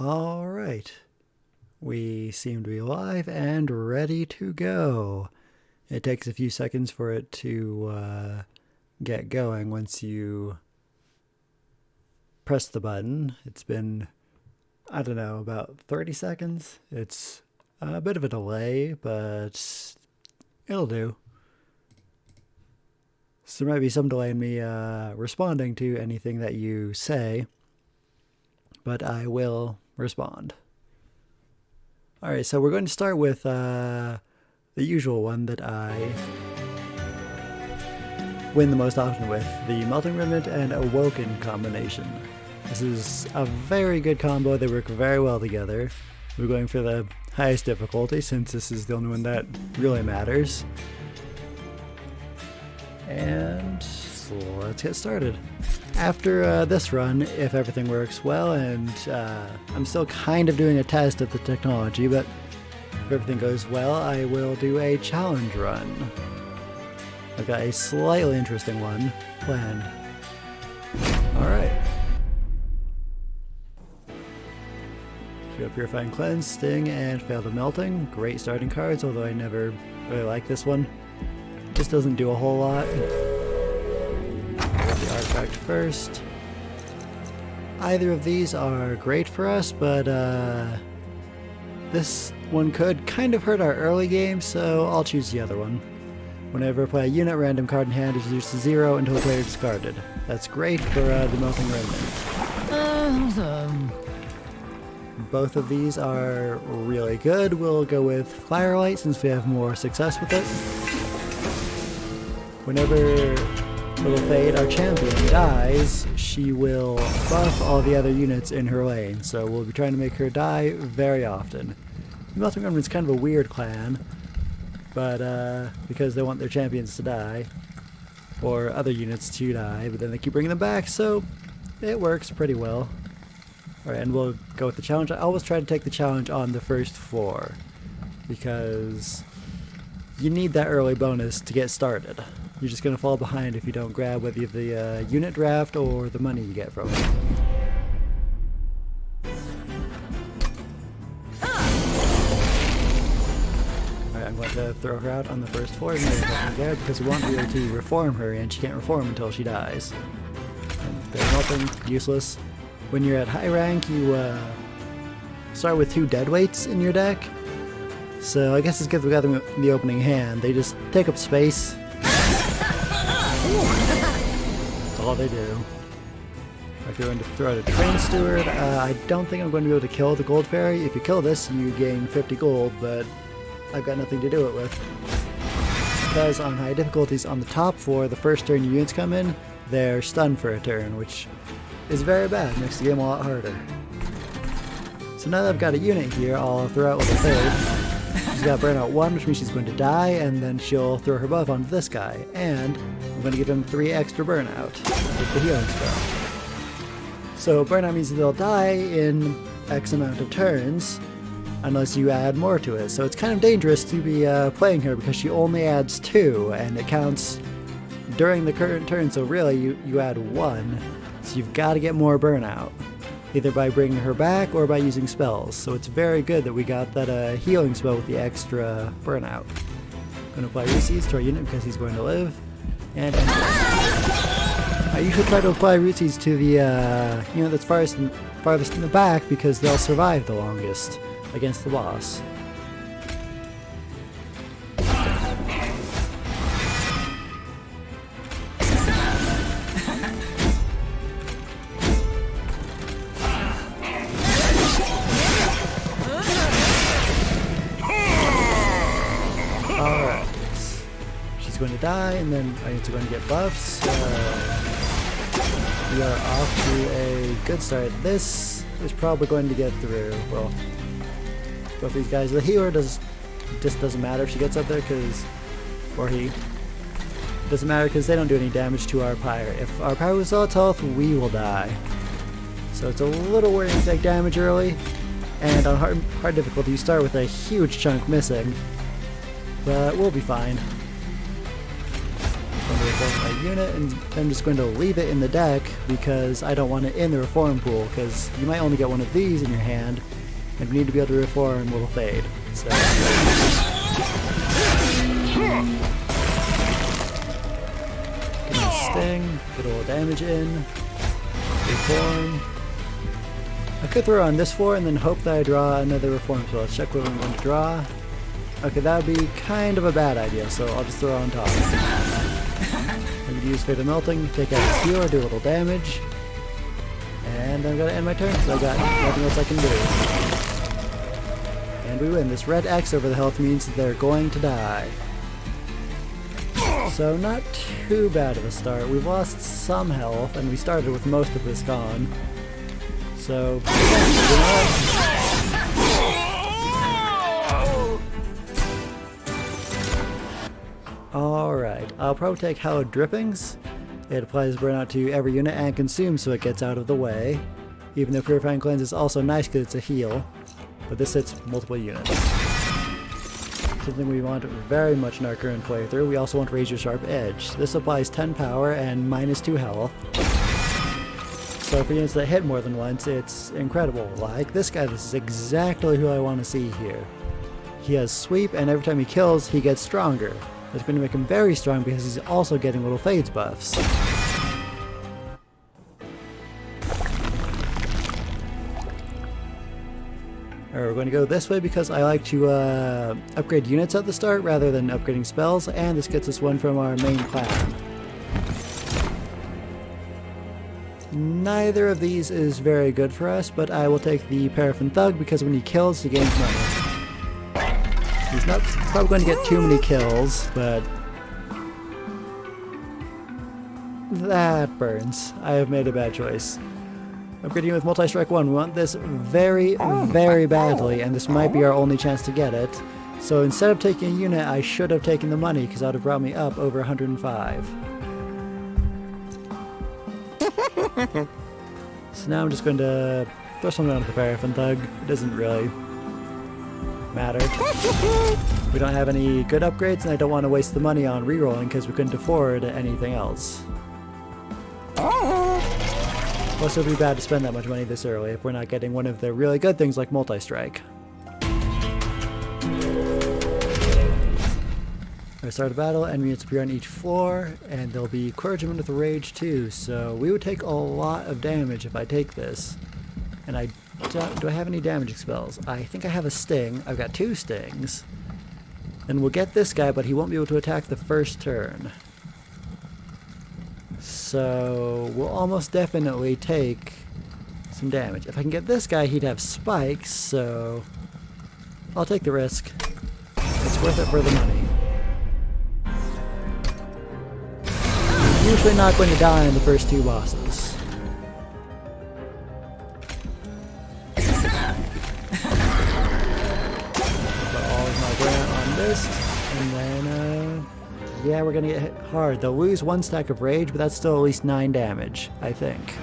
Alright, we seem to be live and ready to go. It takes a few seconds for it to get going once you press the button. It's been, I don't know, about 30 seconds. It's a bit of a delay, but it'll do. So there might be some delay in me responding to anything that you say, but I will respond. Alright, so we're going to start with the usual one that I win the most often with, the Melting Remnant and Awoken combination. This is a very good combo. They work very well together. We're going for the highest difficulty since this is the only one that really matters. And so let's get started. After this run, if everything works well, and I'm still kind of doing a test of the technology, but if everything goes well, I will do a challenge run. I've got a slightly interesting one planned. Alright. So we got Purifying Cleanse, Sting, and Failed of Melting. Great starting cards, although I never really like this one. This doesn't do a whole lot. The artifact first. Either of these are great for us, but this one could kind of hurt our early game, so I'll choose the other one. Whenever I play a unit, random card in hand is reduced to 0 until the player is discarded. That's great for the Melting Remnant. Both of these are really good. We'll go with Firelight since we have more success with it. Whenever Little Fade, our champion, dies, she will buff all the other units in her lane, so we'll be trying to make her die very often. The Melting Remnant's kind of a weird clan, but because they want their champions to die, or other units to die, but then they keep bringing them back, so it works pretty well. Alright, and we'll go with the challenge. I always try to take the challenge on the first floor, because you need that early bonus to get started. You're just going to fall behind if you don't grab whether the unit draft or the money you get from it. Alright, I'm going to throw her out on the first floor there because we want to be able to reform her, and she can't reform until she dies. And there's nothing useless. When you're at high rank, you start with 2 deadweights in your deck. So I guess it's because we got them in the opening hand. They just take up space. That's all they do. If you're going to throw out a Train Steward, I don't think I'm going to be able to kill the Gold Fairy. If you kill this, you gain 50 gold, but I've got nothing to do it with. Because on high difficulties on the top floor, the first turn your units come in, they're stunned for a turn, which is very bad. Makes the game a lot harder. So now that I've got a unit here, I'll throw out Little Fade. She's got Burnout 1, which means she's going to die, and then she'll throw her buff onto this guy. And I'm going to give him 3 extra Burnout with the healing spell. So Burnout means they'll die in X amount of turns, unless you add more to it. So it's kind of dangerous to be playing her because she only adds 2, and it counts during the current turn, so really you add 1. So you've got to get more Burnout, either by bringing her back or by using spells. So it's very good that we got that healing spell with the extra Burnout. I'm going to apply Root to our unit because he's going to live. And I usually try to apply Root to the unit that's farthest in the back because they'll survive the longest against the boss. Alright, she's going to die, and then our units are going to get buffs. We are off to a good start. This is probably going to get through. Well, both these guys. The healer just doesn't matter if she gets up there, or he. Doesn't matter because they don't do any damage to our pyre. If our pyre was all its health, we will die. So it's a little worrying to take damage early. And on hard difficulty, you start with a huge chunk missing. But we'll be fine. reform my unit, and I'm just going to leave it in the deck because I don't want it in the reform pool, because you might only get one of these in your hand, and you need to be able to reform Little Fade. So. Get a sting, get a little damage in, reform. I could throw on this 4 and then hope that I draw another reform, so let's check what I'm going to draw. Okay, that would be kind of a bad idea, so I'll just throw on top. I'm going to use Fatal Melting, take out the healer, do a little damage. And I'm going to end my turn, so I got nothing else I can do. And we win. This red X over the health means that they're going to die. So not too bad of a start. We've lost some health, and we started with most of this gone. So, alright, I'll probably take Hallowed Drippings. It applies burnout to every unit and consumes so it gets out of the way. Even though Purifying Cleanse is also nice because it's a heal. But this hits multiple units. Something we want very much in our current playthrough. We also want Razor Sharp Edge. This applies 10 power and -2 health. So for units that hit more than once, it's incredible. Like this guy, this is exactly who I want to see here. He has Sweep, and every time he kills, he gets stronger. That's going to make him very strong because he's also getting Little Fade's buffs. Alright, we're going to go this way because I like to upgrade units at the start rather than upgrading spells, and this gets us one from our main clan. Neither of these is very good for us, but I will take the Paraffin Thug because when he kills, he gains money. He's not probably going to get too many kills, but that burns. I have made a bad choice. Upgrading with Multi-Strike 1. We want this very, very badly, and this might be our only chance to get it. So instead of taking a unit, I should have taken the money because that would have brought me up over 105. So now I'm just going to throw something on with the Paraffin Thug. It doesn't really matter. We don't have any good upgrades, and I don't want to waste the money on rerolling because we couldn't afford anything else. Plus, it would be bad to spend that much money this early if we're not getting one of the really good things like Multi-Strike. I start a battle, enemy units appear on each floor, and there'll be Encouragement with Rage too, so we would take a lot of damage if I take this. And do I have any damage spells? I think I have a Sting. I've got 2 Stings. And we'll get this guy, but he won't be able to attack the first turn. So we'll almost definitely take some damage. If I can get this guy, he'd have spikes, so I'll take the risk. It's worth it for the money. Usually not going to die in the first 2 bosses. Put all of my burnout on this, and then yeah, we're gonna get hit hard. They'll lose 1 stack of rage, but that's still at least 9 damage, I think.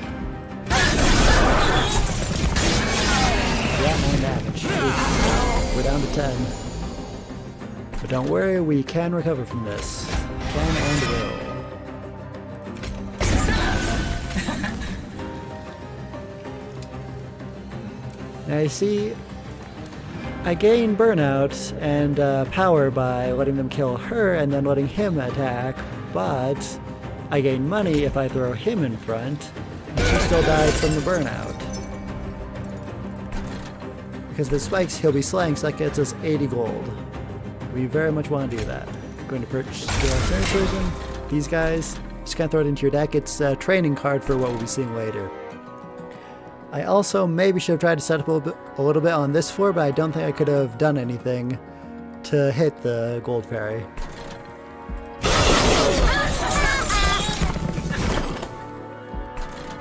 Yeah, 9 damage. We're down to 10. But don't worry, we can recover from this. Can and will. Now you see, I gain burnout and power by letting them kill her and then letting him attack, but I gain money if I throw him in front, and she still dies from the burnout. Because with spikes, he'll be slaying, so that gets us 80 gold. We very much want to do that. I'm going to purchase the alternative version. These guys, just kind of throw it into your deck. It's a training card for what we'll be seeing later. I also maybe should have tried to set up a little bit on this floor, but I don't think I could have done anything to hit the Gold Fairy.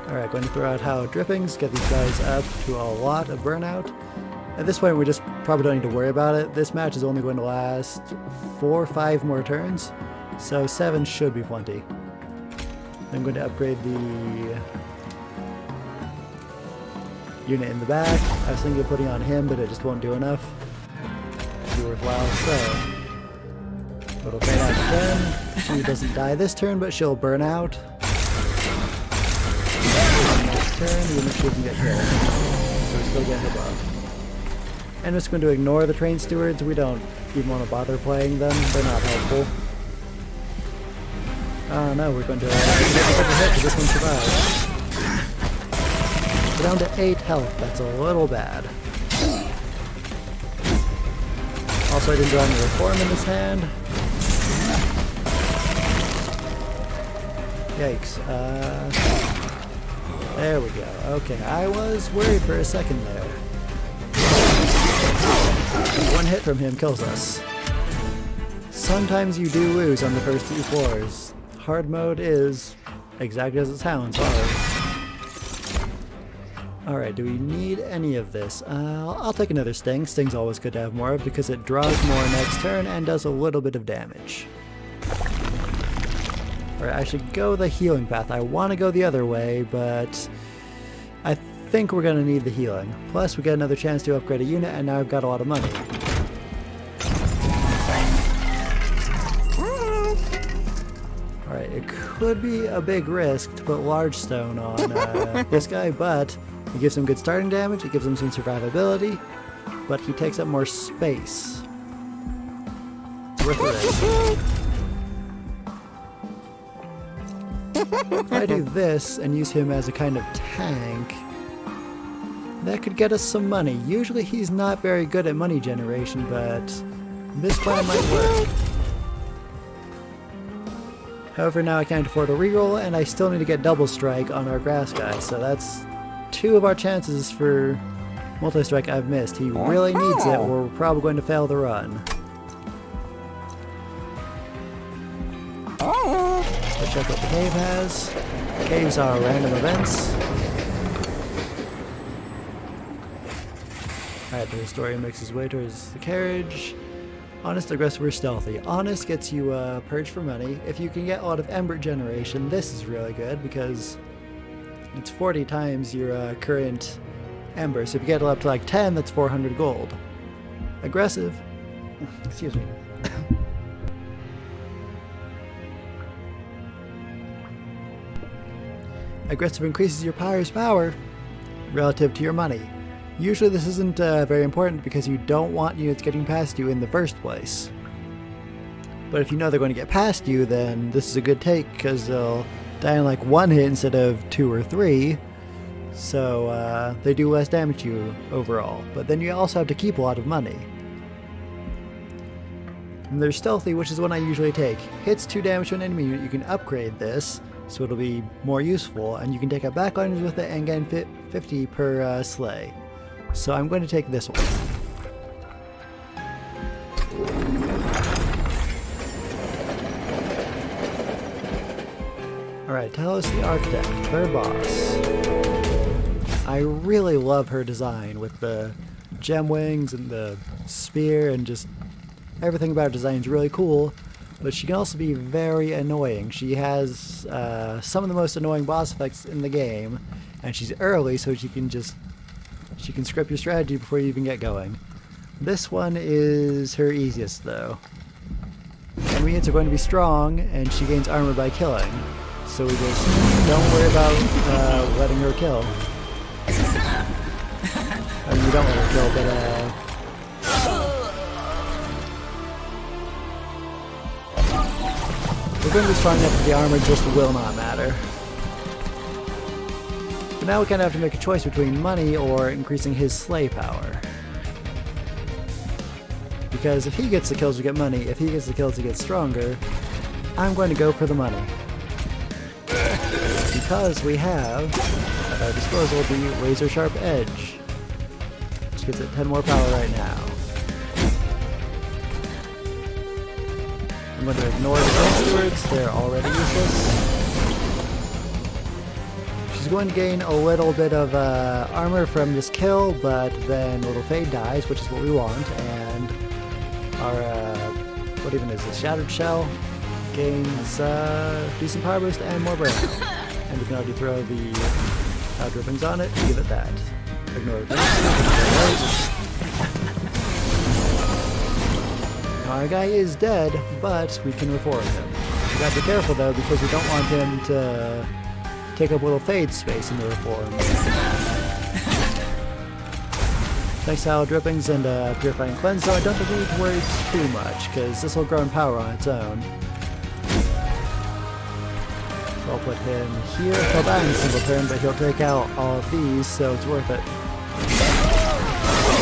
Alright, going to throw out Hallowed Drippings, get these guys up to a lot of burnout. At this point, we just probably don't need to worry about it. This match is only going to last 4 or 5 more turns, so 7 should be plenty. I'm going to upgrade the unit in the back. I was thinking of putting on him, but it just won't do enough to be worthwhile, so Little fade out again. She doesn't die this turn, but she'll burn out. Next turn, even if she doesn't get hit. So we still get hit above. And it's going to ignore the train stewards. We don't even want to bother playing them. They're not helpful. Oh no, we're going to get a hit, but this one survives. We're down to 8 health. That's a little bad. Also, I didn't draw any reform in this hand. Yikes. There we go. Okay, I was worried for a second there. One hit from him kills us. Sometimes you do lose on the first 2 floors. Hard mode is exactly as it sounds, hard. Alright, do we need any of this? I'll take another Sting. Sting's always good to have more of because it draws more next turn and does a little bit of damage. Alright, I should go the healing path. I want to go the other way, but I think we're going to need the healing. Plus, we get another chance to upgrade a unit, and now I've got a lot of money. Alright, it could be a big risk to put Large Stone on this guy, but it gives him good starting damage, it gives him some survivability, but he takes up more space. It's worth the risk. If I do this and use him as a kind of tank, that could get us some money. Usually he's not very good at money generation, but this plan might work. However, now I can't afford a reroll, and I still need to get double strike on our grass guy, so that's 2 of our chances for multi-strike I've missed. He really needs it, or we're probably going to fail the run. Let's check what the cave has. Caves are random events. Alright, the historian makes his way towards the carriage. Honest, aggressive, or stealthy. Honest gets you purge for money. If you can get a lot of ember generation, this is really good because it's 40 times your current ember. So if you get it up to like 10, that's 400 gold. Aggressive. Excuse me. Aggressive increases your power's power relative to your money. Usually this isn't very important because you don't want units getting past you in the first place. But if you know they're going to get past you, then this is a good take because they'll die in like 1 hit instead of 2 or 3. So they do less damage to you overall. But then you also have to keep a lot of money. And there's Stealthy, which is one I usually take. Hits 2 damage to an enemy unit. You can upgrade this, so it'll be more useful. And you can take out backliners with it and gain 50 per slay. So I'm going to take this one. Alright, Talos the Architect, third boss. I really love her design with the gem wings and the spear and just everything about her design is really cool, but she can also be very annoying. She has some of the most annoying boss effects in the game, and she's early so she can script your strategy before you even get going. This one is her easiest though. Enemy units are going to be strong, and she gains armor by killing. So we just don't worry about letting her kill. I mean, you don't let her kill, but we're going to be strong enough that the armor just will not matter. But now we kind of have to make a choice between money or increasing his slay power. Because if he gets the kills, we get money. If he gets the kills, he gets stronger. I'm going to go for the money. Because we have at our disposal the Razor Sharp Edge, which gives it 10 more power right now. I'm going to ignore the Train Stewards, they're already useless. She's going to gain a little bit of armor from this kill, but then Little Fade dies, which is what we want, and our, what even is this, Shattered Shell gains decent power boost and more burn. And we can already throw the drippings on it and give it that. Ignore it. Now I Our guy is dead, but we can reform him. We gotta be careful though, because we don't want him to take up little fade space in the reform. Thanks to Hollow Drippings and Purifying Cleanse, though I don't think we need to worry too much, because this will grow in power on its own. So I'll put him here. He'll die in a single turn, but he'll take out all of these, so it's worth it.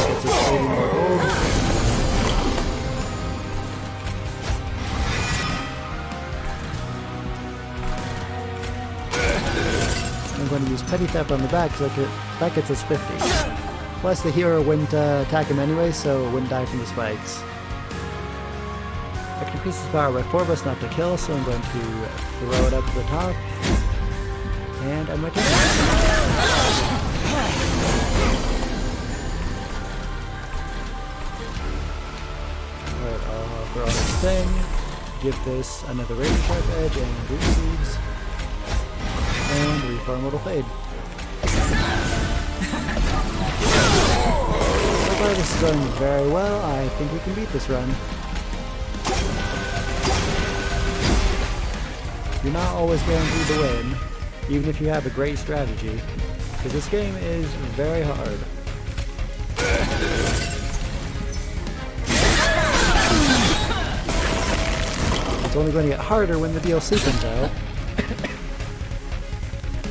Gets us 80 more gold. I'm going to use Petty Theft on the back, because that gets us 50. Plus the hero wouldn't attack him anyway, so it wouldn't die from the spikes. I can increase his power by 4, but it's not to kill, so I'm going to throw it up to the top. And I'm going to Alright, I'll throw on this thing. Give this another Razor Sharp Edge and Root Seeds. And reform Little Fade. So far this is going very well. I think we can beat this run. You're not always guaranteed to win, even if you have a great strategy, because this game is very hard. It's only going to get harder when the DLC comes out,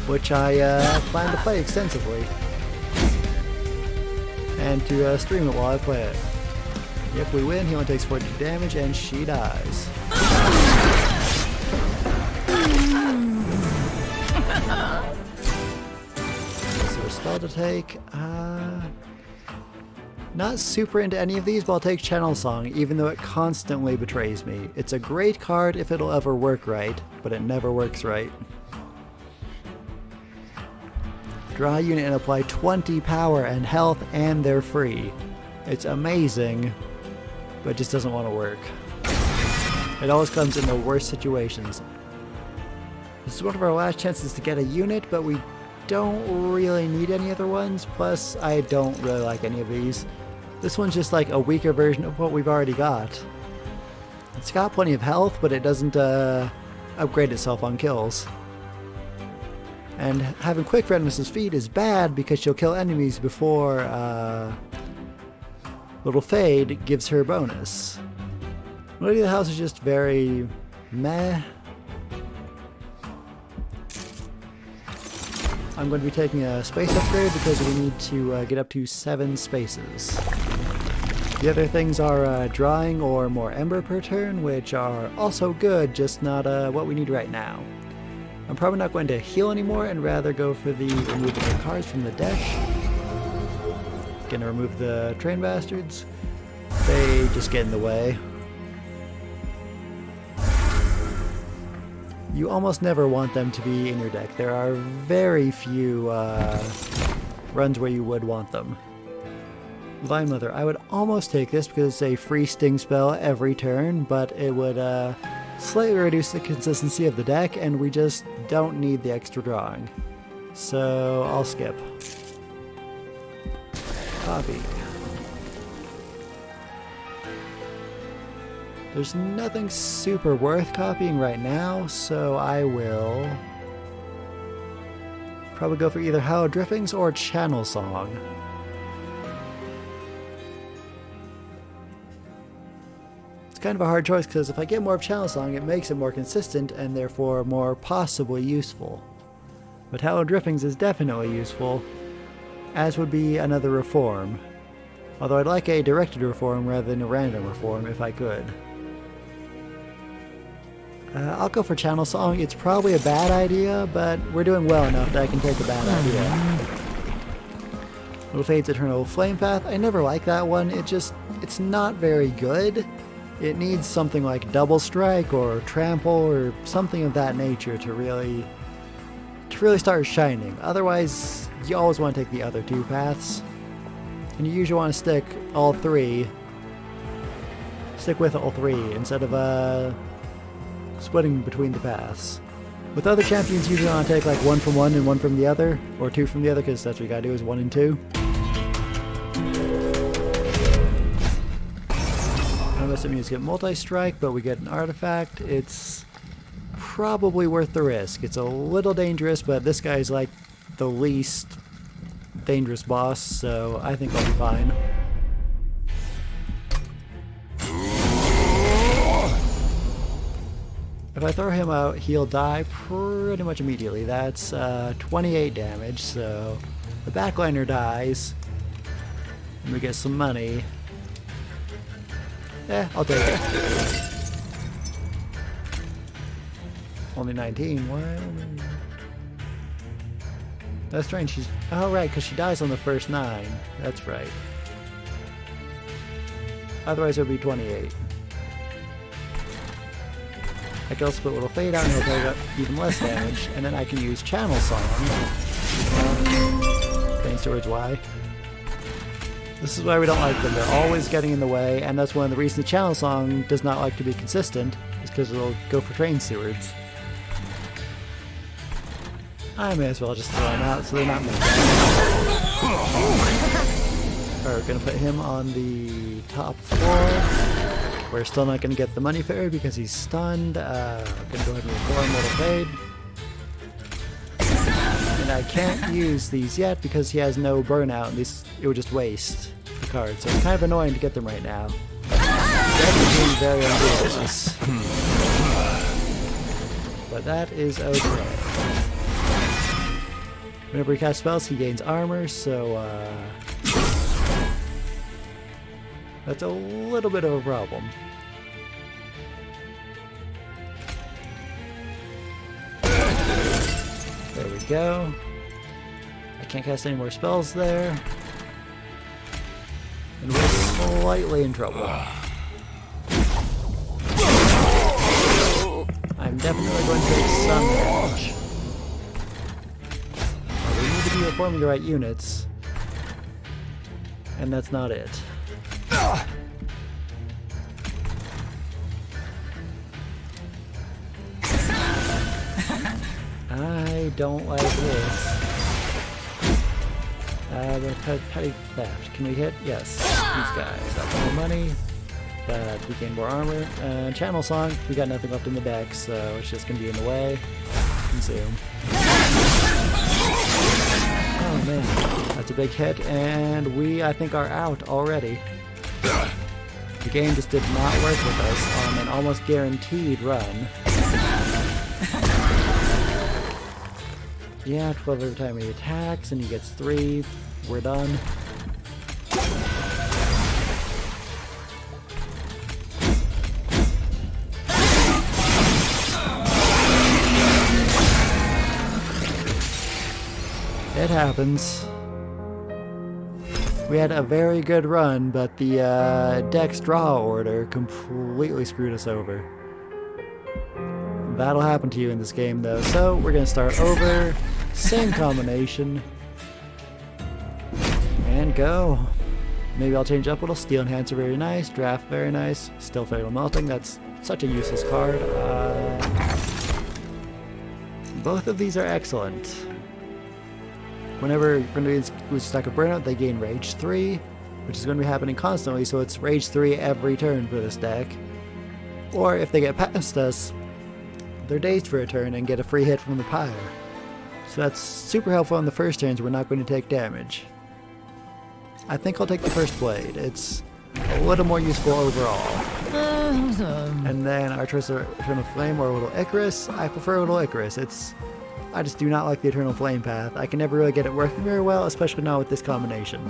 which I plan to play extensively, and to stream it while I play it. Yep, we win. He only takes 42 damage, and she dies. So a spell to take. Not super into any of these, but I'll take Channel Song, even though it constantly betrays me. It's a great card if it'll ever work right, but it never works right. Draw a unit and apply 20 power and health, and they're free. It's amazing, but it just doesn't want to work. It always comes in the worst situations. This is one of our last chances to get a unit, but we don't really need any other ones. Plus, I don't really like any of these. This one's just like a weaker version of what we've already got. It's got plenty of health, but it doesn't upgrade itself on kills. And having Quick Venomous Feed is bad because she'll kill enemies before Little Fade gives her bonus. Lady of the House is just very meh. I'm going to be taking a space upgrade because we need to get up to 7 spaces. The other things are drawing or more ember per turn, which are also good, just not what we need right now. I'm probably not going to heal anymore and rather go for the removable cards from the deck. Gonna remove the Train Bastards. They just get in the way. You almost never want them to be in your deck. There are very few runs where you would want them. Vine Mother. I would almost take this because it's a free sting spell every turn, but it would slightly reduce the consistency of the deck, and we just don't need the extra drawing. So I'll skip. Copy. There's nothing super worth copying right now, so I will probably go for either Hollow Drippings or Channel Song. It's kind of a hard choice because if I get more of Channel Song, it makes it more consistent and therefore more possibly useful. But Hollow Drippings is definitely useful, as would be another reform. Although I'd like a directed reform rather than a random reform if I could. I'll go for Channel Song. It's probably a bad idea, but we're doing well enough that I can take a bad idea. Little Fade's Eternal Flame Path. I never like that one. It's not very good. It needs something like Double Strike or Trample or something of that nature to really start shining. Otherwise, you always want to take the other 2 paths. And you usually want to stick with all 3 instead of splitting between the paths. With other champions, you usually want to take like 1 from one and 1 from the other, or 2 from the other, because that's what you gotta do is 1 and 2. Unless it means get multi-strike, but we get an artifact, it's probably worth the risk. It's a little dangerous, but this guy's like the least dangerous boss, so I think I'll be fine. If I throw him out, he'll die pretty much immediately. That's 28 damage, so the backliner dies, and we get some money. I'll take it. Only 19. Why? That's strange. She's right, because she dies on the first 9. That's right. Otherwise, it would be 28. I can also put a little fade out and he'll take up even less damage, and then I can use Channel Song. Thanks towards Y. This is why we don't like them. They're always getting in the way, and that's one of the reasons the Channel Song does not like to be consistent, is because it'll go for train stewards. I may as well just throw them out so they're not moving. Alright, we're gonna put him on the top floor. We're still not going to get the money fairy because he's stunned. I'm going to go ahead and reform Little Fade. And I can't use these yet because he has no burnout, and it would just waste the card. So it's kind of annoying to get them right now. Definitely very ambitious. But that is okay. Whenever he casts spells, he gains armor, so that's a little bit of a problem. There we go. I can't cast any more spells there. And we're slightly in trouble. I'm definitely going to take some damage. We need to be reforming the right units. And that's not it. I don't like this. The petty theft. Can we hit? Yes. These guys. That's more money. But we gain more armor. Channel Song. We got nothing left in the deck, so it's just gonna be in the way. Consume. Oh man, that's a big hit, and we, I think, are out already. The game just did not work with us on an almost guaranteed run. Yeah, 12 every time he attacks, and he gets 3. We're done. It happens. We had a very good run, but the deck's draw order completely screwed us over. That'll happen to you in this game though, so we're gonna start over, same combination, and go. Maybe I'll change up a little. Steel Enhancer, very nice. Draft, very nice. Still Fatal Melting, that's such a useless card. Both of these are excellent. Whenever Grenadiers lose stack of Burnout, they gain Rage 3, which is going to be happening constantly, so it's Rage 3 every turn for this deck. Or if they get past us, they're dazed for a turn and get a free hit from the pyre. So that's super helpful on the first turns. We're not going to take damage. I think I'll take the first blade. It's a little more useful overall. And then our choice of Eternal Flame or a little Icarus. I prefer a little Icarus. I just do not like the Eternal Flame path. I can never really get it working very well, especially now with this combination.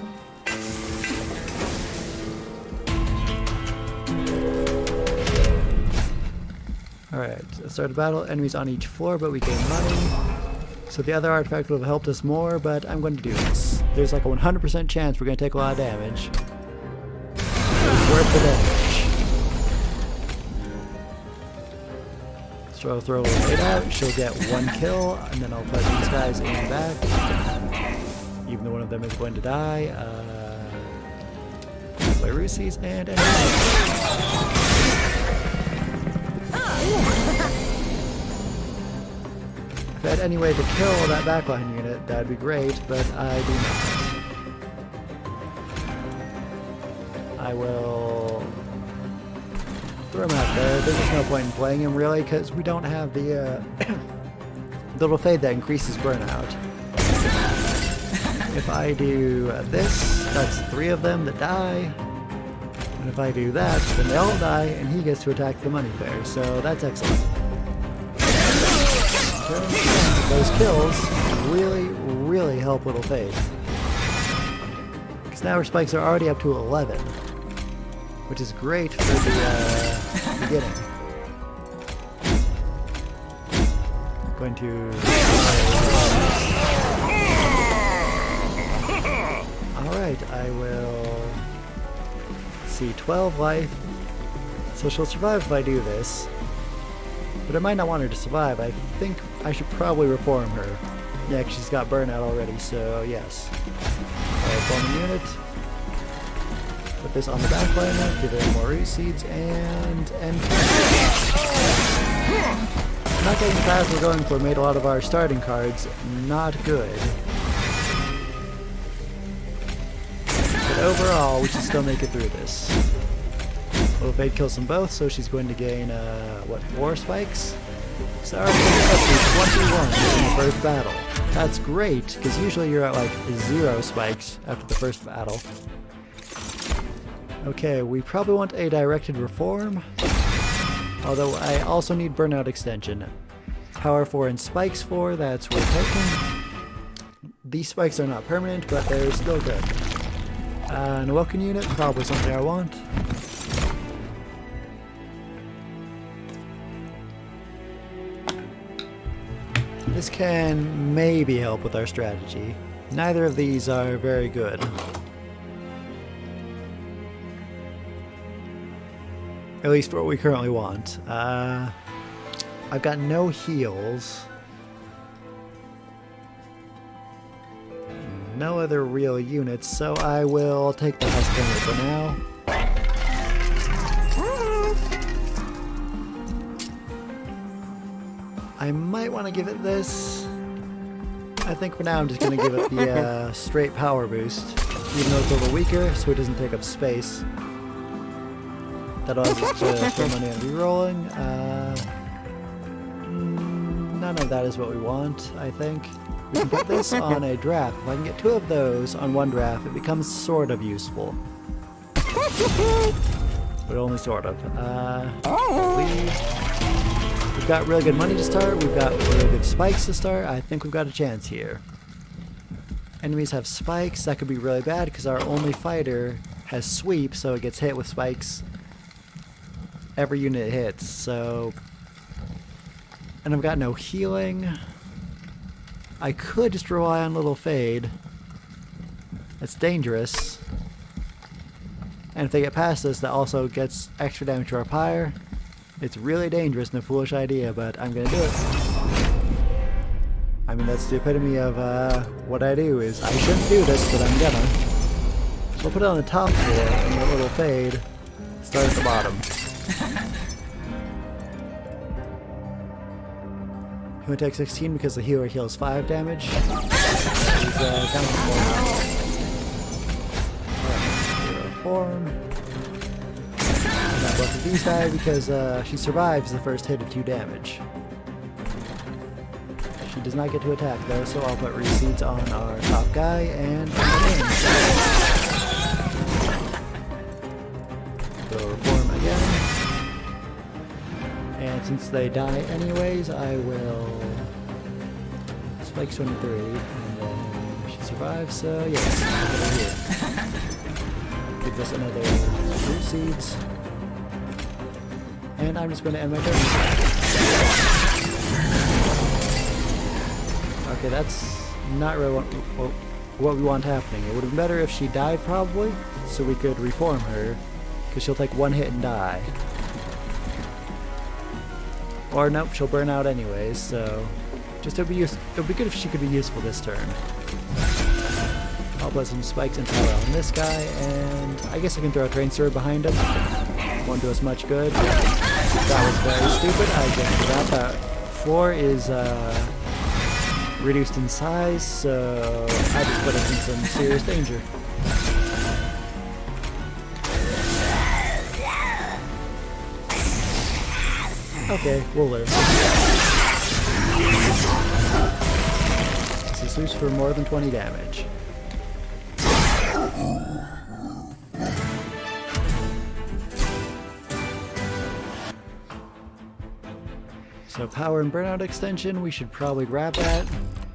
Alright, start the battle. Enemies on each floor, but we gain money. So the other artifact would have helped us more, but I'm going to do this. There's like a 100% chance we're going to take a lot of damage. It's worth the damage. So I'll throw a little bait out, she'll get 1 kill, and then I'll put these guys in back. Even though one of them is going to die. Play Rusies and If I had any way to kill that backline unit, that'd be great, but I do not. I will throw him out there. There's just no point in playing him really because we don't have the little fade that increases burnout. If I do this, that's 3 of them that die. And if I do that, then they all die and he gets to attack the money fair. So that's excellent. Those kills really help Little Fade. Because now our spikes are already up to 11. Which is great for the beginning. I'm going to... Alright, I will... see, 12 life. So she'll survive if I do this. But I might not want her to survive. I think I should probably reform her. Yeah, 'cause she's got burnout already, so yes. I'll reform a unit. Put this on the back liner, give it more root seeds, and not getting the path we're going for made a lot of our starting cards not good. But overall, we should still make it through this. Little Fade kills them both, so she's going to gain, 4 spikes? So our up to 21 in the first battle. That's great, because usually you're at like 0 spikes after the first battle. Okay, we probably want a directed reform, although I also need burnout extension. Power 4 and spikes 4, that's worth taking. These spikes are not permanent, but they're still good. An awoken unit, probably something I want. This can maybe help with our strategy. Neither of these are very good. At least for what we currently want. I've got no heals. No other real units, so I will take the Husband for now. I might want to give it this. I think for now I'm just going to give it the straight power boost, even though it's a little weaker, so it doesn't take up space. That allows us to throw money on rerolling. None of that is what we want, I think. We can put this on a draft. If I can get 2 of those on 1 draft, it becomes sort of useful. But only sort of. We've got really good money to start. We've got really good spikes to start. I think we've got a chance here. Enemies have spikes. That could be really bad because our only fighter has sweep, so it gets hit with spikes every unit it hits. So, and I've got no healing. I could just rely on Little Fade. That's dangerous. And if they get past this, that also gets extra damage to our pyre. It's really dangerous and a foolish idea, but I'm gonna do it. I mean, that's the epitome of what I do, is I shouldn't do this, but I'm gonna. So we'll put it on the top floor, and get Little Fade start at the bottom. He would take 16 because the healer heals 5 damage. He's down to 4 now. Alright, form. Both of these die because she survives the first hit of 2 damage. She does not get to attack though, so I'll put reseeds on our top guy and go reform again. And since they die anyways, I will spike 23, and then she survives, so yes, I'll put her here. Give us another root seeds. And I'm just going to end my turn. Okay, that's not really what we want happening. It would have been better if she died, probably, so we could reform her, because she'll take 1 hit and die. Or nope, she'll burn out anyways, so just it would be good if she could be useful this turn. I'll put some spikes and power on this guy, and I guess I can throw a train sword behind him. Won't do us much good. That was very stupid. I just forgot that 4 is reduced in size, so I just put us in some serious danger. Okay, we'll live. This sweeps for more than 20 damage. So power and burnout extension, we should probably grab that.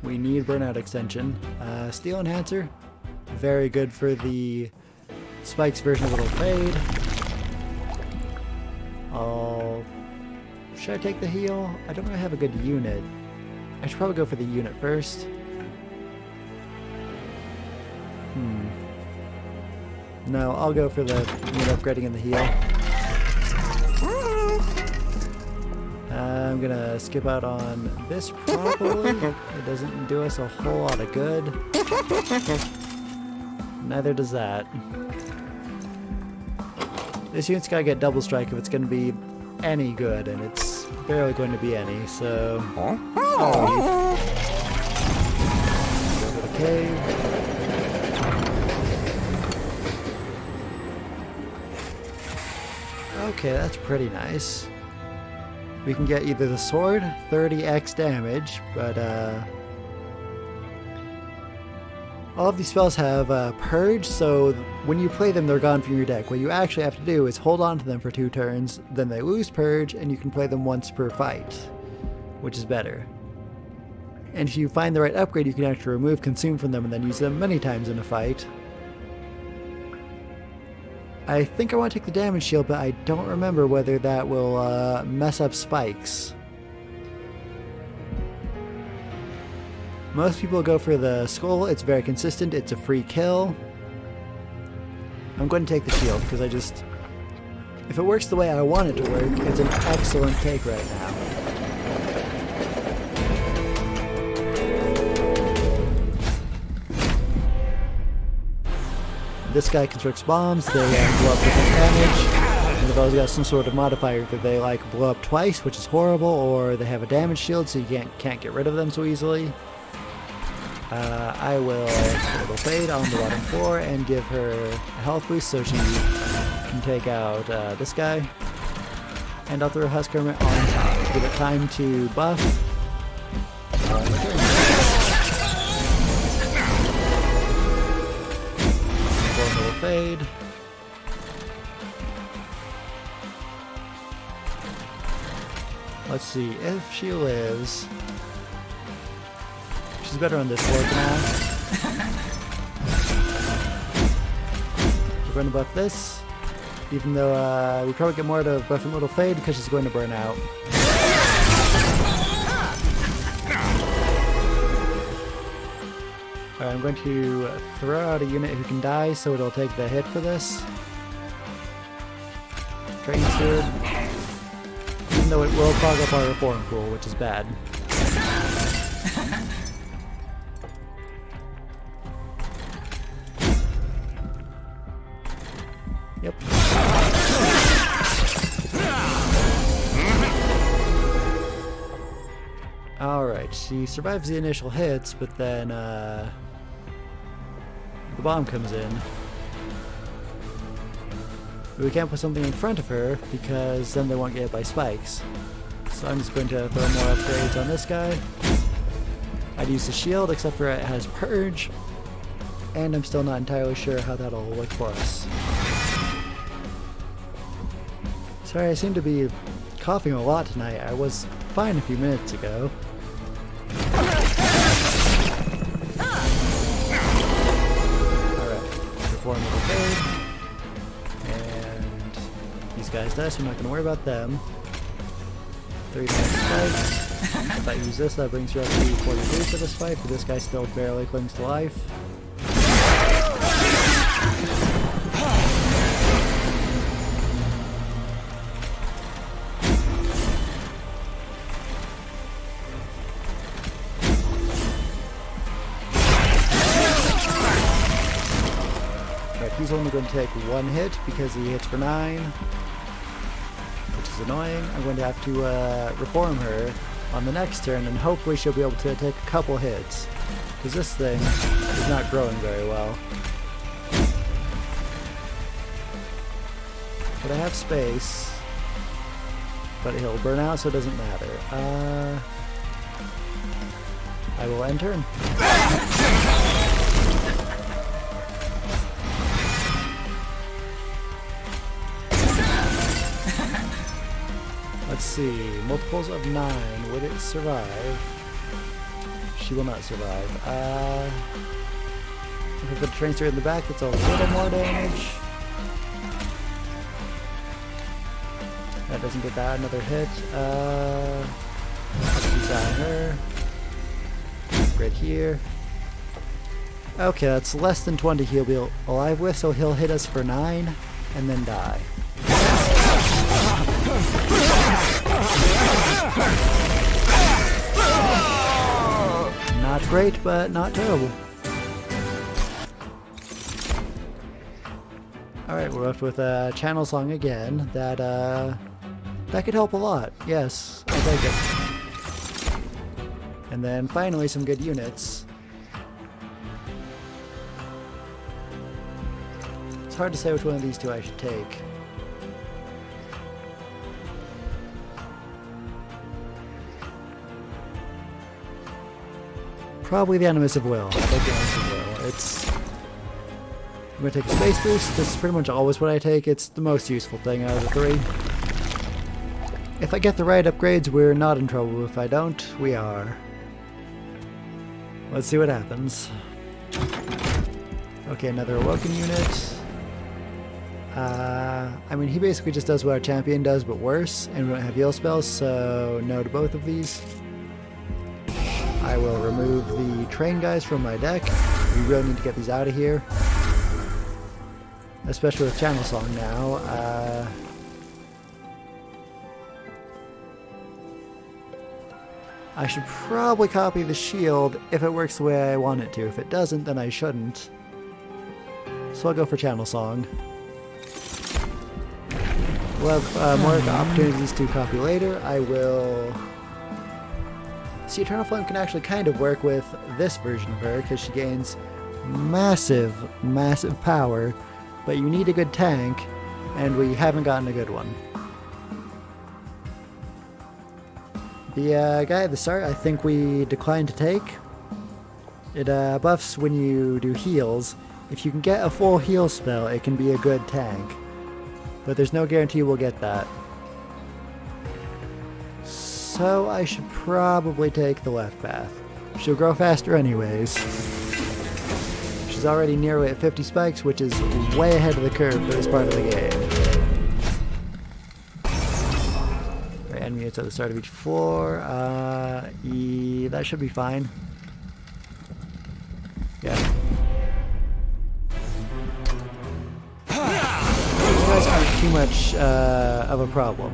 We need burnout extension. Steel enhancer, very good for the Spike's version of Little Fade. Should I take the heal? I don't really have a good unit. I should probably go for the unit first. No, I'll go for the unit upgrading and the heal. I'm gonna skip out on this probably. It doesn't do us a whole lot of good. Neither does that. This unit's gotta get double strike if it's gonna be any good, and it's barely going to be any, so... Oh. Go to the cave. Okay, that's pretty nice. We can get either the sword, 30x damage, but all of these spells have Purge, so when you play them, they're gone from your deck. What you actually have to do is hold on to them for 2 turns, then they lose Purge, and you can play them once per fight, which is better. And if you find the right upgrade, you can actually remove Consume from them and then use them many times in a fight. I think I want to take the damage shield, but I don't remember whether that will mess up spikes. Most people go for the skull. It's very consistent. It's a free kill. I'm going to take the shield because if it works the way I want it to work, it's an excellent take right now. This guy constructs bombs, they blow up different damage, and they've always got some sort of modifier that they blow up twice, which is horrible, or they have a damage shield so you can't get rid of them so easily. I will Little Fade on the bottom floor and give her a health boost so she can take out this guy. And I'll throw Husk Hermit on top to give it time to buff. Fade. Let's see if she lives. She's better on this board now. We're going to buff this, even though we probably get more out of buffing Little Fade because she's going to burn out. Alright, I'm going to throw out a unit who can die, so it'll take the hit for this. Train Steward. Even though it will clog up our reform pool, which is bad. Yep. Alright, she survives the initial hits, but then the bomb comes in. But we can't put something in front of her because then they won't get hit by spikes. So I'm just going to throw more upgrades on this guy. I'd use the shield, except for it has Purge, and I'm still not entirely sure how that'll look for us. Sorry, I seem to be coughing a lot tonight. I was fine a few minutes ago. Reform Little Fade. And these guys die, so I'm not going to worry about them. 3 spikes. If I use this, that brings her up to 43 for this fight, but this guy still barely clings to life. He's only going to take 1 hit because he hits for 9, which is annoying. I'm going to have to reform her on the next turn, and hopefully she'll be able to take a couple hits, because this thing is not growing very well. But I have space. but he'll burn out, so it doesn't matter. I will end turn. Let's see, multiples of 9, would it survive? She will not survive. If I put a train steward in the back, that's a little more damage. That doesn't get that, another hit. He's on her. Right here. Okay, that's less than 20 he'll be alive with, so he'll hit us for 9 and then die. Not great, but not terrible. Alright, we're left with a channel song again. That could help a lot. Yes, I'll take it. And then finally some good units. It's hard to say which one of these two I should take. Probably the Animus of Will. I'll take the Animus of Will. I'm going to take a Space Boost. This is pretty much always what I take. It's the most useful thing out of the three. If I get the right upgrades, we're not in trouble. If I don't, we are. Let's see what happens. Okay, another Awoken unit. I mean, he basically just does what our champion does, but worse, and we don't have heal spells, so no to both of these. I will remove the train guys from my deck. We really need to get these out of here. Especially with Channel Song now. I should probably copy the shield if it works the way I want it to. If it doesn't, then I shouldn't. So I'll go for Channel Song. We'll have more opportunities to copy later. I will... See, Eternal Flame can actually kind of work with this version of her because she gains massive, massive power, but you need a good tank, and we haven't gotten a good one. The guy at the start, I think we declined to take. It buffs when you do heals. If you can get a full heal spell, it can be a good tank, but there's no guarantee we'll get that. So I should probably take the left path. She'll grow faster anyways. She's already nearly at 50 spikes, which is way ahead of the curve for this part of the game. Right, enemy is at the start of each floor. That should be fine. Yeah. These guys aren't too much of a problem.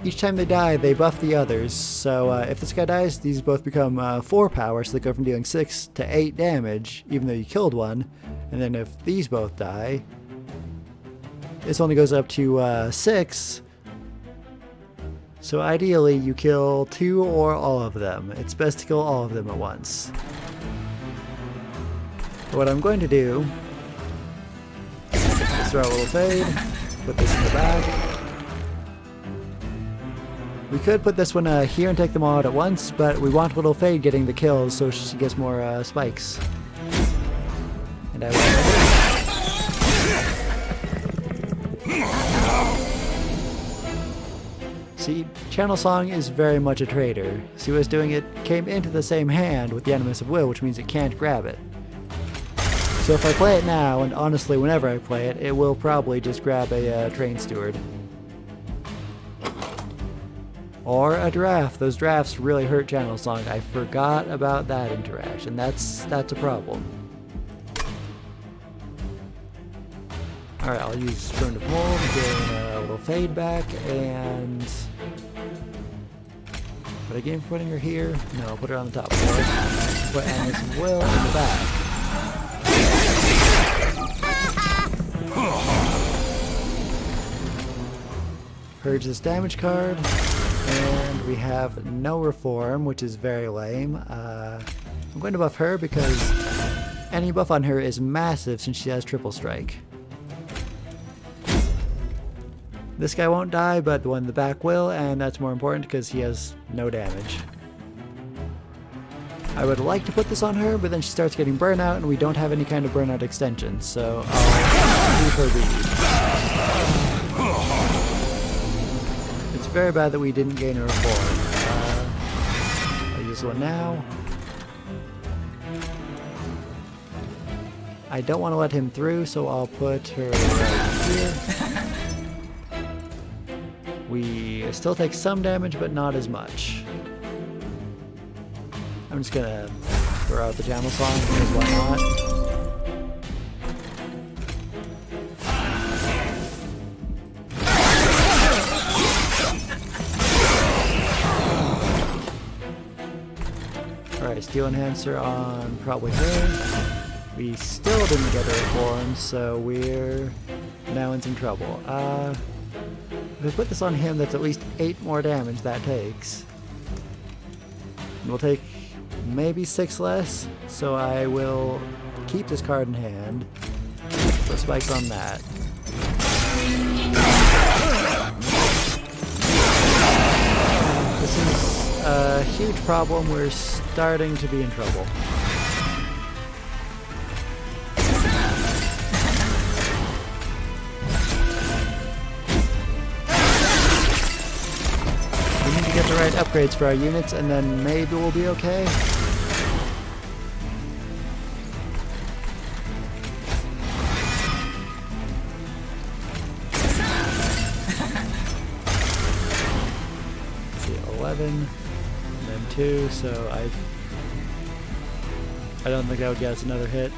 Each time they die, they buff the others, so if this guy dies, these both become 4 power, so they go from dealing 6 to 8 damage, even though you killed one. And then if these both die, this only goes up to 6. So ideally, you kill 2 or all of them. It's best to kill all of them at once. But what I'm going to do is throw a little fade, put this in the back. We could put this one here and take them all out at once, but we want Little Fade getting the kills so she gets more spikes. And I will. See, Channel Song is very much a traitor. See what it's doing? It came into the same hand with the Animus of Will, which means it can't grab it. So if I play it now, and honestly whenever I play it, it will probably just grab a train steward. Or a giraffe. Those giraffes really hurt Channel Song. I forgot about that interaction. That's a problem. Alright, I'll use Stone to Pull to gain a little fade back, and... Put a game for putting her here? No, I'll put her on the top floor. Put Animus of Will in the back. Purge this damage card. And we have no reform, which is very lame. I'm going to buff her because any buff on her is massive since she has triple strike. This guy won't die, but the one in the back will, and that's more important because he has no damage. I would like to put this on her, but then she starts getting burnout, and we don't have any kind of burnout extension, so I'll leave her be. It's very bad that we didn't gain a reform. I'll use one now. I don't want to let him through, so I'll put her right here. We still take some damage, but not as much. I'm just gonna throw out the Jamal song because why not? Alright, Steel Enhancer on probably her. We still didn't get a reform, so we're now in some trouble. If we put this on him, that's at least 8 more damage that takes. And we'll take maybe 6 less, so I will keep this card in hand. Put spikes on that. This is a huge problem. We're starting to be in trouble. Get the right upgrades for our units, and then maybe we'll be okay. Let's see, 11, and then 2, so I don't think that would get us another hit.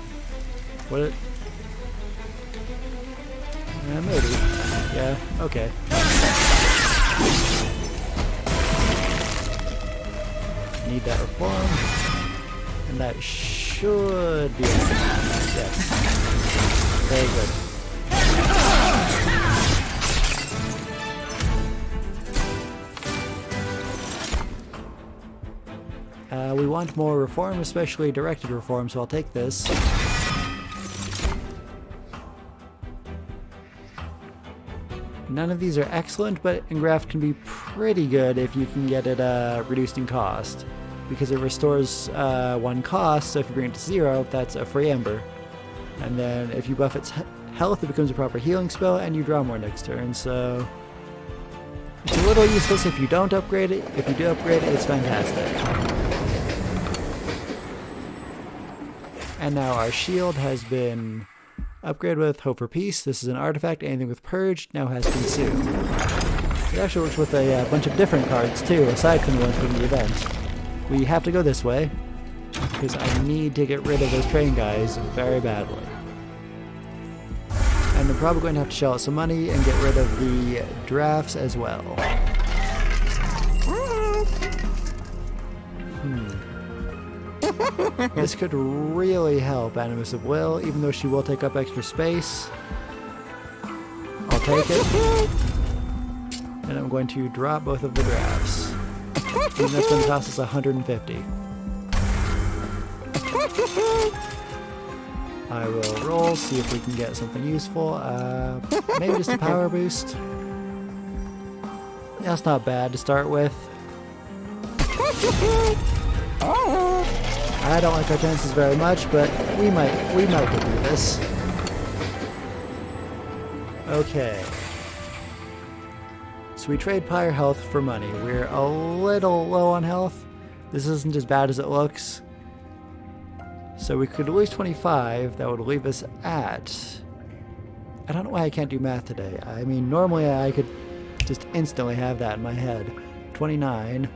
Would it? Maybe. Yeah, okay. Need that reform, and that should be enough. Yes. Very good. We want more reform, especially directed reform, so I'll take this. None of these are excellent, but engraft can be pretty good if you can get it reduced in cost, because it restores 1 cost, so if you bring it to 0, that's a free ember. And then if you buff its health, it becomes a proper healing spell, and you draw more next turn, so it's a little useless if you don't upgrade it. If you do upgrade it, it's fantastic. And now our shield has been upgrade with Hope for Peace. This is an artifact. Anything with Purge now has Consume. It actually works with a bunch of different cards too, aside from the ones from the event. We have to go this way, because I need to get rid of those train guys very badly. And I'm probably going to have to shell out some money and get rid of the drafts as well. This could really help Animus of Will, even though she will take up extra space. I'll take it. And I'm going to drop both of the drafts. And that's going to cost us 150. I will roll, see if we can get something useful. Maybe just a power boost. That's not bad to start with. I don't like our chances very much, but we might get through this. Okay. So we trade Pyre health for money. We're a little low on health. This isn't as bad as it looks. So we could lose 25. That would leave us at... I don't know why I can't do math today. I mean, normally I could just instantly have that in my head. 29.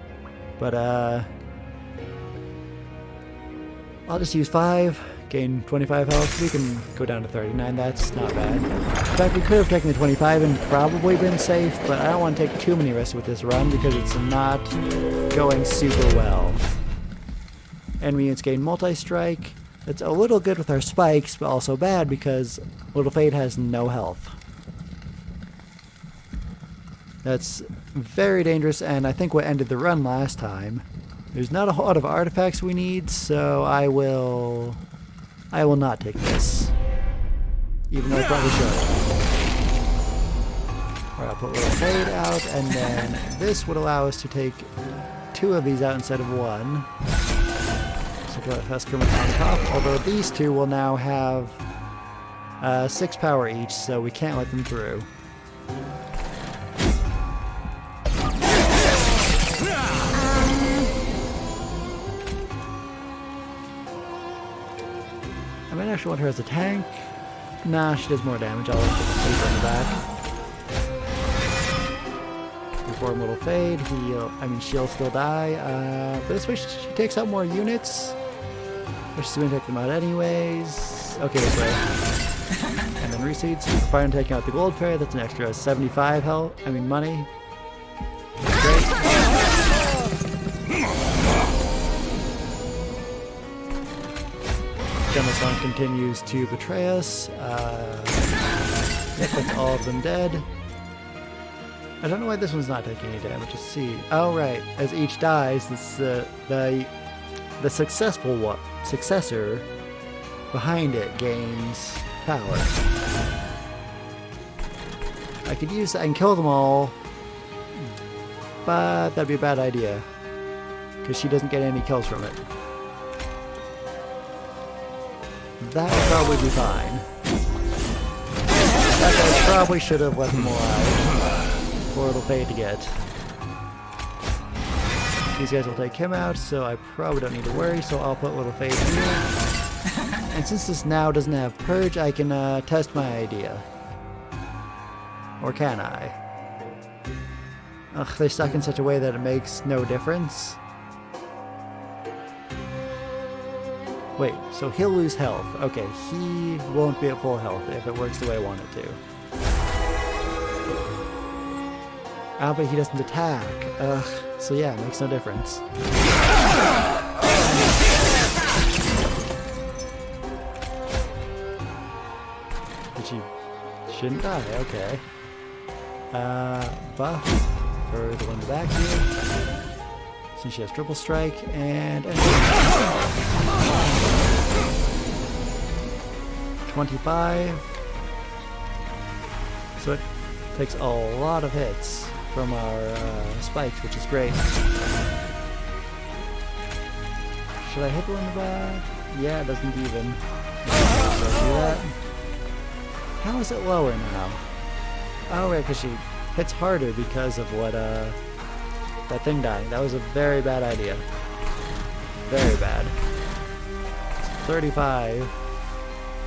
But, I'll just use 5, gain 25 health. We can go down to 39, that's not bad. In fact, we could have taken the 25 and probably been safe, but I don't want to take too many risks with this run because it's not going super well. Enemy units gain multi-strike. That's a little good with our spikes, but also bad because Little Fate has no health. That's very dangerous, and I think what ended the run last time. There's not a whole lot of artifacts we need, so I will not take this. Even though I probably should. Alright, I'll put a little fade out, and then this would allow us to take 2 of these out instead of 1. So put Husker on top, although these 2 will now have 6 power each, so we can't let them through. I might actually want her as a tank. Nah, she does more damage. I'll put the fade on the back. Perform a little fade. She'll still die. But this way she takes out more units. Which is going to take them out anyways. Okay, this way. And then reseeds. Finally taking out the gold fairy. That's an extra 75 money. That's great. This one continues to betray us. Yep, that's all of them dead. I don't know why this one's not taking any damage. Let's see. Oh right, as each dies, the successor behind it gains power. I could use that and kill them all, but that'd be a bad idea because she doesn't get any kills from it. That would probably be fine. That guy probably should have left him alive. Or it'll pay to get. These guys will take him out, so I probably don't need to worry, so I'll put little fade here. And since this now doesn't have purge, I can test my idea. Or can I? Ugh, they're stuck in such a way that it makes no difference. Wait, so he'll lose health. Okay, he won't be at full health if it works the way I want it to. Ah, but he doesn't attack. Ugh, so yeah, it makes no difference. But she shouldn't die, okay. Buff for the one in the back here. Since she has triple strike and 25. So it takes a lot of hits from our spikes, which is great. Should I hit the one in the back? Yeah, it doesn't even. So do that. How is it lower now? Oh, right, because she hits harder because of what that thing dying. That was a very bad idea. Very bad. 35.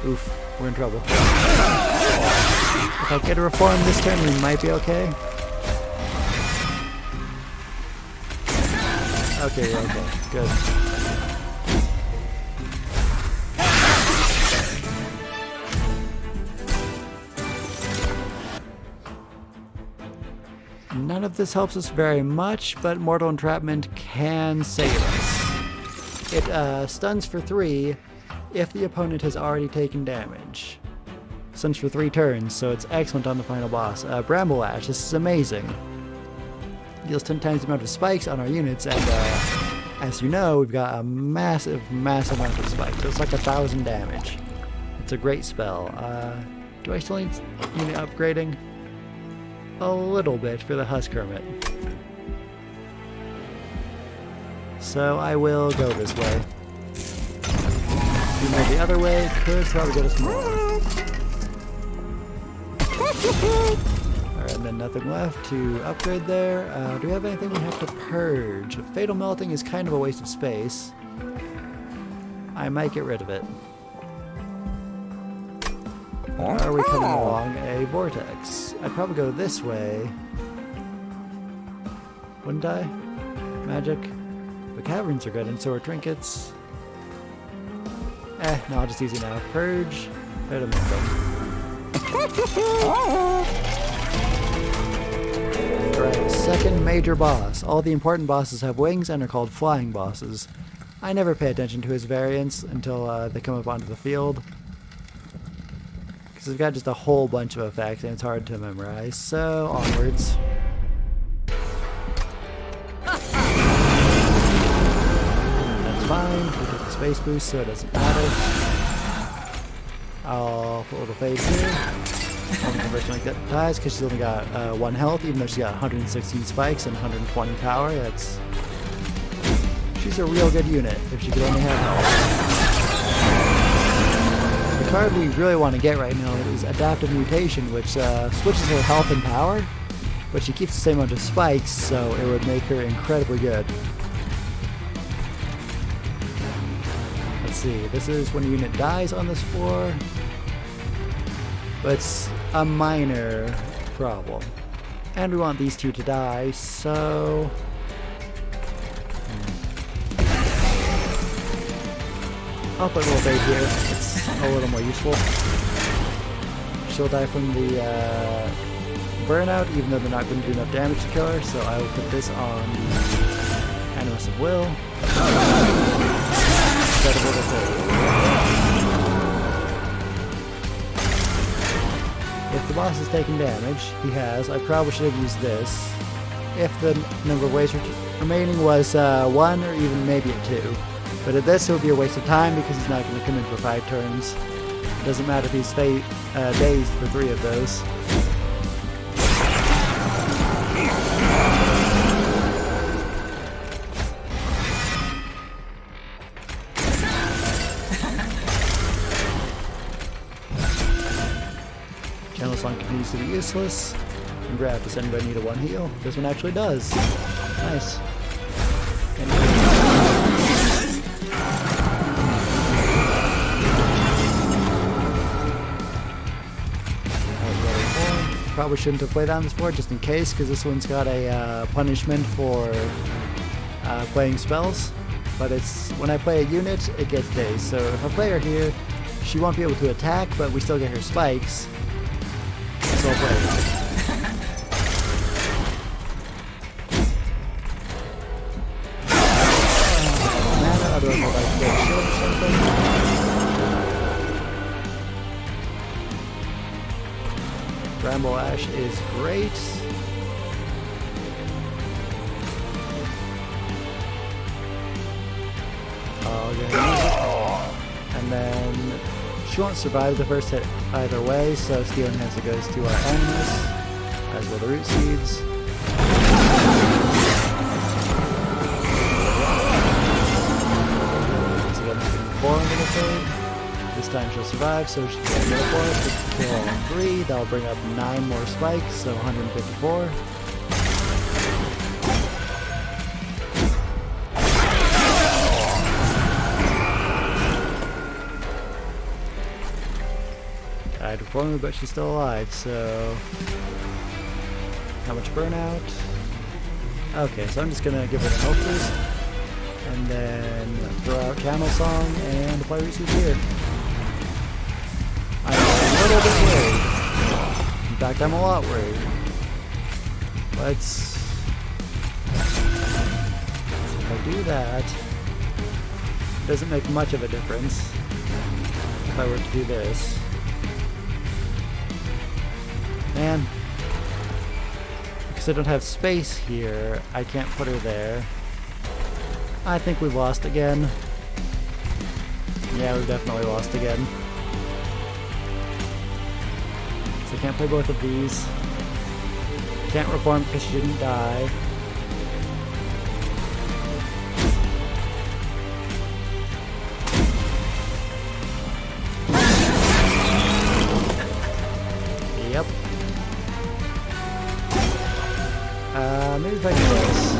Oof, we're in trouble. If I get a reform this turn, we might be okay. Okay, we're okay. Good. None of this helps us very much, but Mortal Entrapment can save us. It stuns for 3 if the opponent has already taken damage. Stuns for 3 turns, so it's excellent on the final boss. Bramble Ash, this is amazing. Deals 10 times the amount of spikes on our units, and as you know, we've got a massive amount of spikes, so it's like 1,000 damage. It's a great spell. Do I still need unit upgrading? A little bit for the Husk Hermit. So I will go this way. Even though the other way could probably get us more. Alright, and then nothing left to upgrade there. Do we have anything we have to purge? Fatal Melting is kind of a waste of space. I might get rid of it. Are we coming along a vortex? I'd probably go this way. Wouldn't I? Magic. The caverns are good, and so are trinkets. No, I'll just use it now. Purge. Fatal Melting. Alright, second major boss. All the important bosses have wings and are called flying bosses. I never pay attention to his variants until they come up onto the field. Because they've got just a whole bunch of effects and it's hard to memorize. So, onwards. That's fine. We get the space boost so it doesn't matter. I'll put a little fade here. Only the first one that dies because she's only got 1 health, even though she's got 116 spikes and 120 power. She's a real good unit if she could only have health. The card we really want to get right now is Adaptive Mutation, which switches her health and power, but she keeps the same amount of spikes, so it would make her incredibly good. Let's see, this is when a unit dies on this floor, but it's a minor problem. And we want these two to die, so... I'll put a little bait here, it's a little more useful. She'll die from the burnout, even though they're not going to do enough damage to kill her, so I will put this on the Animus of Will. Instead of Will If the boss is taking damage, he has, I probably should have used this. If the number of waves remaining was 1 or even maybe a 2. But at this, it would be a waste of time because he's not going to come in for 5 turns. It doesn't matter if he's dazed for 3 of those. Channel Song continues to be useless. Congrats, does anybody need a 1 heal? This one actually does. Nice. Probably shouldn't have played on this board just in case, because this one's got a punishment for playing spells. But it's when I play a unit, it gets dazed. So if I play her here, she won't be able to attack, but we still get her spikes. So I'll play her. Mana, otherwise I'll like to get a shield or something. Bramble Ash is great. I'll get it. And then she won't survive the first hit either way, so Steel Enhancer goes to our Animus, as will the Root Seeds. Once again, 4 into the third. This time she'll survive, so she can go for it. Kill all 3. That'll bring up 9 more spikes, so 154. Died before me, but she's still alive, so... How much burnout? Okay, so I'm just gonna give her the health boost. And then throw out Channel Song and apply Reseeds here. I'm a little bit worried. In fact, I'm a lot worried. If I do that, it doesn't make much of a difference if I were to do this. Man, because I don't have space here, I can't put her there. I think we've lost again. Yeah, we've definitely lost again. So I can't play both of these. Can't reform because she didn't die. Yep. Maybe if I do this.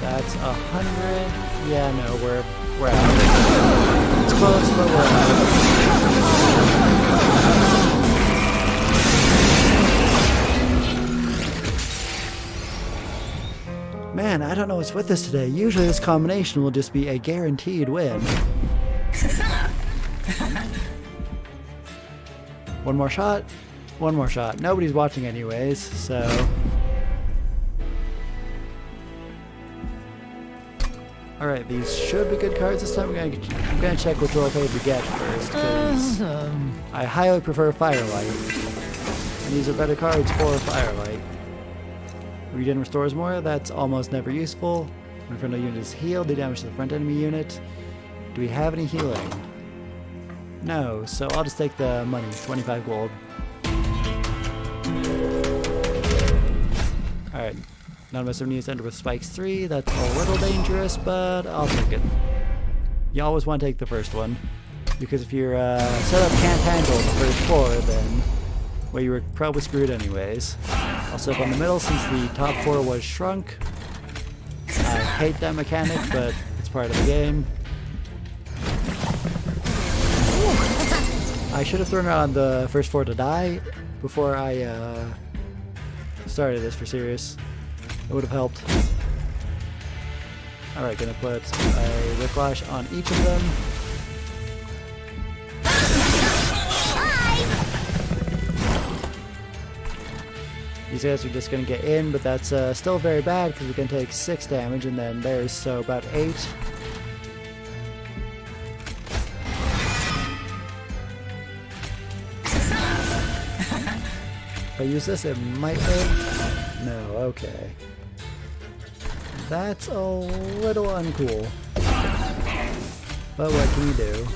That's 100. Yeah, no, we're out. It's close, but we're out. Man, I don't know what's with this today. Usually this combination will just be a guaranteed win. One more shot. One more shot. Nobody's watching anyways, so... Alright, these should be good cards this time. I'm gonna check which role page we get first, because I highly prefer Firelight. And these are better cards for Firelight. Regen restores more, that's almost never useful. When a friendly unit is healed, they damage the front enemy unit. Do we have any healing? No, so I'll just take the money, 25 gold. Alright, none of us needs to enter with spikes 3. That's a little dangerous, but I'll take it. You always want to take the first one, because if your setup can't handle the first 4, then, well, you were probably screwed anyways. I'll set up on the middle since the top 4 was shrunk. I hate that mechanic, but it's part of the game. I should have thrown out the first 4 to die before I started this for serious. It would have helped. Alright, gonna put a whiplash on each of them. These guys are just gonna get in, but that's still very bad because we can take 6 damage, and then there's so about 8. If I use this, it might live. No, okay. That's a little uncool. But what can you do?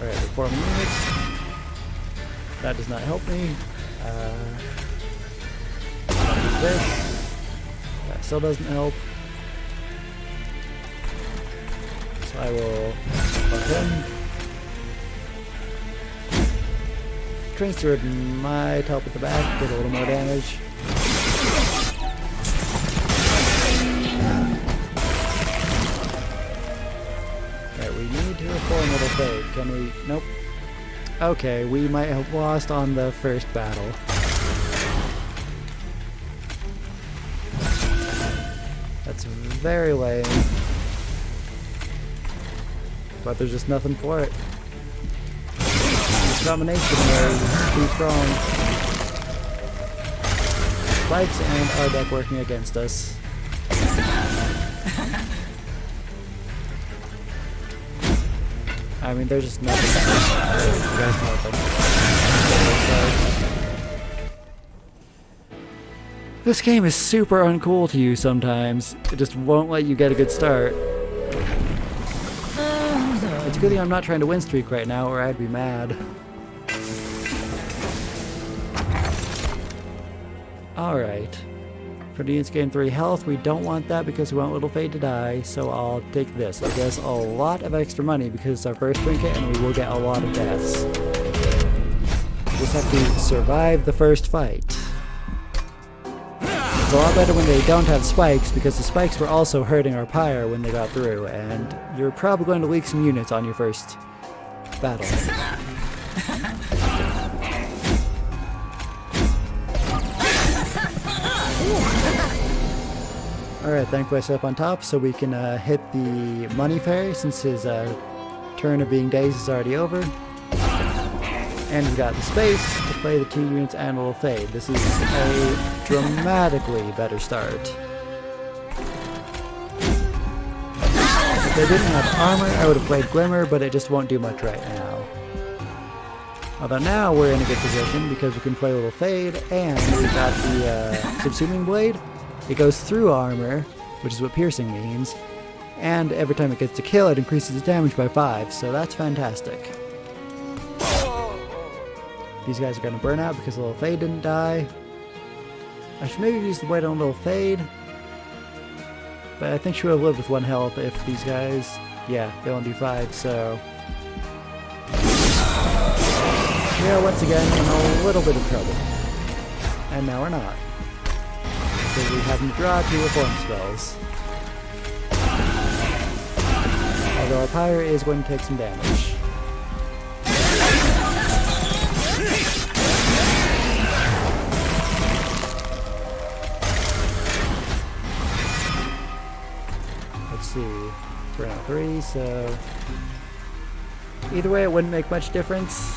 Alright, reforming units. That does not help me. I'll do this. That still doesn't help. So I will fuck him. Train Steward might help at the back, get a little more damage. Alright, we need to reform Little Fade. Can we? Nope. Okay, we might have lost on the first battle. That's very lame. But there's just nothing for it. This combination there is too strong. Spikes and our deck working against us. I mean, there's just nothing. There's nothing. This game is super uncool to use sometimes. It just won't let you get a good start. It's a good thing I'm not trying to win streak right now, or I'd be mad. Alright. For the units gain 3 health, we don't want that because we want Little Fade to die, so I'll take this. It gives a lot of extra money because it's our first trinket and we will get a lot of deaths. We just have to survive the first fight. It's a lot better when they don't have spikes because the spikes were also hurting our pyre when they got through, and you're probably going to leak some units on your first battle. Alright, thankfully I set up on top so we can hit the money fairy since his turn of being dazed is already over. And we got the space to play the 2 units and a Little Fade. This is a dramatically better start. If they didn't have armor, I would have played Glimmer, but it just won't do much right now. Although now we're in a good position because we can play Little Fade, and we got the Subsuming Blade. It goes through armor, which is what piercing means, and every time it gets to kill, it increases its damage by 5, so that's fantastic. These guys are going to burn out because Little Fade didn't die. I should maybe use the blade on Little Fade, but I think she would have lived with 1 health if these guys, yeah, they only do 5, so... we are once again in a little bit of trouble. And now we're not. Because we have to draw 2 reform spells. Although our pyre is going to take some damage. Let's see. We're at 3, so... either way, it wouldn't make much difference.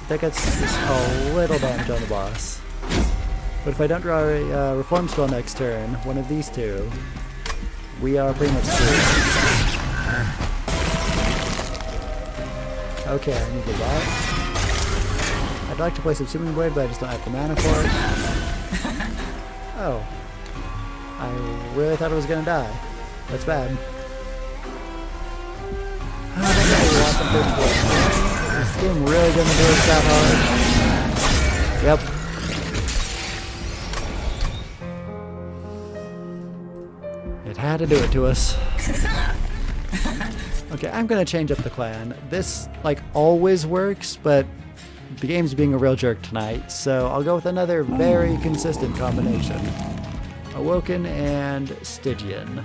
That gets just a little damage on the boss. But if I don't draw a reform spell next turn, one of these 2, we are pretty much screwed. Okay, I need to that. I'd like to play Subsuming Blade, but I just don't have the mana for it. Oh. I really thought I was gonna die. That's bad. Oh, that guy lost in first place. Is this game really gonna do us that hard? Yep. It had to do it to us. Okay, I'm gonna change up the clan. This, like, always works, but the game's being a real jerk tonight, so I'll go with another very consistent combination. Awoken and Stygian.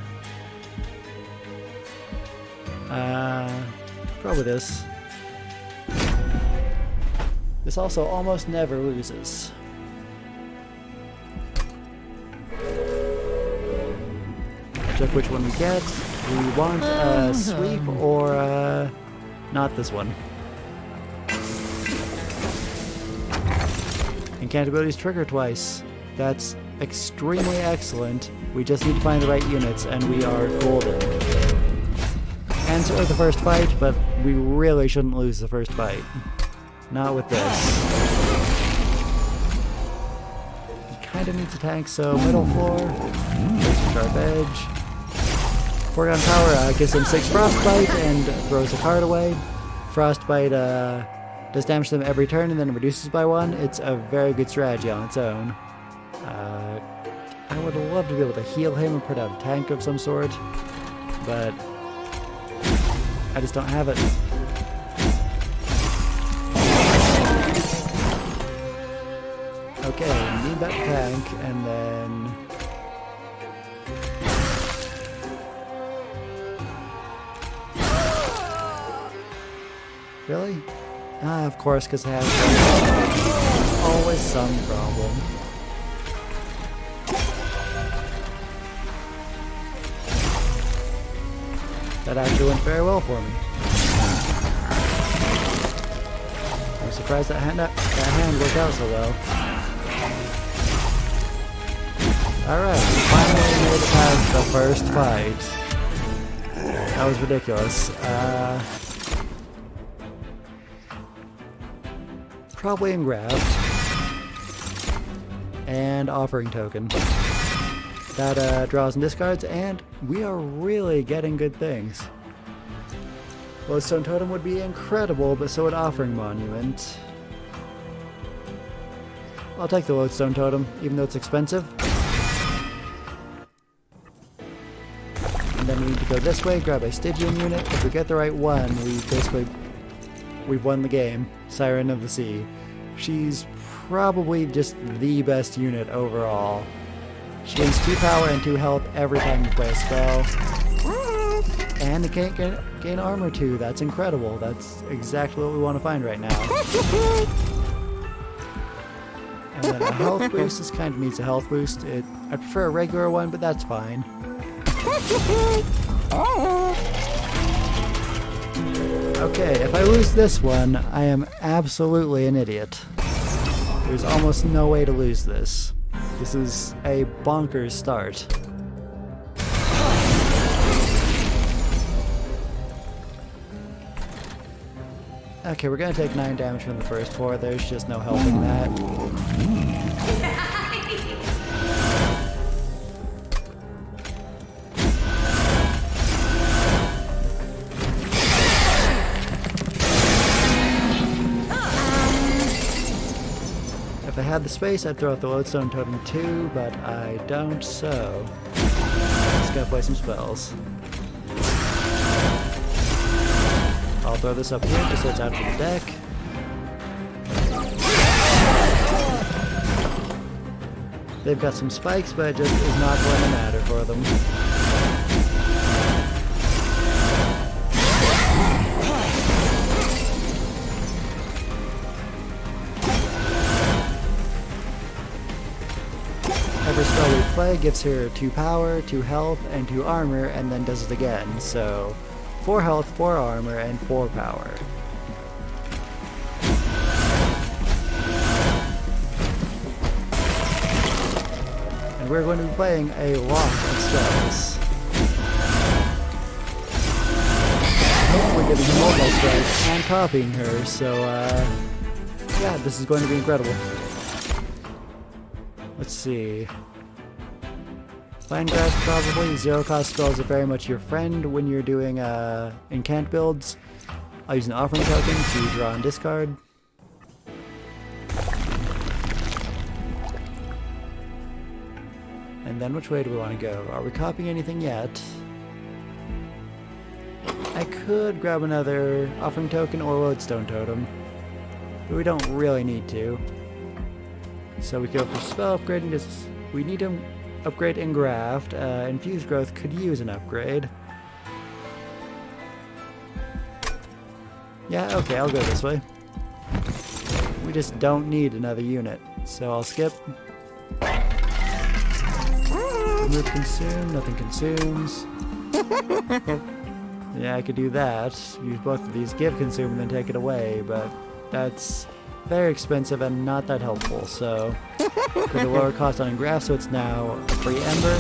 Probably this. This also almost never loses. Check which one we get. We want a sweep or not this one. Incant abilities trigger twice. That's extremely excellent. We just need to find the right units and we are golden. And so the first fight, but we really shouldn't lose the first fight. Not with this. He kind of needs a tank, so middle floor. Sharp edge. Foregone power gives him 6 frostbite and throws a card away. Frostbite does damage to them every turn and then reduces by 1. It's a very good strategy on its own. I would love to be able to heal him and put out a tank of some sort, but I just don't have it. Okay, need that tank, and then really? Ah, of course, because it has always some problem. That actually went very well for me. I'm surprised that hand worked out so well. Alright, we finally made it past the first fight. That was ridiculous. Probably engraft. And offering token. That draws and discards, and we are really getting good things. Lodestone Totem would be incredible, but so would Offering Monument. I'll take the Lodestone Totem, even though it's expensive. And then we need to go this way, grab a Stygian unit. If we get the right one, we've won the game. Siren of the Sea. She's probably just the best unit overall. She gains 2 power and 2 health every time you play a spell. And it can't gain armor too. That's incredible. That's exactly what we want to find right now. And then a health boost. This kind of needs a health boost. I prefer a regular one, but that's fine. Okay, if I lose this one, I am absolutely an idiot. There's almost no way to lose this. This is a bonkers start. Okay, we're gonna take 9 damage from the first 4. There's just no helping that. If I had the space, I'd throw out the Lodestone Totem too, but I don't, so just gotta play some spells. I'll throw this up here just so it's out of the deck. They've got some spikes, but it just is not going to matter for them. Every spell we play gives her 2 power, 2 health, and 2 armor, and then does it again, so 4 health, 4 armor, and 4 power. And we're going to be playing a lot of spells. Hopefully getting a multi-strike and copying her, so yeah, this is going to be incredible. Let's see. Vine Grasp probably. Zero cost spells are very much your friend when you're doing incant builds. I'll use an offering token to draw and discard. And then which way do we want to go? Are we copying anything yet? I could grab another offering token or lodestone totem, but we don't really need to. So we go for spell upgrading. We need to upgrade Engraft. Infused Growth could use an upgrade. Yeah, okay, I'll go this way. We just don't need another unit, so I'll skip. Remove consume, nothing consumes. Yeah, I could do that. Use both of these, give consume, and then take it away, but that's very expensive and not that helpful, so put a lower cost on Engraft, so it's now a free Ember.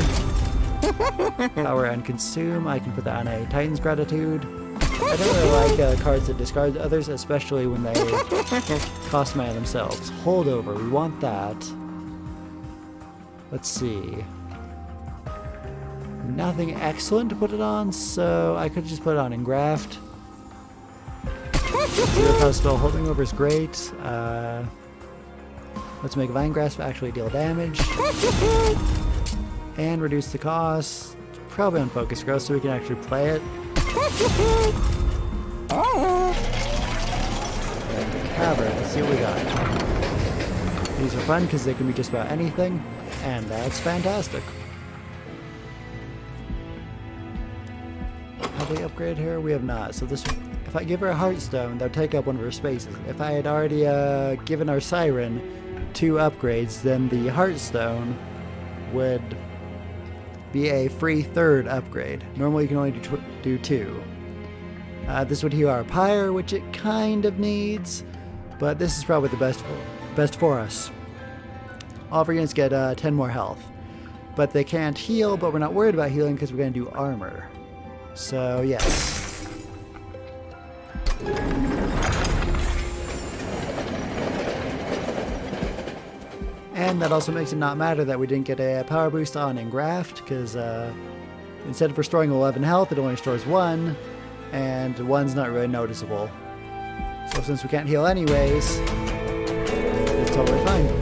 Power and consume, I can put that on a Titan's Gratitude. I don't really like cards that discard others, especially when they cost mana themselves. Holdover, we want that. Let's see. Nothing excellent to put it on, so I could just put it on Engraft. Zero cost spell holding over is great. Let's make Vine Grasp actually deal damage. And reduce the cost. Probably on Focus Growth so we can actually play it. And Cavern, let's see what we got. These are fun because they can be just about anything, and that's fantastic. Have we upgraded her? We have not. So this, if I give her a Heartstone, that would take up one of her spaces. If I had already given our Siren 2 upgrades, then the Heartstone would be a free 3rd upgrade. Normally you can only do 2. This would heal our Pyre, which it kind of needs, but this is probably the best for us. All of our units get 10 more health, but they can't heal, but we're not worried about healing because we're going to do armor. So yes. And that also makes it not matter that we didn't get a power boost on Engraft, because instead of restoring 11 health, it only restores 1, and 1's not really noticeable. So since we can't heal anyways, it's totally fine.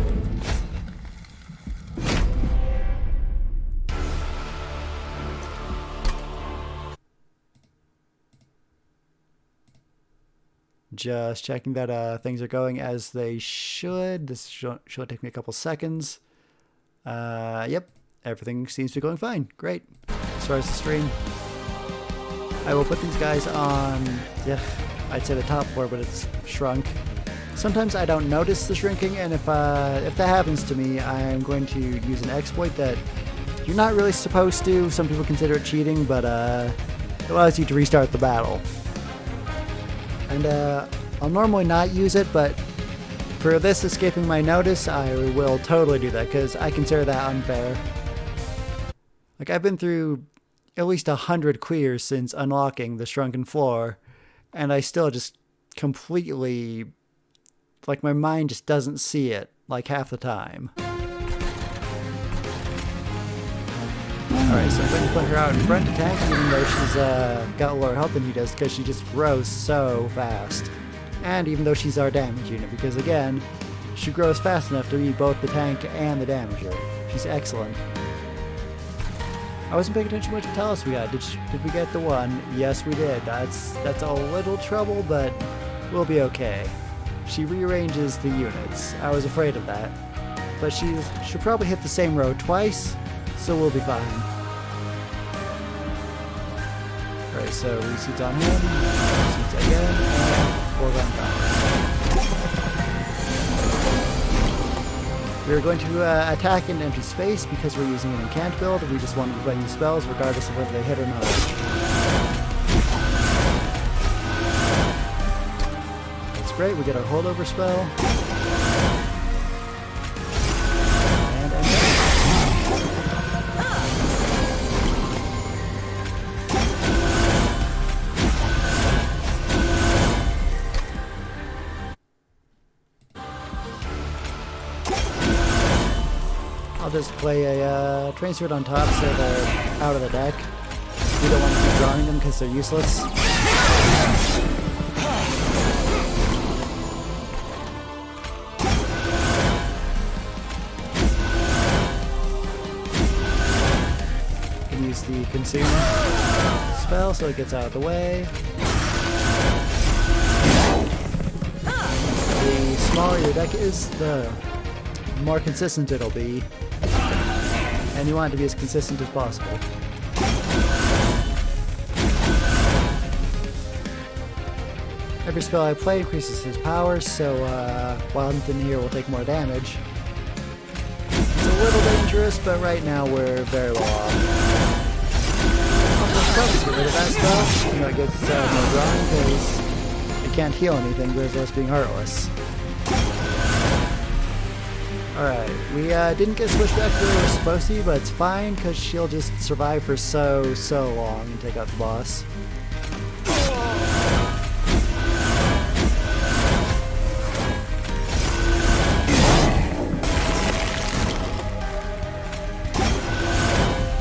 Just checking that things are going as they should. This should take me a couple seconds. Yep, everything seems to be going fine. Great. As far as the stream, I will put these guys on, yeah, I'd say the top floor, but it's shrunk. Sometimes I don't notice the shrinking, and if that happens to me, I'm going to use an exploit that you're not really supposed to. Some people consider it cheating, but it allows you to restart the battle. And I'll normally not use it, but for this escaping my notice, I will totally do that, because I consider that unfair. Like, I've been through at least 100 clears since unlocking the shrunken floor, and I still just completely, like, my mind just doesn't see it, like, half the time. Alright, so I'm going to put her out in front to tank, even though she's got lower health than he does, because she just grows so fast. And even though she's our damage unit, because again, she grows fast enough to be both the tank and the damager. She's excellent. I wasn't paying attention to what else we got. Did we get the 1? Yes, we did. That's a little trouble, but we'll be okay. She rearranges the units. I was afraid of that. But she'll probably hit the same row twice, so we'll be fine. Alright, so reseats on him, reseats again, and foregone power. We're going to attack an empty space because we're using an incant build. We just want to be playing these spells regardless of whether they hit or not. That's great, we get our holdover spell. I'll just play a train steward on top so they're out of the deck. We don't want to keep drawing them because they're useless. Use the consume spell so it gets out of the way. The smaller your deck is, the more consistent it'll be. And you want it to be as consistent as possible. Every spell I play increases his power, so while anything here will take more damage. It's a little dangerous, but right now we're very well off. Get rid of that spell. You know, it gets more drawing because it can't heal anything, but it's just being heartless. Alright, we didn't get switched back to where we were supposed to, but it's fine because she'll just survive for so long and take out the boss.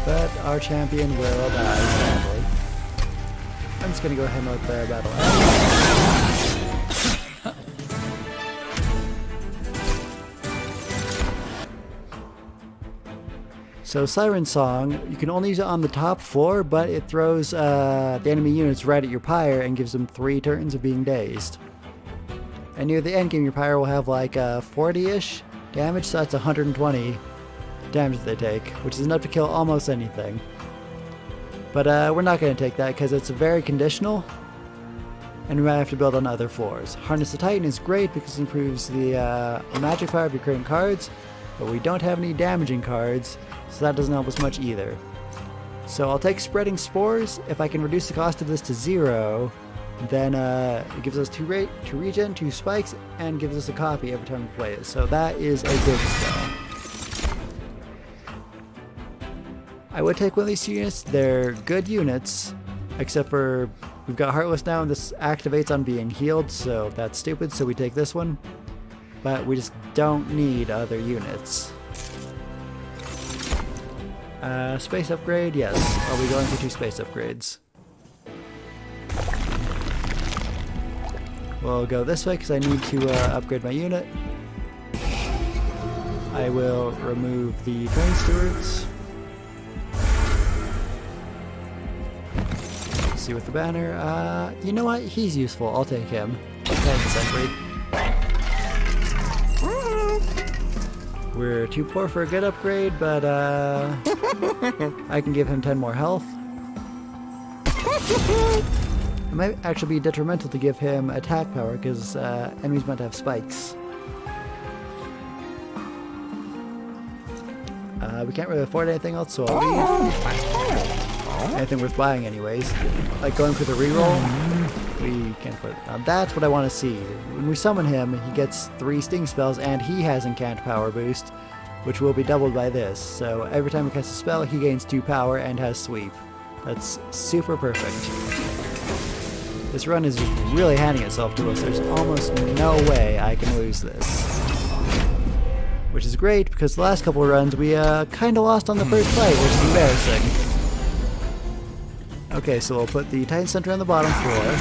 But our champion will die, sadly. I'm just gonna go ahead and let the battle end. So Siren Song, you can only use it on the top floor, but it throws the enemy units right at your pyre and gives them 3 turns of being dazed. And near the end game, your pyre will have like 40-ish damage, so that's 120 damage that they take, which is enough to kill almost anything. But we're not going to take that because it's very conditional, and we might have to build on other floors. Harness the Titan is great because it improves the magic power of your current cards, but we don't have any damaging cards, so that doesn't help us much either. So I'll take Spreading Spores. If I can reduce the cost of this to 0, then it gives us 2 regen, 2 spikes, and gives us a copy every time we play it. So that is a good spell. I would take one of these units. They're good units, except for we've got Heartless now, and this activates on being healed, so that's stupid, so we take this one. But we just don't need other units. Space upgrade, yes. I'll be going for 2 space upgrades. We'll go this way because I need to upgrade my unit. I will remove the train stewards. Let's see with the banner. You know what? He's useful. I'll take him. Thanks, Sentry. We're too poor for a good upgrade, but I can give him 10 more health. It might actually be detrimental to give him attack power because enemies might have spikes. We can't really afford anything else, so I'll leave. Anything worth buying anyways. Like going for the reroll, we can't afford it. Now that's what I want to see. When we summon him, he gets 3 sting spells and he has incant power boost, which will be doubled by this. So every time he casts a spell, he gains 2 power and has sweep. That's super perfect. This run is really handing itself to us. There's almost no way I can lose this. Which is great because the last couple of runs we kind of lost on the first fight, which is embarrassing. Okay, so we'll put the Titan Center on the bottom floor,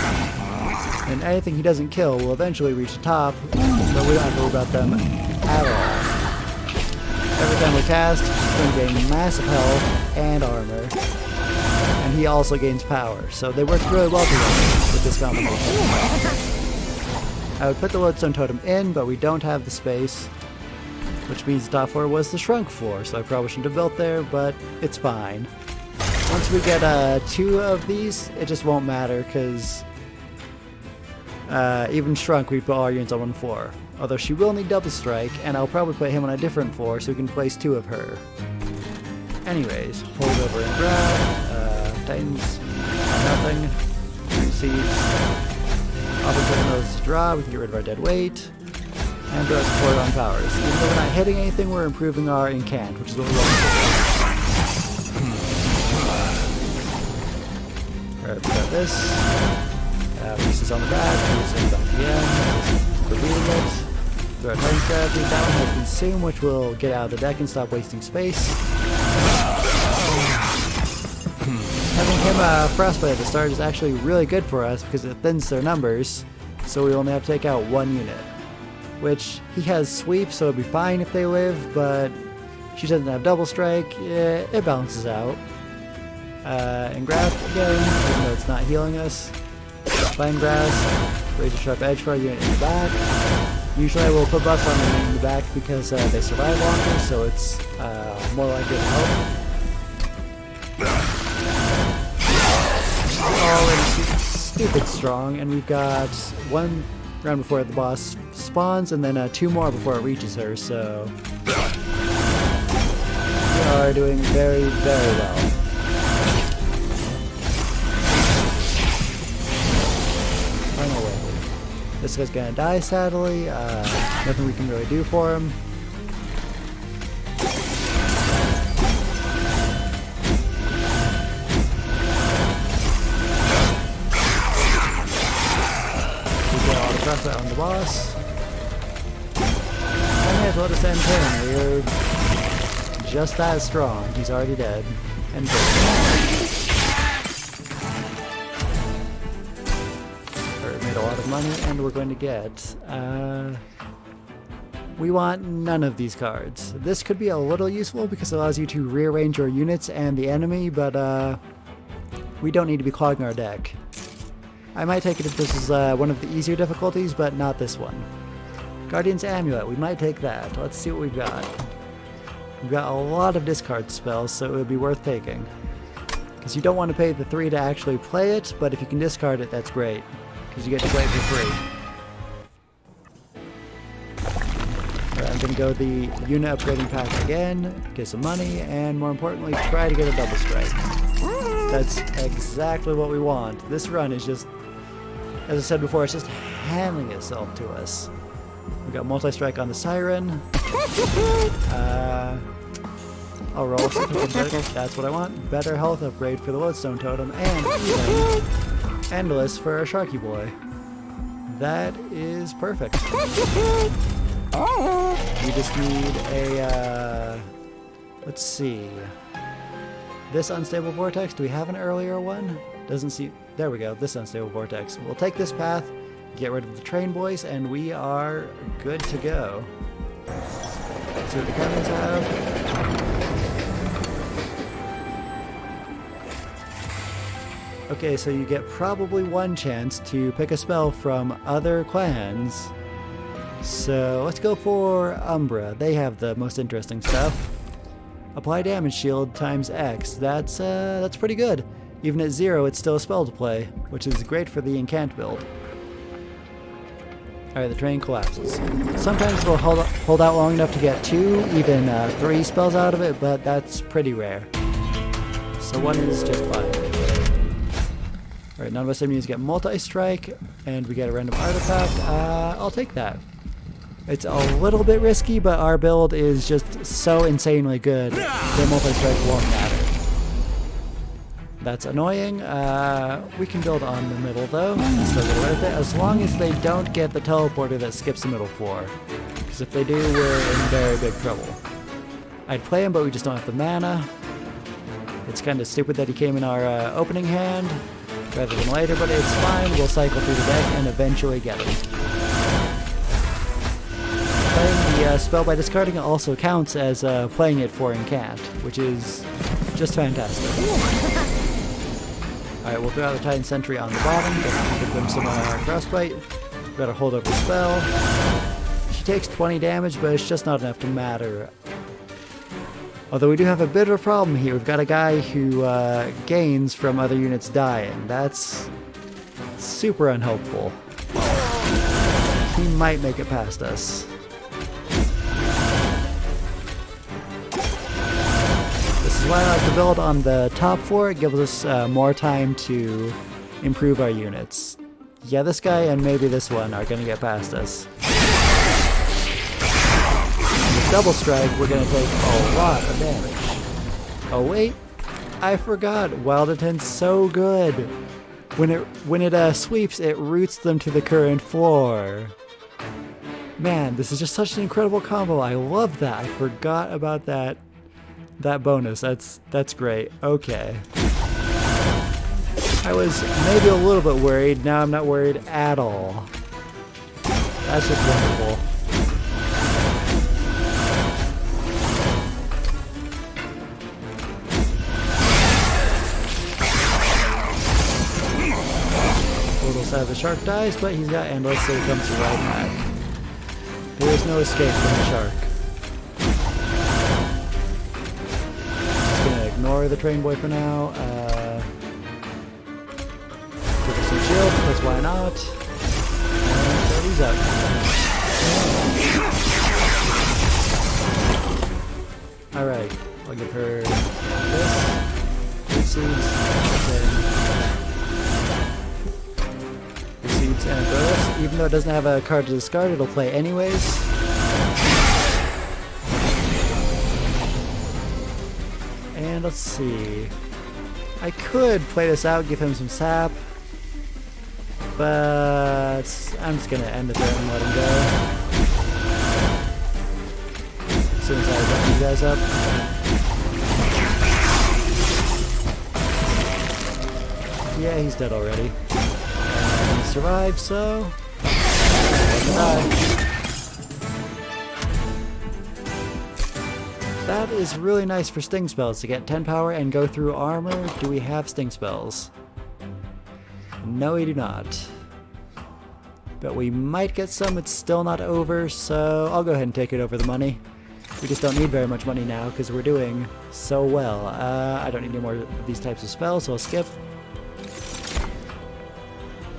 and anything he doesn't kill will eventually reach the top, but we don't have to worry about them at all. Every time we cast, he's going to gain massive health and armor, and he also gains power, so they work really well together with this combination. I would put the Lodestone Totem in, but we don't have the space, which means the top floor was the shrunk floor, so I probably shouldn't have built there, but it's fine. Once we get 2 of these, it just won't matter, because even shrunk, we put all our units on 1 floor. Although she will need double strike, and I'll probably put him on a different floor so we can place 2 of her. Anyways, hold over and grab, Titans, nothing, seeds. Offer putting those to draw, we can get rid of our dead weight, and draw support on powers. Even though we're not hitting anything, we're improving our incant, which is what we're going for. Alright, we got this. Pieces on the back, pieces on the end, repeating it. Throw a Titan strategy. That one has Consume, which will get out of the deck and stop wasting space. Having him Frostbite at the start is actually really good for us because it thins their numbers, so we only have to take out one unit. Which, he has Sweep, so it'd be fine if they live, but she doesn't have Double Strike. Yeah, it balances out. And Grasp again, even though it's not healing us. Fine Grasp, raise a sharp edge for our unit in the back. Usually I will put buffs on the unit in the back because they survive longer, so it's more likely to help. Already stupid strong, and we've got one round before the boss spawns, and then 2 more before it reaches her, so we are doing very, very well. Final wave. This guy's gonna die, sadly. Nothing we can really do for him. Press that on the boss. I may as well just end him. We're just that strong. He's already dead. And dead. We made a lot of money, and we're going to get... we want none of these cards. This could be a little useful because it allows you to rearrange your units and the enemy, but we don't need to be clogging our deck. I might take it if this is one of the easier difficulties, but not this one. Guardian's Amulet, we might take that. Let's see what we've got. We've got a lot of discard spells, so it would be worth taking. Because you don't want to pay the 3 to actually play it, but if you can discard it, that's great. Because you get to play it for free. Alright, I'm going to go the unit upgrading pack again, get some money, and more importantly, try to get a double strike. That's exactly what we want. This run is just, as I said before, it's just handing itself to us. We've got multi-strike on the Siren. I'll roll that's what I want. Better health upgrade for the Lodestone Totem, and even Endless for a Sharky Boy. That is perfect. We just need a, let's see. This Unstable Vortex, do we have an earlier one? Doesn't see, there we go, this Unstable Vortex. We'll take this path, get rid of the Train Boys, and we are good to go. Let's see what the cannons have. Okay, so you get probably one chance to pick a spell from other clans. So let's go for Umbra. They have the most interesting stuff. Apply damage shield times X. That's pretty good. Even at 0, it's still a spell to play, which is great for the incant build. Alright, the train collapses. Sometimes we'll hold out long enough to get 2, even 3 spells out of it, but that's pretty rare. So 1 is just fine. Alright, none of us enemies get multi-strike, and we get a random artifact. I'll take that. It's a little bit risky, but our build is just so insanely good that multi-strike won't matter. That's annoying. We can build on the middle though, and still get away with it, as long as they don't get the teleporter that skips the middle floor. Because if they do, we're in very big trouble. I'd play him, but we just don't have the mana. It's kind of stupid that he came in our opening hand rather than later, but it's fine. We'll cycle through the deck and eventually get him. Playing the spell by discarding it also counts as playing it for incant, which is just fantastic. Alright, we'll throw out the Titan Sentry on the bottom, just to give them some frostbite. We've got a hold over spell. She takes 20 damage, but it's just not enough to matter. Although we do have a bit of a problem here. We've got a guy who gains from other units dying. That's super unhelpful. He might make it past us. This is why I like to build on the top floor. It gives us more time to improve our units. Yeah, this guy and maybe this one are going to get past us. With double strike, we're going to take a lot of damage. Oh wait, I forgot. Wild Intent's so good. When it sweeps, it roots them to the current floor. Man, this is just such an incredible combo. I love that. I forgot about that bonus. That's great. Okay. I was maybe a little bit worried. Now I'm not worried at all. That's just wonderful. Little sad the shark dies, but he's got endless, so he comes right back. There is no escape from the shark. Just gonna ignore the train boy for now. Give us some shield, because why not? And there he's up. Alright, I'll give her this. Good seeds and throw this. Even though it doesn't have a card to discard, it'll play anyways. And let's see. I could play this out, give him some sap, but I'm just gonna end the turn and let him go. As soon as I wrap you guys up. Yeah, he's dead already. And he survived, so that is really nice for sting spells to get 10 power and go through armor. Do we have sting spells? No, we do not. But we might get some. It's still not over, so I'll go ahead and take it over the money. We just don't need very much money now because we're doing so well. I don't need any more of these types of spells, so I'll skip.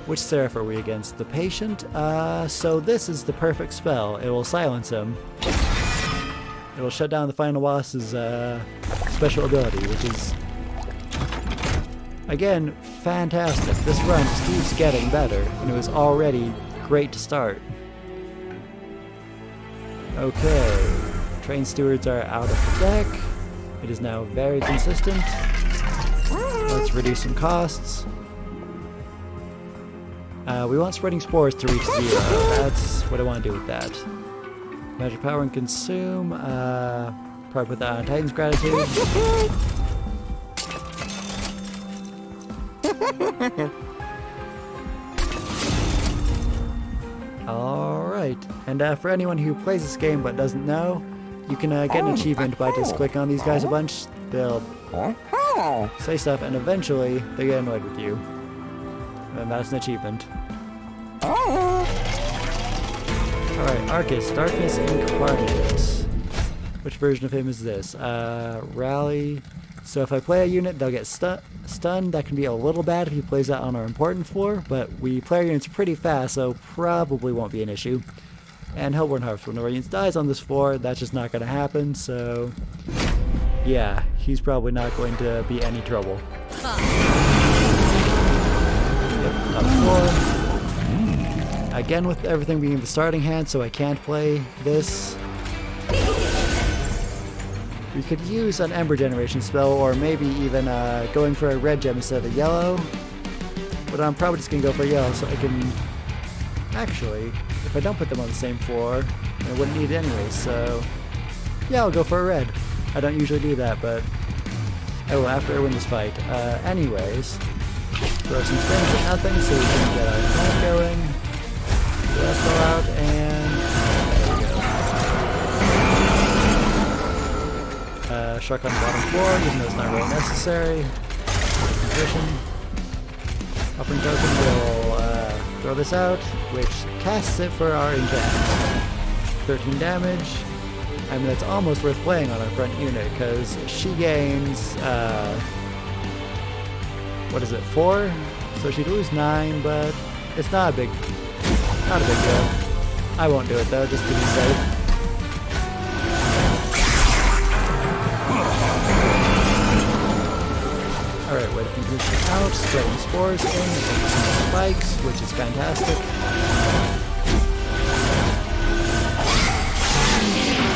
Which seraph are we against? The patient? So this is the perfect spell. It will silence him. It will shut down the final boss's special ability, which is, again, fantastic. This run just keeps getting better, and it was already great to start. Okay, train stewards are out of the deck. It is now very consistent. Let's reduce some costs. We want spreading spores to reach 0. That's what I want to do with that. Magic power and consume. Probably put that on Titan's gratitude. Alright, and for anyone who plays this game but doesn't know, you can get an achievement by just clicking on these guys a bunch. They'll say stuff and eventually they get annoyed with you. And that's an achievement. Alright, Arcus, Darkness Incarnate. Which version of him is this? Rally. So if I play a unit, they'll get stunned. That can be a little bad if he plays that on our important floor, but we play our units pretty fast, so probably won't be an issue. And Hellborn Harvest, when our units dies on this floor, that's just not going to happen, so yeah, he's probably not going to be any trouble. Yep, up 4. Again, with everything being the starting hand, so I can't play this. We could use an Ember Generation spell, or maybe even going for a red gem instead of a yellow. But I'm probably just going to go for yellow, so I can... Actually, if I don't put them on the same floor, I wouldn't need it anyway, so... Yeah, I'll go for a red. I don't usually do that, but... I will after I win this fight. Anyways... Throw some things at nothing so we can get our attack going. The rest go out, and there we go. Shark on the bottom floor, even though it's not really necessary. Position. Offering token will throw this out, which casts it for our enchant. 13 damage. I mean, that's almost worth playing on our front unit, because she gains, what is it, 4? So she'd lose 9, but it's not a big deal. I won't do it though, just to be safe. Alright, way to condition out, spreading spores in, some spikes, which is fantastic.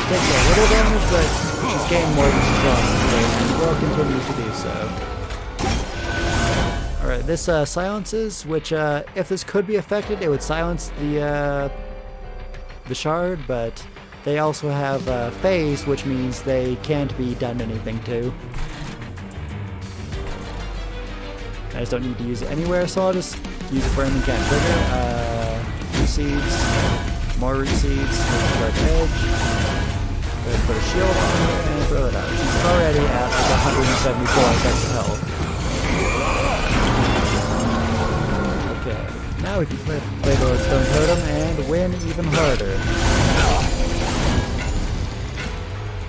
Takes a little damage, but she's gained more than she's lost, and will continue to do so. Alright, this silences, which if this could be affected, it would silence the the shard, but they also have phase, which means they can't be done anything to. I just don't need to use it anywhere, so I'll just use it for an incant trigger. Root seeds, more root seeds, dark edge. Put a shield on her and throw it out. She's already at like 174 effective health. Okay, now we can play the Lordstone Totem and win even harder.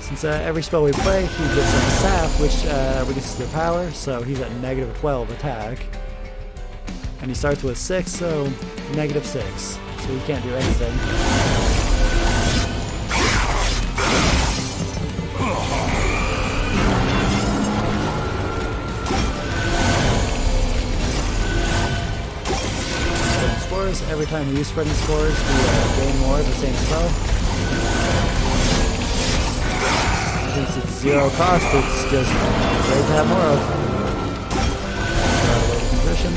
Since every spell we play, he gets some sap, which reduces their power, so he's at negative 12 attack. And he starts with 6, so negative 6. So he can't do anything. Every time we use spreading spores, we gain more of the same spell. Since it's 0 cost, it's just great to have more of. Conversion.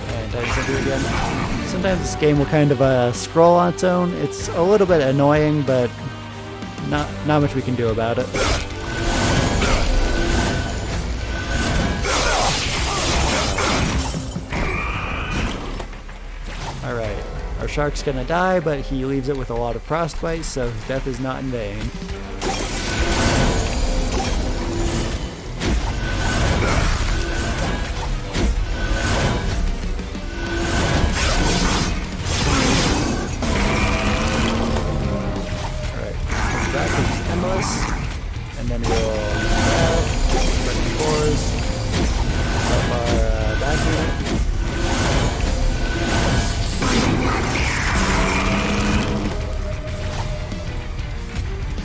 And I do it again. Sometimes this game will kind of scroll on its own. It's a little bit annoying, but not much we can do about it. Alright, our shark's gonna die, but he leaves it with a lot of frostbite, so his death is not in vain. Alright, that is endless, and then we'll spread spores, up our back unit.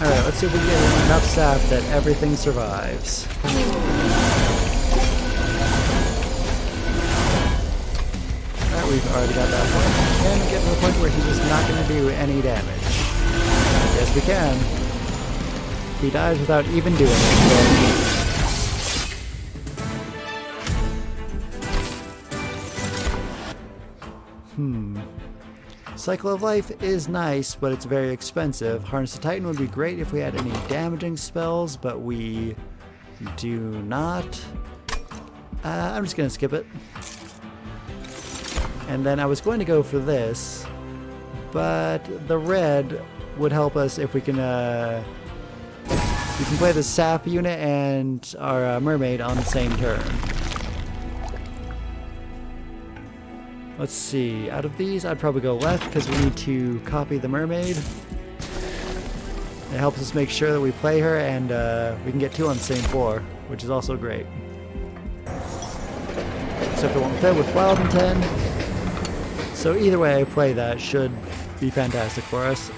Alright, let's see if we can get enough sap that everything survives. Alright, we've already got that point. And we get to the point where he's just not going to do any damage. Yes, we can. He dies without even doing anything. Cycle of Life is nice, but it's very expensive. Harness the Titan would be great if we had any damaging spells, but we do not. I'm just going to skip it. And then I was going to go for this, but the red would help us if we can play the sap unit and our mermaid on the same turn. Let's see, out of these I'd probably go left because we need to copy the mermaid. It helps us make sure that we play her and we can get 2 on the same floor, which is also great. Except it won't fit with Wild Intent. So either way I play that should be fantastic for us.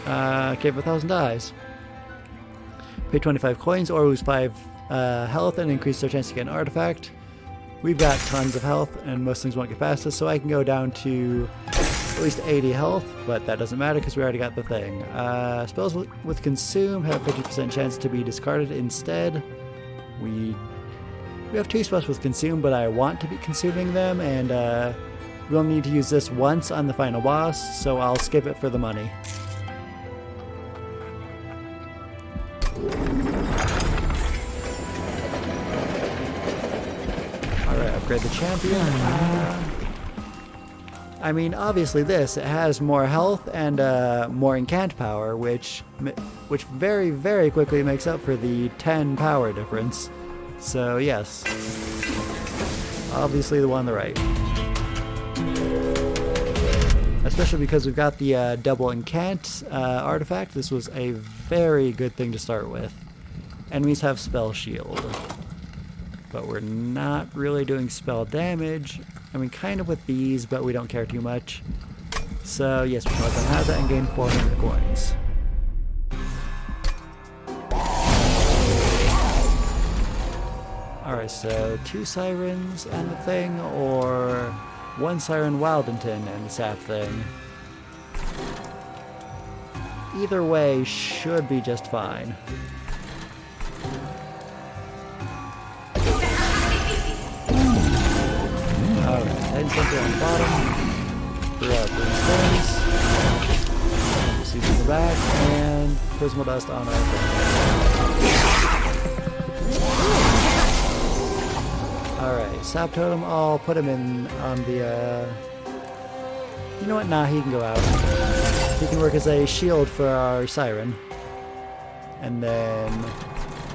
Give 1,000 eyes. Pay 25 coins or lose 5 health and increase their chance to get an artifact. We've got tons of health, and most things won't get past us, so I can go down to at least 80 health, but that doesn't matter because we already got the thing. Spells with Consume have 50% chance to be discarded instead. We have 2 spells with Consume, but I want to be consuming them, and we'll need to use this once on the final boss, so I'll skip it for the money. Upgrade the champion. I mean, obviously it has more health and more incant power, which very, very quickly makes up for the 10 power difference. So yes, obviously the one on the right. Especially because we've got the double incant artifact. This was a very good thing to start with. Enemies have spell shield. But we're not really doing spell damage. I mean, kind of with these, but we don't care too much. So yes, we can let them have that and gain 400 coins. Alright, so 2 sirens and the thing, or 1 siren Wildington and the sap thing. Either way should be just fine. Alright, head center on the bottom. Throw out 3 stones. the back, and Prismal Dust on our thing. Alright, Sap Totem, I'll put him in on the, you know what, nah, he can go out. He can work as a shield for our Siren. And then,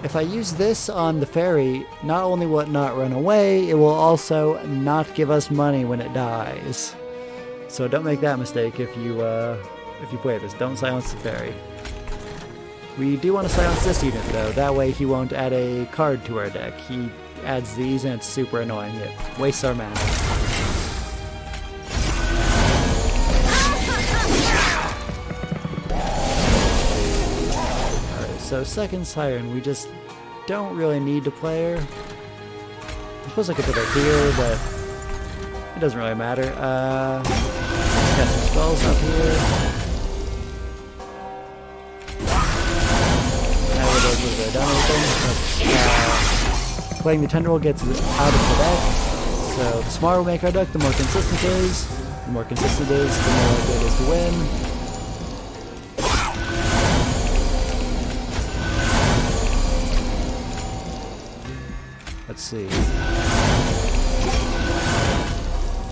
if I use this on the fairy, not only will it not run away, it will also not give us money when it dies. So don't make that mistake if you play this. Don't silence the fairy. We do want to silence this unit though, that way he won't add a card to our deck. He adds these and it's super annoying. It wastes our mana. Alright, so second Siren, we just don't really need to play her. I suppose I could put her here, but it doesn't really matter. Got some spells up here. Now we're going to done everything. Playing the Tendril gets out of the deck. So the smarter we make our deck, the more consistent it is. The more consistent it is, the more likely it is to win. Let's see.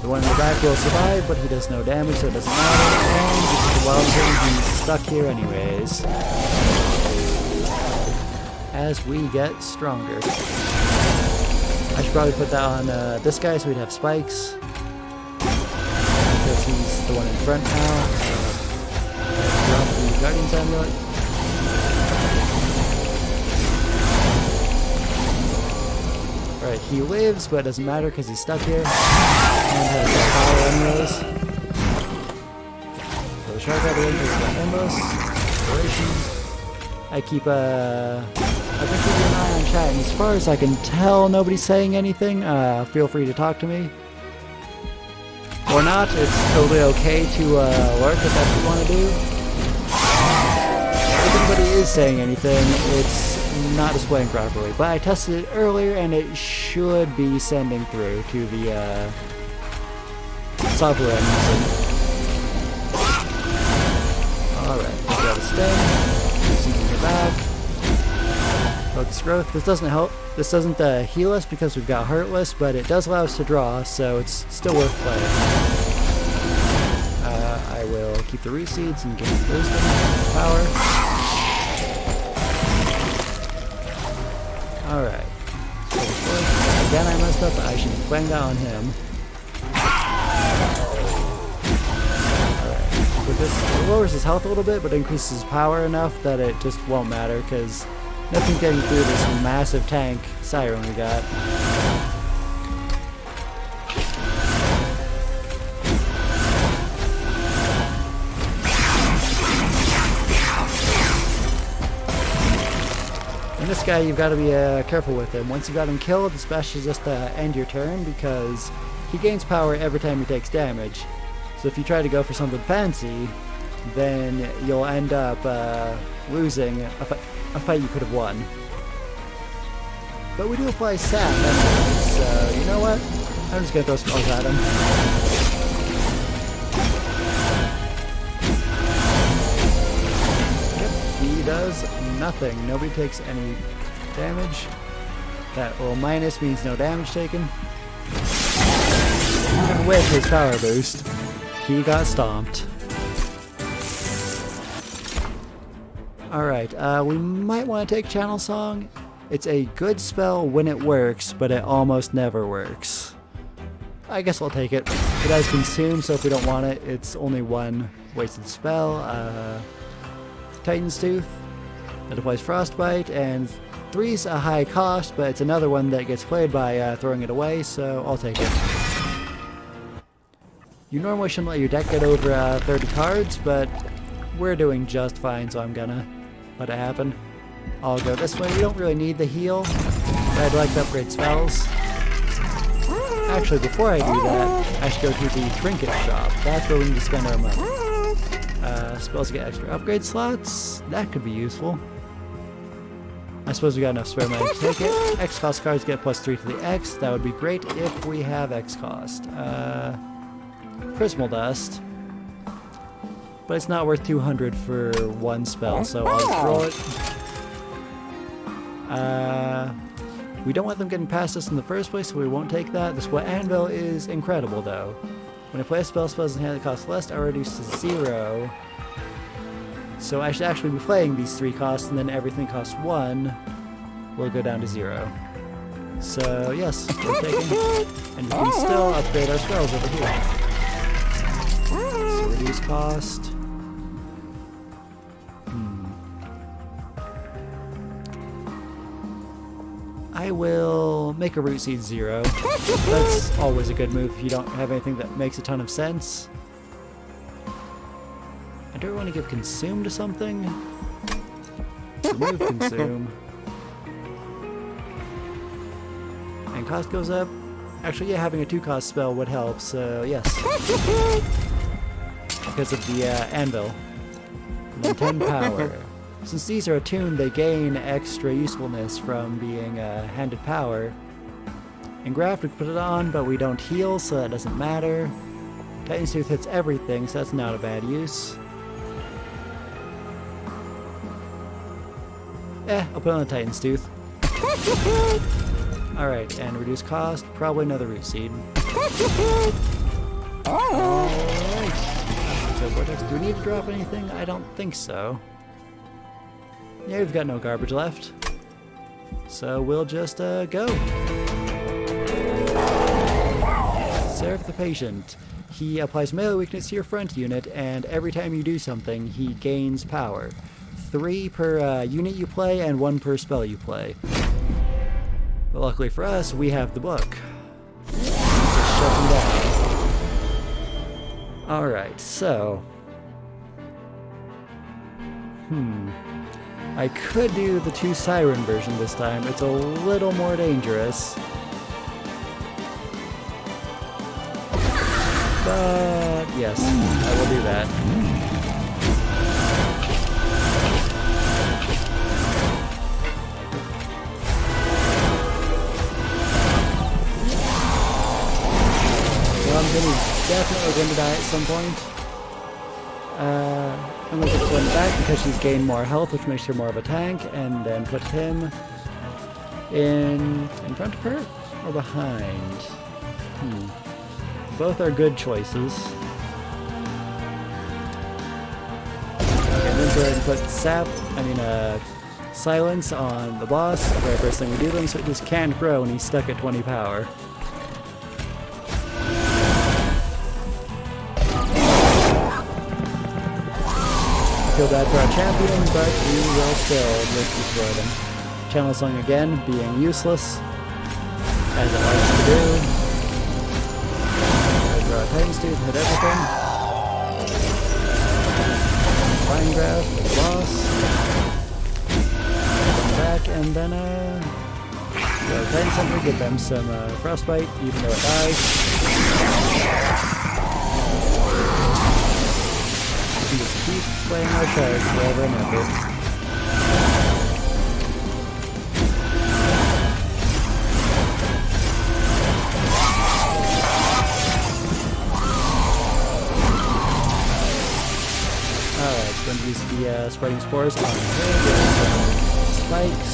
The one in the back will survive, but he does no damage, so it doesn't matter. And this is Wellington, he's stuck here anyways. As we get stronger. I should probably put that on this guy so we'd have spikes. Because he's the one in front now. Drop the Guardian's Amulet. Alright, he lives, but it doesn't matter because he's stuck here. And has no power anyways. So the Shark Guardian is got Nimbus, Inspiration. I've been keeping an eye on chat, and as far as I can tell, nobody's saying anything. Feel free to talk to me. Or not, it's totally okay to lurk if that's what you want to do. If anybody is saying anything, it's not displaying properly. But I tested it earlier, and it should be sending through to the software I'm using. Alright, we got a sting. Seeking it back. Focus growth. This doesn't help. This doesn't heal us because we've got Heartless, but it does allow us to draw, so it's still worth playing. I will keep the Reseeds and gain Wisdom power. Alright. Again, I messed up. I should be playing that on him. Alright. With this, it lowers his health a little bit, but increases his power enough that it just won't matter, because nothing's getting through this massive tank Siren we got. And this guy, you've got to be careful with him. Once you got him killed, it's best to just end your turn, because he gains power every time he takes damage. So if you try to go for something fancy, then you'll end up losing a fight you could have won. But we do apply sap anyway, so you know what? I'm just gonna throw spells at him. Yep, he does nothing. Nobody takes any damage. That little minus means no damage taken. Even with his power boost, he got stomped. Alright, we might want to take Channel Song. It's a good spell when it works, but it almost never works. I guess I'll take it. It has Consume, so if we don't want it, it's only one wasted spell. Titan's Tooth, that applies Frostbite, and 3's a high cost, but it's another one that gets played by throwing it away, so I'll take it. You normally shouldn't let your deck get over 30 cards, but we're doing just fine, so I'm gonna let it happen. I'll go this way. We don't really need the heal, but I'd like to upgrade spells. Actually, before I do that, I should go to the Trinket Shop. That's where we need to spend our money. Spells get extra upgrade slots. That could be useful. I suppose we got enough spare money to take it. X cost cards get +3 to the X. That would be great if we have X cost. Prismal Dust. but it's not worth 200 for one spell, so I'll just roll it. We don't want them getting past us in the first place, so we won't take that. This Wet Anvil is incredible, though. When I play a spells in hand that costs less, I reduce to 0. So I should actually be playing these 3 costs, and then everything costs 1 will go down to 0. So yes, we're taking, and we can still upgrade our spells over here. So reduce cost. I will make a Root Seed 0. That's always a good move if you don't have anything that makes a ton of sense. I don't want to give Consume to something. Remove Consume. And cost goes up. Actually, yeah, having a 2-cost spell would help, so yes. Because of the Anvil. And then 10 power. Since these are attuned, they gain extra usefulness from being handed power. In Graft, we can put it on, but we don't heal, so that doesn't matter. Titan's Tooth hits everything, so that's not a bad use. I'll put on the Titan's Tooth. Alright, and reduce cost, probably another Root Seed. Alright. So Vortex, do we need to drop anything? I don't think so. Yeah, we've got no garbage left. So we'll just go. Seraph the Patient. He applies melee weakness to your front unit, and every time you do something, he gains power. 3 per unit you play, and 1 per spell you play. But luckily for us, we have the book. Just shut him down. Alright, so... I could do the 2 Siren version this time. It's a little more dangerous. But yes, I will do that. Well, I'm definitely going to die at some point. I'm going to put one back because she's gained more health, which makes her more of a tank, and then put him in front of her or behind. Both are good choices. Okay, I'm going to go ahead and put silence on the boss the very first thing we do them, so it just can't grow when he's stuck at 20 power. I feel bad for our champion, but we will still just destroy them. Channel Song again, being useless, as it likes to do. Draw a Titan's Tooth, hit everything. Fine Grab, hit the boss. Come back, and then draw a Titan Center, give them some Frostbite, even though it dies. Just keep playing our cards forever and ever. Alright, going to use the Spreading Spores on the spikes.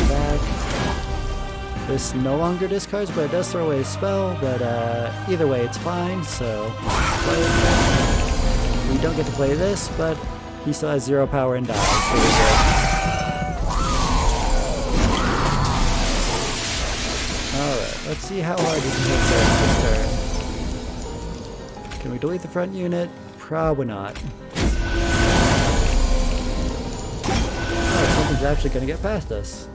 Back. This no longer discards, but it does throw away a spell, but either way it's fine, so we don't get to play this, but he still has 0 power and dies, so we're good. Alright, let's see how hard we can hit this turn. Can we delete the front unit? Probably not. Oh, something's actually going to get past us.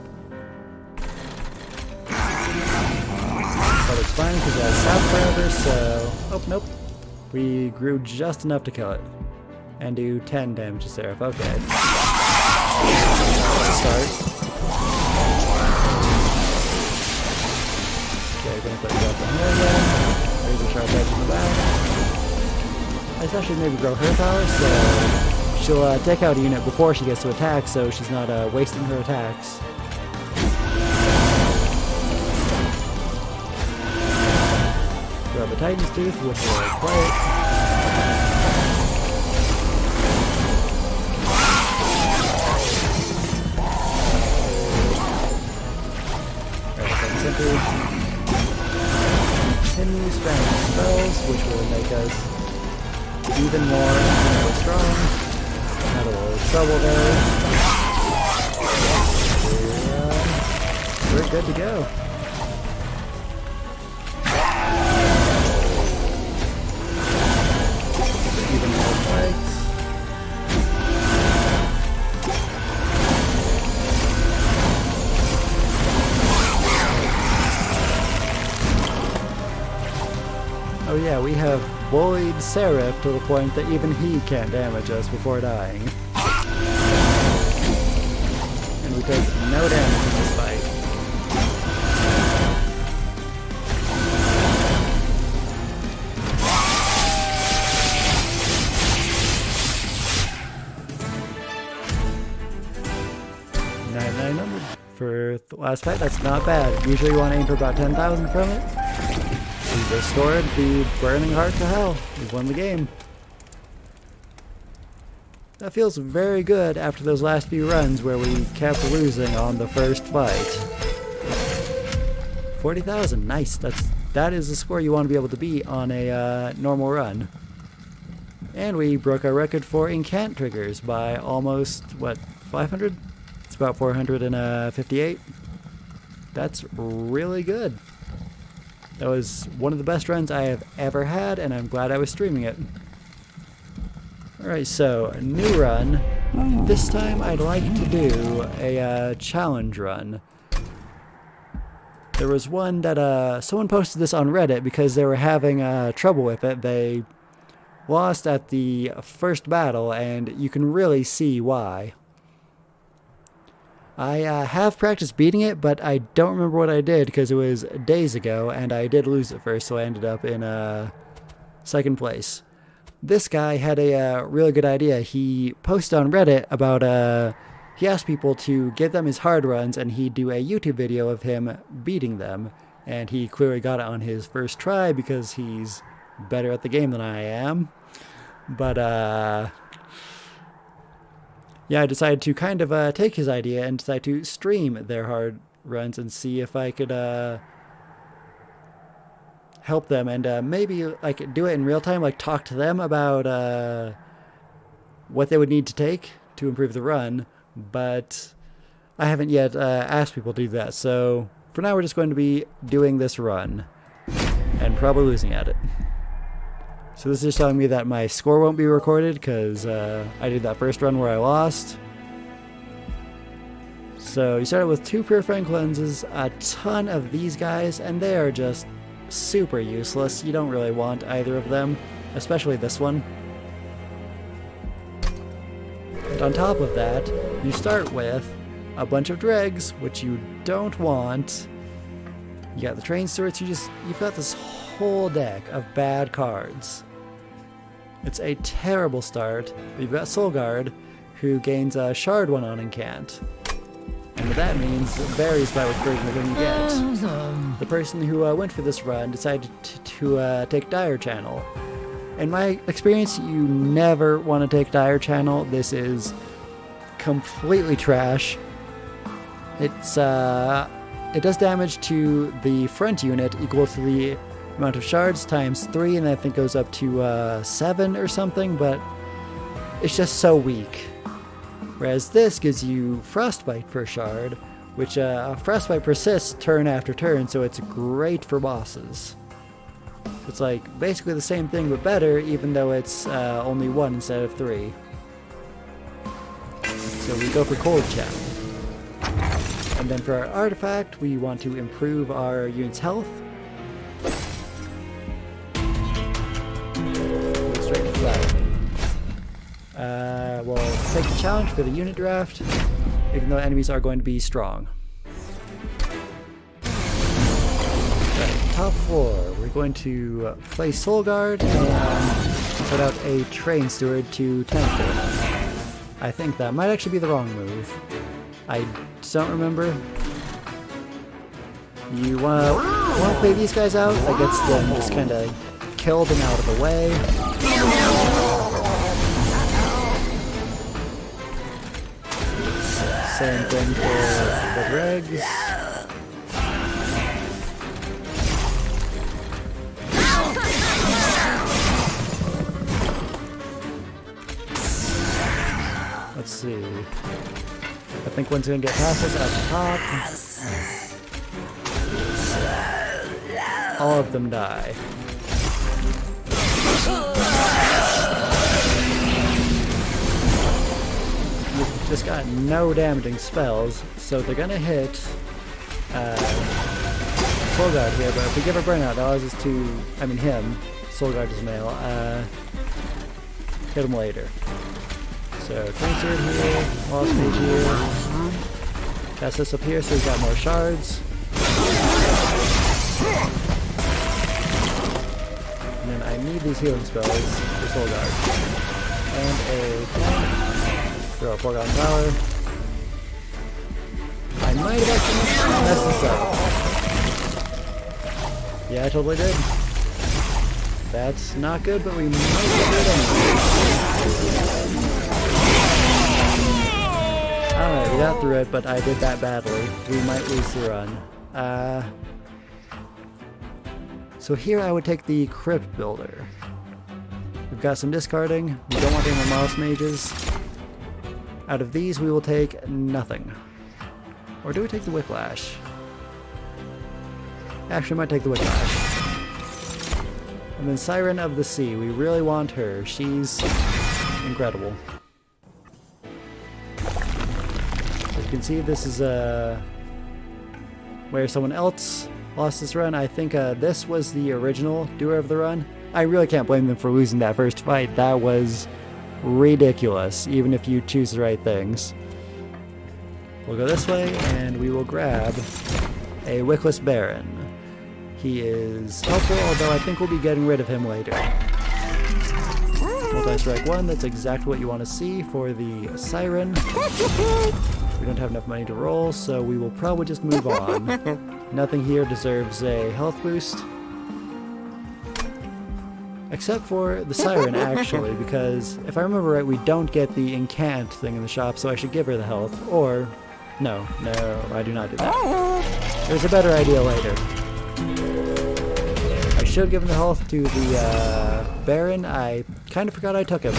But it's fine because it has sap forever, so... Oh, nope. We grew just enough to kill it. And do 10 damage to Seraph. Okay. That's a start. Okay, we're gonna put it up on her again. There's a sharp edge in the back. Let's actually maybe grow her power, so... She'll take out a unit before she gets to attack, so she's not wasting her attacks. Grab a the Titan's Tooth, which will play it. Alright, second sentry. Continue spamming spells, which will make us even more strong. Not a little trouble there. We're good to go. Even more fights. Oh yeah, we have bullied Seraph to the point that even he can't damage us before dying. And we take no damage in this fight. For the last fight, that's not bad. Usually you want to aim for about 10,000 from it. We've restored the burning heart to hell. We've won the game. That feels very good after those last few runs where we kept losing on the first fight. 40,000, nice. That is the score you want to be able to beat on a normal run. And we broke our record for incant triggers by almost, what, 500? It's about 458. That's really good. That was one of the best runs I have ever had, and I'm glad I was streaming it. Alright, so, a new run. This time I'd like to do a challenge run. There was one that someone posted this on Reddit because they were having trouble with it. They lost at the first battle, and you can really see why. I have practiced beating it, but I don't remember what I did because it was days ago, and I did lose it first, so I ended up in second place. This guy had a really good idea. He posted on Reddit about, he asked people to give them his hard runs, and he'd do a YouTube video of him beating them. And he clearly got it on his first try because he's better at the game than I am. But, yeah, I decided to kind of take his idea and decide to stream their hard runs and see if I could help them and maybe like do it in real time, like talk to them about what they would need to take to improve the run. But I haven't yet asked people to do that. So for now, we're just going to be doing this run and probably losing at it. So this is just telling me that my score won't be recorded because I did that first run where I lost. So you started with 2 Purifying Cleanses, a ton of these guys, and they are just super useless. You don't really want either of them, especially this one. And on top of that, you start with a bunch of dregs, which you don't want. You got the Train Stewards, you've got this whole deck of bad cards. It's a terrible start, but you've got Soul Guard, who gains a Shard 1 on Incant. And what that means varies by which version of him you get. The person who went for this run decided to take Dire Channel. In my experience, you never want to take Dire Channel. This is completely trash. It does damage to the front unit equal to the amount of shards times 3, and I think goes up to 7 or something, but it's just so weak. Whereas this gives you Frostbite per shard, which Frostbite persists turn after turn, so it's great for bosses. It's like basically the same thing but better, even though it's only 1 instead of 3. So we go for Cold Channel. And then for our artifact, we want to improve our unit's health. Straight to flat. We'll take the challenge for the unit draft, even though enemies are going to be strong. Right, top 4. We're going to play Soul Guard and put out a Train Steward to tank it. I think that might actually be the wrong move. I don't remember. You wanna play these guys out against them just kind of killed and out of the way. Same thing for the dregs. Let's see. I think one's gonna get past us at the top. All of them die. You've just got no damaging spells, so they're gonna hit Soul Guard here, but if we give a burnout, that allows us to, I mean him, Soul Guard is male, hit him later. So, Train Steward here, Lost Mage here, cast this up here so we've got more shards. And then I need these healing spells for Soul Guard. And a 10. Throw a Foregone Power. I might have actually messed this up. Yeah, I totally did. That's not good, but we might get it anyway. Alright, we got through it, but I did that badly. We might lose the run. So here I would take the Crypt Builder. We've got some discarding. We don't want any more Mouse Mages. Out of these, we will take nothing. Or do we take the Whiplash? Actually, I might take the Whiplash. And then Siren of the Sea. We really want her. She's incredible. As you can see, this is where someone else lost this run. I think this was the original doer of the run. I really can't blame them for losing that first fight. That was ridiculous, even if you choose the right things. We'll go this way, and we will grab a Wickless Baron. He is helpful, although I think we'll be getting rid of him later. Multi-strike 1, that's exactly what you want to see for the Siren. We don't have enough money to roll, so we will probably just move on. Nothing here deserves a health boost. Except for the Siren, actually, because if I remember right, we don't get the incant thing in the shop, so I should give her the health. Or, no, I do not do that. There's a better idea later. I should have given the health to the Baron. I kind of forgot I took him.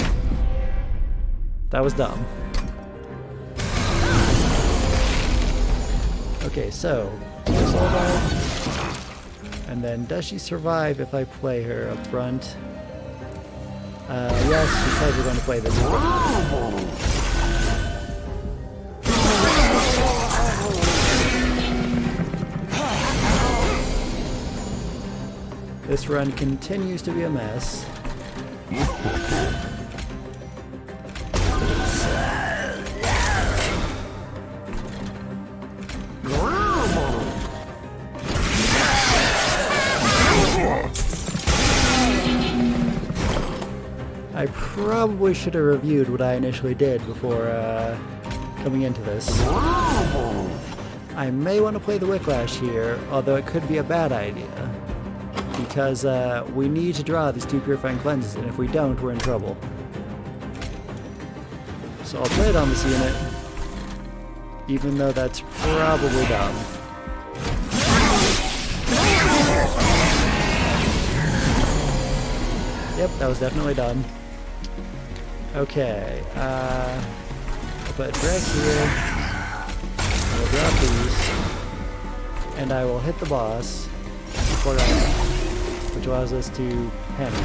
That was dumb. Okay, so, Soul Guard. And then, does she survive if I play her up front? Yes, because we're going to play this one. This run continues to be a mess. I probably should have reviewed what I initially did before coming into this. I may want to play the Whiplash here, although it could be a bad idea. Because we need to draw these 2 Purifying Cleanses, and if we don't, we're in trouble. So I'll play it on this unit, even though that's probably dumb. Yep, that was definitely dumb. Okay, I'll put a Drake here, I will drop these, and I will hit the boss, which allows us to hammer.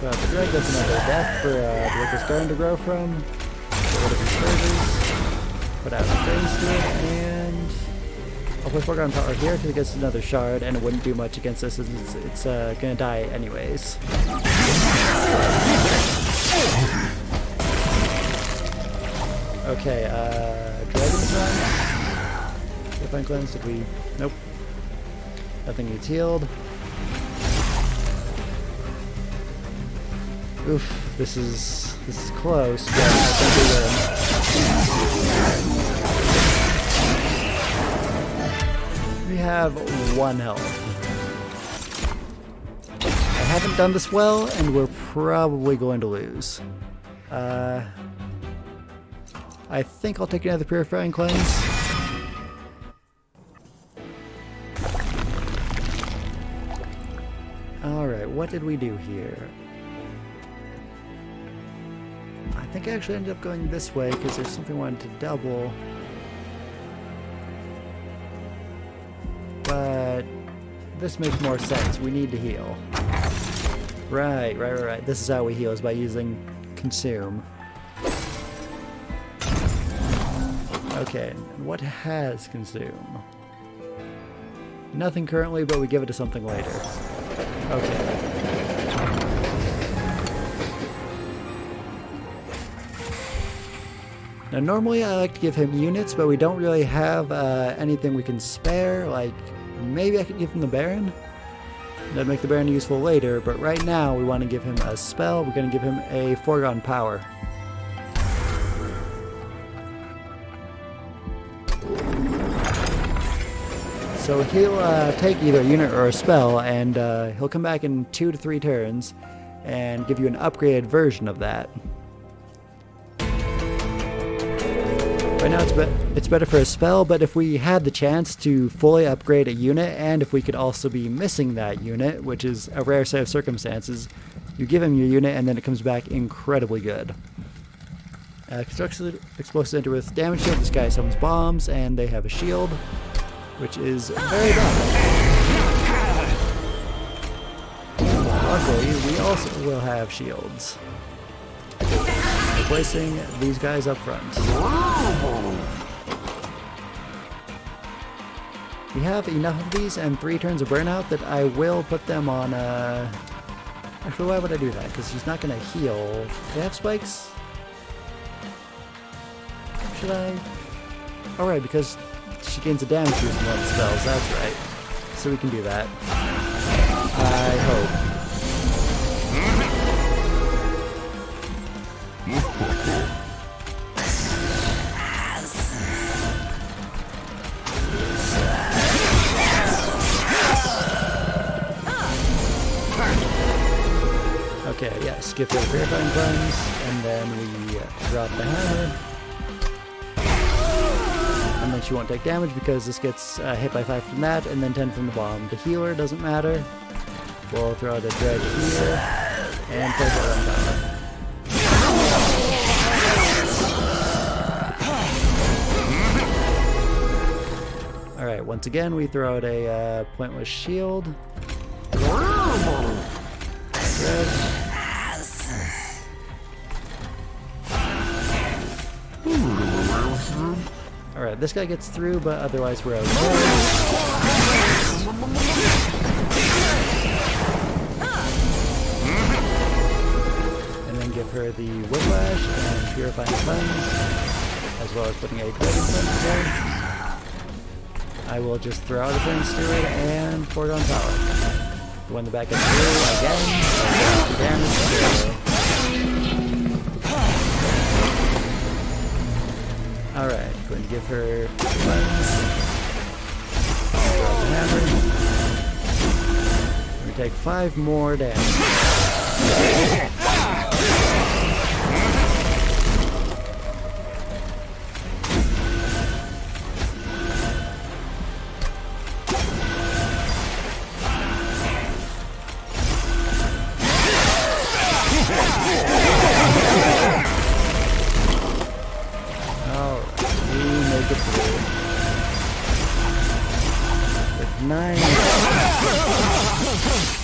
Well, the Drake gets another death for the Wickless Baron to grow from, get rid of his surges, put out the Train Steward, and I'll put Foregone Power here because it gets another shard, and it wouldn't do much against this since it's gonna die anyways. Okay, Dragon's Run. Purifying Cleanse, did we? Nope. Nothing needs healed. Oof, this is close, but I think we win. We have 1 health. I haven't done this well, and we're probably going to lose. I think I'll take another Purifying Cleanse. Alright, what did we do here? I think I actually ended up going this way because there's something I wanted to double. But this makes more sense. We need to heal. Right. This is how we heal, is by using Consume. Okay, what has Consume? Nothing currently, but we give it to something later. Okay. Now normally I like to give him units, but we don't really have anything we can spare. Like, maybe I could give him the Baron? That'd make the Baron useful later, but right now we want to give him a spell. We're going to give him a Foregone Power. So he'll take either a unit or a spell, and he'll come back in 2 to 3 turns and give you an upgraded version of that. Right now it's better for a spell, but if we had the chance to fully upgrade a unit, and if we could also be missing that unit, which is a rare set of circumstances, you give him your unit and then it comes back incredibly good. Construction explosives enter with damage shield. This guy summons bombs, and they have a shield, which is very bad. Luckily, we also will have shields. Placing these guys up front. We have enough of these and 3 turns of burnout that I will put them on Actually, why would I do that? Because she's not going to heal. Do they have spikes? Should I? Alright, because she gains a damage using one of the spells, that's right. So we can do that. I hope. Okay, yeah, skip the Purifying Cleanse, and then we drop the hammer. And then she won't take damage because this gets hit by 5 from that, and then 10 from the bomb. The healer doesn't matter. We'll throw out a Dread here, and place our own power. Alright, once again we throw out a pointless shield. Dread. Alright, this guy gets through, but otherwise we're okay. And then give her the Whiplash and Purifying Cleanse, as well as putting a Dragon Cleanse there. I will just throw out a Train Steward and Foregone Power. The one in the back gets through again. Damage. Alright, going to give her cleanse. Drop the hammer. We take 5 more damage. With 9.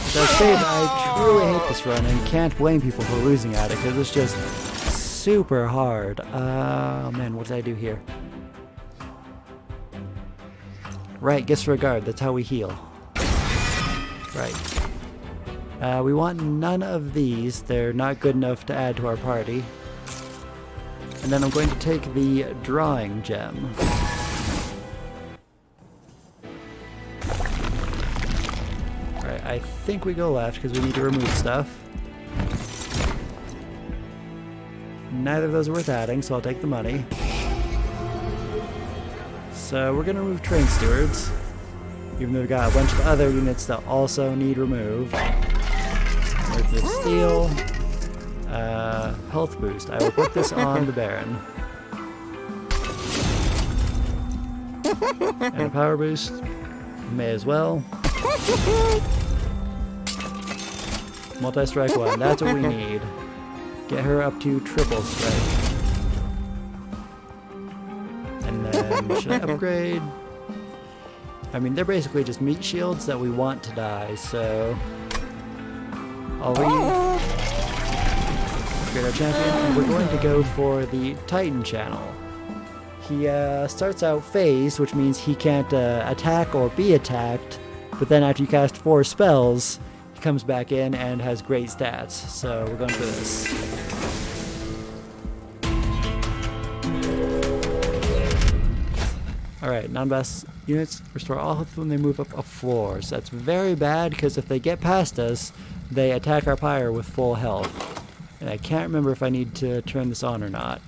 As I said, I truly hate this run and can't blame people for losing at it because it's just super hard. Oh man, what did I do here? Right, disregard, that's how we heal. Right. We want none of these, they're not good enough to add to our party. And then I'm going to take the Drawing Gem. Alright, I think we go left because we need to remove stuff. Neither of those are worth adding, so I'll take the money. So we're going to remove Train Stewards. Even though we've got a bunch of other units that also need removed. With the steel. Health boost. I will put this on the Baron. And a power boost. May as well. Multi-strike 1. That's what we need. Get her up to triple strike. And then, should I upgrade? I mean, they're basically just meat shields that we want to die, so... I'll upgrade our champion, and we're going to go for the Titan channel. He starts out phased, which means he can't attack or be attacked, but then after you cast 4 spells, he comes back in and has great stats, so we're going for this. Alright, non-boss units restore all health when they move up a floor, so that's very bad because if they get past us, they attack our pyre with full health. And I can't remember if I need to turn this on or not.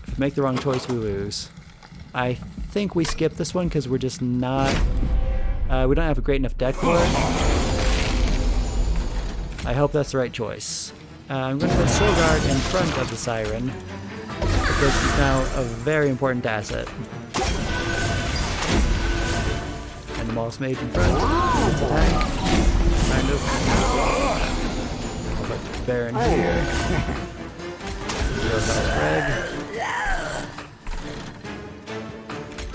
If we make the wrong choice, we lose. I think we skip this one because we're just not... we don't have a great enough deck for it. I hope that's the right choice. I'm going to put Silgard in front of the Siren because he's now a very important asset. And the Moss Mage in front. It's a tank. Kind of. I'll put Baron here. Greg.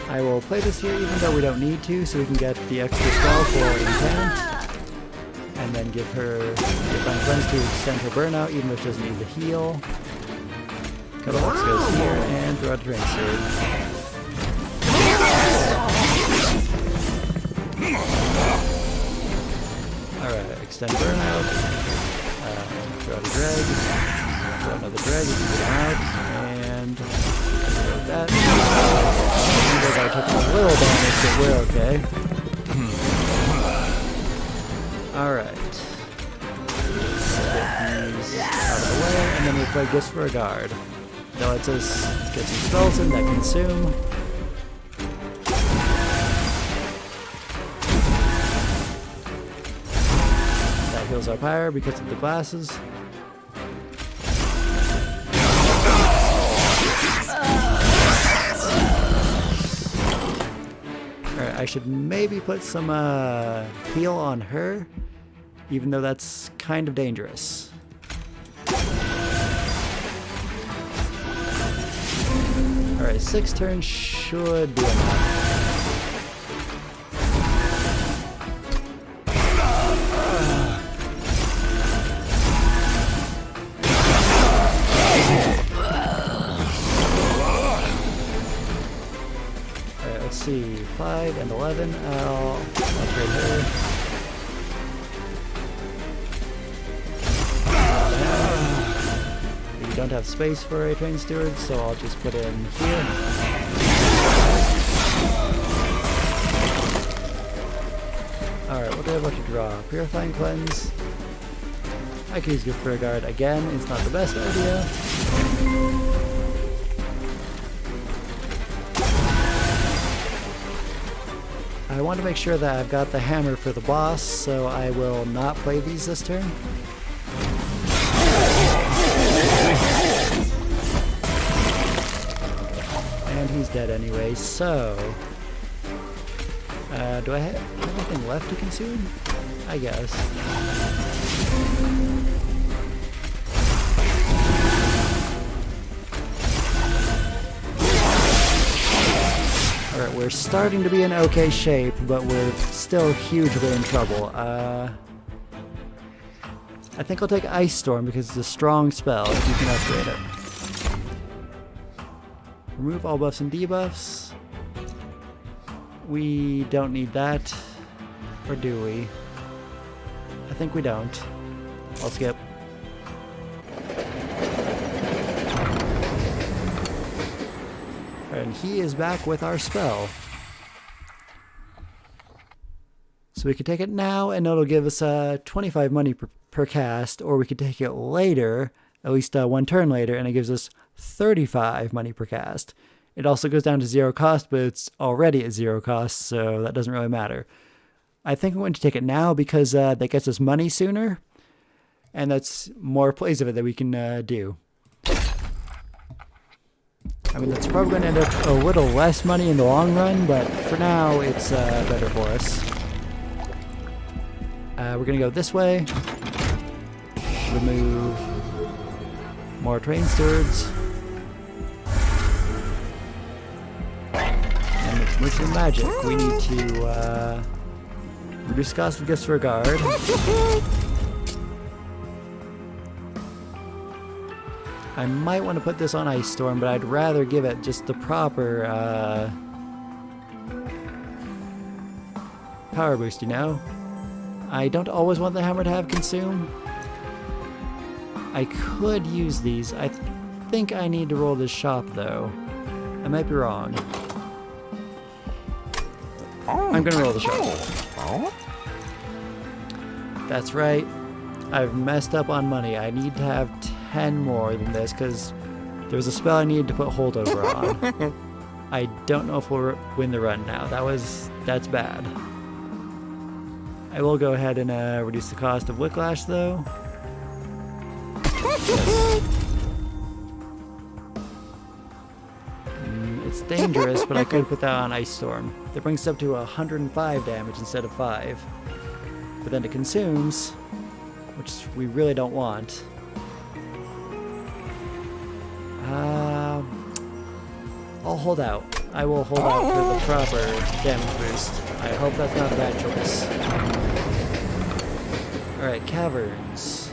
I will play this here even though we don't need to, so we can get the extra spell for Intent. And then give her Divine Cleanse to extend her burnout, even though she doesn't need the heal. Cuddlebox goes here, and throw out the Train Steward. Alright, extend burnout. Throw out a drag. Throw another drag, we can get him out. And throw that. Even though I took a little damage, but we're okay. Alright. Get these out of the way, and then we play Gifts for a Guard. That lets us get some spells in that consume. That heals our pyre because of the glasses. Alright, I should maybe put some heal on her, even though that's kind of dangerous. Alright, 6 turns should be enough. Alright, let's see. 5 and 11. I'll upgrade her. Don't have space for a Train Steward, so I'll just put in here. Alright, what do I have left to draw? Purifying Cleanse. I could use Gift for a Guard again, it's not the best idea. I want to make sure that I've got the hammer for the boss, so I will not play these this turn. And he's dead anyway, so... do I have anything left to consume? I guess. Alright, we're starting to be in okay shape, but we're still hugely in trouble. I think I'll take Ice Storm because it's a strong spell if you can upgrade it. Remove all buffs and debuffs. We don't need that. Or do we? I think we don't. I'll skip. And he is back with our spell. So we could take it now and it'll give us 25 money per cast, or we could take it later at least one turn later, and it gives us 35 money per cast. It also goes down to 0 cost, but it's already at 0 cost, so that doesn't really matter. I think I'm going to take it now because that gets us money sooner, and that's more plays of it that we can do. I mean, that's probably going to end up a little less money in the long run, but for now, it's better for us. We're going to go this way. Remove more train stewards. And with merchant magic, we need to reduce cost of gifts for a guard. I might want to put this on Ice Storm, but I'd rather give it just the proper power boost, you know? I don't always want the hammer to have consume. I could use these. I think I need to roll this shop, though. I might be wrong. I'm gonna roll the shop. That's right. I've messed up on money. I need to have 10 more than this because there was a spell I needed to put holdover on. I don't know if we'll win the run now. That's bad. I will go ahead and reduce the cost of Whiplash, though. Yes. It's dangerous, but I could put that on Ice Storm. That brings it up to 105 damage instead of 5. But then it consumes, which we really don't want. I'll hold out. I will hold out for the proper damage boost. I hope that's not a bad choice. Alright, Caverns.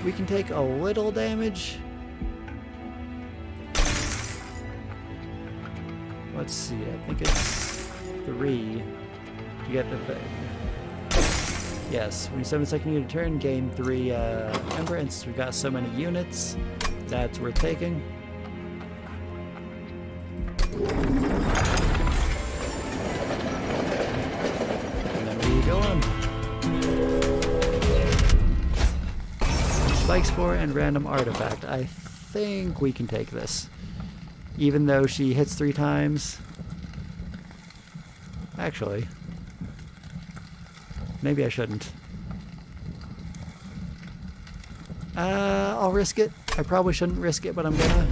We can take a little damage. Let's see, I think it's 3 to get the thing. Yes, when you summon second unit turn, gain 3 Ember, and since we've got so many units, that's worth taking. And then we go on. Spikes 4 and random artifact. I think we can take this. Even though she hits 3 times. Actually, maybe I shouldn't. I'll risk it. I probably shouldn't risk it, but I'm gonna.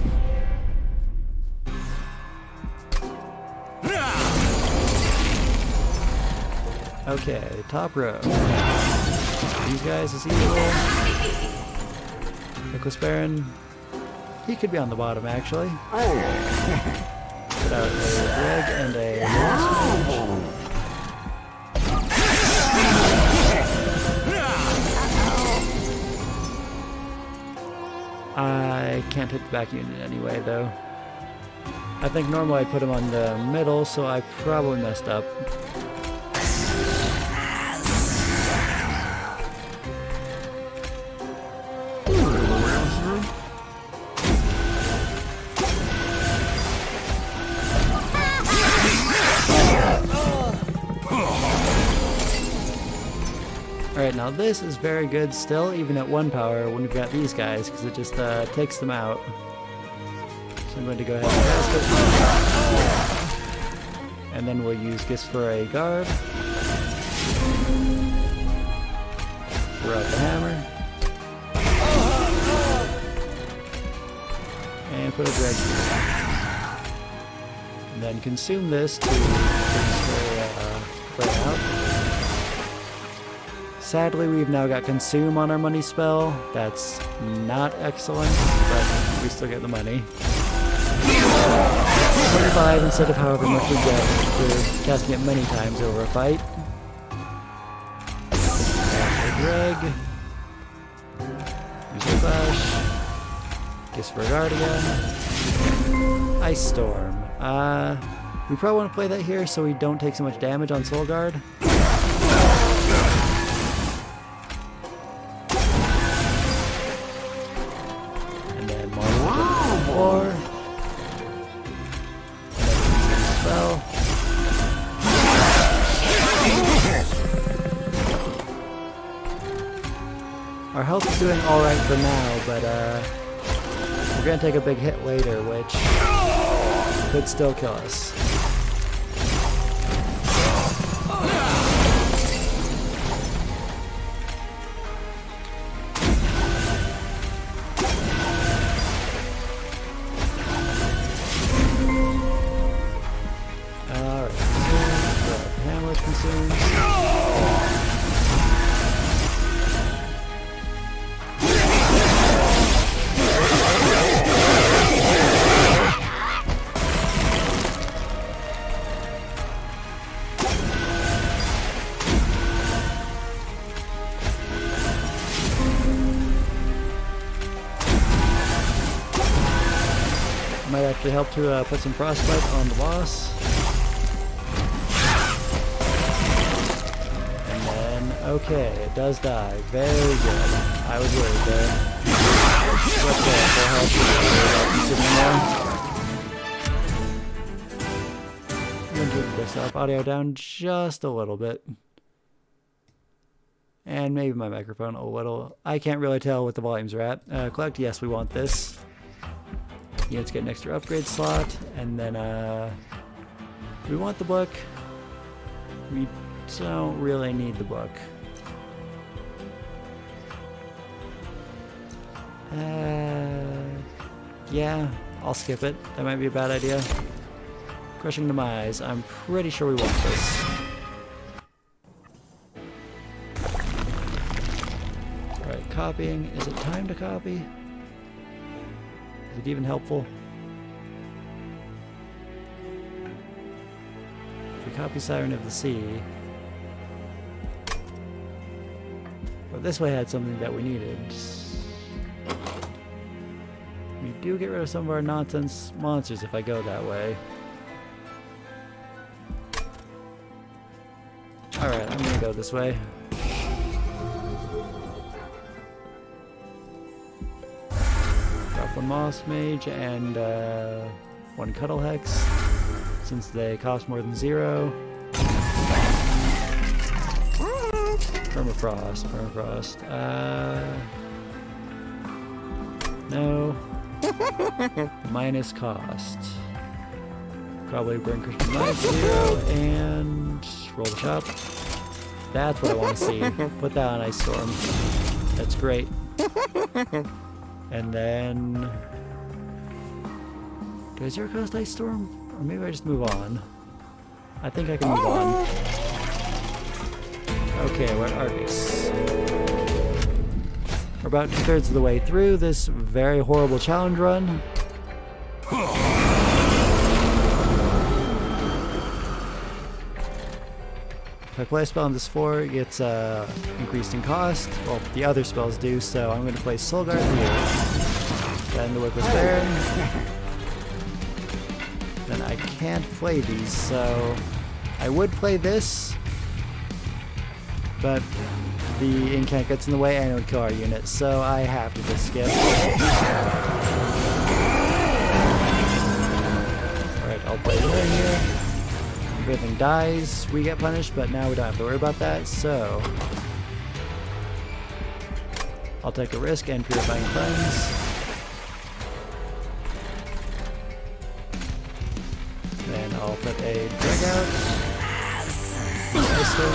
Okay, top row. These guys as usual. Nicholas Baron. He could be on the bottom, actually. Put out a Greg and a I can't hit the back unit anyway, though. I think normally I put him on the middle, so I probably messed up. Alright, now this is very good still, even at 1 power when we've got these guys, because it just takes them out. So I'm going to go ahead and cast it. And then we'll use Gifts for a guard. Throw out the hammer. And put a Greg here. And then consume this to play out. Sadly, we've now got Consume on our money spell. That's not excellent, but we still get the money. 25 instead of however much we get for casting it many times over a fight. Greg. Use Whiplash. Kiss for a guard again. Ice Storm. We probably want to play that here so we don't take so much damage on Soul Guard. Our health is doing alright for now, but we're gonna take a big hit later, which could still kill us. Might actually help to put some frostbite on the boss. And then, okay, it does die. Very good. I was worried there. What's that? I'm going to turn this up. Audio down just a little bit. And maybe my microphone a little. I can't really tell what the volumes are at. Collect, yes, we want this. Units get an extra upgrade slot, and then we want the book. We don't really need the book. Yeah, I'll skip it. That might be a bad idea. Crushing Demise. I'm pretty sure we want this. Alright, copying. Is it time to copy? Is it even helpful? If we copy Siren of the Sea... But this way had something that we needed. We do get rid of some of our nonsense monsters if I go that way. Alright, I'm gonna go this way. One Moss Mage and one Cuddle Hex, since they cost more than 0. Permafrost. No. Minus cost. Probably bring Christian Knight to 0 and roll the shop. That's what I want to see. Put that on Ice Storm. That's great. And then... Do I 0 cost Ice Storm? Or maybe I just move on. I think I can move on. Okay, we're at Argus. We're about 2/3 of the way through this very horrible challenge run. If I play a spell on this floor, it gets increased in cost. Well, the other spells do, so I'm going to play Soul Guard here. Then the Whip is Baron. Then I can't play these, so I would play this, but the incant gets in the way and it would kill our unit, so I have to just skip. Alright, I'll play Baron here. If everything dies, we get punished, but now we don't have to worry about that, so I'll take a risk and Purifying Cleanse. Then I'll put a Drag out, Ice Storm,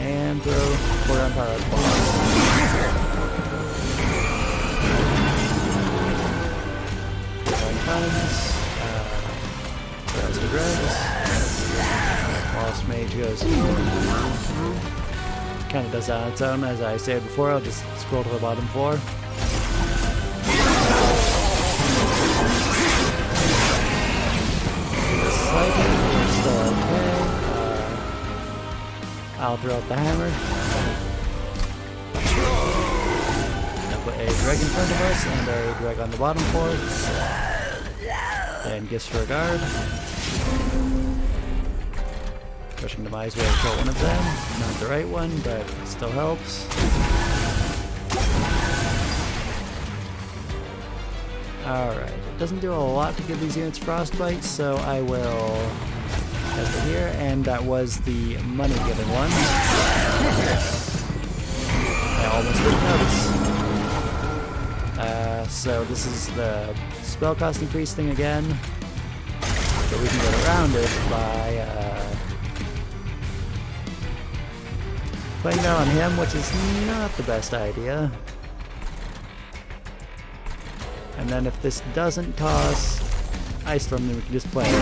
and throw Forearm Power at the boss. Purifying Cleanse. That's the dregs. Lost Mage goes here. Kind of does that on its own, as I said before. I'll just scroll to the bottom floor. Slightly, we're still okay. I'll throw out the hammer. I'll put a dreg in front of us and a dreg on the bottom floor. And Gifts for a Guard. Crushing Demise will kill one of them. Not the right one, but it still helps. Alright, it doesn't do a lot to give these units Frostbite, so I will test it here, and that was the money-giving one. I almost didn't notice. So this is the spell cost increase thing again. But we can get around it by playing down on him, which is not the best idea. And then if this doesn't toss Ice Storm, then we can just play it.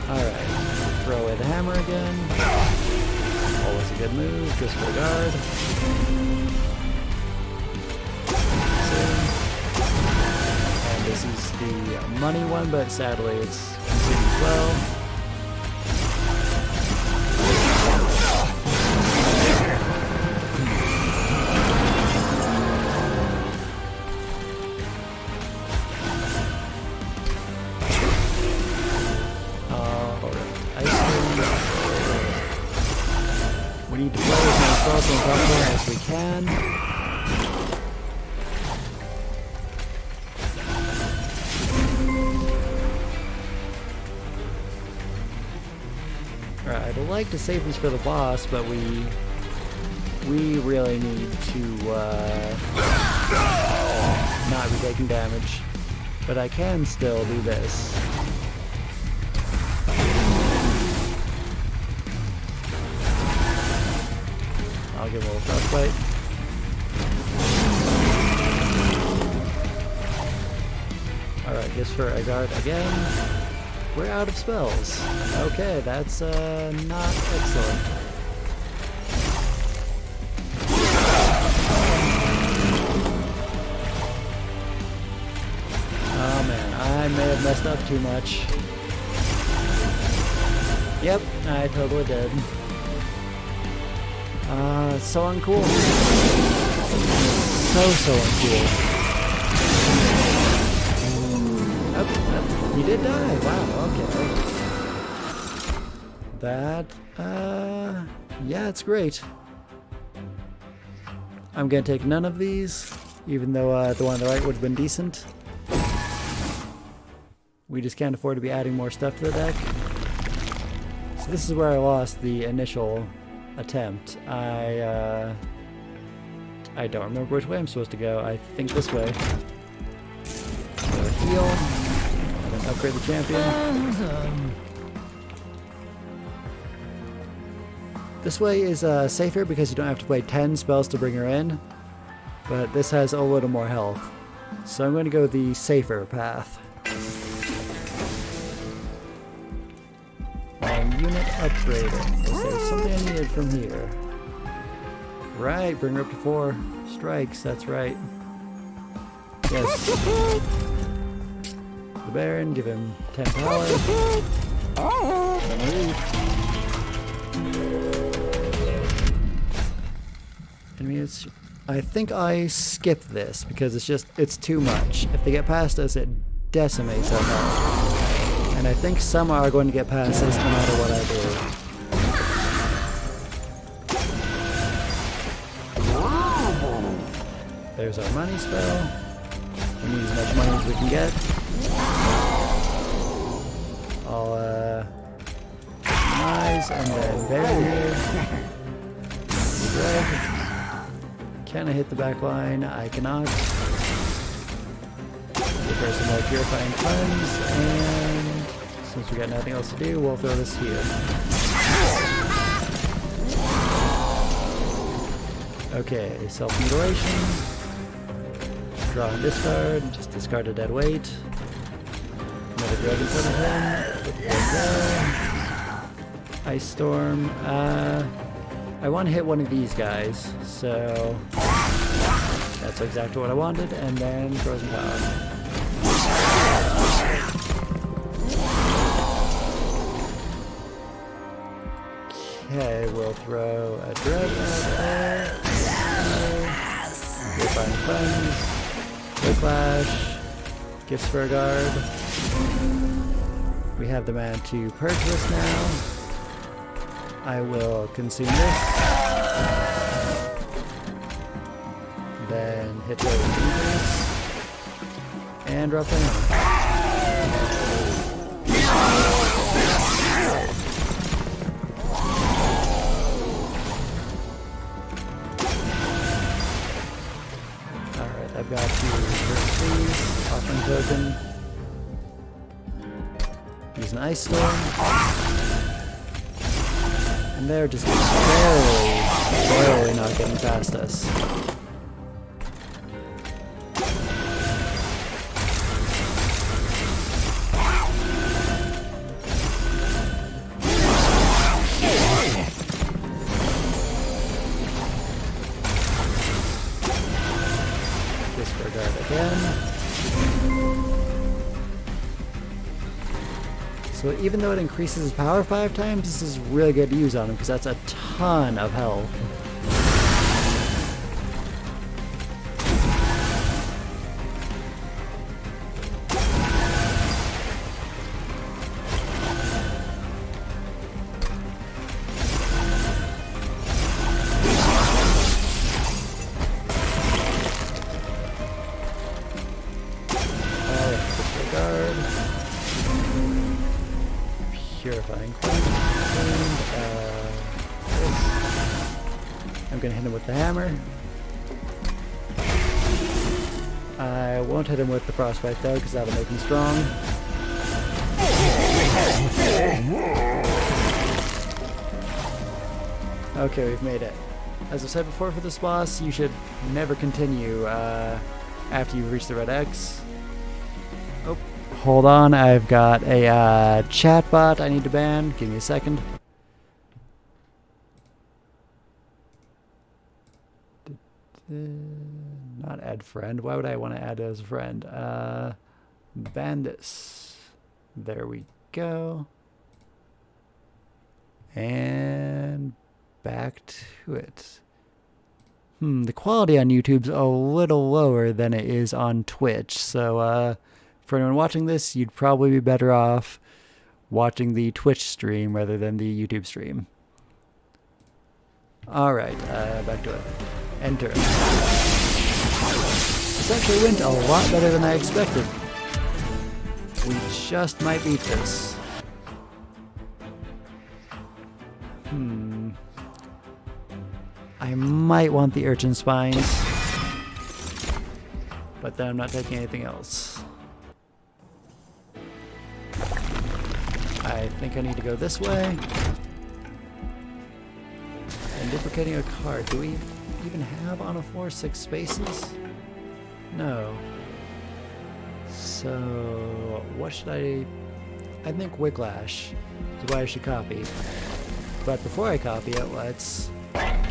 Alright, throw away the hammer again. Always a good move, just for the guard. And this is the money one, but sadly it's consumed as well. We need to play as many spells on top as we can. Alright, I'd like to save these for the boss, but we really need to not be taking damage. But I can still do this. I'll give a little frostbite. Alright, just for a guard again. We're out of spells. Okay, that's not excellent. Oh man, I may have messed up too much. Yep, I totally did. So uncool. So uncool. Oh, you did die. Wow, okay. That, yeah, it's great. I'm gonna take none of these, even though the one on the right would have been decent. We just can't afford to be adding more stuff to the deck. So this is where I lost the initial attempt. I don't remember which way I'm supposed to go. I think this way. Heal. And then upgrade the champion. This way is safer because you don't have to play 10 spells to bring her in. But this has a little more health. So I'm going to go the safer path. Unit upgraded. Was there something I needed from here? Right, bring her up to 4 strikes, that's right. Yes. The Baron, give him 10 power. Enemies. I think I skip this because it's too much. If they get past us, it decimates our health. And I think some are going to get past this no matter what I do. There's our money spell. We need as much money as we can get. I'll optimize and then bury here. Drag. Can I hit the back line? I cannot. Give her some more purifying cleanse, and since we got nothing else to do, we'll throw this here. Okay, self-mutilation. Draw and discard. Just discard a dead weight. Another drug in front of him. There we go. Ice Storm. I want to hit one of these guys, so that's exactly what I wanted, and then Frozen Power. Okay, we'll throw a drug out there. Refine Cleanse. Whiplash. Gifts for a guard. We have the mana to purge this now. I will consume this. Then hit those increase. And drop down. Alright, I've got to first please, offering token. Use an ice storm. And they're just barely not getting past us. Disregard again. So even though it increases his power 5 times, this is really good to use on him because that's a ton of health. Purifying Cleanse, I'm gonna hit him with the hammer. I won't hit him with the frostbite though, because that'll make him strong. Okay, we've made it. As I said before for this boss, you should never continue after you've reached the red X. Oh. Hold on, I've got a chatbot I need to ban. Give me a second. Not add friend. Why would I want to add as a friend? Ban this. There we go. And back to it. The quality on YouTube's a little lower than it is on Twitch, so for anyone watching this, you'd probably be better off watching the Twitch stream rather than the YouTube stream. Alright, back to it. Enter. This actually went a lot better than I expected. We just might beat this. I might want the urchin spines, but then I'm not taking anything else. I think I need to go this way. And duplicating a card. Do we even have on a floor 6 spaces? No. So, what should I think Whiplash is what I should copy. But before I copy it, let's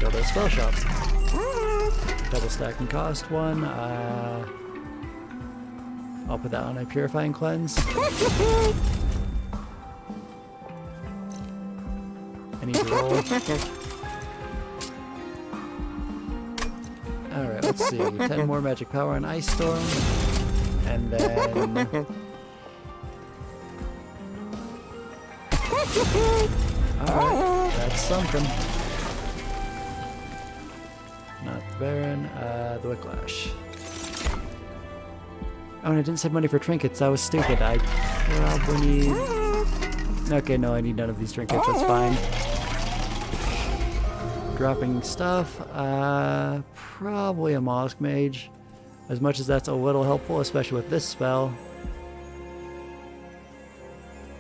build those spell shops. Double stack and cost 1. I'll put that on a Purifying Cleanse. I need to roll. Alright, let's see. 10 more magic power on Ice Storm. And then... Alright, that's something. Not Baron, the Whiplash. Oh, and I didn't save money for trinkets. That was stupid. I probably need... Okay, no, I need none of these trinkets. That's fine. Dropping stuff. Probably a Mollusk Mage. As much as that's a little helpful, especially with this spell.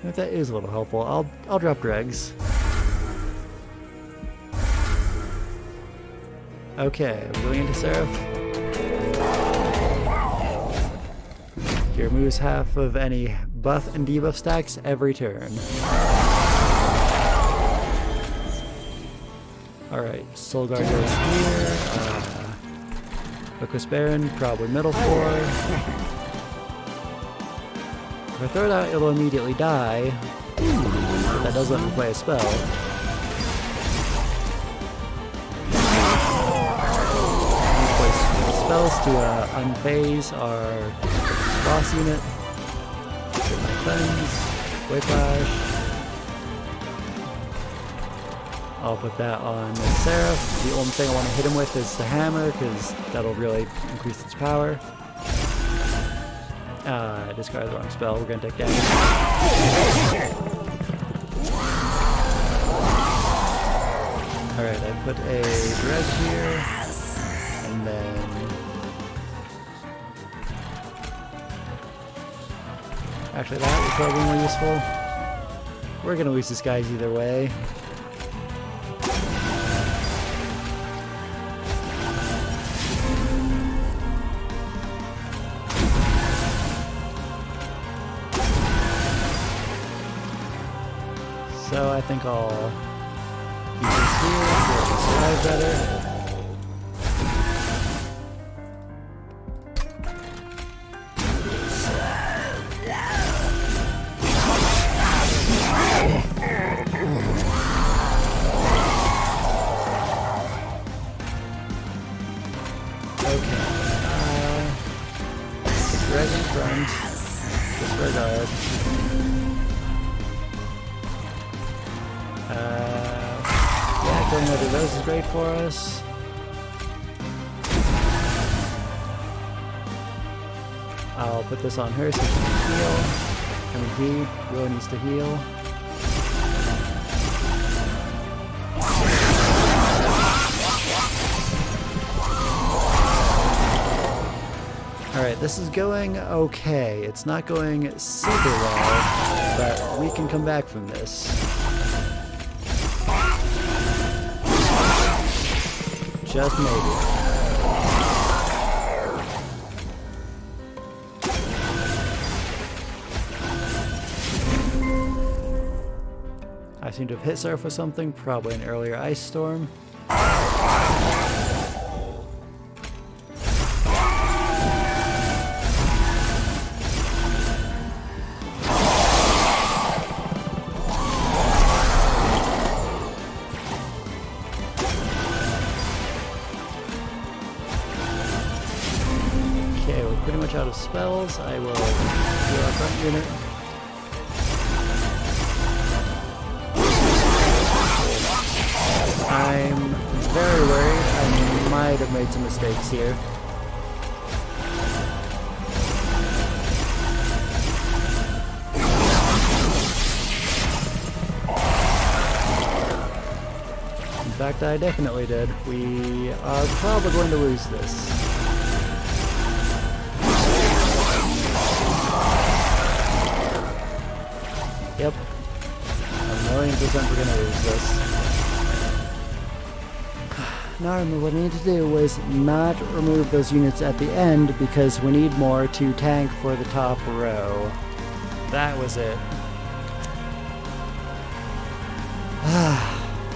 If that is a little helpful, I'll drop Dregs. Okay, I'm going into Seraph. He removes half of any buff and debuff stacks every turn. Alright, Soul Guard goes here. Focus Baron, probably middle floor. If I throw it out, it'll immediately die. But that does let me play a spell. Spells to unphase our boss unit. Get my Cleanse, Whiplash. I'll put that on Seraph. The only thing I want to hit him with is the hammer, because that'll really increase its power. I discarded the wrong spell. We're gonna take damage. Alright, I put a dredge here, and then... Actually, that would probably be more useful. We're gonna lose this guys either way. So I think I'll use this here so I can survive better. Okay. Dredge in front. Disregard. Yeah, going over those is great for us. I'll put this on her so she can heal. I mean, he really needs to heal. Alright, this is going okay. It's not going super well, but we can come back from this. Just maybe. I seem to have hit Surf with something, probably an earlier ice storm. Okay, we're pretty much out of spells. I will heal our front unit. I'm very worried. I might have made some mistakes here. In fact, I definitely did. We are probably going to lose this. Yep. 1,000,000% we're gonna lose this. Now remember what I need to do was not remove those units at the end because we need more to tank for the top row. That was it.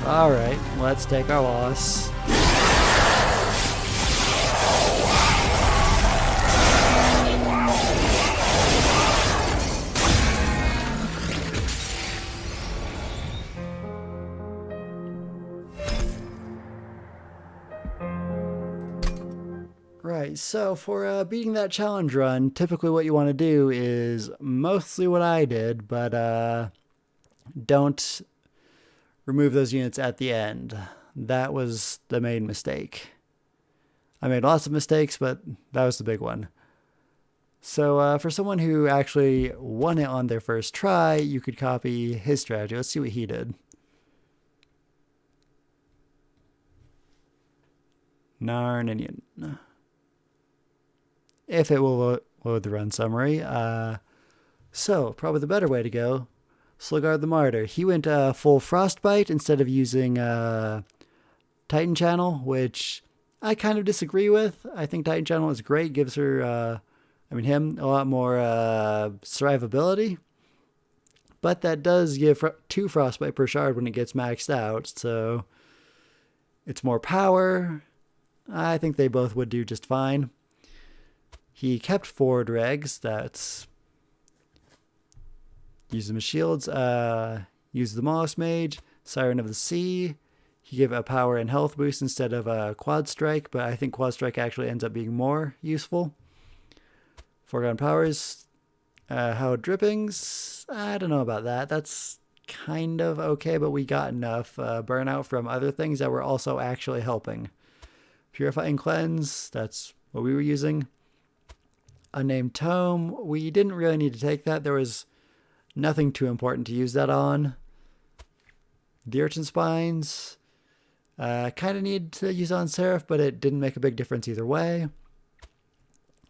Alright, let's take our loss. Right, so for beating that challenge run, typically what you want to do is mostly what I did, but don't remove those units at the end. That was the main mistake. I made lots of mistakes, but that was the big one. So for someone who actually won it on their first try, you could copy his strategy. Let's see what he did. Narn. If it will load the run summary. So, probably the better way to go, Slugard the Martyr. He went full Frostbite instead of using Titan Channel, which I kind of disagree with. I think Titan Channel is great, gives her, him, a lot more survivability. But that does give 2 Frostbite per shard when it gets maxed out, so it's more power. I think they both would do just fine. He kept 4 dregs. That's use them as shields. Use the Mollusk Mage, Siren of the Sea. He gave a power and health boost instead of a Quad Strike, but I think Quad Strike actually ends up being more useful. Foregone powers. How drippings? I don't know about that. That's kind of okay, but we got enough burnout from other things that were also actually helping. Purifying Cleanse. That's what we were using. unnamed tome. We didn't really need to take that. There was nothing too important to use that on. The urchin spines, kind of need to use on Seraph, but it didn't make a big difference either way.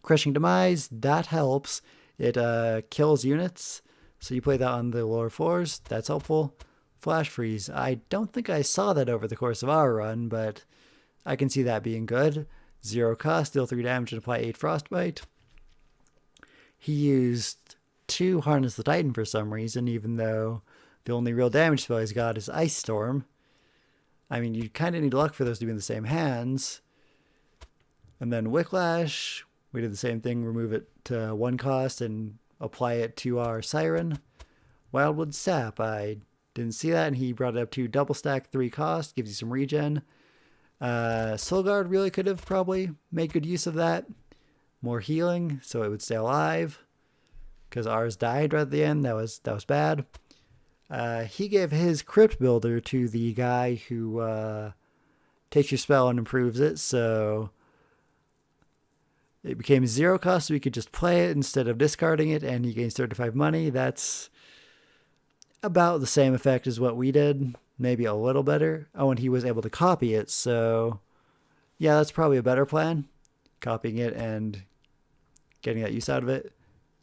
Crushing Demise, that helps. It kills units, so you play that on the lower floors. That's helpful. Flash Freeze, I don't think I saw that over the course of our run, but I can see that being good. 0 cost, deal 3 damage and apply 8 Frostbite. He used 2 Harness the Titan for some reason, even though the only real damage spell he's got is Ice Storm. I mean, you kind of need luck for those to be in the same hands. And then Wicklash, we did the same thing, remove it to 1 cost and apply it to our Siren. Wildwood Sap, I didn't see that, and he brought it up to double stack 3 cost, gives you some regen. Soulguard really could have probably made good use of that. More healing, so it would stay alive. Because ours died right at the end, that was bad. He gave his Crypt Builder to the guy who takes your spell and improves it, so it became 0 cost, so we could just play it instead of discarding it, and he gains 35 money. That's about the same effect as what we did, maybe a little better. Oh, and he was able to copy it, so yeah, that's probably a better plan. Copying it and getting that use out of it.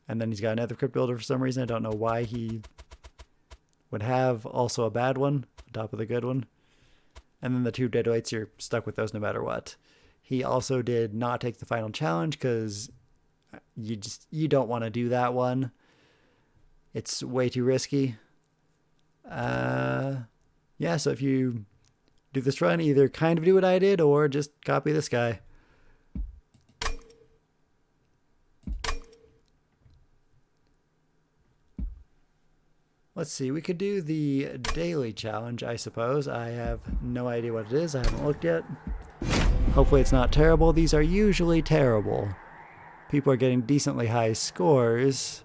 And then he's got another Crypt Builder for some reason. I don't know why he would have also a bad one on top of the good one. And then the 2 Deadweights, you're stuck with those no matter what. He also did not take the final challenge because you don't want to do that one. It's way too risky. Yeah, so if you do this run, either kind of do what I did or just copy this guy. Let's see, we could do the daily challenge, I suppose. I have no idea what it is. I haven't looked yet. Hopefully it's not terrible. These are usually terrible. People are getting decently high scores.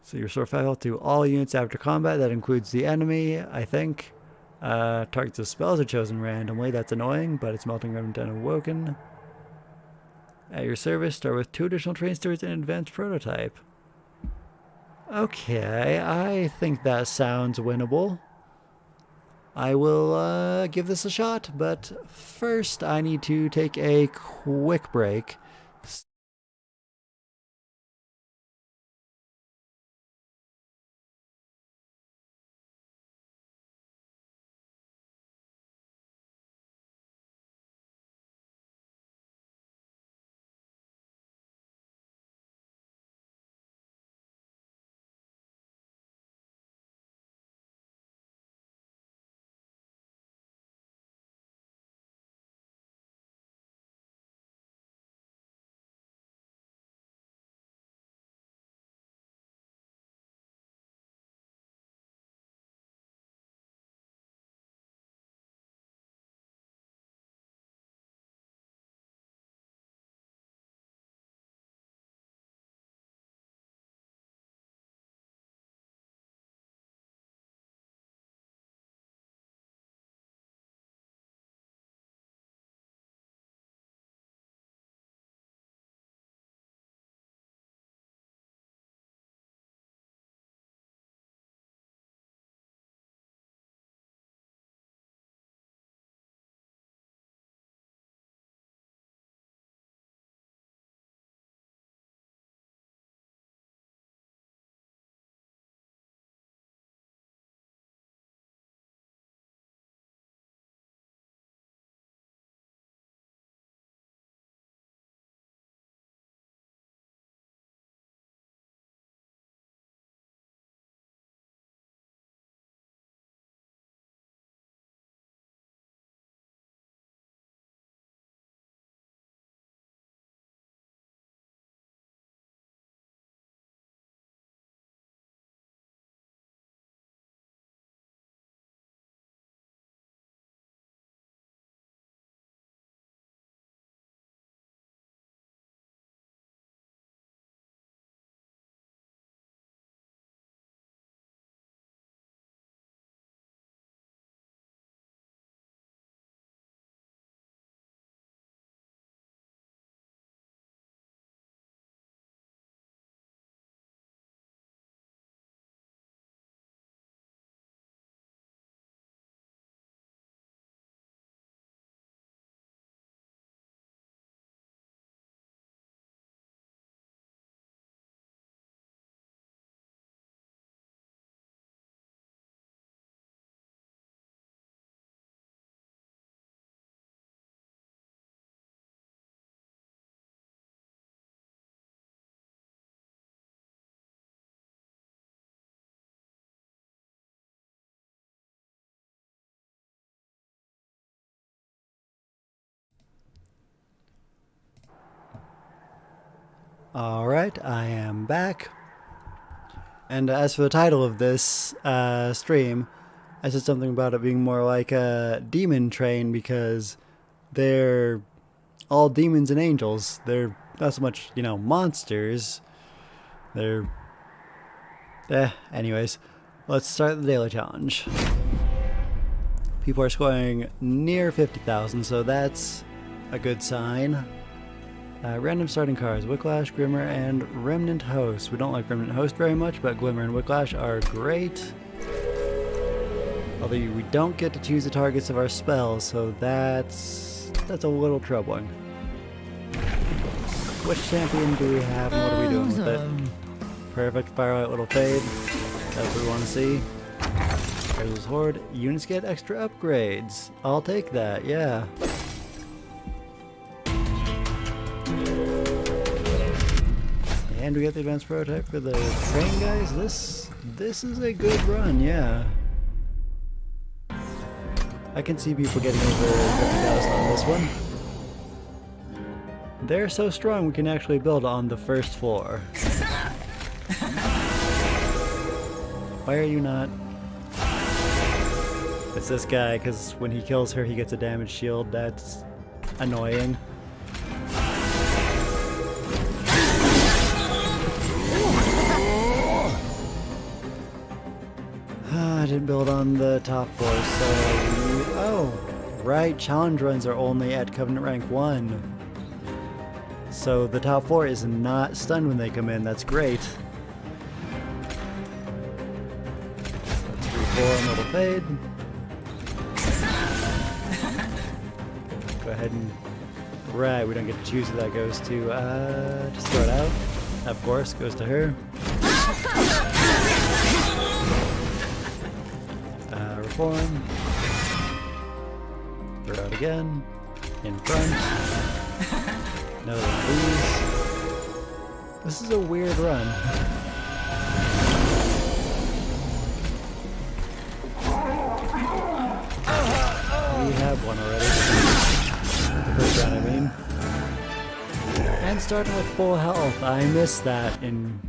So you restore 5 health to all units after combat. That includes the enemy, I think. Targets of spells are chosen randomly. That's annoying, but it's Melting Revenant and Awoken. At your service, start with 2 additional train stewards and advanced prototype. Okay, I think that sounds winnable. I will give this a shot, but first I need to take a quick break. Alright, I am back. And as for the title of this stream, I said something about it being more like a demon train because they're all demons and angels. They're not so much, you know, monsters. They're... anyways, let's start the daily challenge. People are scoring near 50,000, so that's a good sign. Random starting cards, Whiplash, Glimmer, and Remnant Host. We don't like Remnant Host very much, but Glimmer and Whiplash are great. Although we don't get to choose the targets of our spells, so that's a little troubling. Which champion do we have and what are we doing with it? Perfect, Firelight Little Fade. That's what we want to see. There's Horde. Units get extra upgrades. I'll take that, yeah. And we get the advanced prototype for the train guys. This is a good run, yeah. I can see people getting over 50,000 on this one. They're so strong we can actually build on the first floor. Why are you not? It's this guy, because when he kills her he gets a damage shield. That's annoying. I didn't build on the top floor, so... Oh, right, challenge runs are only at Covenant rank 1. So the top floor is not stunned when they come in, that's great. Let's reform Little Fade. Go ahead and... Right, we don't get to choose who that goes to. Just throw it out. Of course, goes to her. Reform. Throw out again. In front. Another one of these. This is a weird run. We have one already. The first round, I mean. And starting with full health. I missed that in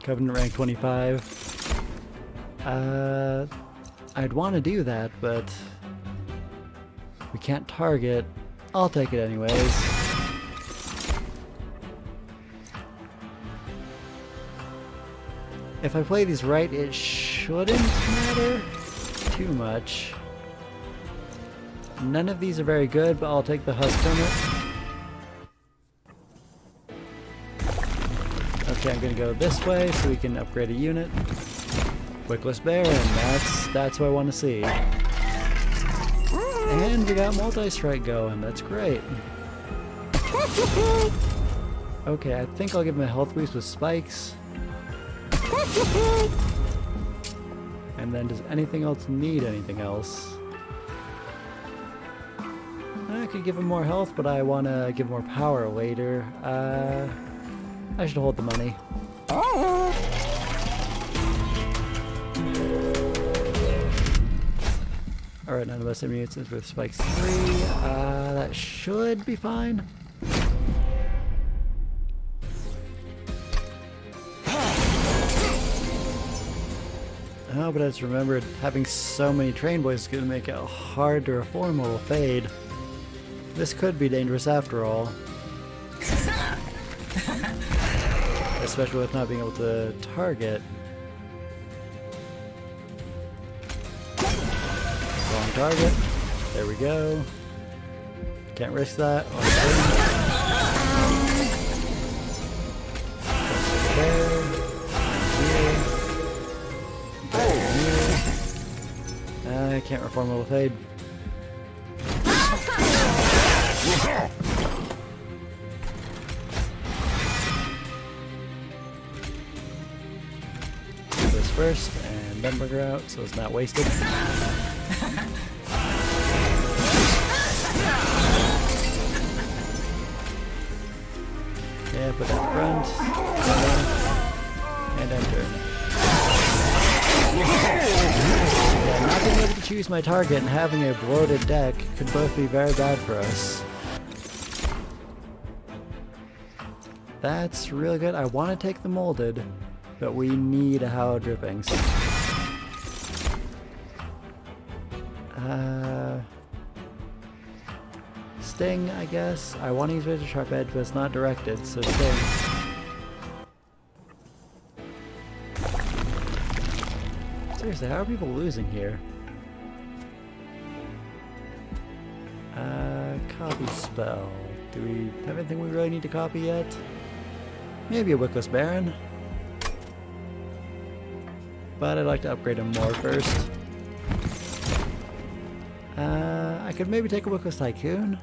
Covenant rank 25. I'd want to do that, but we can't target. I'll take it anyways. If I play these right, it shouldn't matter too much. None of these are very good, but I'll take the Husk Hermit. Okay, I'm gonna go this way so we can upgrade a unit. Wickless Baron, that's what I want to see. And we got multi-strike going, that's great. Okay, I think I'll give him a health boost with spikes. And then does anything else need anything else? I could give him more health, but I want to give him more power later. I should hold the money. Alright, none of us have units with spikes 3. That should be fine. Oh, but I just remembered having so many train boys is going to make it hard to reform Little Fade. This could be dangerous after all. Especially with not being able to target. Wrong target. There we go. Can't risk that. There. I can't reform Little Fade. Do this first and then bring her out so it's not wasted. Yeah, put that front, and enter. Yeah, not being able to choose my target and having a bloated deck could both be very bad for us. That's really good. I want to take the molded, but we need a hollow drippings. Sting, I guess. I want to use Razor Sharp Edge, but it's not directed, so Sting. Seriously, how are people losing here? Copy spell. Do we have anything we really need to copy yet? Maybe a Wickless Baron. But I'd like to upgrade him more first. I could maybe take a Wickless Tycoon.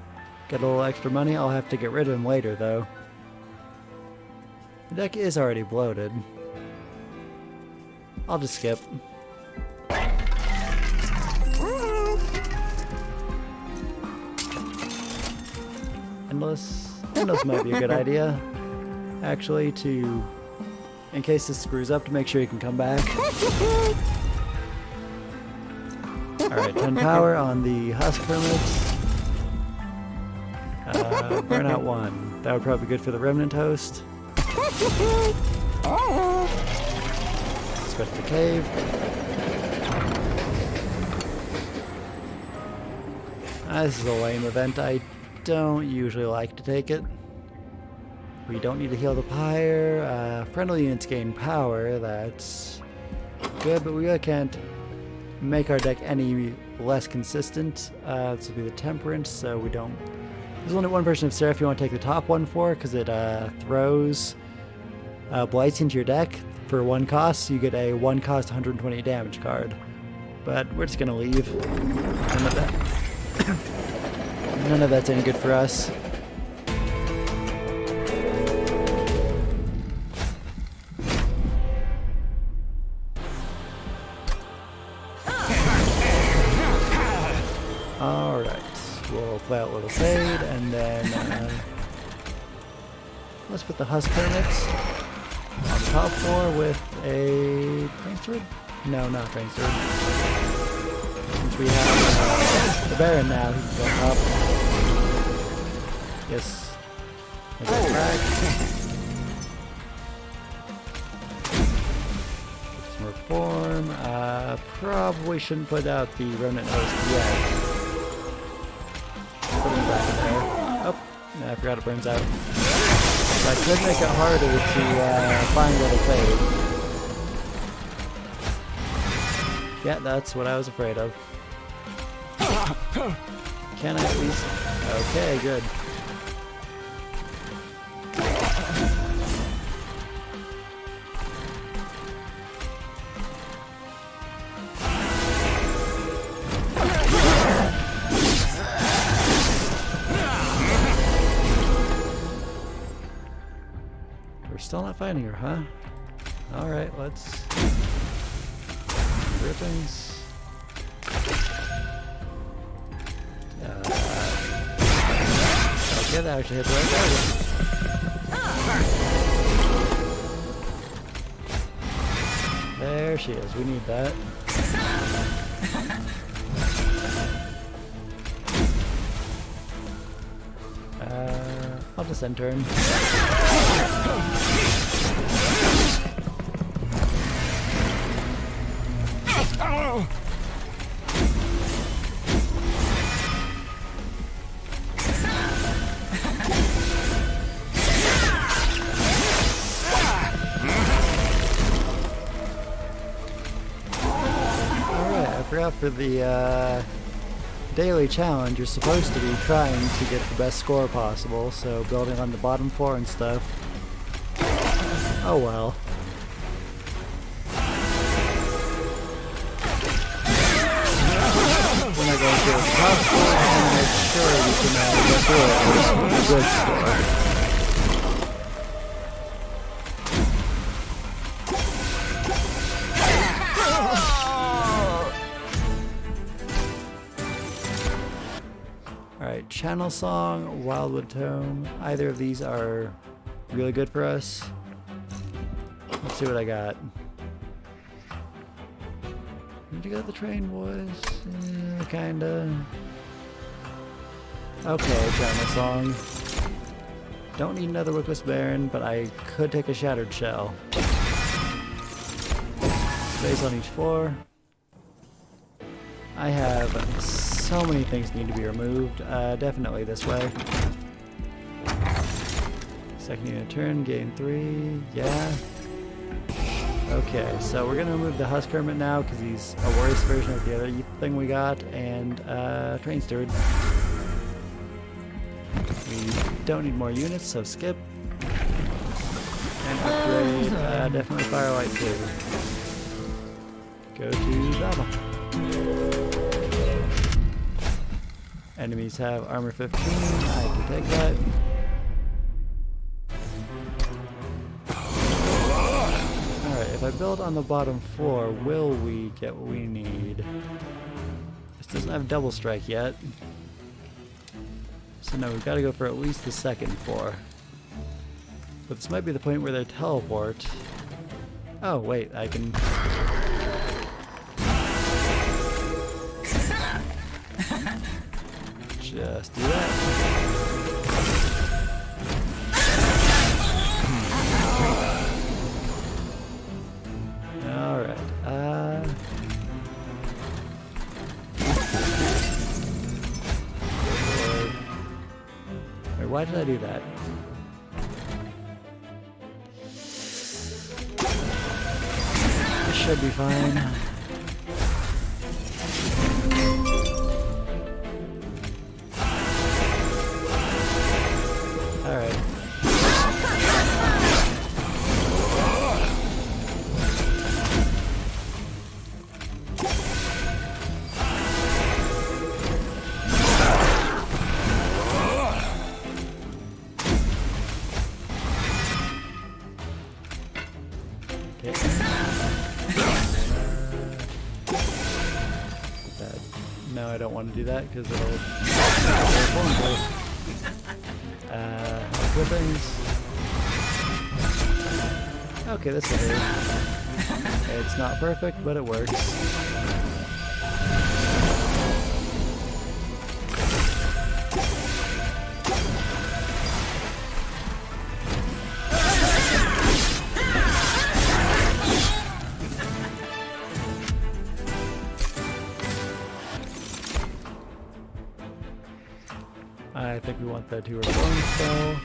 Get a little extra money. I'll have to get rid of him later, though. The deck is already bloated. I'll just skip. Endless might be a good idea. Actually, in case this screws up, to make sure you can come back. Alright, 10 power on the Husk Hermits. Burn out 1. That would probably be good for the Remnant Host. Let's go to the cave. This is a lame event. I don't usually like to take it. We don't need to heal the Pyre. Friendly units gain power. That's good, but we really can't make our deck any less consistent. This will be the Temperance, so we don't... There's only one version of Seraph you want to take the top one for, because it throws Blights into your deck for 1 cost, so you get a 1 cost 120 damage card. But we're just going to leave. None of that. None of that's any good for us. Alright, we'll play out Little Fade, and then let's put the Husk Hermits on the top floor with a Brainsword? No, not Brainsword. Since we have the Baron now, he can go up. Yes. Make that crack. Some reform. Probably shouldn't put out the Remnant Host yet. Put him back in there. Oh, no, I forgot it burns out. So I could make it harder to find Little Fade. Yeah, that's what I was afraid of. Can I at least? Okay, good. We're still not finding her, huh? Alright, let's... Rippings. Okay, that actually hit the right target. There she is, we need that. I'll just end turn. For the daily challenge, you're supposed to be trying to get the best score possible, so building on the bottom floor and stuff. Oh well. We're not going to do the top score, and make sure we can get through it with a good score. Alright, Channel Song, Wildwood Tome. Either of these are really good for us. Let's see what I got. Did you get the train, boys? Kinda. Okay, Channel Song. Don't need another Wickless Baron, but I could take a Shattered Shell. Space on each floor. I have so many things need to be removed. Definitely this way. Second unit turn, gain 3. Yeah. Okay, so we're gonna remove the Husk Hermit now because he's a worse version of the other thing we got, and Train Steward. We don't need more units, so skip. And upgrade, definitely Firelight too. Go to battle. Enemies have armor 15, I can take that. Alright, if I build on the bottom floor, will we get what we need? This doesn't have double strike yet. So no, we've got to go for at least the second floor. But this might be the point where they teleport. Oh wait, I can... just do that. Alright, wait, why did I do that? This should be fine. Alright. No, I don't want to do that because it'll... Whippings. Okay, this will do. It's not perfect, but it works. I think we want that 2 Reborn spell.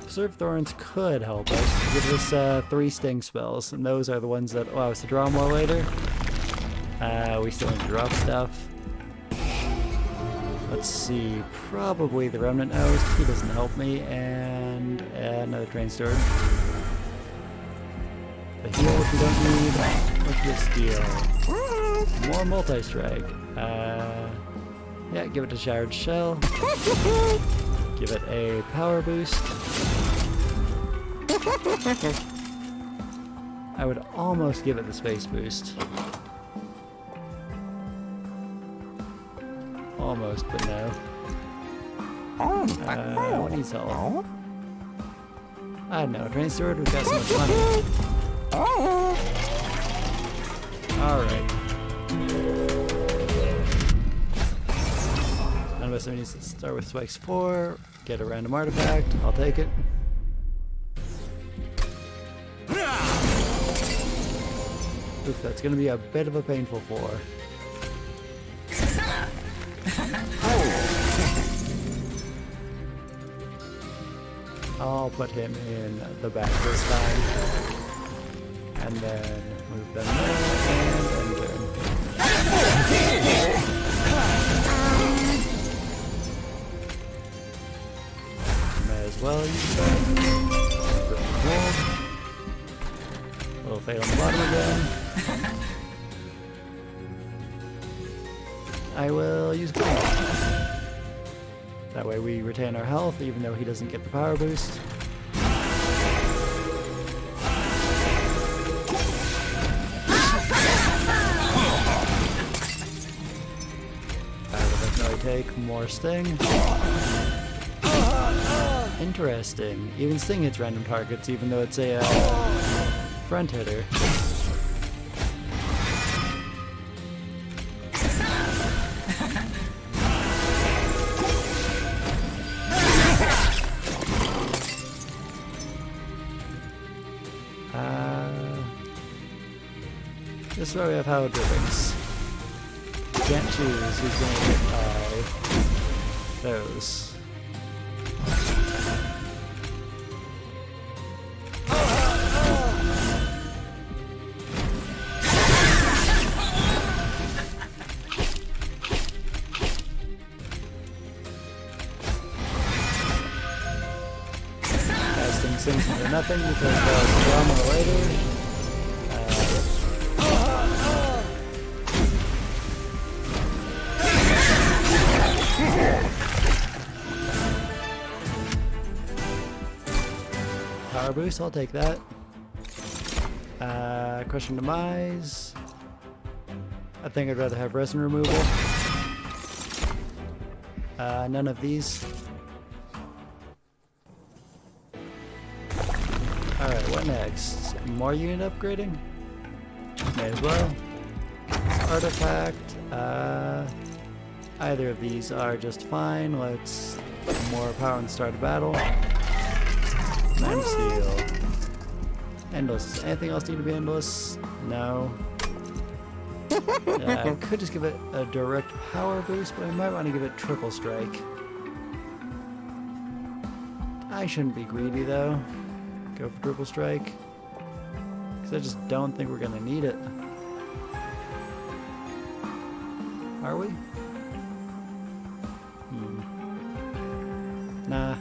Preserve Thorns could help us. Give us 3 sting spells, and those are the ones that allow us to draw more later. We still need to drop stuff. Let's see, probably the Remnant Host, he doesn't help me, and another Train Steward. The heal if we don't need. What's this deal? More multi-strike. Yeah, give it a Shattered Shell. Give it a power boost. I would almost give it the space boost. Almost, but no. What needs help? I don't know, Train Steward, we've got so much money. Alright. None of us needs to start with Spikes 4, get a random artifact, I'll take it. Oof, that's gonna be a bit of a painful 4. I'll put him in the back this time. And then move them there and enter. May as well use that. Little fade on the bottom again. I will use gold. That way we retain our health even though he doesn't get the power boost. I will definitely take more sting. Interesting. Even sting hits random targets even though it's a front hitter. This is where we have power drippings. You can't choose who's going to get by those. Casting sinks into nothing because there's drama later. Power boost, I'll take that. Crushing demise. I think I'd rather have resin removal. None of these. Alright, what next? More unit upgrading? May as well. Artifact. Either of these are just fine. Let's more power and start a battle. Man of Steel. Endless. Anything else need to be endless? No. I could just give it a direct power boost, but I might want to give it triple strike. I shouldn't be greedy though. Go for triple strike. Because I just don't think we're going to need it. Are we? Nah.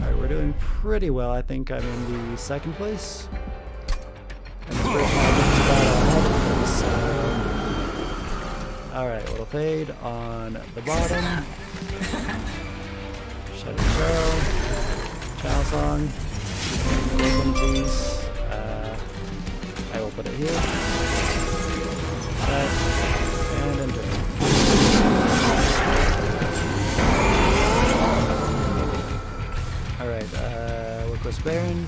Alright, we're doing pretty well. I think I'm in the second place. And the first one is about ahead. So. Alright, little fade on the bottom. Shadow Show. Channel Song. One of these. I will put it here. That. And enter. Alright, Liquid Baron.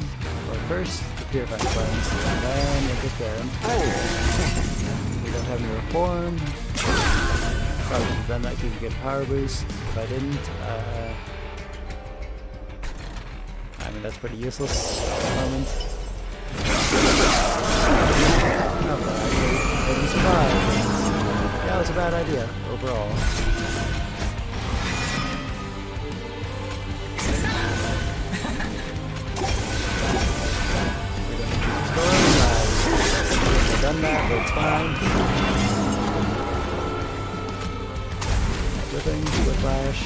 Or first, the Purifying Cleanse. And then Liquid Baron. We don't have any reform. Probably should have done that because you get a power boost. If I didn't, I mean, that's pretty useless at the moment. Not bad. Maybe survive. Yeah, it was a bad idea, overall. We're going to keep going. I've done that, but it's fine. Whipping, whiplash.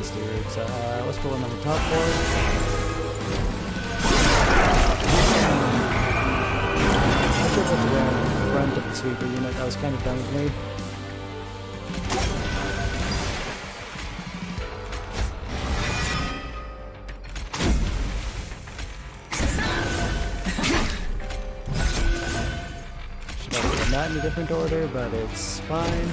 Stewards. Let's pull in on the top board. I should put it in front of the sweeper unit. That was kind of dumb of me. Should have done that in a different order, but it's fine.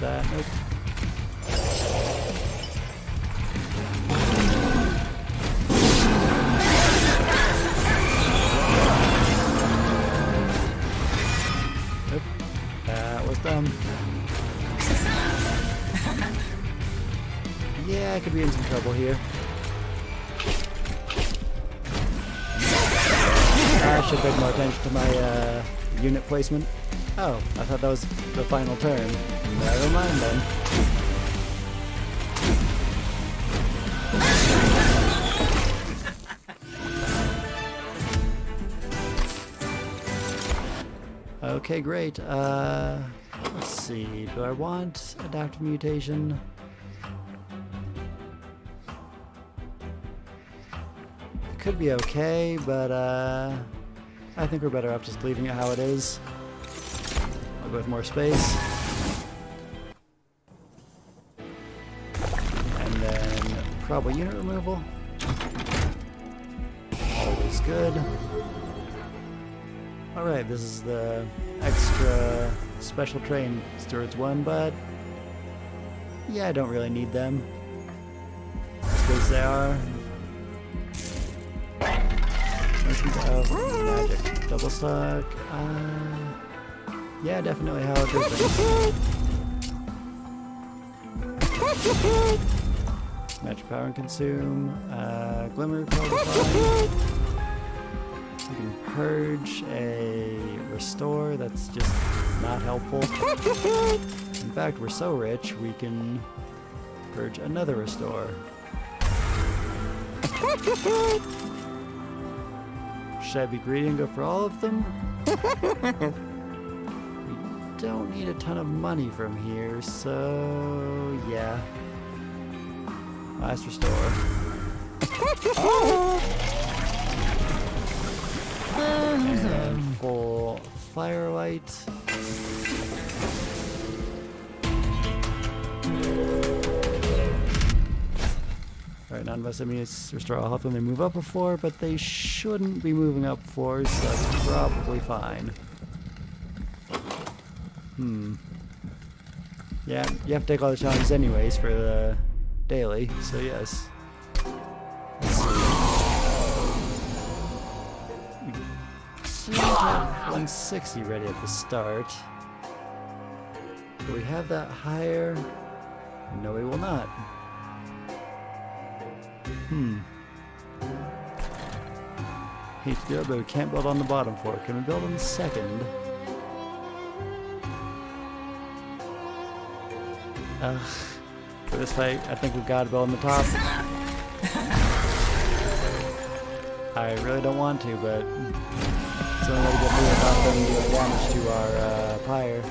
Nope. Nope. That was dumb. Yeah, I could be in some trouble here. I should pay more attention to my unit placement. Oh, I thought that was the final turn. Never mind then. Okay, great. Let's see. Do I want adaptive mutation? It could be okay, but I think we're better off just leaving it how it is. I'll go with more space. And then probably unit removal. Always good. Alright, this is the extra special train Stewards 1, but Yeah, I don't really need them. Because they are merchant of magic. Double stock. Yeah, definitely how it does things. Magic power and consume. Glimmer qualify. We can purge a restore. That's just not helpful. In fact, we're so rich we can purge another restore. Should I be greedy and go for all of them? We don't need a ton of money from here, so yeah. Last restore. And full firelight. Alright, none of us enemies restore all health when they move up before, but they shouldn't be moving up before, so that's probably fine. Yeah, you have to take all the challenges anyways for the daily, so yes. Let's see. We seem to have 160 ready at the start. Will we have that higher? No, we will not. Hate to do it, but we can't build on the bottom floor. Can we build on the second? For this fight, I think we've got to build on the top. I really don't want to, but it's the only way to get through without them doing damage to our pyre.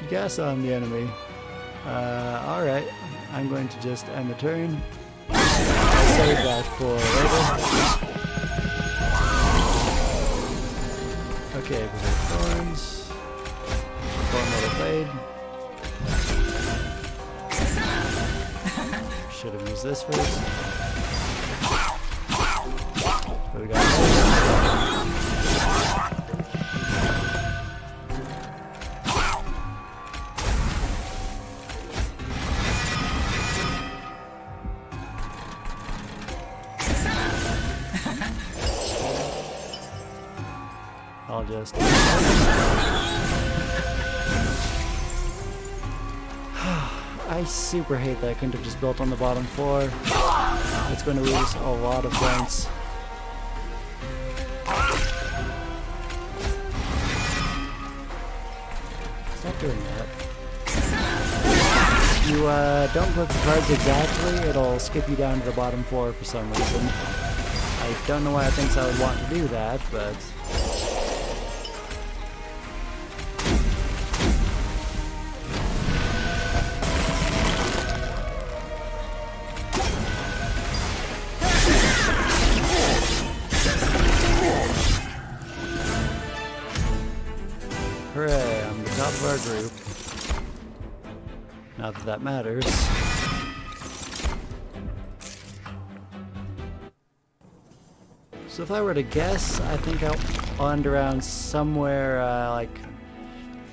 Gas on the enemy. Alright, I'm going to just end the turn. I'll save that for later. Okay, preserve thorns. Thorn little fade. Should have used this first. What we got? I'll just... I super hate that I couldn't have just built on the bottom floor. It's going to lose a lot of points. Stop doing that. If you don't click the cards exactly, it'll skip you down to the bottom floor for some reason. I don't know why it thinks I would want to do that, but... Hooray, I'm the top of our group. Not that that matters. So if I were to guess, I think I'll end around somewhere like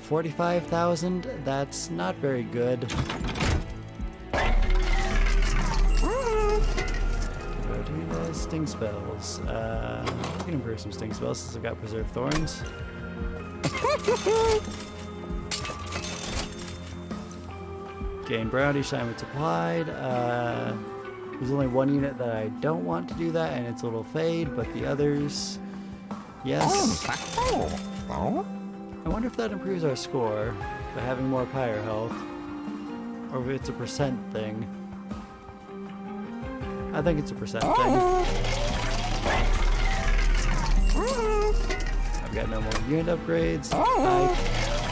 45,000. That's not very good. Go to the sting spells. I can improve some sting spells since I've got preserved thorns. Gain brown each time it's applied. There's only one unit that I don't want to do that, and it's a little fade, but the others, yes. I wonder if that improves our score by having more pyre health, or if it's a percent thing. I think it's a percent thing. I've got no more unit upgrades. I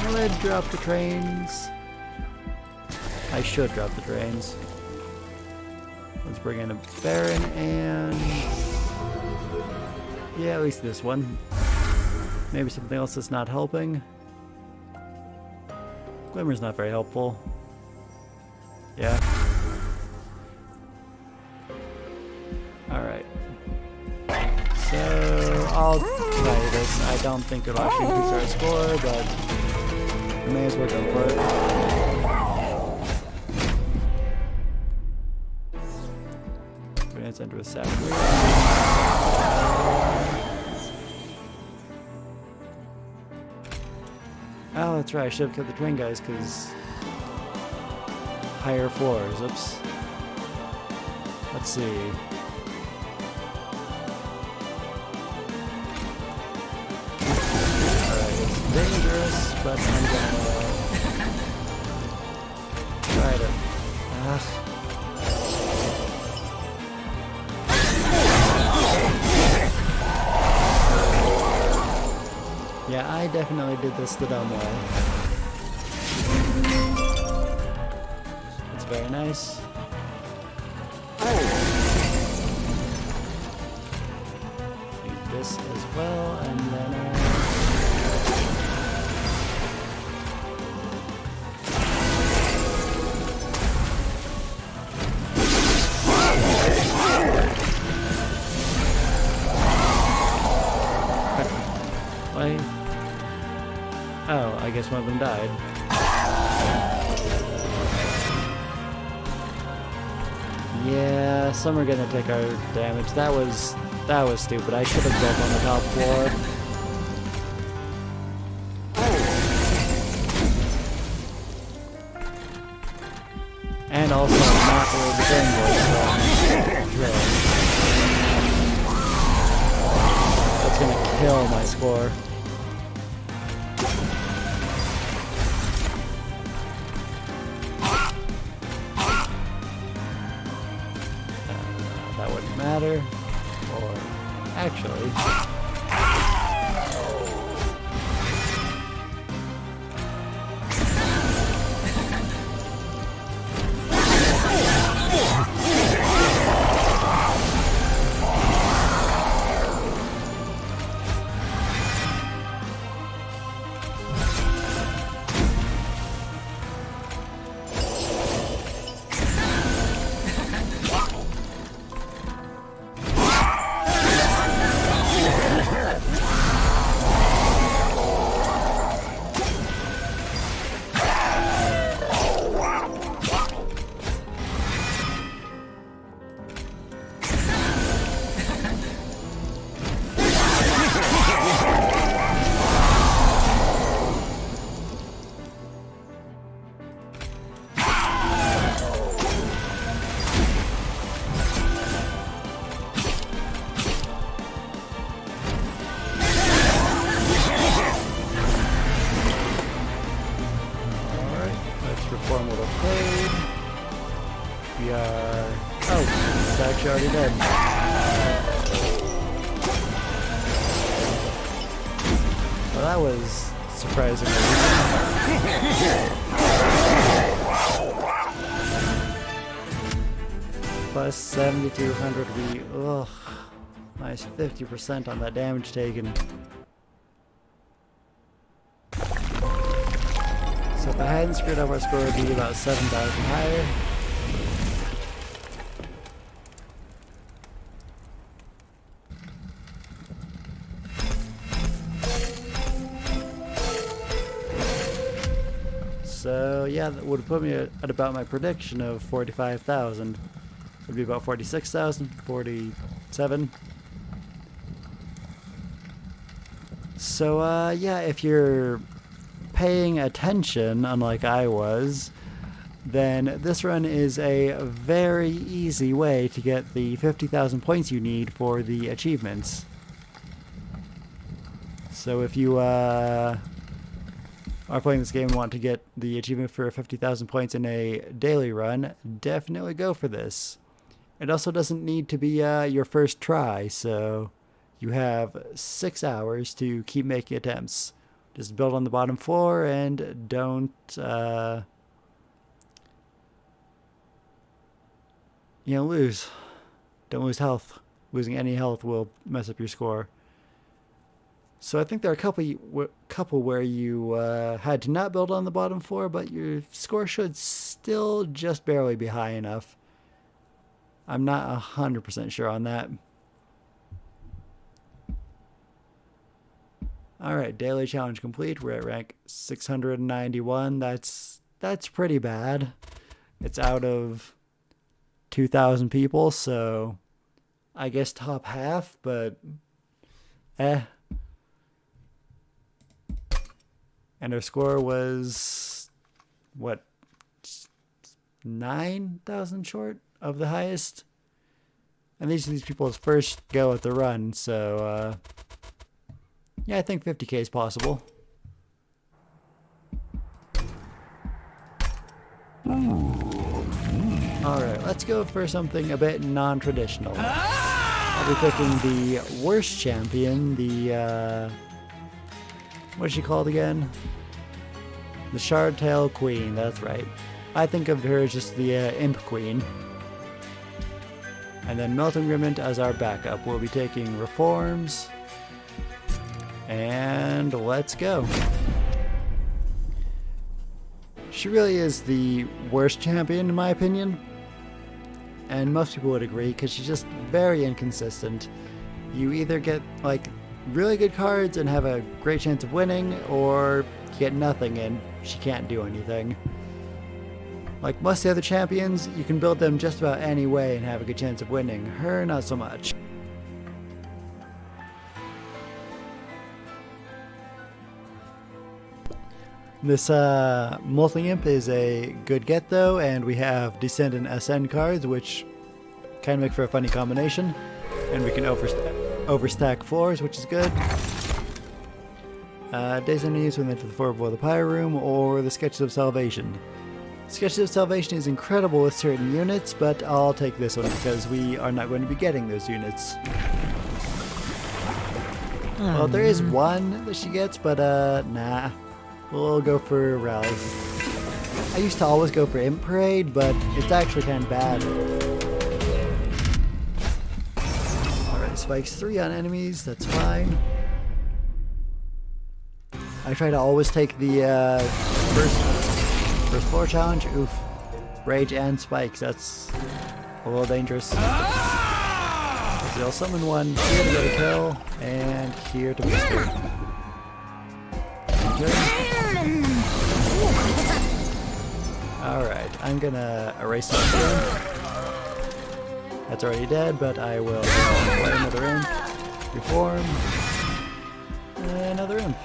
could drop the trains. I should drop the trains. Let's bring in a Baron and... yeah, at least this one. Maybe something else that's not helping. Glimmer's not very helpful. Yeah. Alright. So, I'll try this. I don't think it'll actually increase our score, but we may as well go for it. Let's enter a Saturday. Oh, that's right. I should have kept the train guys, because higher floors. Oops. Let's see. Alright, it's dangerous, but I'm gonna try to. Yeah, I definitely did this the dumb way. It's very nice. Do this as well, and then oh, I guess one of them died. Yeah, some are gonna take our damage. That was stupid. I should have built on the top floor. And also not really the same voice. That's gonna kill my score. That wouldn't matter. Or actually. Reform would have played. We are... oh, it's actually already dead. Well, that was surprisingly plus 7,200 we... ugh. Nice 50% on that damage taken. So if I hadn't screwed up, our score would be about 7,000 higher. So yeah, that would put me at about my prediction of 45,000. It would be about 46,000, 47. So yeah, if you're paying attention, unlike I was, then this run is a very easy way to get the 50,000 points you need for the achievements. So if you are playing this game and want to get the achievement for 50,000 points in a daily run, definitely go for this. It also doesn't need to be your first try, so you have 6 hours to keep making attempts. Just build on the bottom floor and don't You don't lose. Don't lose health. Losing any health will mess up your score. So I think there are a couple where you had to not build on the bottom floor, but your score should still just barely be high enough. I'm not 100% sure on that. Alright, daily challenge complete. We're at rank 691. That's pretty bad. It's out of 2,000 people, so I guess top half, but eh. And our score was, what, 9,000 short of the highest? And these are these people's first go at the run, so yeah, I think 50k is possible. Alright, let's go for something a bit non-traditional. I'll be picking the worst champion, the, what's she called again? The Shardtail Queen, that's right. I think of her as just the Imp Queen. And then Melting Remnant as our backup. We'll be taking Reforms. And let's go. She really is the worst champion in my opinion. And most people would agree because she's just very inconsistent. You either get like really good cards and have a great chance of winning, or you get nothing and she can't do anything. Like most of the other champions, you can build them just about any way and have a good chance of winning. Her, not so much. This Molting Imp is a good get though, and we have Descend and Ascend cards, which kind of make for a funny combination. And we can overstack floors, which is good. Days and Needs when they enter the floor below the Pyre Room, or the Sketches of Salvation. Sketches of Salvation is incredible with certain units, but I'll take this one because we are not going to be getting those units. Well, there is one that she gets, but nah. We'll go for Rally. I used to always go for Imp Parade, but it's actually kind of bad. Alright, spikes 3 on enemies, that's fine. I try to always take the first floor challenge. Oof. Rage and spikes, that's a little dangerous. I'll summon one here to go to kill, and here to booster. Alright, I'm gonna erase that again. That's already dead, but I will play another imp, reform, another imp.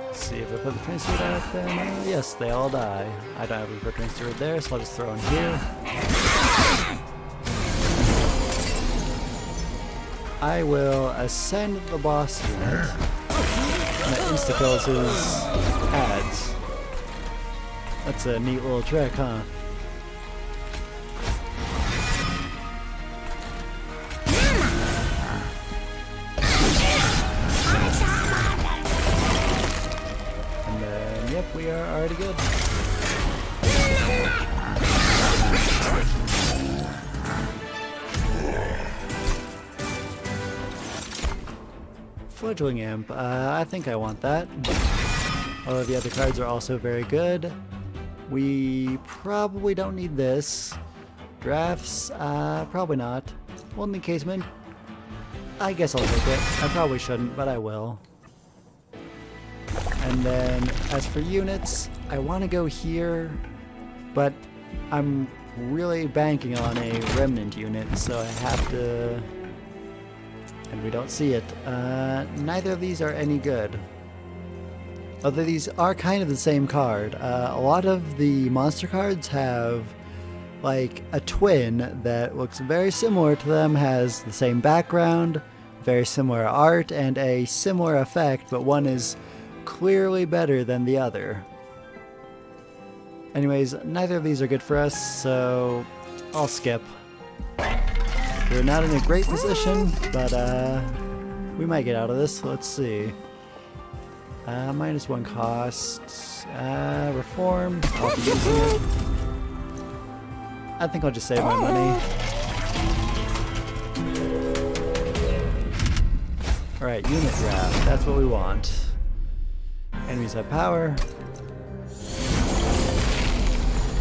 Let's see if I put the train steward out there. No, yes, they all die. I don't have room for a train steward there, so I'll just throw in here. I will ascend the boss unit, and that insta-kills his ads. That's a neat little trick, huh? And then, yep, we are already good. Fledgling Imp, I think I want that. Although the other cards are also very good. We probably don't need this. Drafts, probably not. Only Casement, I guess I'll take it. I probably shouldn't, but I will. And then, as for units, I want to go here, but I'm really banking on a Remnant unit, so I have to... And we don't see it. Neither of these are any good. Although these are kind of the same card. A lot of the monster cards have like a twin that looks very similar to them, has the same background, very similar art, and a similar effect, but one is clearly better than the other. Anyways, neither of these are good for us, so I'll skip. We're not in a great position, but We might get out of this. Let's see. -1 cost. Reform. I'll be using it. I think I'll just save my money. Alright, unit draft. That's what we want. Enemies have power.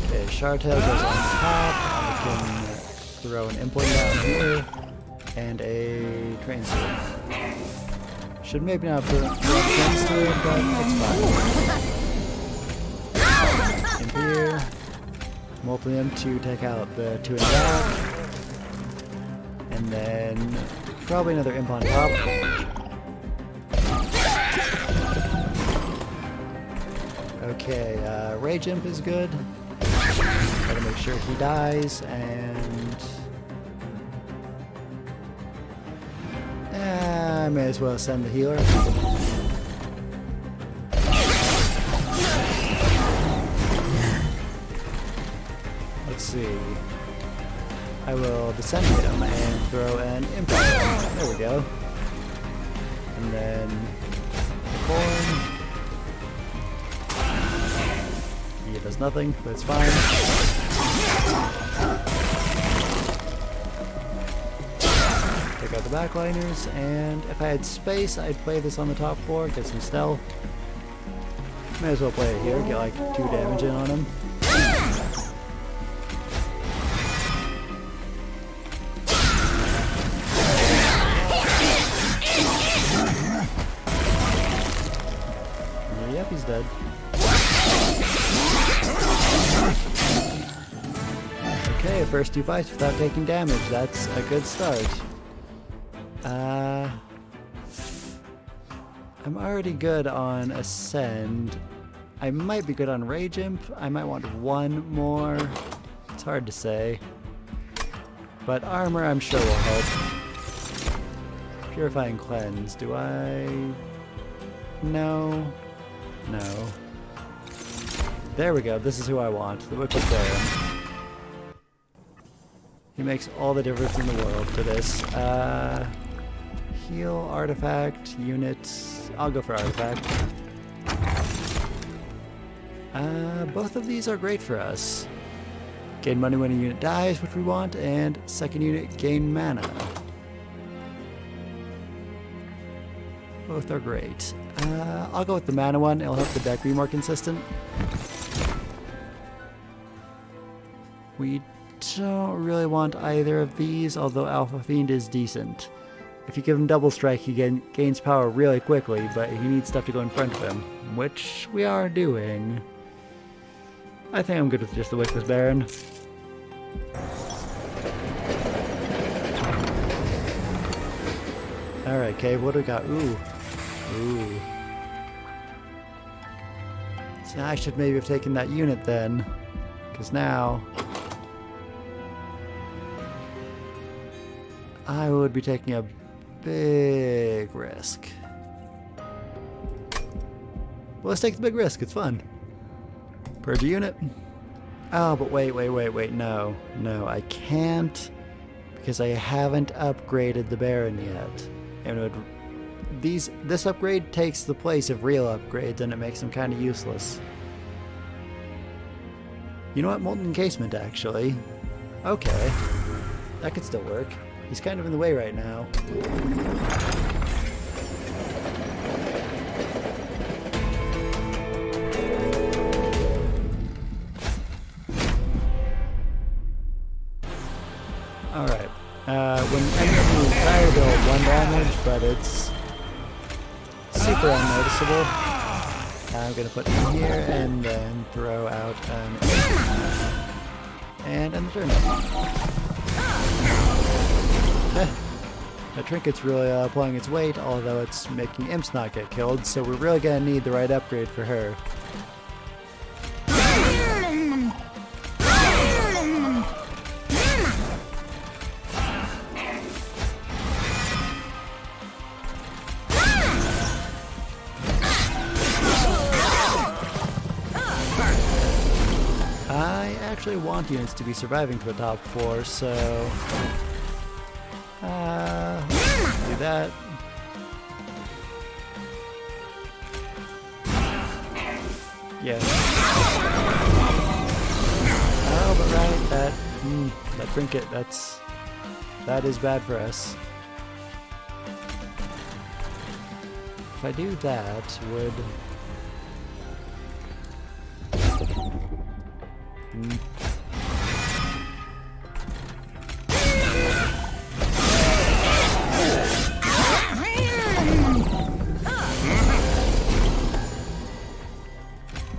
Okay, Shartail goes on top. I can throw an implant down here. And a train sword. Should maybe not put a train sword, but it's fine. In here. Multi them to take out the 2 in the back. And then probably another imp on top. Okay, Rage Imp is good. Gotta make sure he dies, and I may as well send the healer. Let's see. I will descend him and throw an impact. There we go. And then the corn. He does nothing, but it's fine. Take out the backliners, and if I had space, I'd play this on the top floor, get some stealth. May as well play it here, get like 2 damage in on him. Yep, he's dead. Okay, first 2 fights without taking damage. That's a good start. I'm already good on Ascend. I might be good on Rage Imp. I might want 1 more. It's hard to say. But Armor I'm sure will help. Purifying Cleanse. Do I... No. No. There we go. This is who I want. The Wicked Baron. He makes all the difference in the world for this. Heal, Artifact, Units. I'll go for Artifact. Both of these are great for us. Gain money when a unit dies, which we want, and second unit gain mana. Both are great. I'll go with the mana one. It'll help the deck be more consistent. We don't really want either of these, although Alpha Fiend is decent. If you give him double strike, he gains power really quickly, but he needs stuff to go in front of him, which we are doing. I think I'm good with just the Wickless Baron. Alright, Cave, what do we got? Ooh. Ooh. So I should maybe have taken that unit then, because now I would be taking a big risk. Well, let's take the big risk. It's fun. Purge a unit. Oh, but wait. No, I can't, because I haven't upgraded the Baron yet. And this upgrade takes the place of real upgrades, and it makes them kind of useless. You know what? Molten Encasement, actually. Okay. That could still work. He's kind of in the way right now. Alright. When enemies fire, they'll 1 damage, but it's super unnoticeable. I'm going to put him here and then throw out an and end the turn. The trinket's really pulling its weight, although it's making imps not get killed, so we're really going to need the right upgrade for her. I actually want units to be surviving to the top 4, so do that. Yeah. Oh, but right, that trinket, that is bad for us. If I do that, would...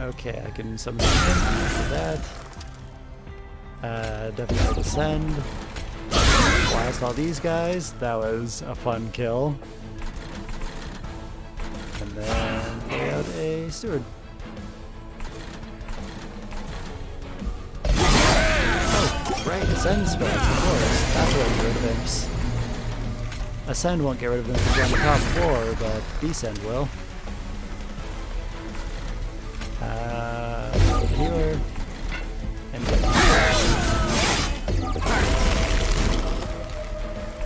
Okay, I can summon that. Definitely descend. Blast all these guys. That was a fun kill. And then play out a steward. Oh, right, ascend spells, of course. That's what will get rid of imps. Ascend won't get rid of them because they're on the top floor, but descend will. Healer. And get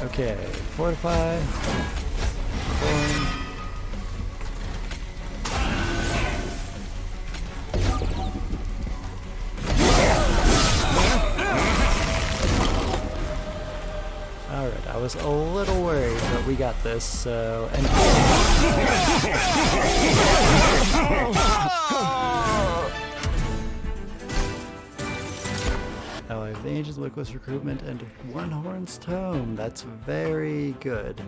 okay, fortify. Form. Alright, I was a little worried, but we got this, so... And oh, I have the Ancient Liquid's recruitment and One Horn's Tome. That's very good.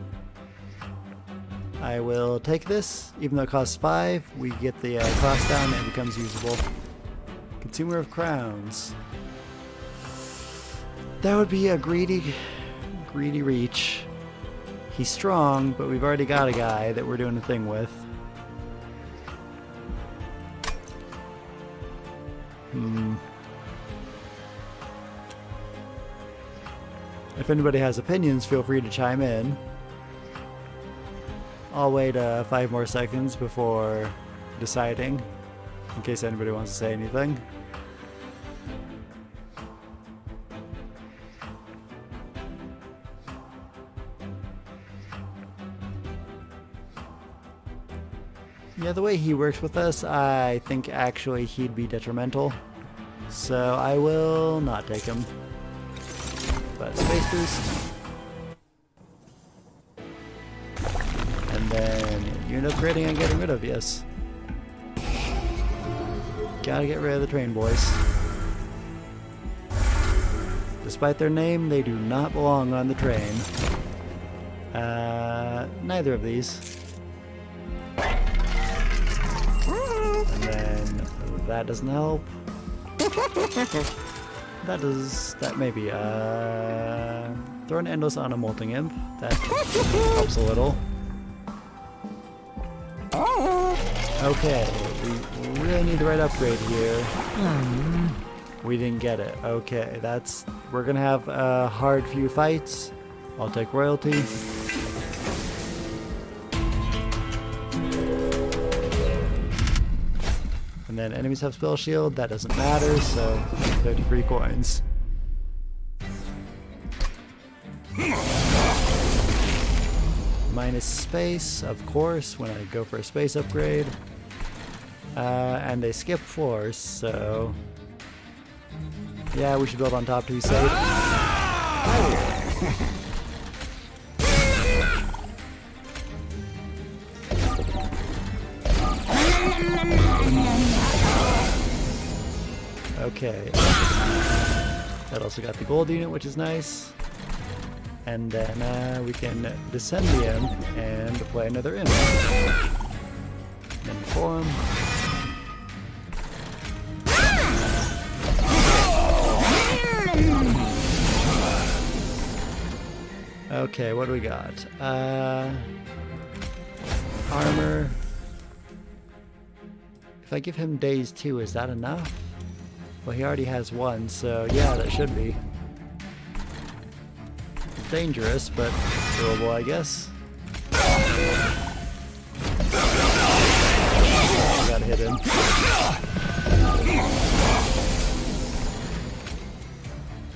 I will take this, even though it costs 5, we get the cost down and it becomes usable. Consumer of Crowns. That would be a greedy reach. He's strong, but we've already got a guy that we're doing a thing with. If anybody has opinions, feel free to chime in. I'll wait 5 more seconds before deciding, in case anybody wants to say anything. Yeah, the way he works with us, I think actually he'd be detrimental. So I will not take him. But space boost. And then unit upgrading and getting rid of, yes. Gotta get rid of the train boys. Despite their name, they do not belong on the train. Neither of these. And then that doesn't help. That maybe, throw an Endless on a Molting Imp. That helps a little. Okay, we really need the right upgrade here. We didn't get it. Okay, we're gonna have a hard few fights. I'll take royalty. And then enemies have spell shield, that doesn't matter, so 33 coins. Minus space, of course, when I go for a space upgrade. And they skip floors, so... yeah, we should build on top to be safe. Okay. That also got the gold unit, which is nice. And then we can descend the imp and play another imp. And form. Okay, what do we got? Armor. If I give him days 2, is that enough? Well, he already has 1, so yeah, that should be. It's dangerous, but doable, I guess. Gotta hit him.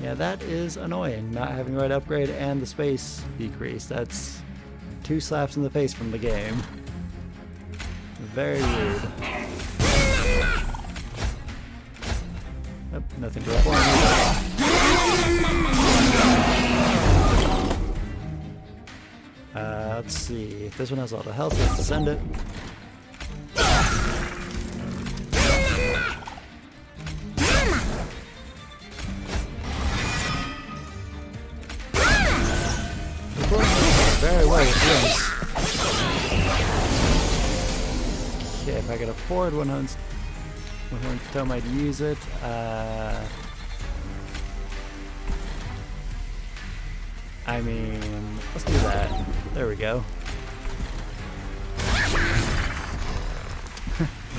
Yeah, that is annoying, not having the right upgrade and the space decrease. That's 2 slaps in the face from the game. Very rude. Oh, nothing to report. Let's see. If this one has a lot of health, let's send it. Very well with this. Okay, if I could afford one horned tome, I'd use it. I mean, let's do that. There we go.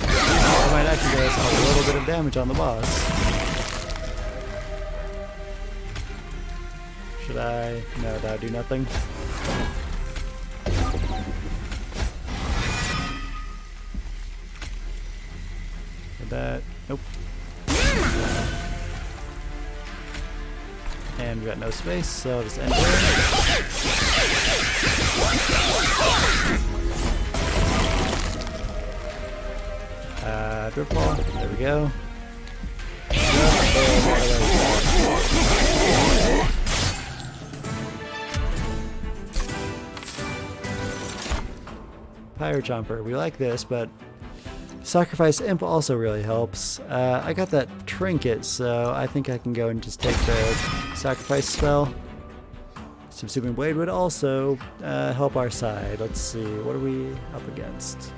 I might actually get us a little bit of damage on the boss. Should I? No, that'll do nothing. Did that? Nope. And we got no space, so I'll just end it. Drip ball. There we go. Pyre Jumper. We like this, but Sacrifice Imp also really helps. I got that trinket, so I think I can go and just take the sacrifice spell. Subsuming Blade would also help our side. Let's see, what are we up against?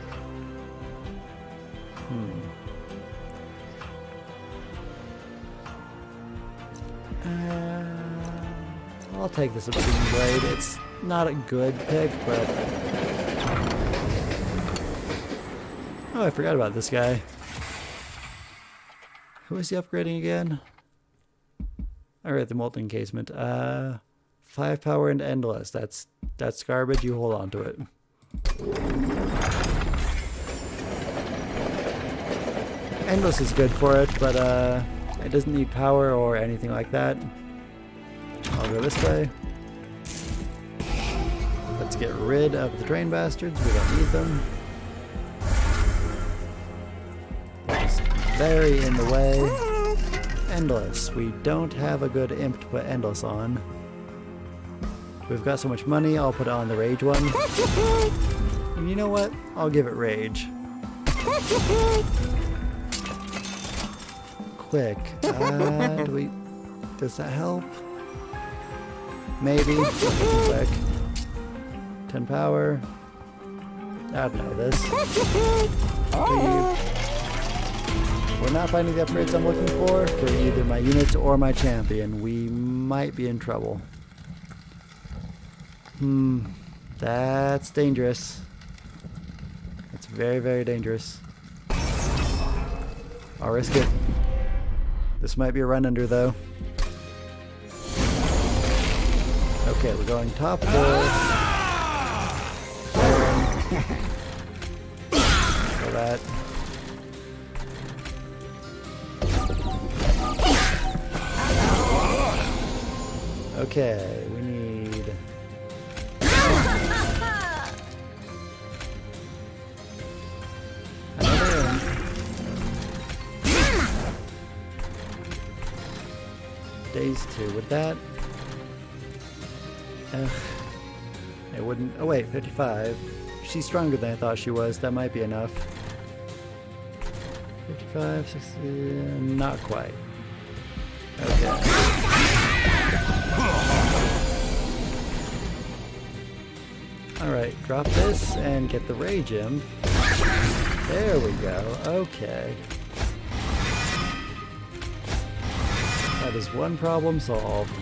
I'll take the Subsuming Blade. It's not a good pick, but... Oh, I forgot about this guy. Who is he upgrading again? Alright, the Molten Encasement. 5 power and endless. That's garbage. You hold on to it. Endless is good for it, but it doesn't need power or anything like that. I'll go this way. Let's get rid of the Drain Bastards. We don't need them. Very in the way. Endless. We don't have a good imp to put Endless on. We've got so much money, I'll put it on the Rage one. And you know what? I'll give it Rage. Quick. Does that help? Maybe. Quick. 10 power. I don't know this. We're not finding the upgrades I'm looking for either my units or my champion. We might be in trouble. That's dangerous. That's very, very dangerous. I'll risk it. This might be a run under though. Okay, we're going top four. For that. Okay, we need... another imp. Days 2, would that... it wouldn't... Oh wait, 55. She's stronger than I thought she was, that might be enough. 55, 60... not quite. Okay. Alright, drop this and get the Rage Imp. There we go, okay. That is one problem solved.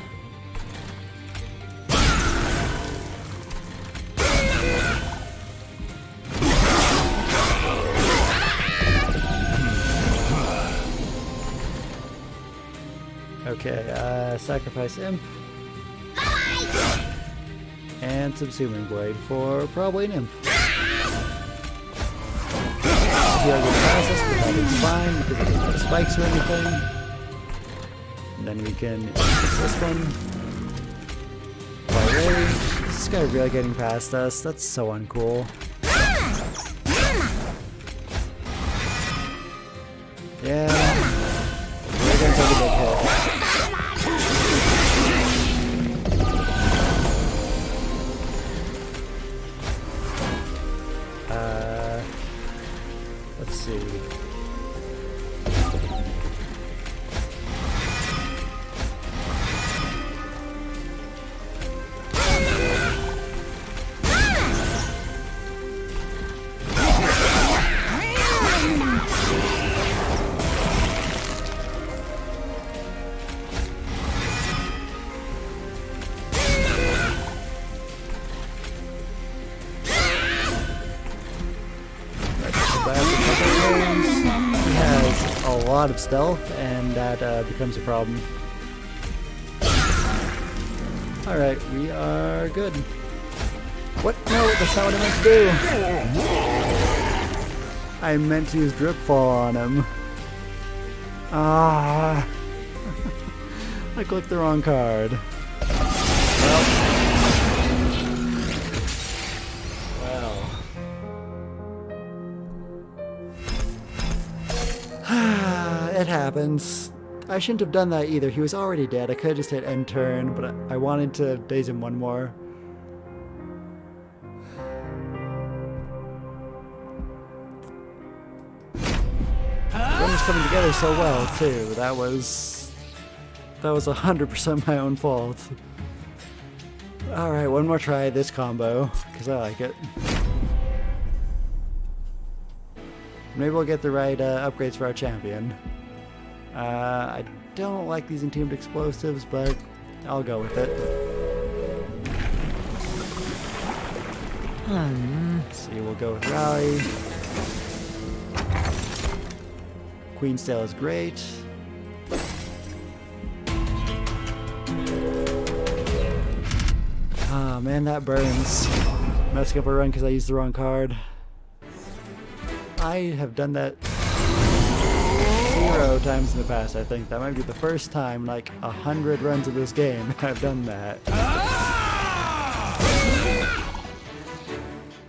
Okay, Sacrifice Imp. And Subsuming Blade for probably an Imp. He'll get past us, but that is fine because it doesn't have spikes or anything. And then we can use this one. By Rage. This guy really getting past us. That's so uncool. Yeah. We're against Let's see. He has a lot of stealth, and that becomes a problem. Alright, we are good. What? No, that's not what I meant to do! I meant to use Drip Fall on him. Ah! I clicked the wrong card. It happens. I shouldn't have done that either. He was already dead. I could have just hit end turn, but I wanted to daze him one more. The run was coming together so well too. That was 100% my own fault. Alright, one more try at this combo, because I like it. Maybe we'll get the right upgrades for our champion. I don't like these entombed explosives, but I'll go with it. Let's see, we'll go with Rally. Queen's Tail is great. Ah, man, that burns. Messing up a run because I used the wrong card. I have done that 0 times in the past, I think. That might be the first time in like 100 runs of this game I've done that.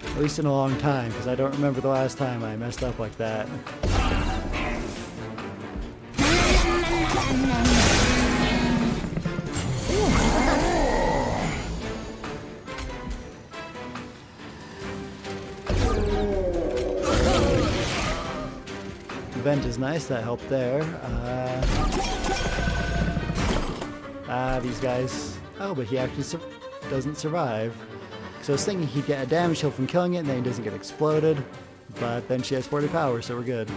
At least in a long time, because I don't remember the last time I messed up like that. Vent is nice, that helped there. These guys. Oh, but he actually doesn't survive. So I was thinking he'd get a damage heal from killing it and then he doesn't get exploded. But then she has 40 power, so we're good.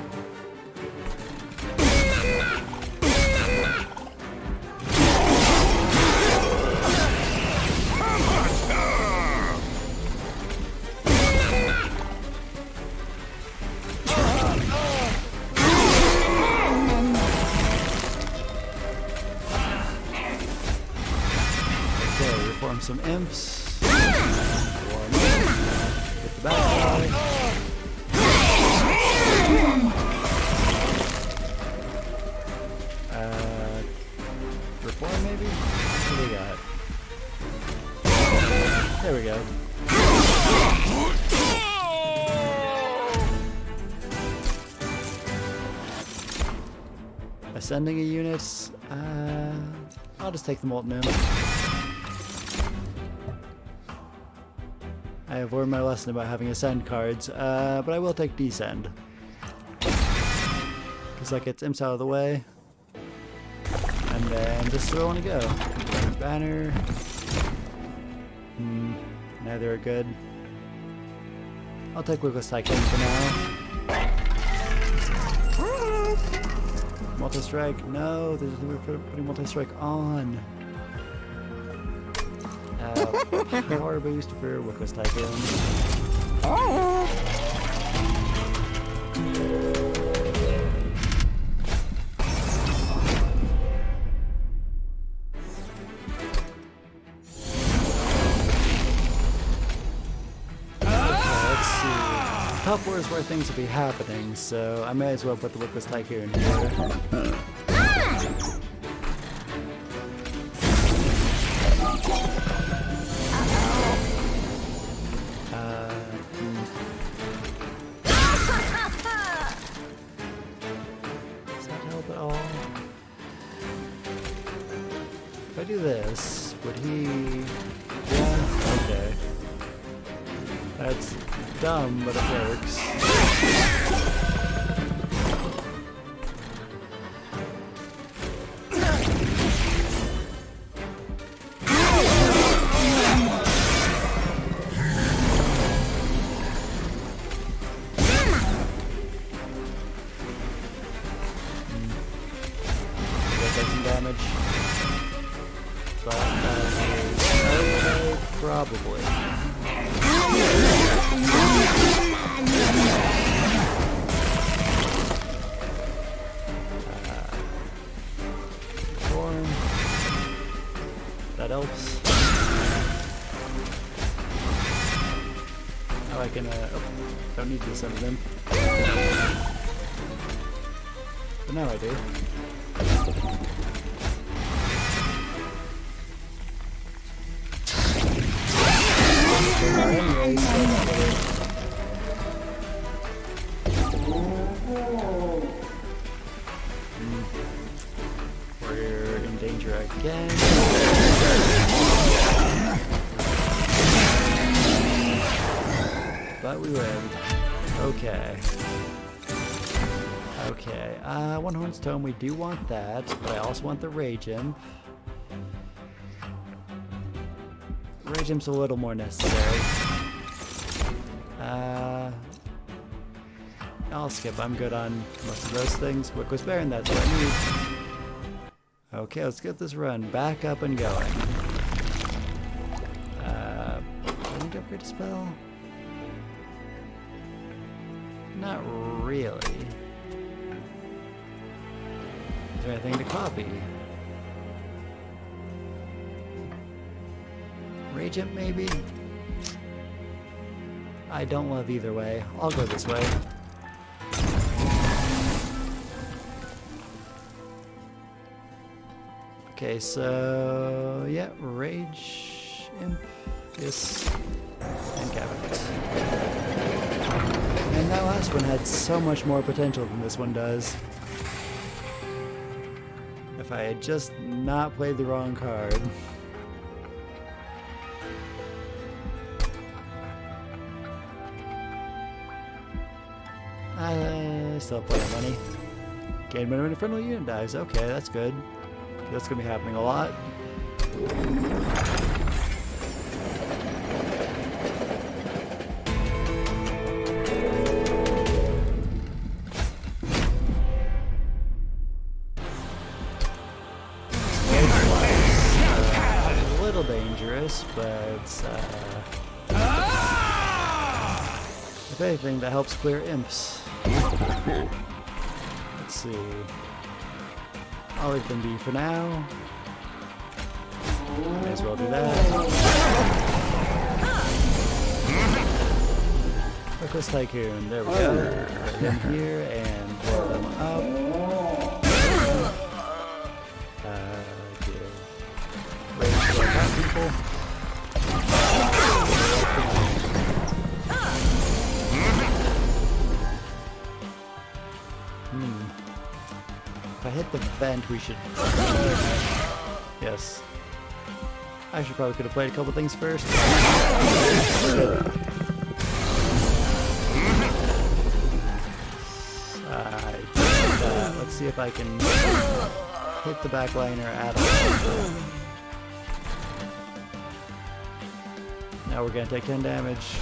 Reform some imps. Get the bad guy. Reform maybe? What do we got? There we go. Ascending a unit. I'll just take the Molten Imp. I have learned my lesson about having Ascend cards, but I will take Descend. Because that gets imps out of the way. And then this is where I want to go. Banner. Neither are good. I'll take Lucas Tycoon for now. Multi-strike? No, we're putting multi-strike on. Power boost for Wickless Tycoon. Let's see. Top 4 is where things will be happening, so I may as well put the Wickless Tycoon here. If I do this, would he... Yeah, okay. That's dumb, but it works. Take some damage. But okay, probably. Form. That helps. Now I can, oh, don't need to send them. But now I do. Anyway, we're in danger again. But we win. Okay. Okay. One Horn's Tome, we do want that, but I also want the Rage Imp. Rage Imp's a little more necessary. I'll skip. I'm good on most of those things. Quick Whisper, and that's what I need. Okay, let's get this run back up and going. Do I need to upgrade a spell? Not really. Is there anything to copy? Rage Imp, maybe? I don't love either way. I'll go this way. Okay, so... yeah, Rage Imp, yes, and Cabinet. And that last one had so much more potential than this one does. If I had just not played the wrong card. Still plenty money. Gain minimum friendly unit dies. Okay, that's good. That's gonna be happening a lot. A little dangerous, but if anything, that helps clear imps. Let's see. I'll leave them be for now. May as well do that. Reckless Tycoon. There we go. Put them here and blow them up. Give range to our top people. If I hit the vent, we should... Yes. I probably could have played a couple things first. Let's see if I can hit the backliner at all. Now we're gonna take 10 damage.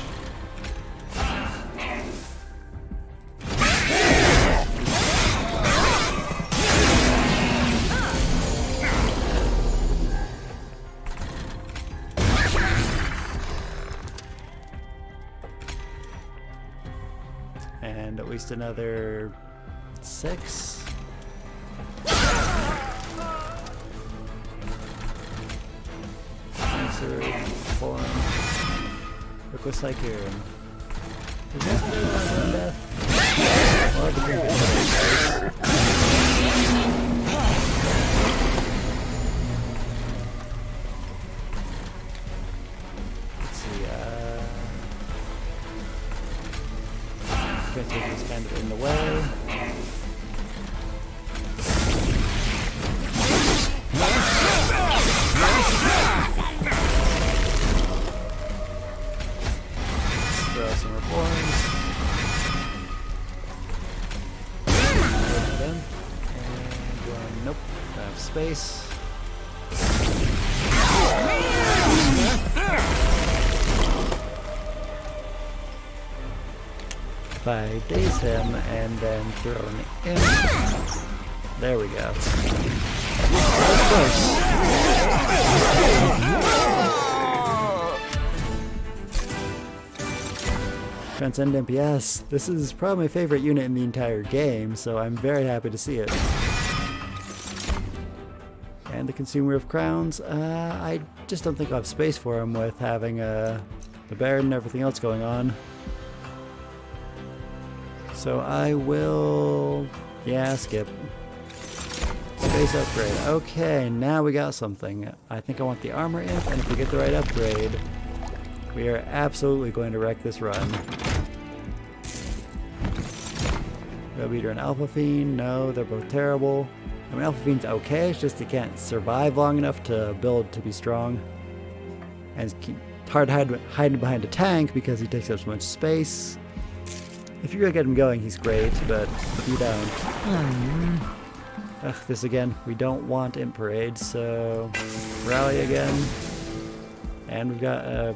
And at least another 6. Answer, form, Reckless Tycoon. Is that one death? Well, the drink is let's see, Transmission is kind of in the way. Don't have space. If I daze him and then throw an imp. There we go. That was close. Transcend Imp, yes. This is probably my favorite unit in the entire game, so I'm very happy to see it. And the Consumer of Crowns, I just don't think I'll have space for him with having the Baron and everything else going on. So I will, yeah, skip. Space upgrade. Okay, now we got something. I think I want the Armor Imp, and if we get the right upgrade, we are absolutely going to wreck this run. Go Beater and Alpha Fiend. No, they're both terrible. I mean, Alpha Fiend's okay, it's just he can't survive long enough to build to be strong. And it's hard hiding behind a tank because he takes up so much space. If you really get him going, he's great, but if you don't... Ugh, this again. We don't want Imp Parade, so... Rally again. And we've got a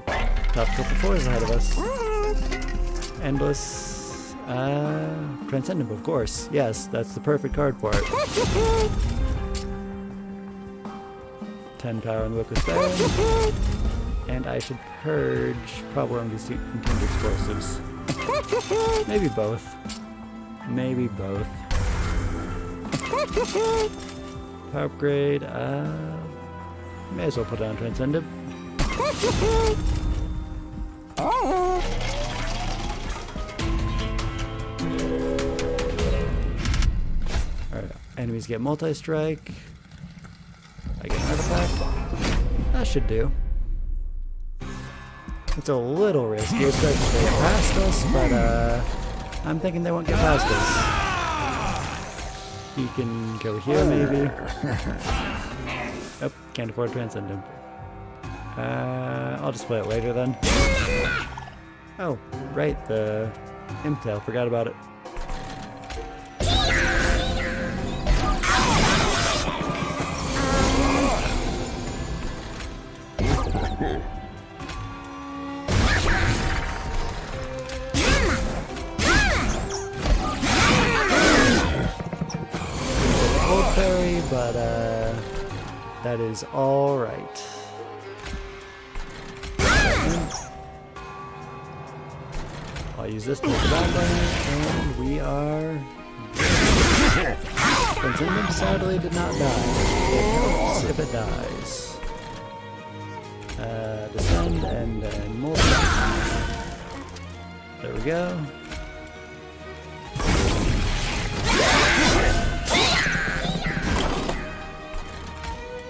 tough couple fours ahead of us. Endless... Transcendent, of course. Yes, that's the perfect card for it. 10 power on the Lucas Baron. And I should purge probably one of these contained explosives. Maybe both. Maybe both. Power upgrade, may as well put on Transcendent. Alright, enemies get multi-strike. I get an artifact. That should do. It's a little risky, especially if they get past us, but I'm thinking they won't get past us. He can go here, maybe. Oh, can't afford Transcendent. I'll just play it later then. Oh, right, the Imp Tail, forgot about it. But that is all right. I'll use this to hit the back button, and we are. Transcendent sadly did not die. It helps if it dies. Descend and then multiply. There we go.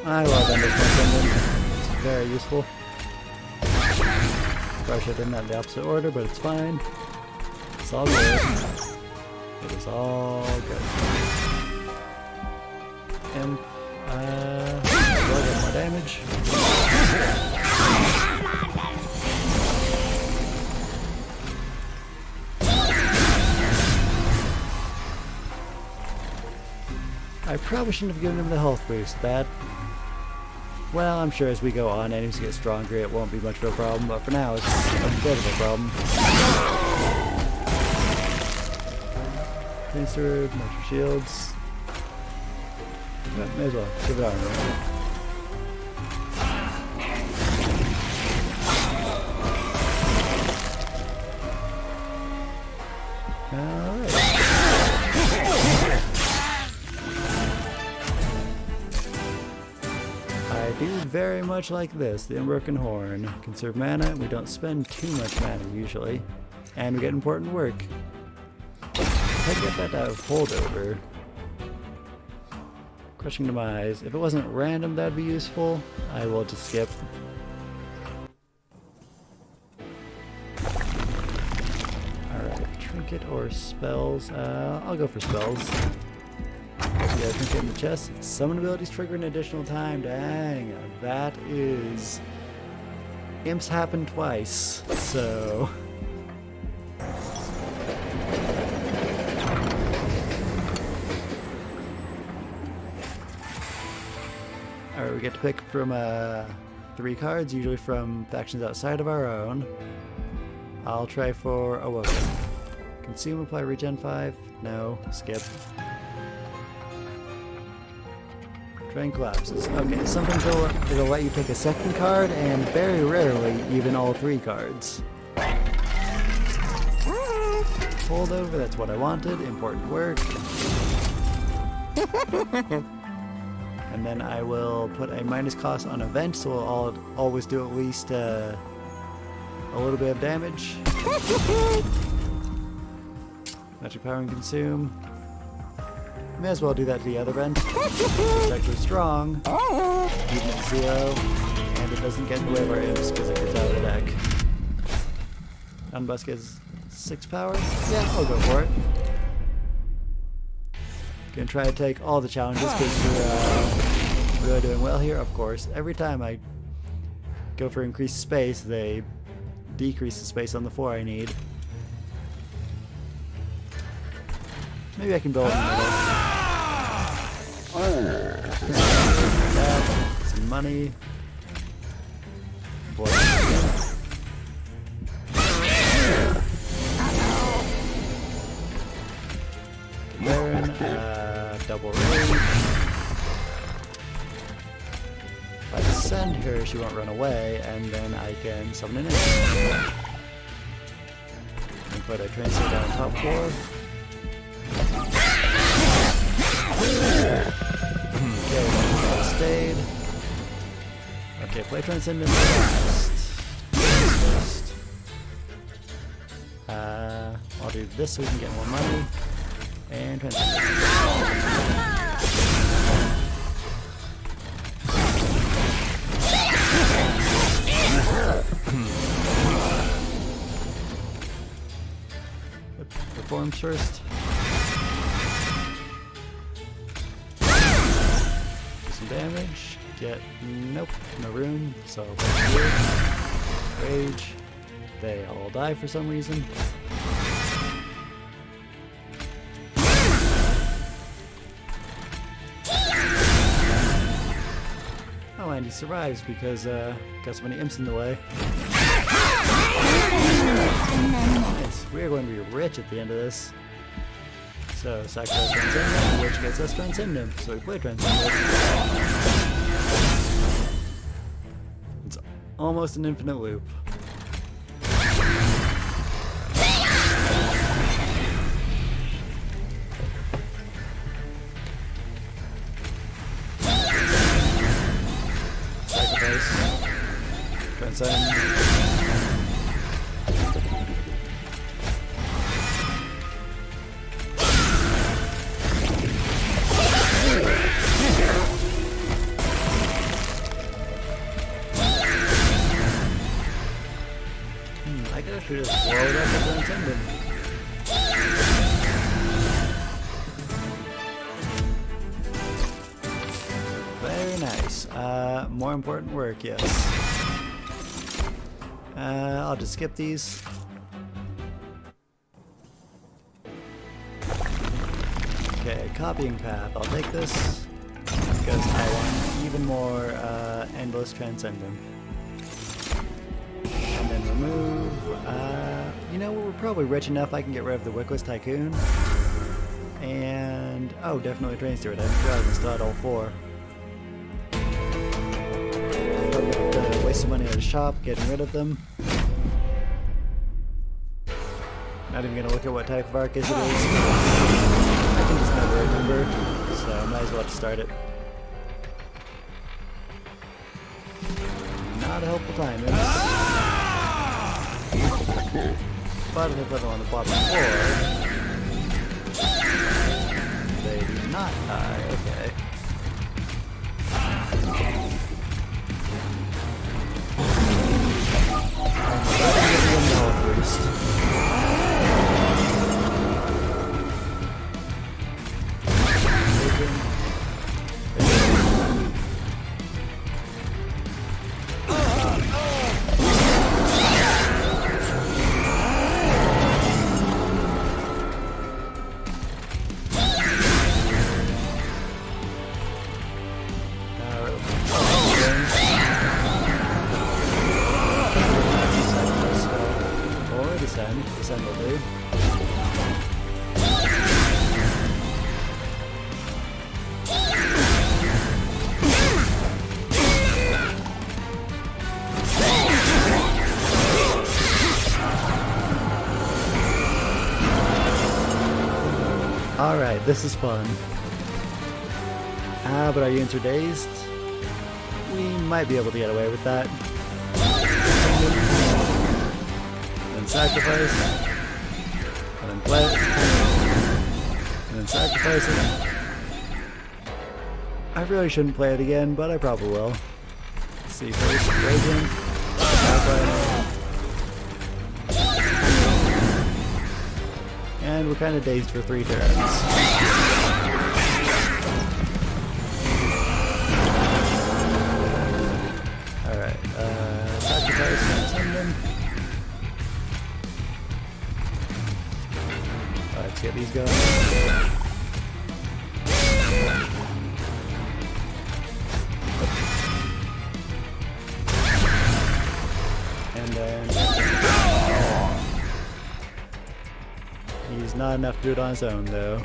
I love Endless Transcendent. It's very useful. Probably should have done that in the opposite order, but it's fine. It's all good. It is all good. And, do I get more damage? I probably shouldn't have given him the health boost. That... Well, I'm sure as we go on, enemies get stronger, it won't be much of a problem, but for now, it's a bit of a problem. Sword, Master Shields. Yeah, may as well. Give it armor. Alright. I do very much like this, the Unbroken Horn. Conserve mana, we don't spend too much mana usually. And we get important work. I'd get that out of holdover. Crushing Demise. If it wasn't random, that'd be useful. I will just skip. Alright, trinket or spells? I'll go for spells. Yeah, trinket in the chest. Summon abilities trigger an additional time. Dang, that is... Imps happen twice, so... Alright, we get to pick from 3 cards, usually from factions outside of our own. I'll try for Awoken. Consume, apply regen 5. No, skip. Train collapses. Okay, sometimes it'll let you take a second card, and very rarely even all 3 cards. Holdover, that's what I wanted. Important work. And then I will put a minus cost on event, so I'll always do at least a little bit of damage. Magic power and consume. May as well do that to the other event. It's actually strong, even at 0, and it doesn't get in the way of our imps because it gets out of the deck. Unbusk gets 6 power. Yeah, I'll go for it. Gonna try to take all the challenges because we're really doing well here. Of course, every time I go for increased space, they decrease the space on the floor I need. Maybe I can build in the middle. Some money. Boy. Baron, double rage. If I send her, she won't run away, and then I can summon an imp. And put a transfer down top floor. Okay, stayed. Okay, play Transcendent last. I'll do this so we can get more money. And Transcendent. Perform first. Damage. Get nope, no room. So rage. They all die for some reason. Oh, and he survives because got so many imps in the way. Nice. We are going to be rich at the end of this. So, sacrifice Transcendent, which gets us Transcendent. So we play Transcendent. It's almost an infinite loop. Sacrifice. Transcend. I could actually just blow it up with Transcendent. Very nice. More important work, yes. I'll just skip these. Okay, copying path. I'll take this because I want even more endless Transcendent. And then remove. You know, we're probably rich enough I can get rid of the Wickless Tycoon. And oh, definitely Train Steward. I didn't realize I still had all 4. Probably have to waste some money at a shop getting rid of them. Not even gonna look at what type of Arcus it is. I can just never remember, so I might as well just start it. Not a helpful time, is it? But if I put them on the bottom floor, they do not die. Okay. Alright, this is fun. Ah, but our units are dazed. We might be able to get away with that. Then sacrifice. And then play it. And then sacrifice it. I really shouldn't play it again, but I probably will. Let's see first. Raging. And we're kind of dazed for 3 turns. Alright, sacrifice and send them. Alright, let's get these going. And then he's not enough to do it on his own, though.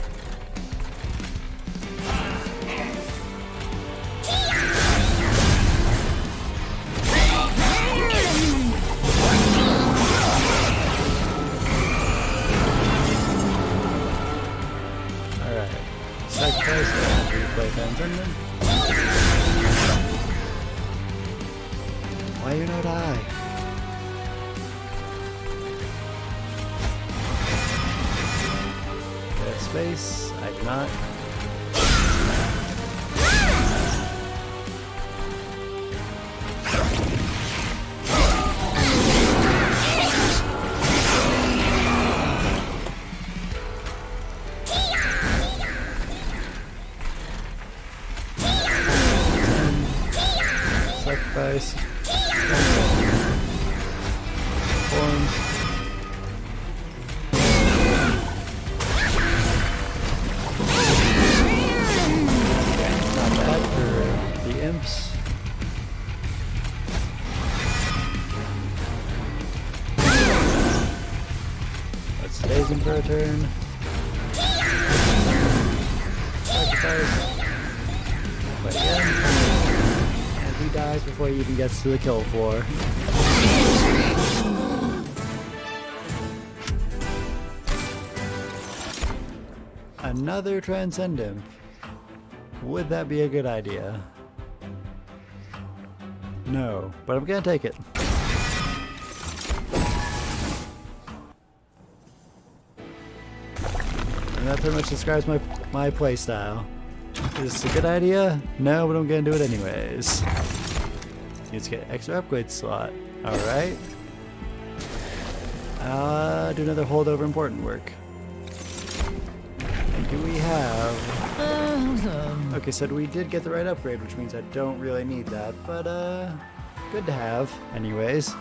Alright. Sacrifice and replay transcendent. Why you no die? Space, I do not. Sacrifice. Forms. Imps. Let's daze him for a turn. Sacrifice. Play again. And he dies before he even gets to the kill floor. Another Transcendent. Would that be a good idea? No, but I'm gonna take it. And that pretty much describes my playstyle. Is this a good idea? No, but I'm gonna do it anyways. Let's get extra upgrade slot. Alright. Do another holdover important work. And do we have... Okay, so we did get the right upgrade, which means I don't really need that, but good to have, anyways.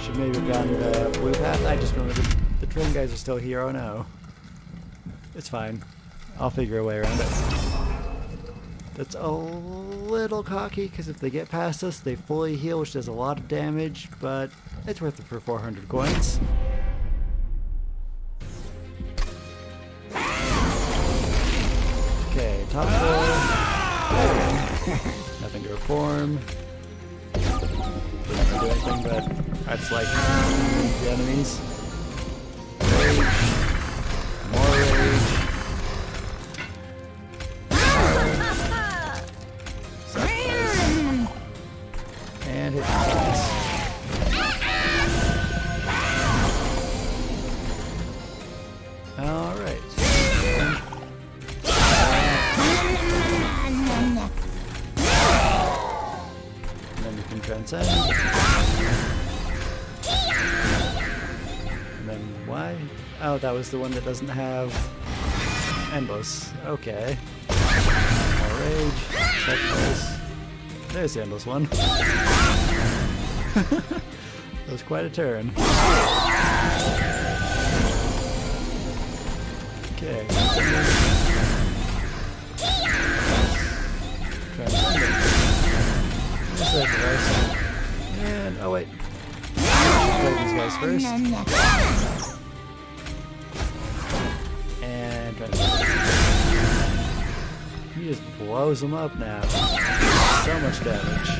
Should maybe have gotten the blue path. I just remember the train guys are still here. Oh no. It's fine. I'll figure a way around it. That's a little cocky, because if they get past us, they fully heal, which does a lot of damage, but it's worth it for 400 coins. Okay, top floor. Nothing to reform. Doesn't do anything, but I just like the enemies. Rage. More rage. Sacrifice. And hit twice. Alright. Transcend. And then why? Oh, that was the one that doesn't have endless. Okay. More rage. Sacrifice. There's the endless one. That was quite a turn. Okay. Transcend. Sacrifice. And, oh wait. Play these guys first. And try to... He just blows them up now. So much damage.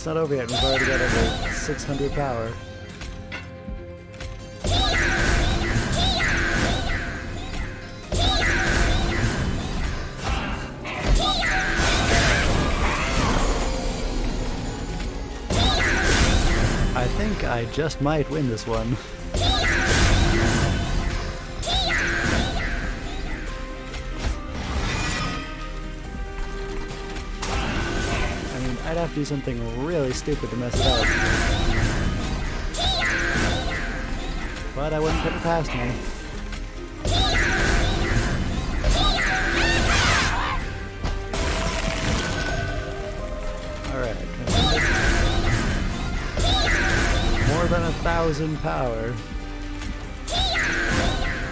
it's not over yet. We've already got over 600 power. I think I just might win this one. I'd have to do something really stupid to mess it up. But I wouldn't put it past me. Alright. More than 1,000 power.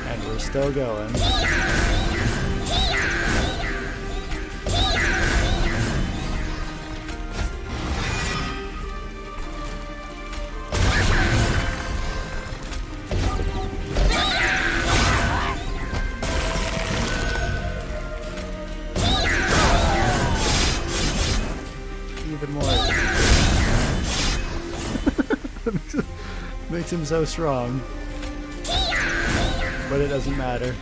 And we're still going. Even more. Makes him so strong. But it doesn't matter.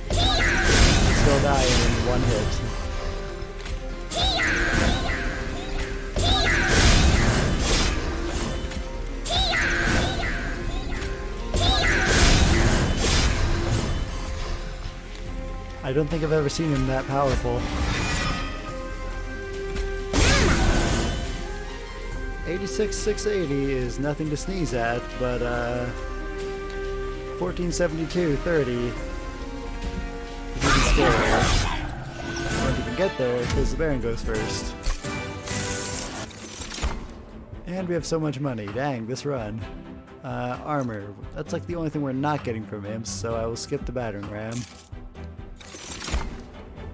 Still dying in one hit. I don't think I've ever seen him that powerful. 86,680 is nothing to sneeze at, but 1472.30 is even scarier. I won't even get there because the Baron goes first. And we have so much money. Dang, this run. Armor. That's like the only thing we're not getting from him, so I will skip the battering ram.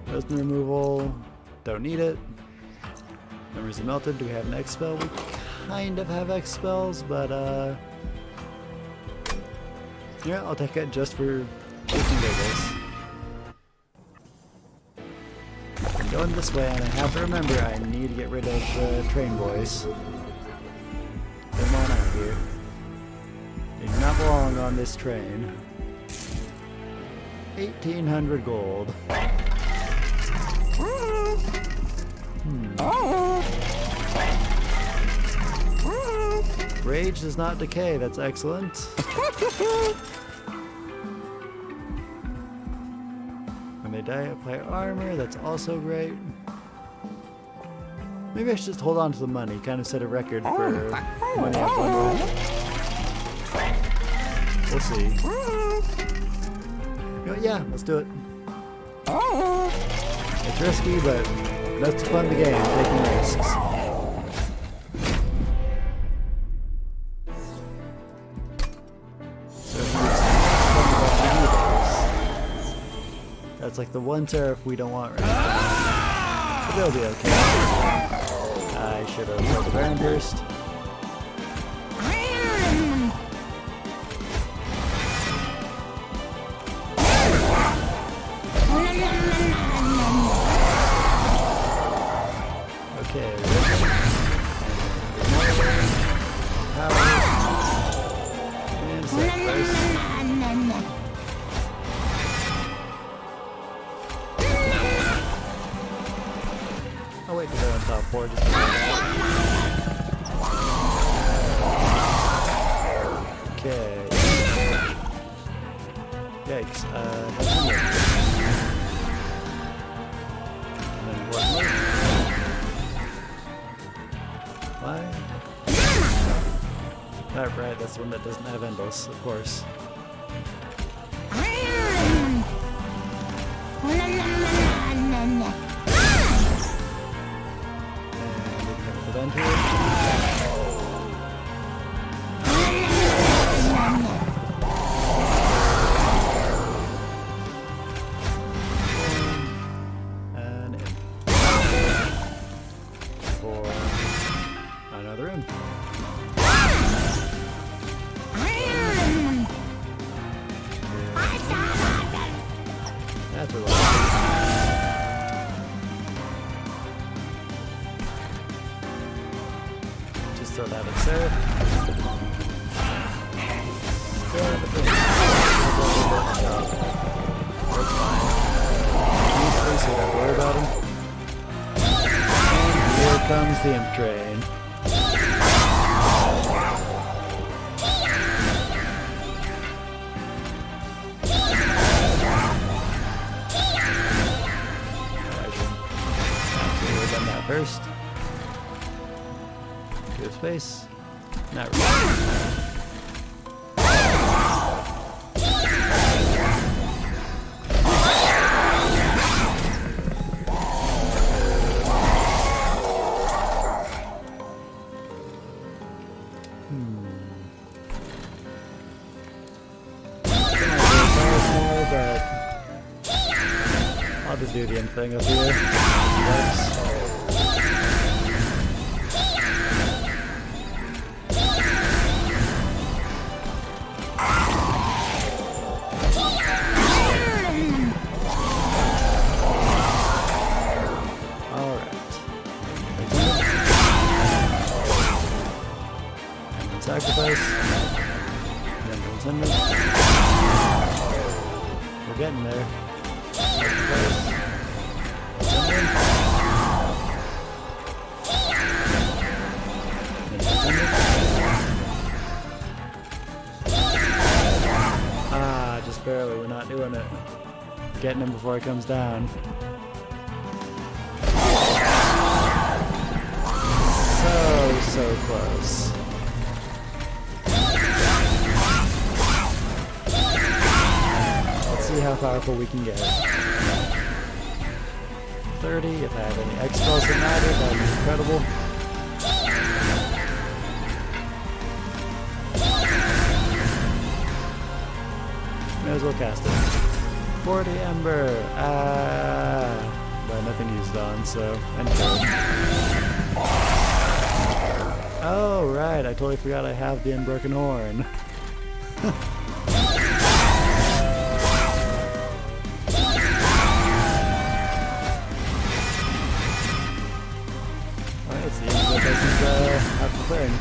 Poison removal. Don't need it. Memories are melted. Do we have an X spell? We kind of have X spells, but yeah, I'll take it just for giggles. I'm going this way, and I have to remember I need to get rid of the train boys. Get them on out of here. They do not belong on this train. 1,800 gold. Rage does not decay, that's excellent. When they die, apply armor, that's also great. Maybe I should just hold on to the money, kind of set a record for when I have one left. We'll see. You know, yeah, let's do it. It's risky, but that's fun of the game, taking risks. That's like the one seraph we don't want right now. But they'll be okay. I should have killed the Baron first. Okay. And sacrifice. Oh wait, they're on top 4 just okay. Yikes. And then one more. Why? Right, that's the one that doesn't have endless, of course. And in. For another room. against the Imp Train. First, give space. Not really. But I'll just do the end thing up here. Sacrifice. Then goes under. We're getting there. Sacrifice. Ah, just barely. We're not doing it. Getting him before he comes down. So close. See how powerful we can get. 30, if I have any X-spells that matter, that would be incredible. May as well cast it. 40 Ember! But nothing used on, so end turn. Oh, right, I totally forgot I have the Unbroken Horn. It's the end that doesn't have the thing.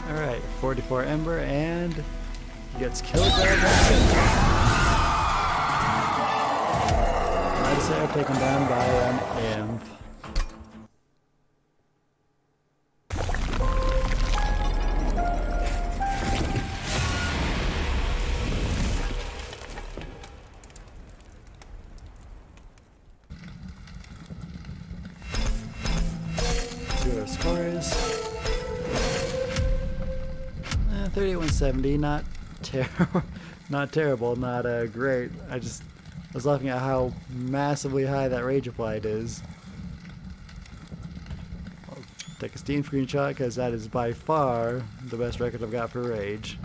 Alright, 44 Ember, and he gets killed by a Jackson. Might as well taken down by an Imp. See what our score is. 3170, not terrible, not terrible, not great. I was laughing at how massively high that rage applied is. I'll take a Steam screenshot because that is by far the best record I've got for rage.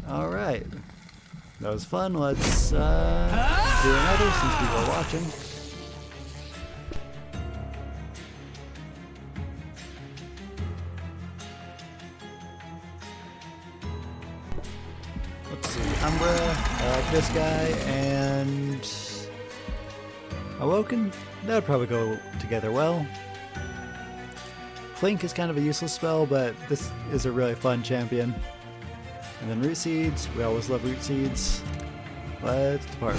All right, that was fun. Let's do another since people are watching. Let's see, Umbra, I like this guy, and Awoken, that would probably go together well. Flink is kind of a useless spell, but this is a really fun champion. And then Root Seeds, we always love Root Seeds. Let's depart.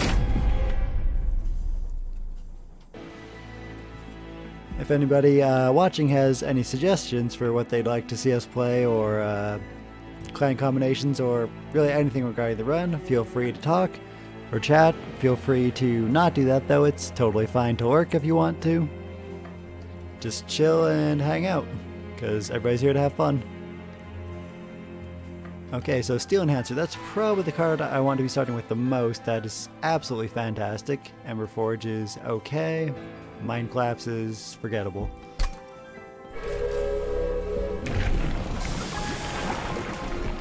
If anybody watching has any suggestions for what they'd like to see us play, or clan combinations, or really anything regarding the run, feel free to talk or chat. Feel free to not do that though, it's totally fine to lurk if you want to. Just chill and hang out, because everybody's here to have fun. Okay, so Steel Enhancer, that's probably the card I want to be starting with the most. That is absolutely fantastic. Ember Forge is okay. Mind Collapse is forgettable.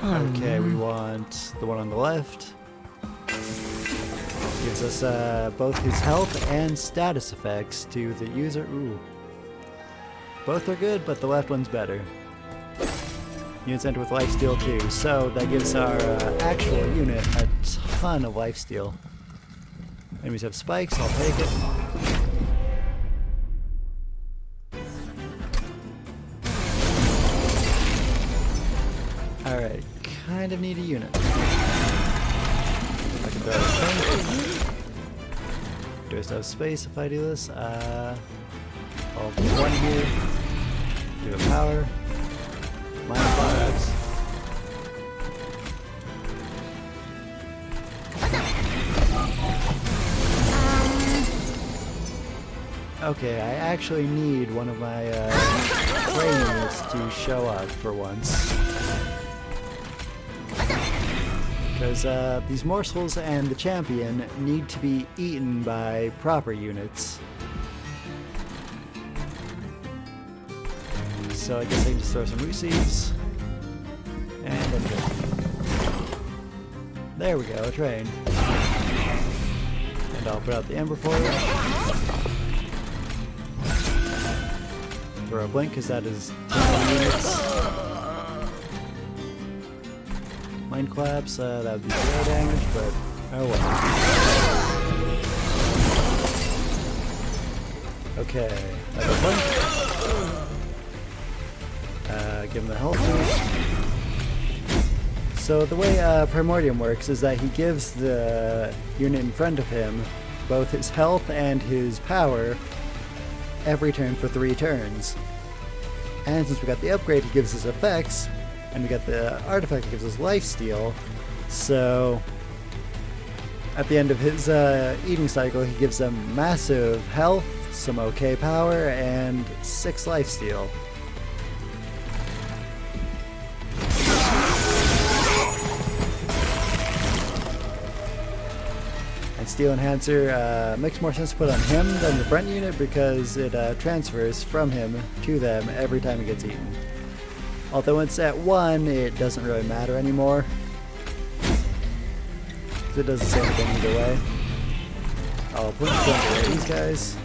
Okay, we want the one on the left. Gives us both his health and status effects to the user. Ooh. Both are good, but the left one's better. Units enter with lifesteal too, so that gives our actual unit a ton of lifesteal. Enemies have spikes, I'll take it. Alright, kind of need a unit. I can throw a thing. Do I still have space if I do this? I'll put one here. Give it power. Minus fires. Okay, I actually need one of my train units to show up for once. Because these morsels and the champion need to be eaten by proper units. So I guess I can just throw some root seeds. And I'm good. There we go, a train. And I'll put out the Ember for it. Throw a blink because that is 10 units. Mind collapse, that would be 0 damage, but oh well. Okay, another blink. Give him the health boost. So the way Primordium works is that he gives the unit in front of him both his health and his power every turn for 3 turns. And since we got the upgrade, he gives us effects, and we got the artifact that gives us lifesteal. So at the end of his eating cycle, he gives them massive health, some okay power, and 6 lifesteal. Steel Enhancer makes more sense to put on him than the front unit because it transfers from him to them every time it gets eaten. Although it's at 1, it doesn't really matter anymore. It does the same thing either way. I'll put these guys.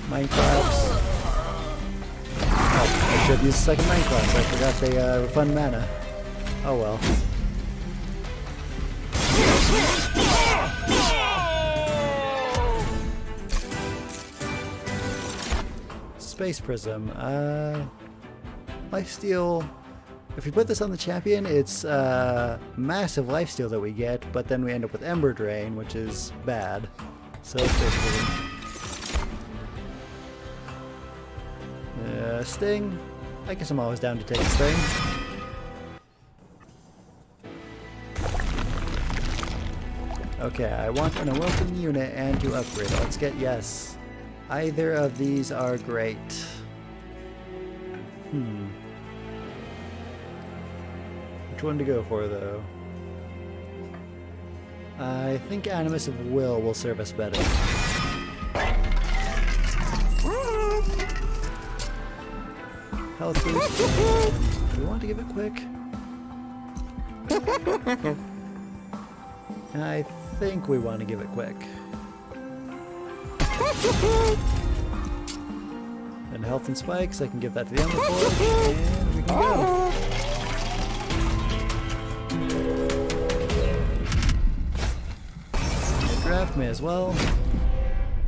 Mind collapse. Oh, I should have used the second mind collapse. I forgot they refund mana. Oh well. Space Prism. Lifesteal. If we put this on the champion, it's massive lifesteal that we get, but then we end up with Ember Drain, which is bad. So Space Prism. Sting. I guess I'm always down to take a Sting. Okay, I want an awoken unit and to upgrade. Let's get yes. Either of these are great. Which one to go for, though? I think Animus of Will serve us better. Health boost. Do we want to give it quick? I think we want to give it quick. And health and spikes, I can give that to the Ember Forge, and we can go. Draft may as well.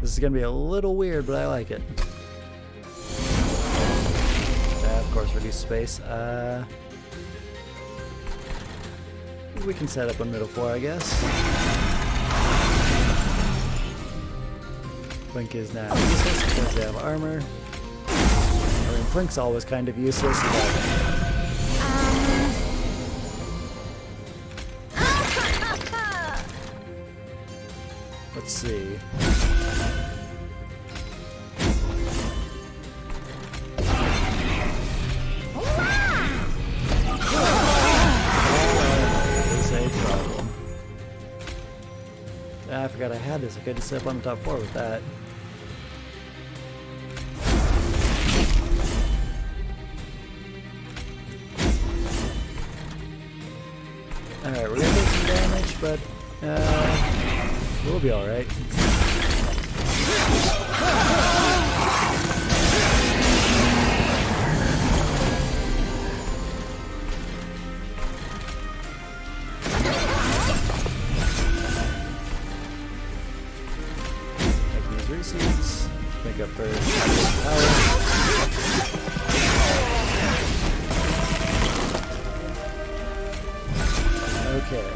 This is gonna be a little weird, but I like it. Of course, reduce space. We can set up on middle floor, I guess. Blink is now useless because they have armor. I mean, Blink's always kind of useless, but... Let's see. I forgot I had this. I could just set up on the top floor with that. Alright, we're gonna take some damage, but We'll be alright. Take these receipts. Pick up first power. Okay.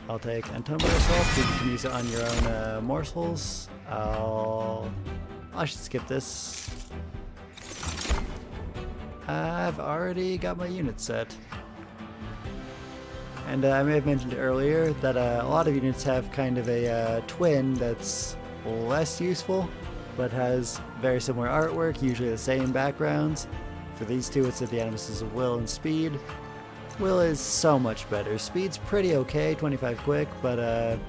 I'll take Entomber Assault, so you can use it on your own morsels. I should skip this. I've already got my unit set. And I may have mentioned earlier that a lot of units have kind of a twin that's less useful, but has very similar artwork, usually the same backgrounds. For these two, it's the Animuses of Will and Speed. Will is so much better. Speed's pretty okay, 25 quick, but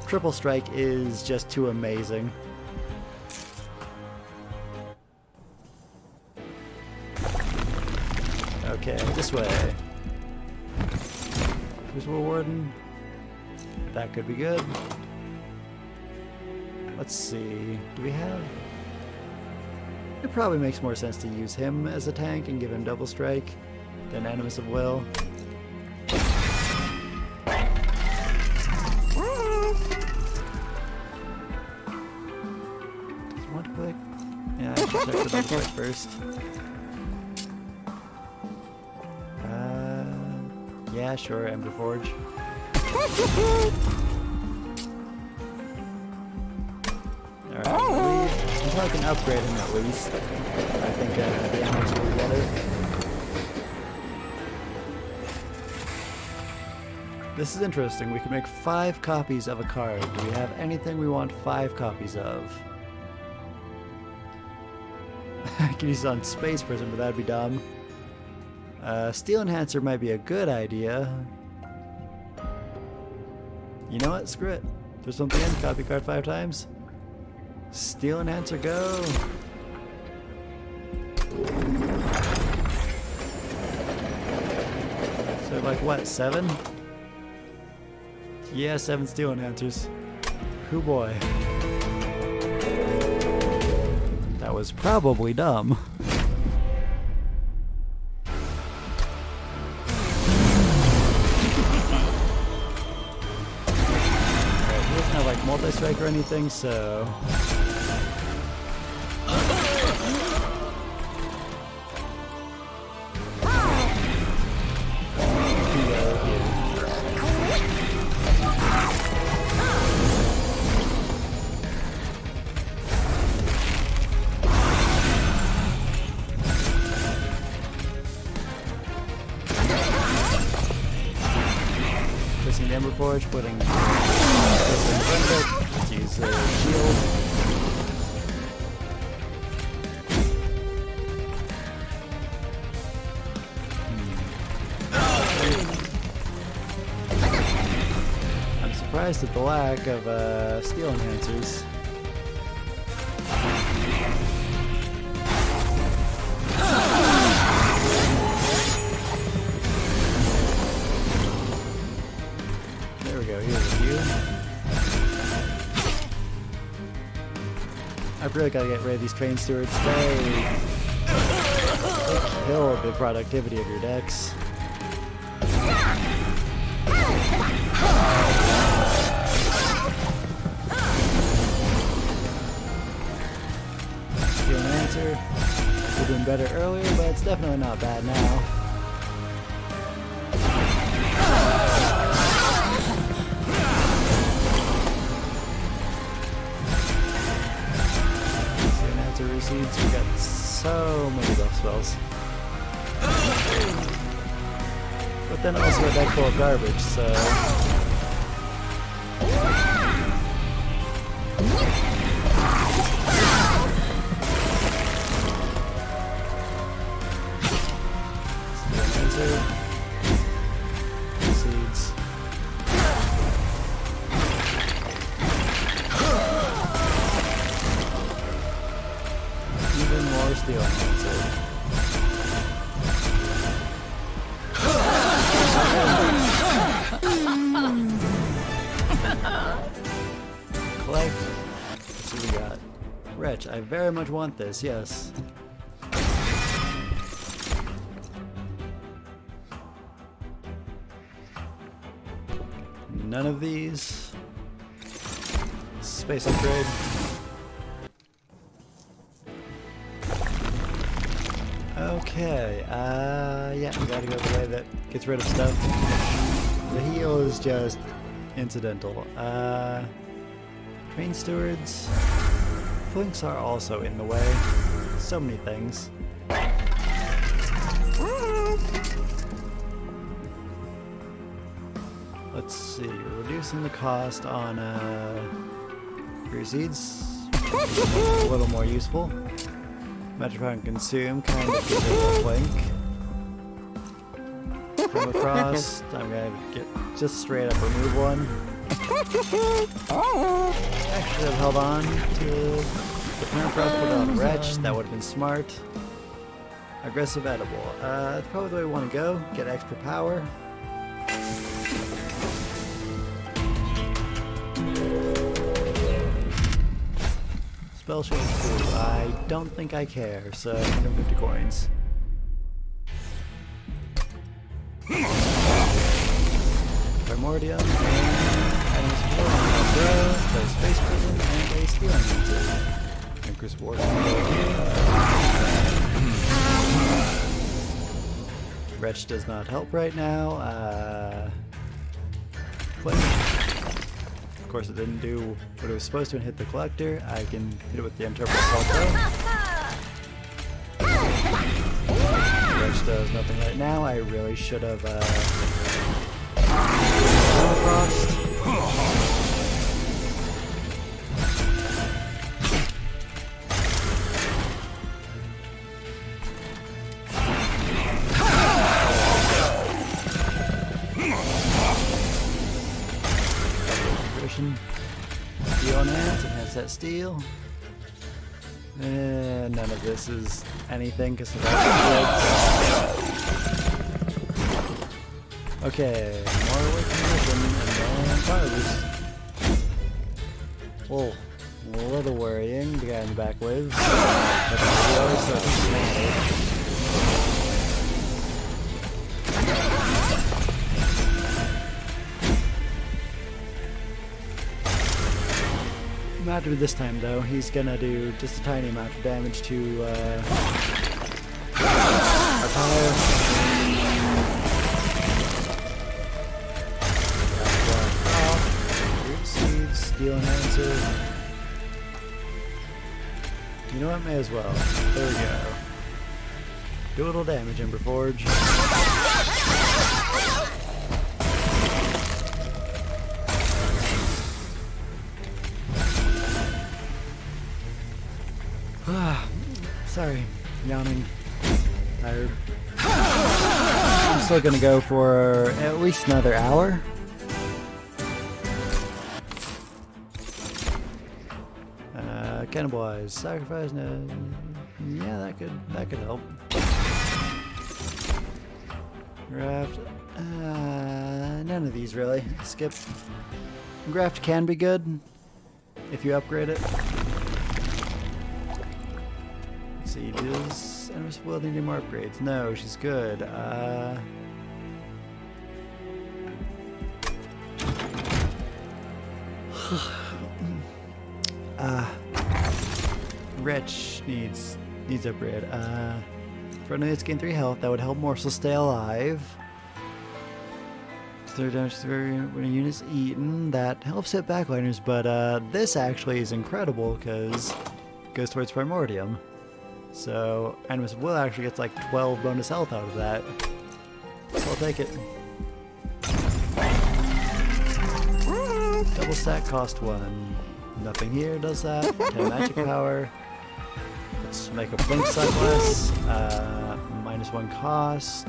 Triple Strike is just too amazing. Okay, this way. Visual Warden. That could be good. Let's see, do we have... It probably makes more sense to use him as a tank and give him double strike than Animus of Will. Just one click? Yeah, I should check the double click first. Yeah, sure, Ember Forge. Alright, until I can upgrade him at least. I think the Animus will be better. This is interesting. We can make 5 copies of a card. Do we have anything we want 5 copies of? I can use it on Space Prison, but that'd be dumb. Steel Enhancer might be a good idea. You know what? Screw it. Throw something in, copy card 5 times. Steel Enhancer, go! So like what, 7? Yeah, 7 Steel Enhancers. Hoo boy. That was probably dumb. Like multi-strike or anything, so placing the Ember Forge, putting let's use a shield. I'm surprised at the lack of steel enhancers. There we go, here's a few. I've really got to get rid of these train stewards. They kill the productivity of your decks. Steel Enhancer. We're doing better earlier, but it's definitely not bad now. Receipts, we got so many buff spells. But then also a deck full of garbage, so... Seeds. Even more steel enhancer. Wretch, I very much want this, yes. None of these. Space upgrade. Okay, yeah, we gotta go the way that gets rid of stuff. The heal is just incidental. Train stewards. Flinks are also in the way. So many things. Let's see, we're reducing the cost on free seeds. A little more useful. Metrify and consume kind of gives it a blink. Come across, I'm gonna get just straight up remove one. I should have held on to the permafrost, put it on Wretch, that would have been smart. Aggressive edible. That's probably the way we want to go. Get extra power. Spell shield 2. I don't think I care, so 150 coins. Primordium, and a space prism, and a stealing meter. And Chris Ward. Wretch does not help right now. Click. Of course, it didn't do what it was supposed to and hit the collector. I can hit it with the Interpreter Salto. Wretch does nothing right now. I really should have Frost. Steel enhance that steel. And none of this is anything because of that. Okay, more awakening mission and then fire boost. Whoa, a little worrying. The guy in the back lives. But so it doesn't matter. Not do this time though. He's gonna do just a tiny amount of damage to our tire. Root seeds, steel enhancer. You know what? May as well. There we go. Do a little damage, Emberforge. Sorry, yawning, tired. I'm still gonna go for at least another hour. Cannibalize, sacrifice, no. Yeah, that could help. Graft, none of these really. Skip. Graft can be good if you upgrade it. Sieges. And we're willing to do more upgrades. No, she's good. Wretch needs upgrade. For enemies gain 3 health, that would help Morsel stay alive. 3 damage when a unit's eaten. That helps hit backliners, but this actually is incredible because it goes towards Primordium. So, Animus Will actually gets like 12 bonus health out of that. So I'll take it. Double stack cost 1. Nothing here does that. 10 magic power. Let's make a blink suck less. -1 cost.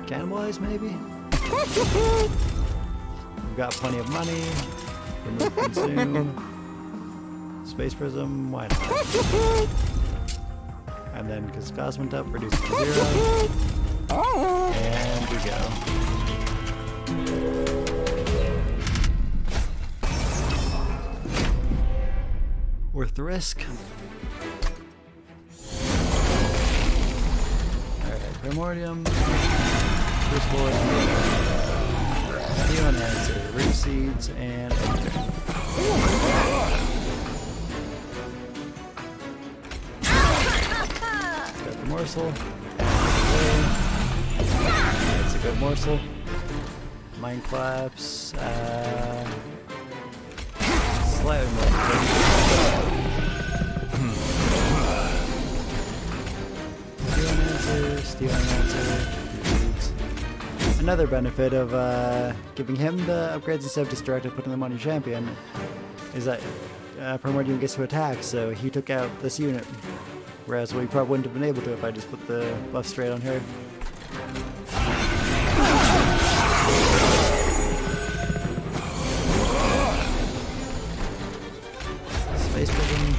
Cannibalize maybe? We've got plenty of money. Remove consume. Space Prism, why not? And then, because cost went up, reduce it to 0. And we go. Worth the risk. Alright, Primordium, Crucible, Steel Enhancer, Root Seeds, and Enter. Got the morsel. That's a good morsel. Mind Collapse. Slightly more. Steel Enhancer. Another benefit of giving him the upgrades instead of just directly putting them on your champion is that Primordium gets to attack, so he took out this unit. Whereas we probably wouldn't have been able to if I just put the buff straight on her. Space Prism.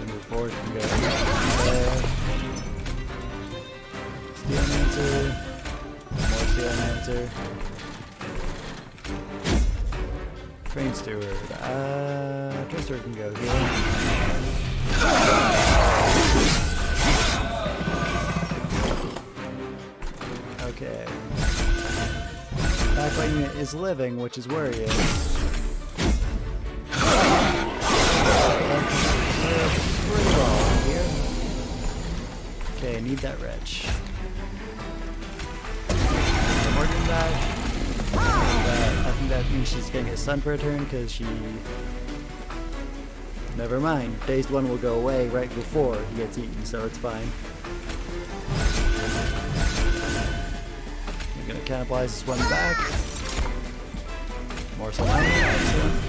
Move forward and go there. Steel Enhancer. More Steel Enhancer. Train Steward. Train Steward can go here. Okay. Backlight unit is living, which is worrying. We're wrong here. Okay, need that wretch. More than that. I think that means she's gonna get stunned for a turn because she. Never mind. Dazed one will go away right before he gets eaten, so it's fine. I'm gonna cannibalize this one back. More slime. Excellent.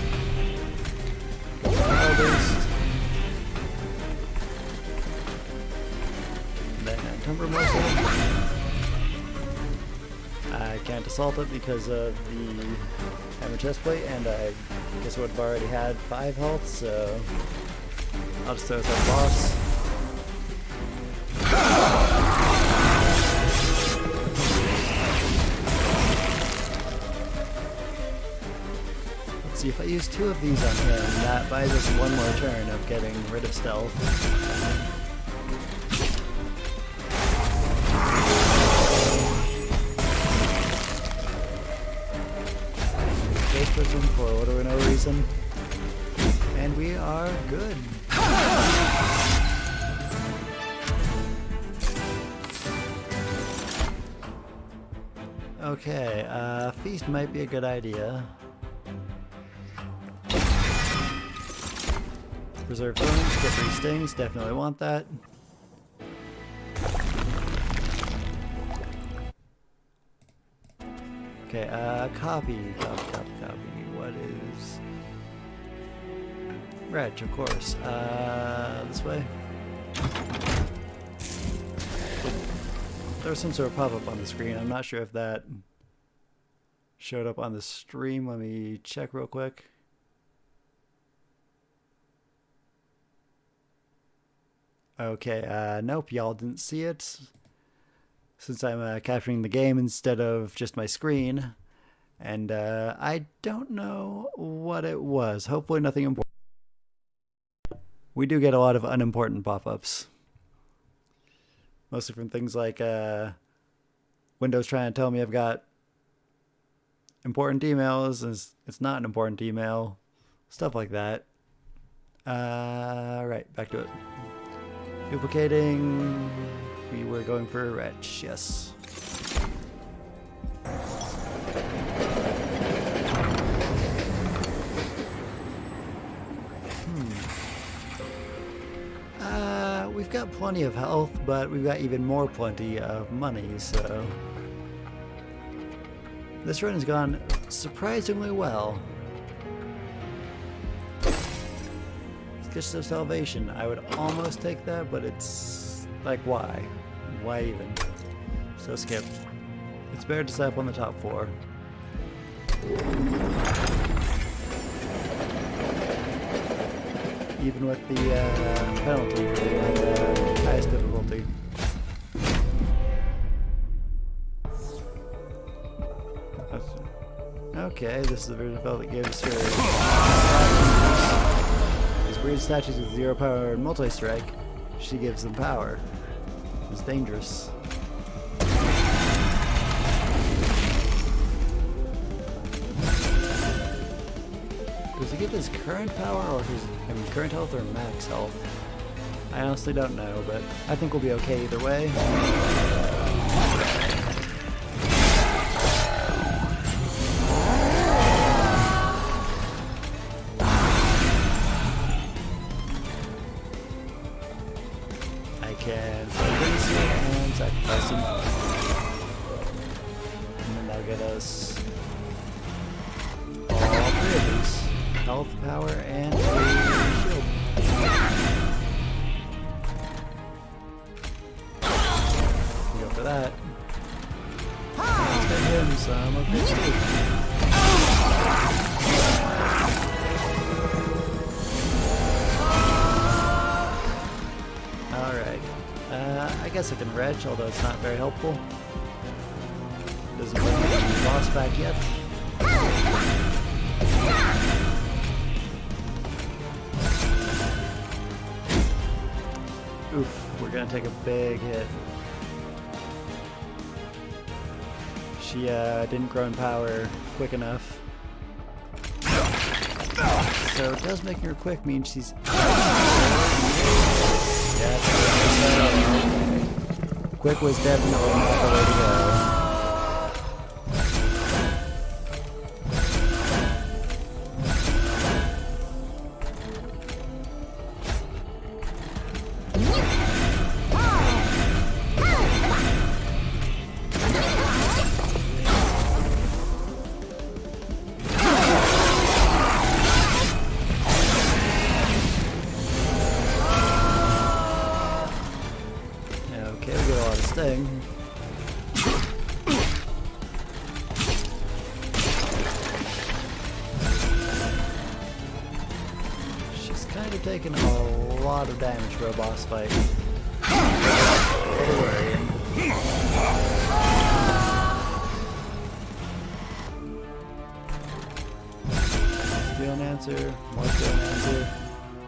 Then Timber Morsel. I can't assault it because of the hammer chestplate, and I guess I would have already had 5 health, so I'll just throw it at boss. Let's see, if I use 2 of these on him, that buys us 1 more turn of getting rid of stealth. For whatever no reason, and we are good. Okay, feast might be a good idea. Preserve thorns, get 3 stings, definitely want that. Okay, copy. What is... Wretch, of course. This way. There was some sort of pop-up on the screen. I'm not sure if that showed up on the stream. Let me check real quick. Okay, nope, y'all didn't see it. Since I'm capturing the game instead of just my screen. And I don't know what it was. Hopefully nothing important. We do get a lot of unimportant pop-ups. Mostly from things like Windows trying to tell me I've got important emails, and it's not an important email. Stuff like that. Right, back to it. Duplicating. We were going for a wretch, yes. We've got plenty of health, but we've got even more plenty of money, so... This run has gone surprisingly well. Kiss of Salvation. I would almost take that, but it's... like, why? Why even? So skip. It's better to set up on the top 4. Even with the penalty for the highest difficulty. Okay, this is the version of that gave us her. Raise statues with 0 power and multi-strike. She gives them power. It's dangerous. Does he give his current power or his current health or max health? I honestly don't know, but I think we'll be okay either way. I can raise it and sacrifice him. And then that'll get us all 3 of these. Health, power, and a shield. We go for that. Let's get him some of this too. Alright. I guess I can retch, although it's not very helpful. Doesn't bring the boss back yet. Oof, we're gonna take a big hit. She didn't grow in power quick enough. So it does make her quick mean she's... Yeah, quick was definitely not the way to go. Okay, we get a lot of sting. She's kind of taking a lot of damage for a boss fight. Very worrying. Steel answer, more steel answer.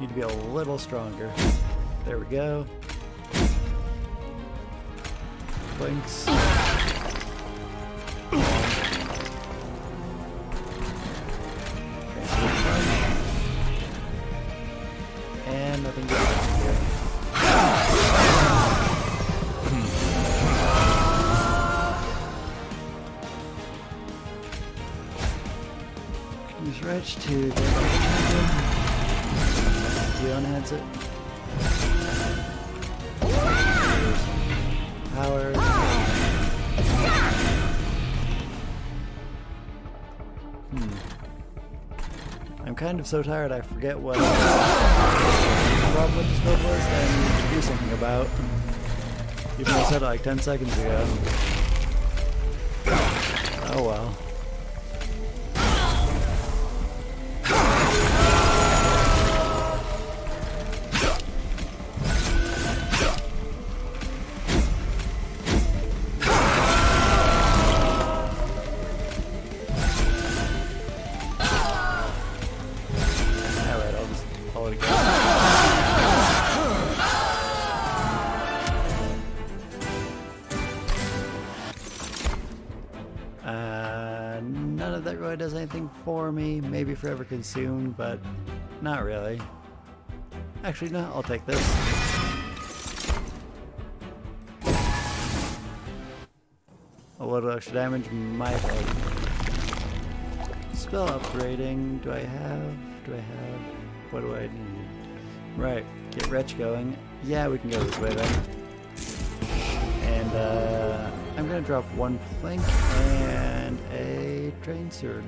Need to be a little stronger. There we go. Blinks. And nothing good here. Use Wretch to get back the champion. De-enhance it. Power. I'm kind of so tired I forget what the problem with this build was that I need to do something about. Even though I said it like 10 seconds ago. Oh well. None of that really does anything for me. Maybe Forever Consumed, but not really. Actually, no, I'll take this. A little extra damage might help. Spell upgrading. Do I have? What do I need? Right, get Wretch going. Yeah, we can go this way then. And I'm gonna drop 1 Plink and a Train Sword.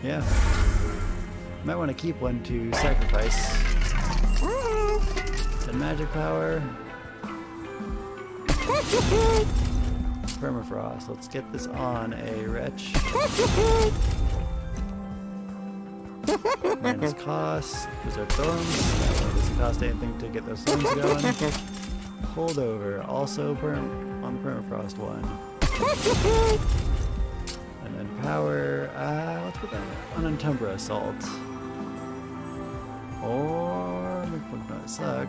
Yeah. Might want to keep 1 to sacrifice. 10 magic power. Permafrost. Let's get this on a Wretch. Minus cost. Berserk Thorns. That doesn't cost anything to get those thorns going. Hold over. Also on the Permafrost one. And then power. Let's put that on Entumbra Assault. Or Weak don't suck.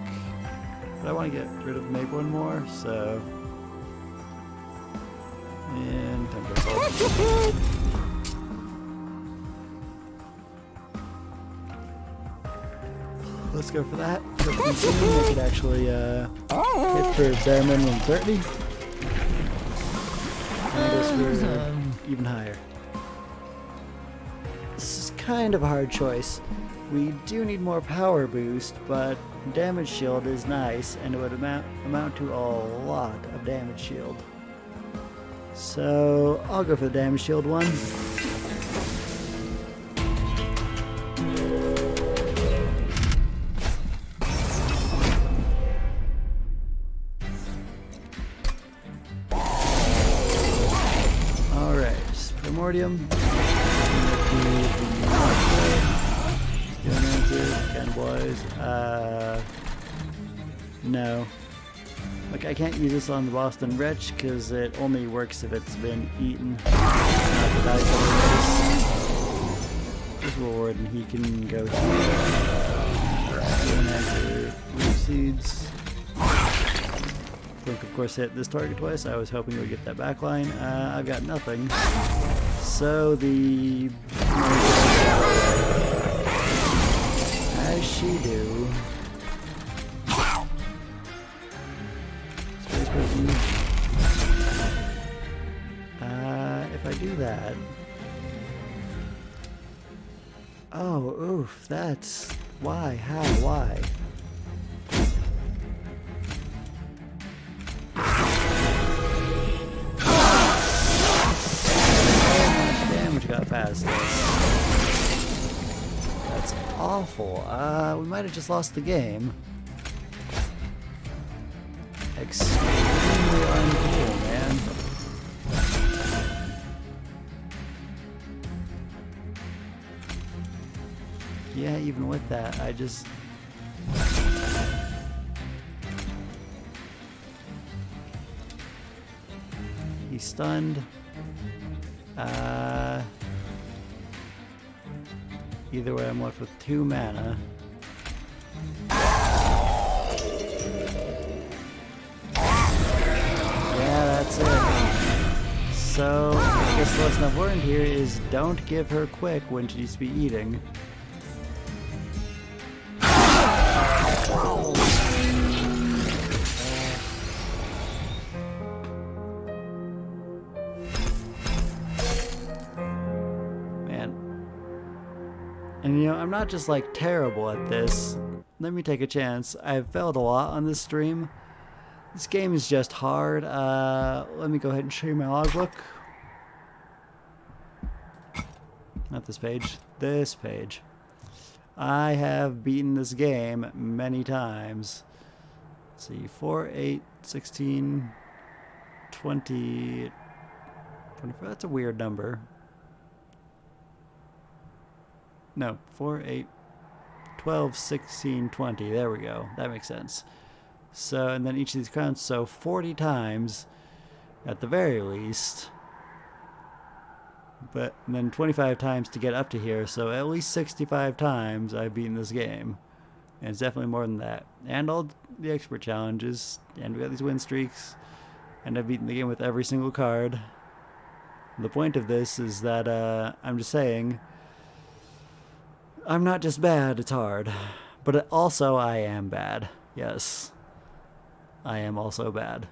But I want to get rid of make one more, so. And temper. Let's go for that. I could actually hit for bare minimum 30. And I guess we're even higher. This is kind of a hard choice. We do need more power boost, but damage shield is nice, and it would amount to a lot of damage shield. So I'll go for the damage shield one. Alright, Primordium. Boys. No. Like, I can't use this on the Boston Wretch because it only works if it's been eaten. This reward, and he can go here. Root seeds. Blink, of course, hit this target twice. I was hoping we would get that backline. I've got nothing. So the. As she do. Space person. If I do that. Oh, oof, that's why, how, why? How much damage got past this? That's awful. We might have just lost the game. Extremely uncool, man. Yeah, even with that, I just... He's stunned. Either way, I'm left with 2 mana. Yeah, that's it. So, I guess the lesson I've learned here is don't give her quick when she needs to be eating. And you know, I'm not just like terrible at this. Let me take a chance. I've failed a lot on this stream. This game is just hard. Let me go ahead and show you my logbook. Not this page. This page. I have beaten this game many times. Let's see, 4, 8, 16, 20, 24. That's a weird number. No, 4, 8, 12, 16, 20. There we go. That makes sense. So, and then each of these crowns, so 40 times at the very least. But and then 25 times to get up to here, so at least 65 times I've beaten this game. And it's definitely more than that. And all the expert challenges, and we got these win streaks, and I've beaten the game with every single card. The point of this is that, I'm just saying, I'm not just bad, it's hard. But also, I am bad. Yes. I am also bad.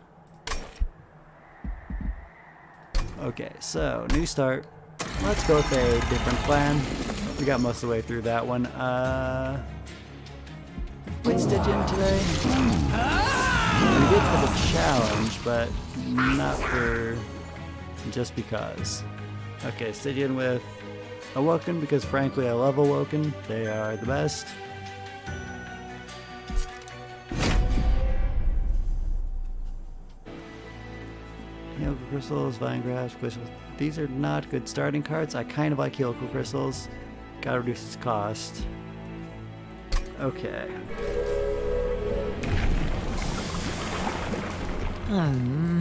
Okay, so, new start. Let's go with a different plan. We got most of the way through that one. Played Stitch in today. We did for the challenge, but not for just because. Okay, Stitch in with Awoken, because frankly I love Awoken. They are the best. Heal Crystals, Vine Grasp, Crystals. These are not good starting cards. I kind of like Heal Crystals. Gotta reduce its cost. Okay.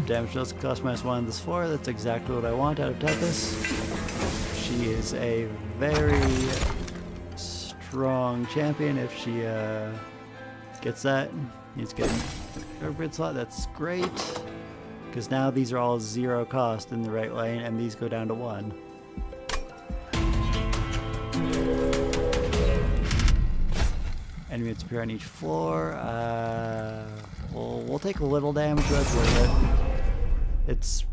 Damage does cost -1 this 4. That's exactly what I want out of Tethys. She is a very strong champion if she Gets that. He's getting a grid slot. That's great. Because now these are all 0 cost in the right lane, and these go down to 1. Enemies appear on each floor. We'll take a little damage, but that's worth it. It's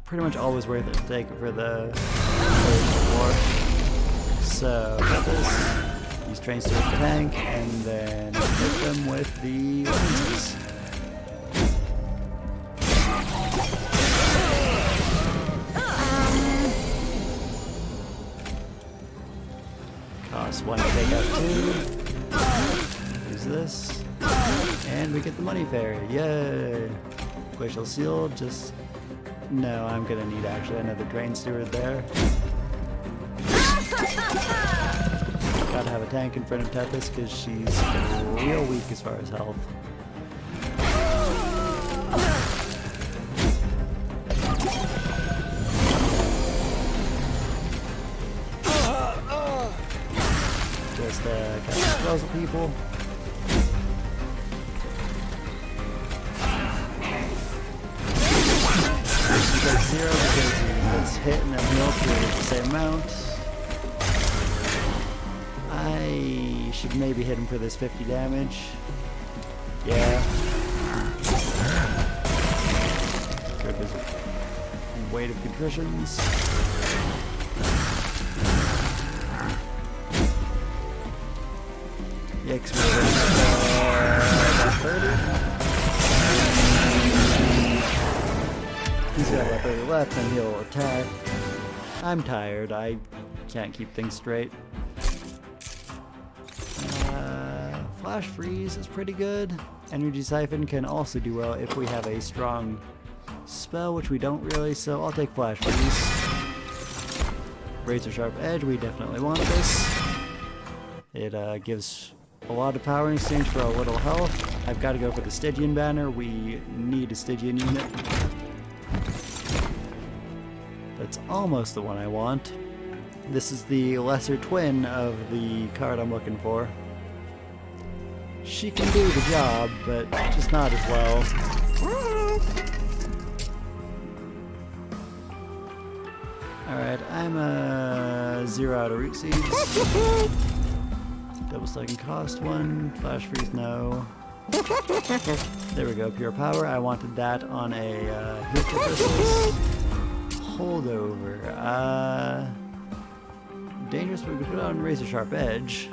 pretty much always worth it to take it for the floor. So, got this. Use trains to hit the tank, and then hit them with the lenses. Cost 1 to take out 2. Use this. And we get the money fairy. Yay! Glacial seal, just... No, I'm gonna need actually another train steward there. Gotta have a tank in front of Tethys because she's real weak as far as health. Just catch spells of people. He gets 0 because he gets hit and then healed for the same amount. I should maybe hit him for this 50 damage. Yeah. Grip his weight of contritions. Yikes, we're about 30. He's got about 30 left and he'll attack. I'm tired, I can't keep things straight. Flash Freeze is pretty good. Energy Siphon can also do well if we have a strong spell, which we don't really, so I'll take Flash Freeze. Razor Sharp Edge, we definitely want this. It gives a lot of power in exchange for a little health. I've got to go for the Stygian banner. We need a Stygian unit. That's almost the one I want. This is the lesser twin of the card I'm looking for. She can do the job, but just not as well. Alright, I'm 0 out of root seeds. Double slugging cost 1. Flash freeze, no. There we go, pure power. I wanted that on a hit for crystals. Holdover. Dangerous, but we could put it on Razor Sharp Edge.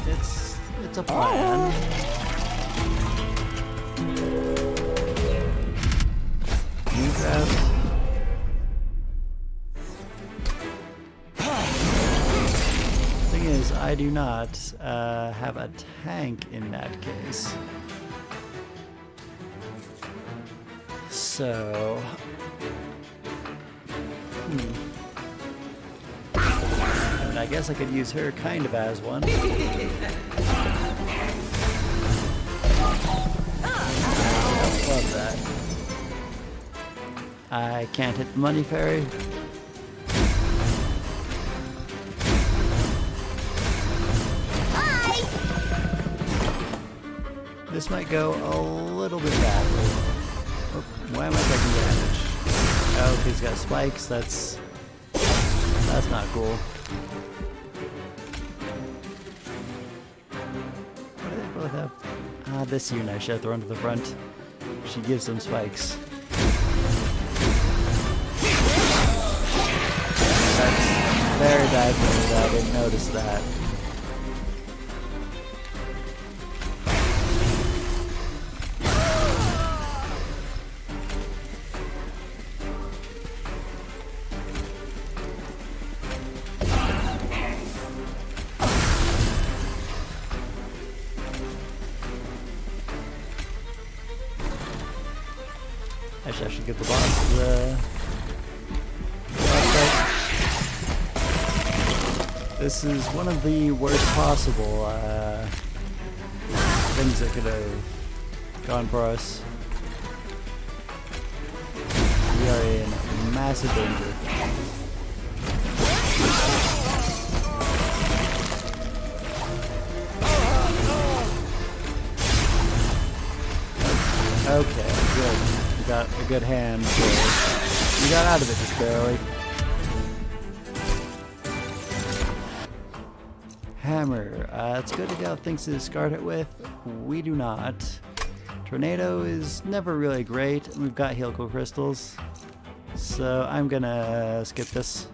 It's a plan. Newcraft. Thing is, I do not have a tank in that case. So... I guess I could use her kind of as one. Love that. I can't hit the money fairy. This might go a little bit badly. Oh, why am I taking damage? Oh, he's got spikes. That's not cool. What do they both have? This unit I should have thrown to the front. She gives them spikes. That's very bad for me that I didn't notice that. Actually, I should get the boss This is one of the worst possible things that could have gone for us. We are in massive danger. Okay, good. You got a good hand. So you got out of it just barely. Hammer. It's good to get things to discard it with. We do not. Tornado is never really great. We've got Helical Crystals. So I'm gonna skip this.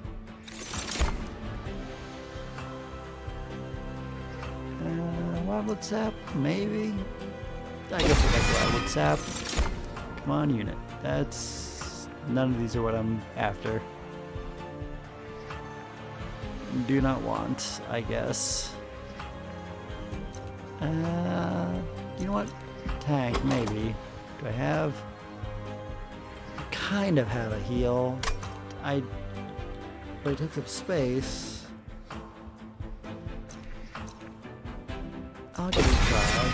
Wildwood Sap? Maybe? I guess we'll take Wildwood Sap. Come on, unit. That's... None of these are what I'm after. Do not want, I guess. You know what? Tank, maybe. Do I have? I kind of have a heal. But it takes up space. I'll give it a try.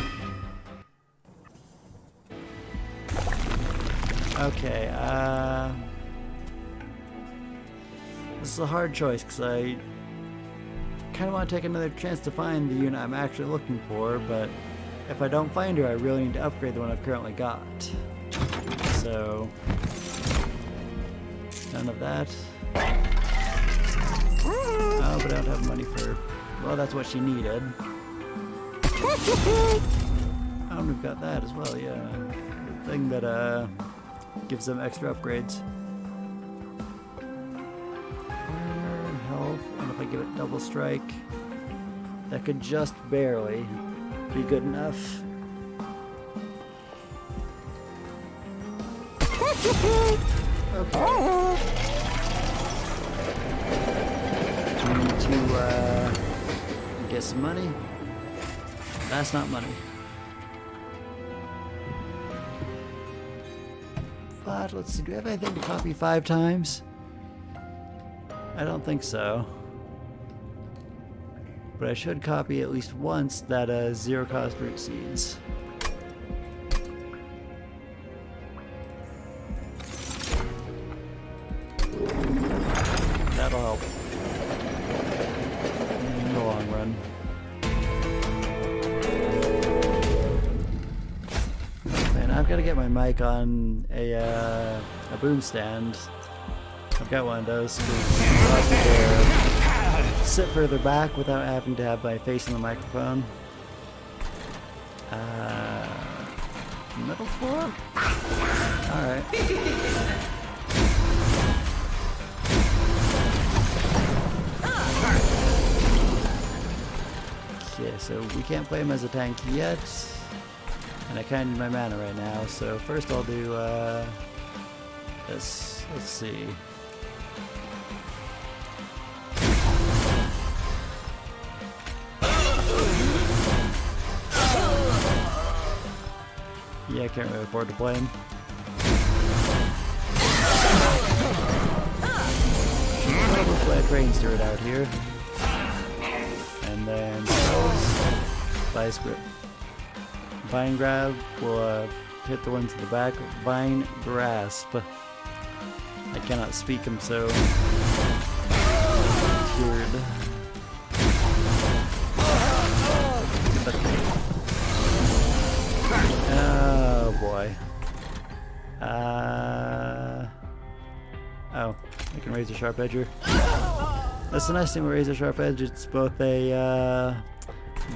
Okay, this is a hard choice because I kind of want to take another chance to find the unit I'm actually looking for, but if I don't find her, I really need to upgrade the one I've currently got. So, none of that. Oh, but I don't have money for... Well, that's what she needed. Oh, and we've got that as well, yeah. The thing that gives them extra upgrades. Health, and if I give it double strike, that could just barely be good enough. Okay. Do we need to get some money? That's not money. But let's see, do we have anything to copy 5 times? I don't think so. But I should copy at least once that 0 cost root seeds. That'll help in the long run. And I've got to get my mic on a boom stand. I've got one of those to sit further back without having to have my face in the microphone. Middle floor? Alright. Okay, so we can't play him as a tank yet. And I kind of need my mana right now, so first I'll do this. Let's see. Yeah, I can't really afford to play him. We'll play a Train Steward out here. And then Vice Grip. Vine Grab will hit the ones in the back. Vine Grasp. I cannot speak, I'm so cured. Oh boy. Oh, I can Razor Sharp Edger. That's the nice thing with Razor Sharp Edge, it's both a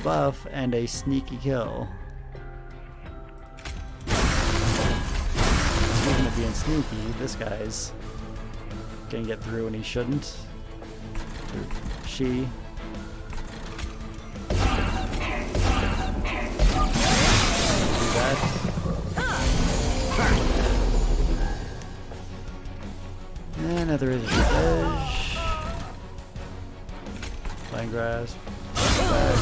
buff and a sneaky kill. Speaking of being sneaky, this guy's gonna get through and he shouldn't. Or she. Another Razor Sharp Edge. Flying Grass. Back.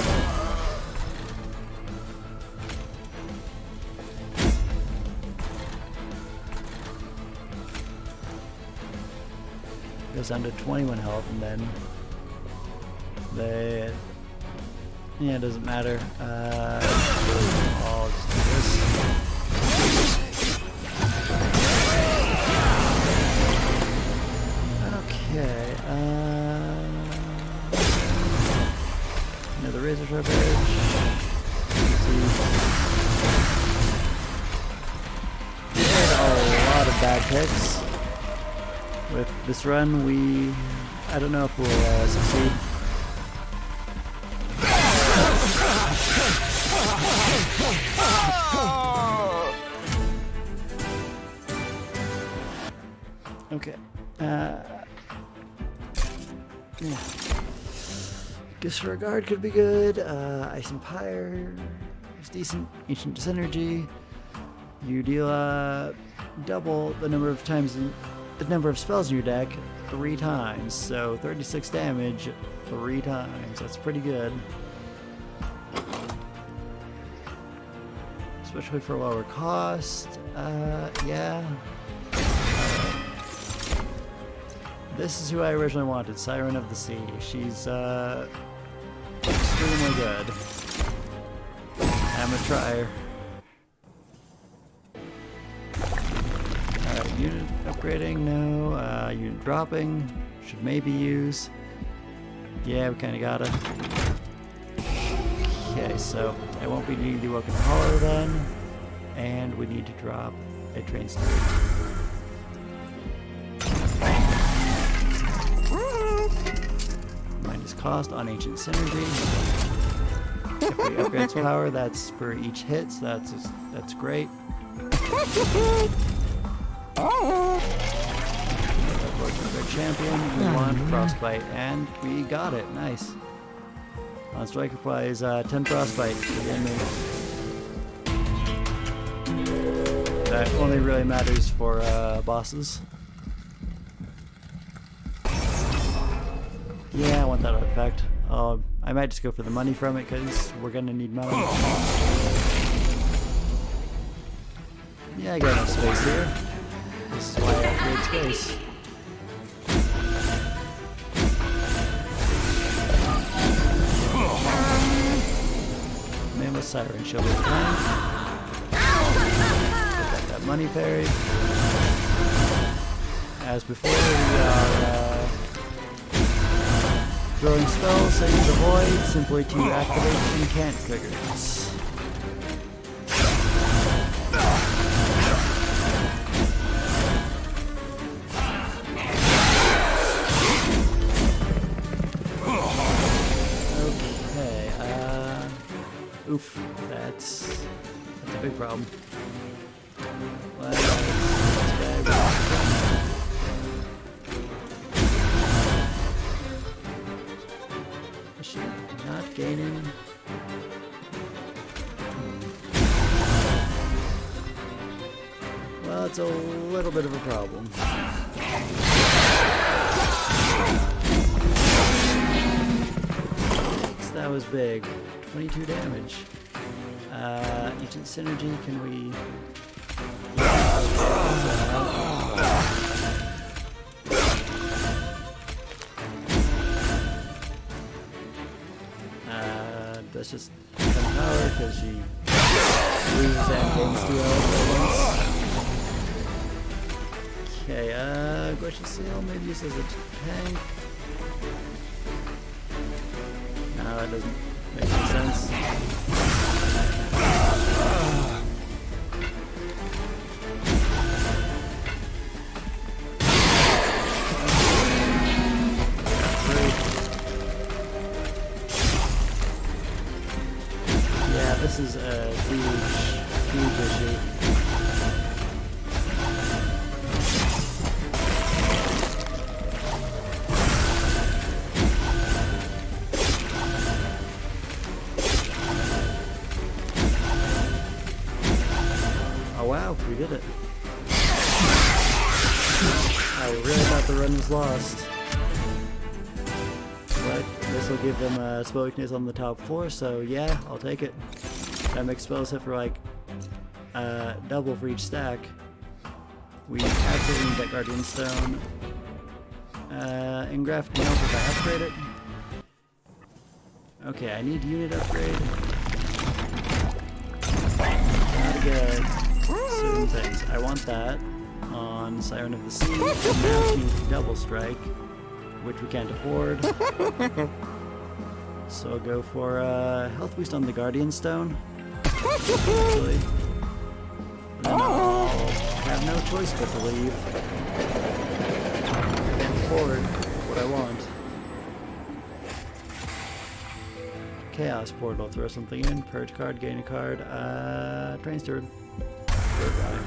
Goes down to 21 health and then they... Yeah, it doesn't matter. I'll just do this. Okay, another Razor Sharp Edge. picks. With this run, I don't know if we'll succeed. Okay. Yeah. Disregard could be good. Ice Empire is decent. Ancient Synergy. You deal double the number of times the number of spells in your deck 3 times. So 36 damage 3 times. That's pretty good. Especially for lower cost. Yeah. This is who I originally wanted, Siren of the Sea. She's extremely good. I'm gonna try her. Unit upgrading, no. Unit dropping, should maybe use. Yeah, we kinda gotta. Okay, so I won't be needing the Woken Hollow then. And we need to drop a train steward. Minus cost on Ancient Synergy. If we upgrade its power, that's for each hit, so that's great. Our champion, we want Frostbite, and we got it. Nice. On Striker Prize, 10 Frostbite for the enemy. That only really matters for bosses. Yeah, I want that artifact. I might just go for the money from it because we're gonna need money. Yeah, I got enough space here. This is why I upgrade space. Mammoth Siren, she'll be fine. Get that money parry. As before, we are throwing spells, Save the Void, simply to activate incant triggers. Oof, that's a big problem. Is she not gaining? Well, it's a little bit of a problem. That was big. 22 damage. Ancient Synergy, can we... That's just 10 power because she loses and gains steel at once. Okay, Glacial Seal, maybe use as a tank. No, that doesn't make any sense. Yeah, this is a huge issue. Oh wow, we did it. I really thought the run was lost. But this will give them a spell weakness on the top 4, so yeah, I'll take it. That makes spells hit for like double for each stack. We absolutely need that Guardian Stone. Engraft can help if I upgrade it. Okay, I need unit upgrade. Not good. Certain things. I want that on Siren of the Sea. And now she needs Double Strike, which we can't afford. So I'll go for health boost on the Guardian Stone. Actually. And then I'll have no choice but to leave. Can't afford what I want. Chaos portal, throw something in, purge card, gain a card, train steward. Goodbye.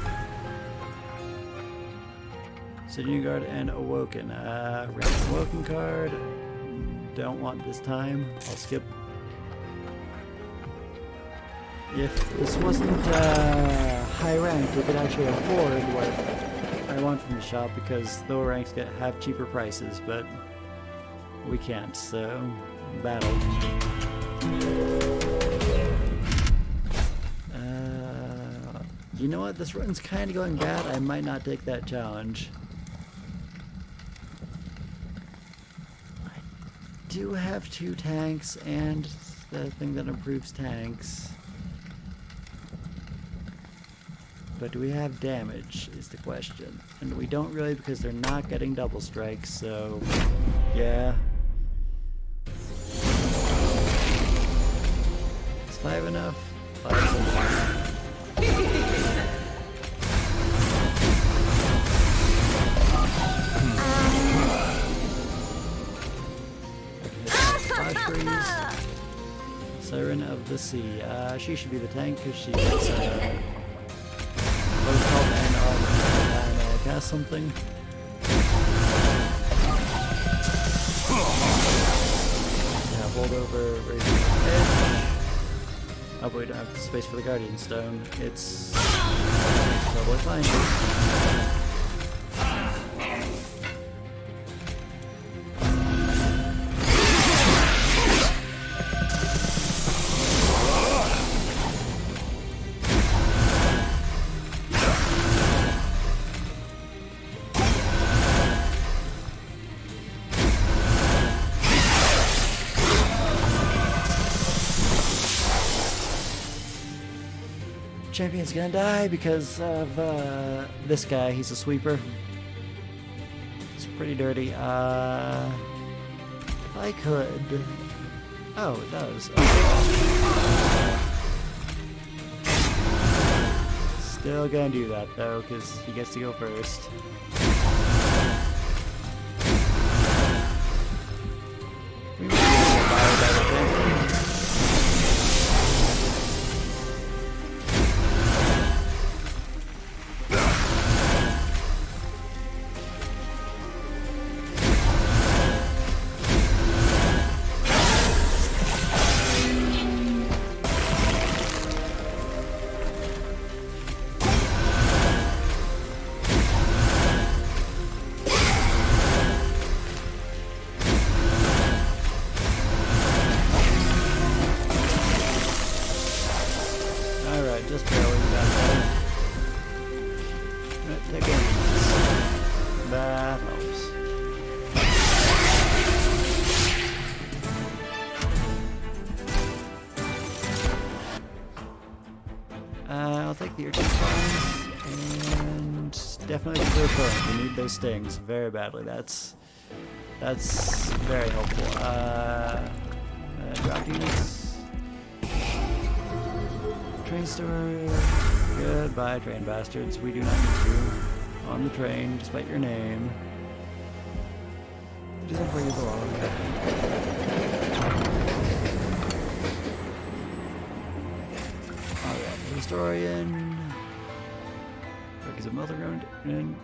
Sitting guard and awoken. Random awoken card. Don't want this time. I'll skip. If this wasn't high ranked, we could actually afford what I want from the shop because lower ranks have cheaper prices, but we can't, so battle. You know what? This run's kind of going bad. I might not take that challenge. I do have 2 tanks and the thing that improves tanks. But do we have damage is the question. And we don't really because they're not getting double strikes, so yeah. Is 5 enough? 5's enough. Siren of the Sea. She should be the tank because she gets both health and armor every time I cast something. Yeah, hold over, raise the edge. Oh, but we don't have the space for the Guardian Stone. It's totally fine. Champion's gonna die because of this guy. He's a sweeper. It's pretty dirty. If I could... Oh, it does. Okay. Still gonna do that though, because he gets to go first. We might get fired by the champion. Just barely got there. Take it. That helps. I'll take the urchin spawns and definitely the clear point. We need those stings very badly. That's very helpful. Drop units. Train steward. Goodbye, train bastards. We do not need you on the train, despite your name. It isn't where you belong. Alright, historian. Because of mother and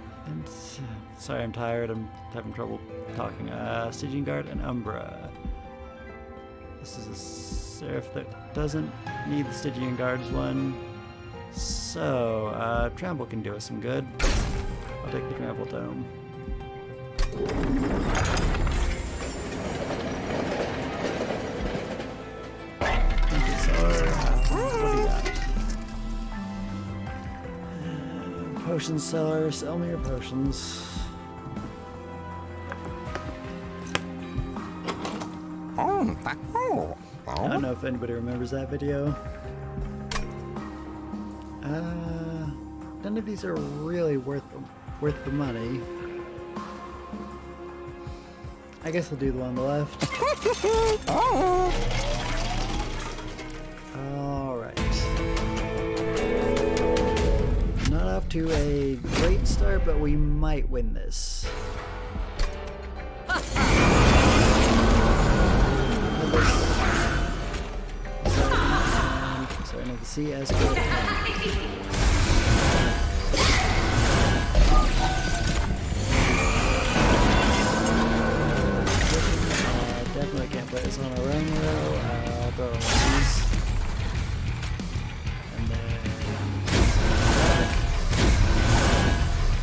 sorry, I'm tired. I'm having trouble talking. Stygian Guard and Umbra. This is a seraph that doesn't need the Stygian Guards one. So, Trample can do us some good. I'll take the Trample Tome. What do you got? Potion seller, sell me your potions. I don't know if anybody remembers that video. None of these are really worth the money. I guess I'll do the one on the left. Alright. Not enough to a great start, but we might win this. Starting at the sea as good. Definitely can't play this on our own though. I'll throw on these. And then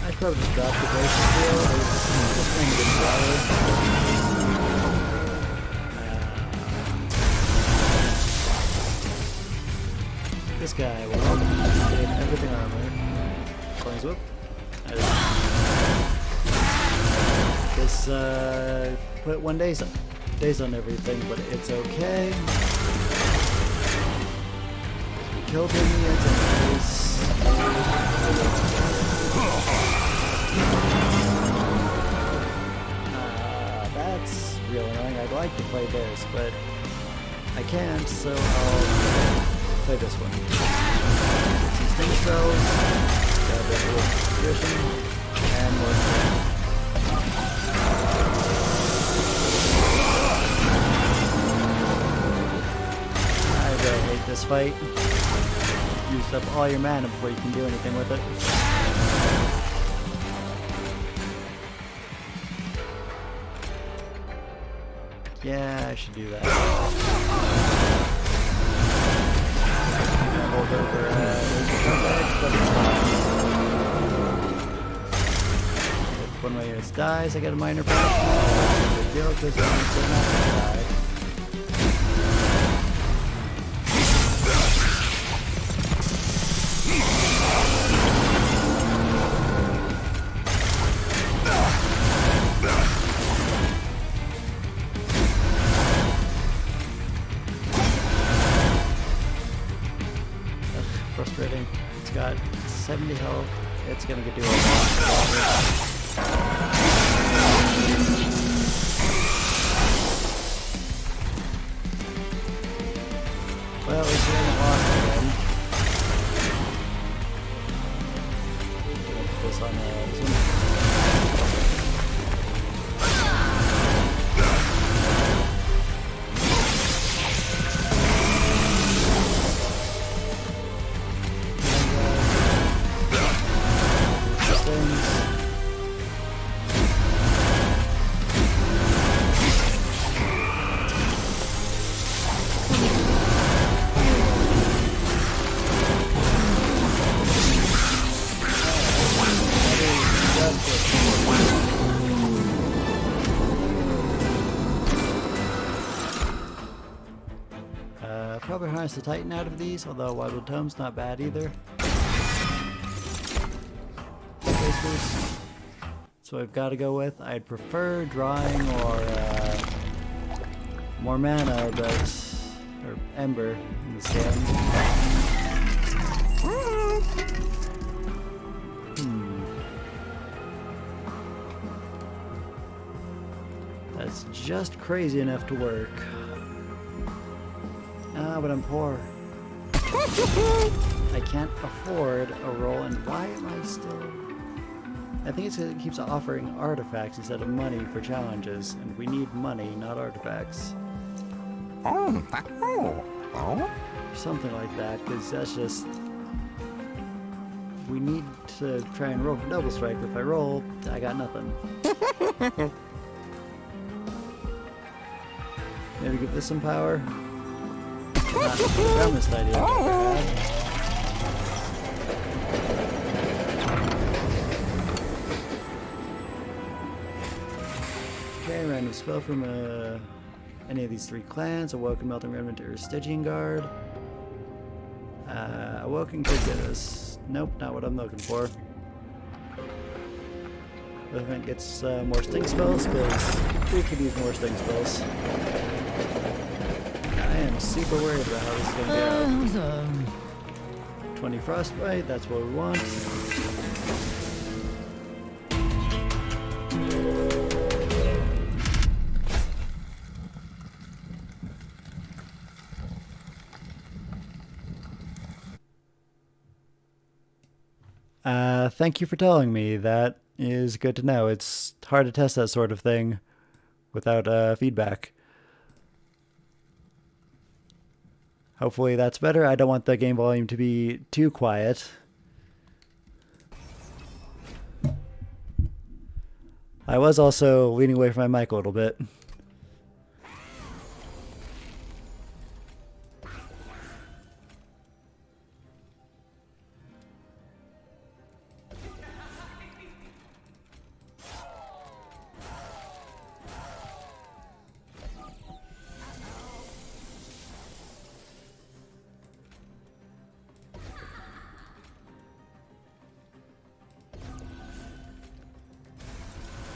I'd probably just drop the braces here. It's just trying to get water. This guy will get everything armor. Coins whoop. This put 1 days on everything, but it's okay. We killed him, it's anyways. That's real annoying. I'd like to play this, but I can't, so I'll play this one. Get some sting spells, grab a little position, and more sting. I really hate this fight. Used up all your mana before you can do anything with it. Yeah, I should do that. Hold over but it's fine. If one of my units dies, I get a minor punishment. Big deal, because I'm not going to die. Frustrating. It's got 70 health. It's gonna do a lot of damage. Well, we haven't lost again. Gonna put this on this one. Probably harness the Titan out of these, although Wildwood Tome's not bad either. That's what I've got to go with. I'd prefer drawing or more mana, or Ember in this game. That's just crazy enough to work. Ah, but I'm poor. I can't afford a roll, and why am I still... I think it's because it keeps offering artifacts instead of money for challenges, and we need money, not artifacts. Something like that, because that's just... We need to try and roll for double strike, but if I roll, I got nothing. Maybe give this some power? Not the dumbest idea I've ever had. Okay, random spell from any of these three clans. Awoken, Melting Remnant, or Stygian Guard. Awoken could get us. Nope, not what I'm looking for. Movement gets more sting spells, because we could use more sting spells. I am super worried about how this is going to go. 20 Frostbite, that's what we want. Thank you for telling me. That is good to know. It's hard to test that sort of thing without feedback. Hopefully that's better. I don't want the game volume to be too quiet. I was also leaning away from my mic a little bit.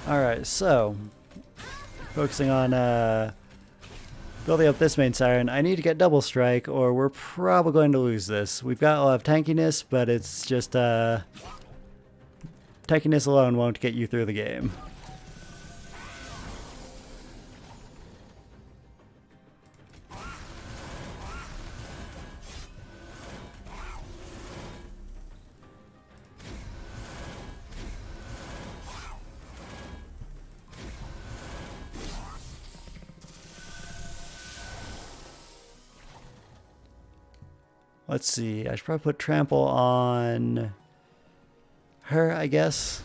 Alright, so focusing on building up this main siren, I need to get double strike or we're probably going to lose this. We've got a lot of tankiness, but it's just tankiness alone won't get you through the game. Let's see, I should probably put trample on her, I guess.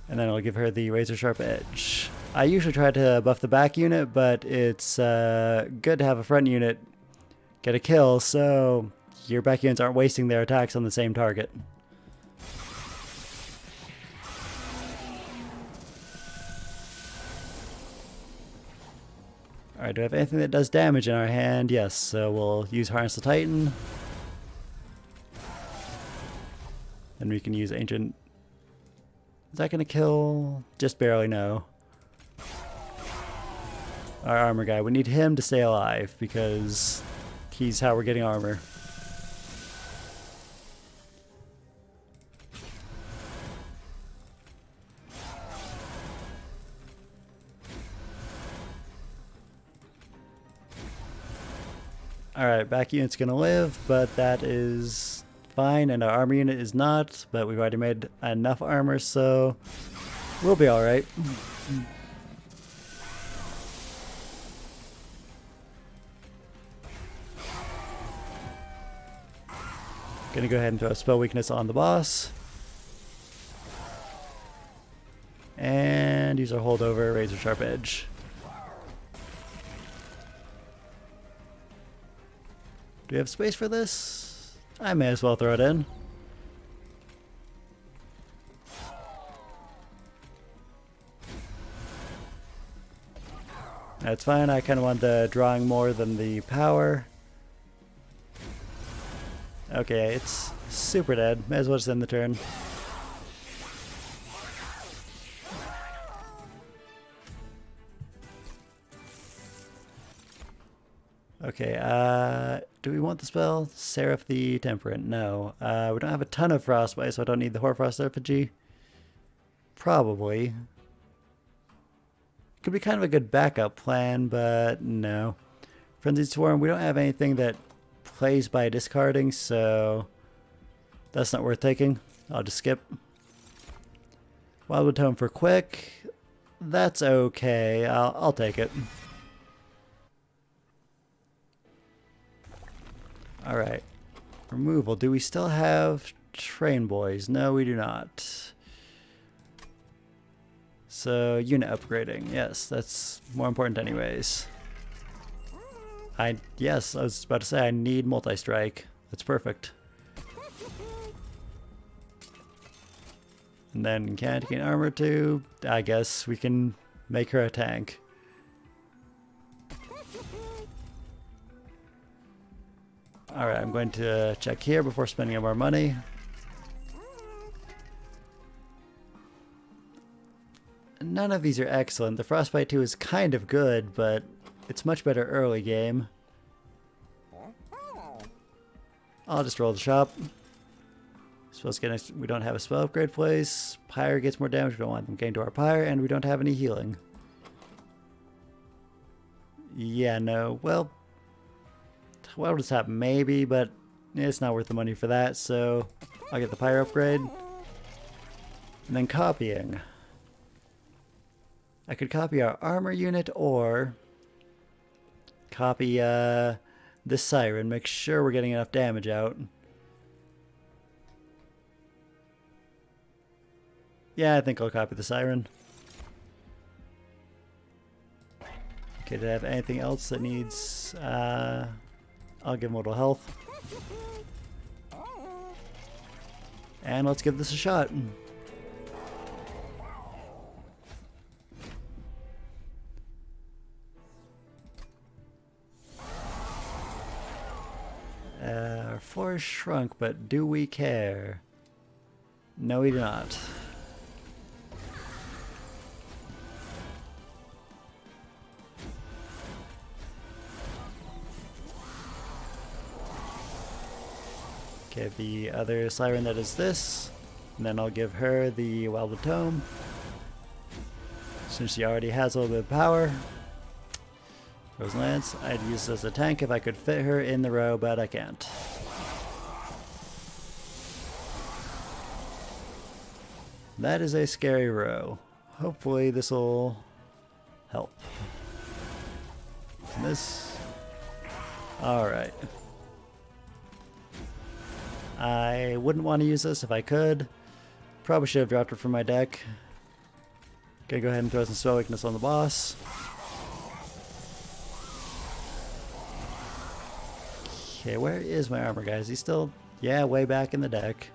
And then I'll give her the razor sharp edge. I usually try to buff the back unit, but it's good to have a front unit get a kill, so your back units aren't wasting their attacks on the same target. Alright, do I have anything that does damage in our hand? Yes, so we'll use Harness the Titan. Then we can use Ancient. Is that going to kill? Just barely, no. Our armor guy. We need him to stay alive because he's how we're getting armor. Alright, back unit's gonna live, but that is fine, and our armor unit is not, but we've already made enough armor, so we'll be alright. Gonna go ahead and throw a spell weakness on the boss. And use our holdover, razor sharp edge. Do we have space for this? I may as well throw it in. That's fine, I kind of want the drawing more than the power. Okay, it's super dead. May as well just end the turn. Okay, do we want the spell? Seraph the Temperate? No. We don't have a ton of frostbite, so I don't need the Hoarfrost Effigy. Probably. Could be kind of a good backup plan, but no. Frenzied Swarm, we don't have anything that plays by discarding, so that's not worth taking. I'll just skip. Wildwood Tome for quick. That's okay. I'll take it. Alright. Removal. Do we still have Train Boys? No, we do not. So, unit upgrading. Yes, that's more important anyways. Yes, I was about to say I need multi-strike. That's perfect. And then can't gain armor too. I guess we can make her a tank. Alright, I'm going to check here before spending up our money. None of these are excellent. The Frostbite 2 is kind of good, but it's much better early game. I'll just roll the shop. We don't have a spell upgrade place. Pyre gets more damage. We don't want them getting to our Pyre, and we don't have any healing. Yeah, no. Well, just happen maybe, but It's not worth the money for that, so I'll get the pyre upgrade. And then copying. I could copy our armor unit or copy this siren, make sure we're getting enough damage out. Yeah, I think I'll copy the siren. Okay, do I have anything else that needs... I'll give him a little health. And let's give this a shot. Our floor is shrunk, but do we care? No, we do not. Okay, the other siren that is this, and then I'll give her the welded tome. Since she already has a little bit of power. Rose Lance, I'd use this as a tank if I could fit her in the row, but I can't. That is a scary row. Hopefully this will help. And this... Alright. I wouldn't want to use this if I could. Probably should have dropped it from my deck. Gonna go ahead and throw some spell weakness on the boss. Okay, where is my armor, guys? He's still, yeah, way back in the deck.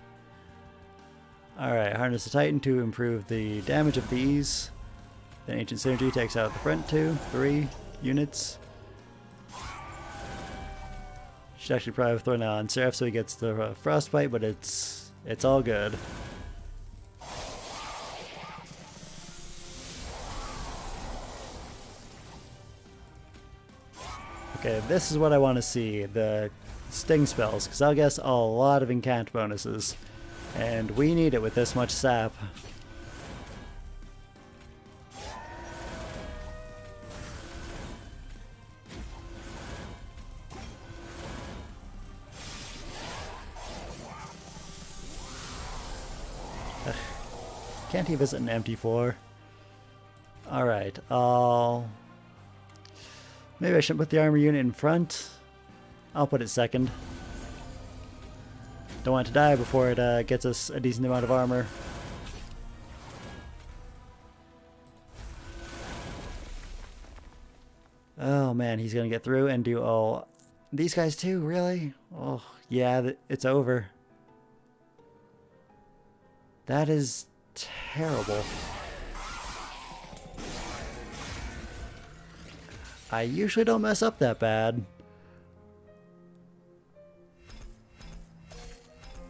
Alright, Harness the Titan to improve the damage of these. Then Ancient Synergy takes out the front 3 units. Should actually probably have thrown it on Seraph so he gets the Frostbite, but it's all good. Okay, this is what I want to see, the sting spells, because I'll guess a lot of incant bonuses. And we need it with this much sap. Can't he visit an empty floor? Alright, maybe I shouldn't put the armor unit in front. I'll put it second. Don't want it to die before it gets us a decent amount of armor. Oh man, he's gonna get through and do all... These guys too, really? Oh, yeah, it's over. That is terrible. I usually don't mess up that bad.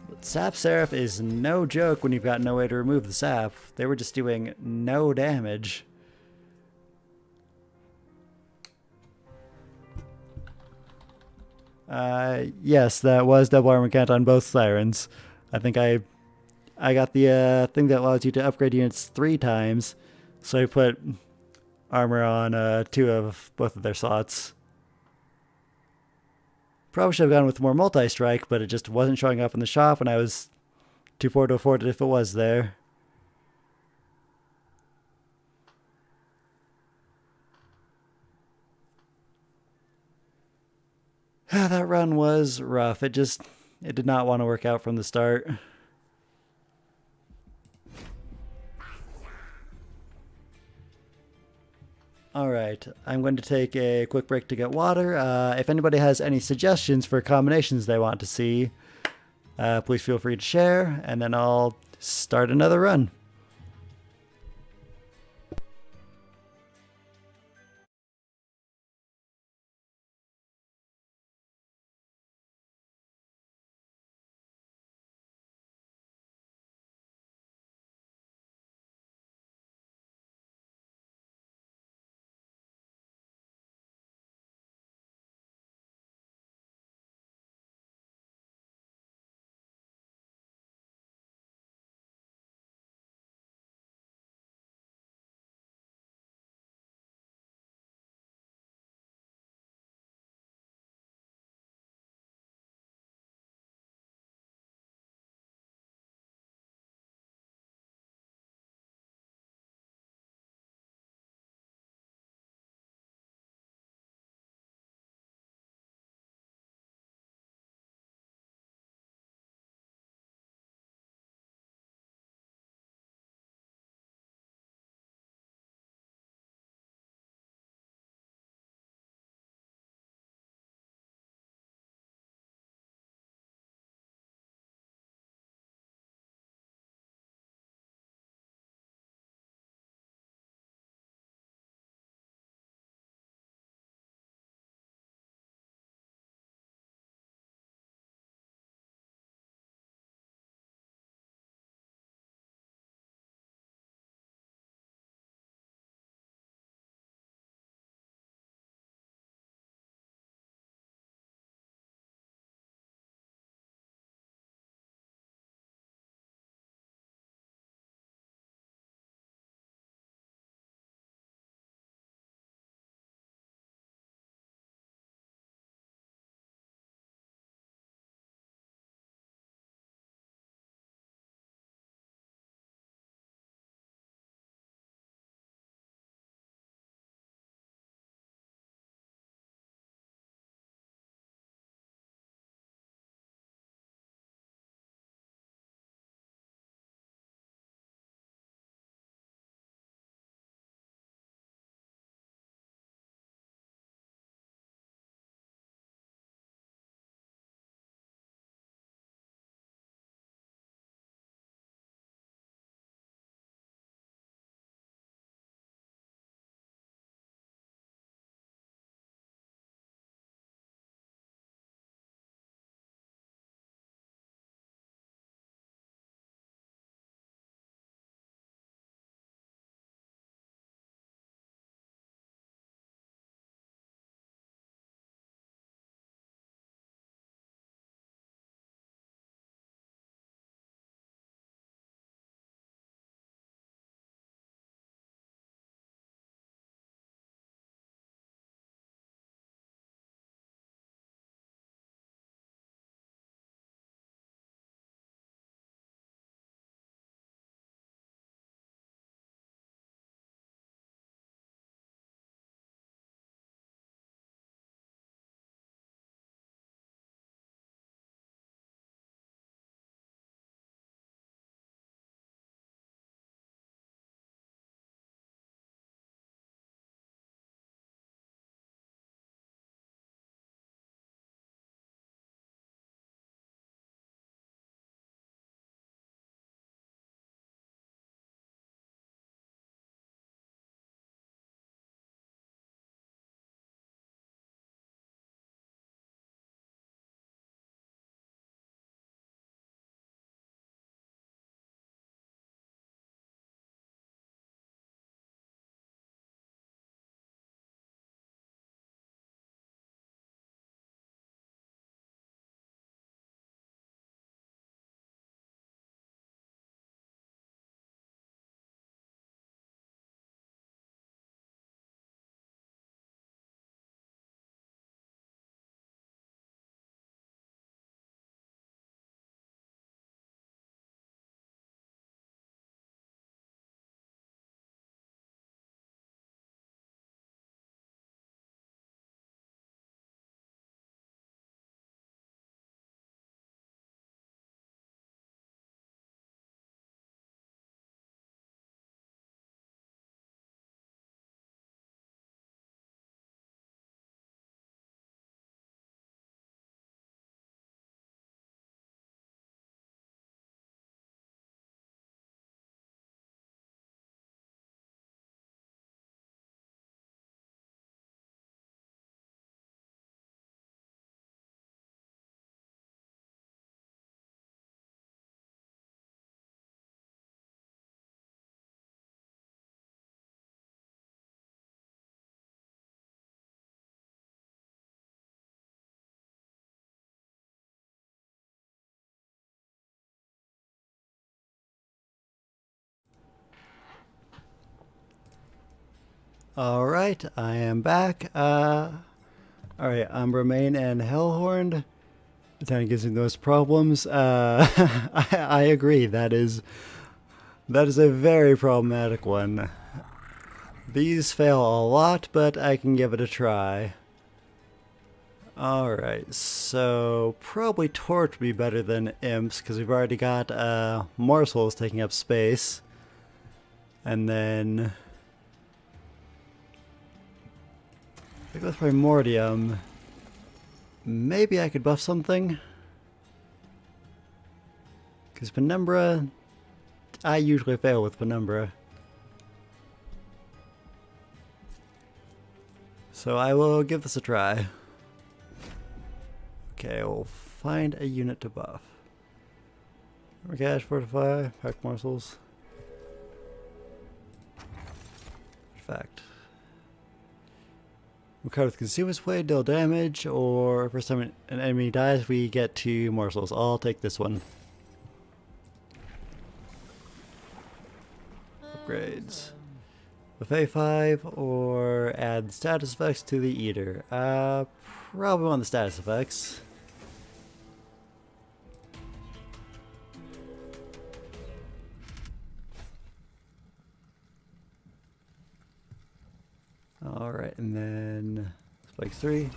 But Sap Seraph is no joke when you've got no way to remove the sap. They were just doing no damage. Yes, that was double armor count on both sirens. I think I got the thing that allows you to upgrade units 3 times, so I put armor on 2 of both of their slots. Probably should have gone with more multi-strike, but it just wasn't showing up in the shop and I was too poor to afford it if it was there. That run was rough. It did not want to work out from the start. Alright, I'm going to take a quick break to get water. If anybody has any suggestions for combinations they want to see, please feel free to share, and then I'll start another run. Alright, I am back. Alright, I'm Romaine and Hellhorned. The town gives me those problems. I agree, that is a very problematic one. These fail a lot, but I can give it a try. Alright, so probably Torch would be better than Imps, because we've already got Morsels taking up space. And then I think with Primordium, maybe I could buff something. Because Penumbra, I usually fail with Penumbra. So I will give this a try. Okay, we'll find a unit to buff. Cash, Fortify, Pack Morsels. Fact. We card with Consumer's Blade, deal damage, or first time an enemy dies, we get 2 morsels. I'll take this one. Upgrades. Buffet 5, or add status effects to the Eater. Probably want the status effects. Alright, and then Spikes 3.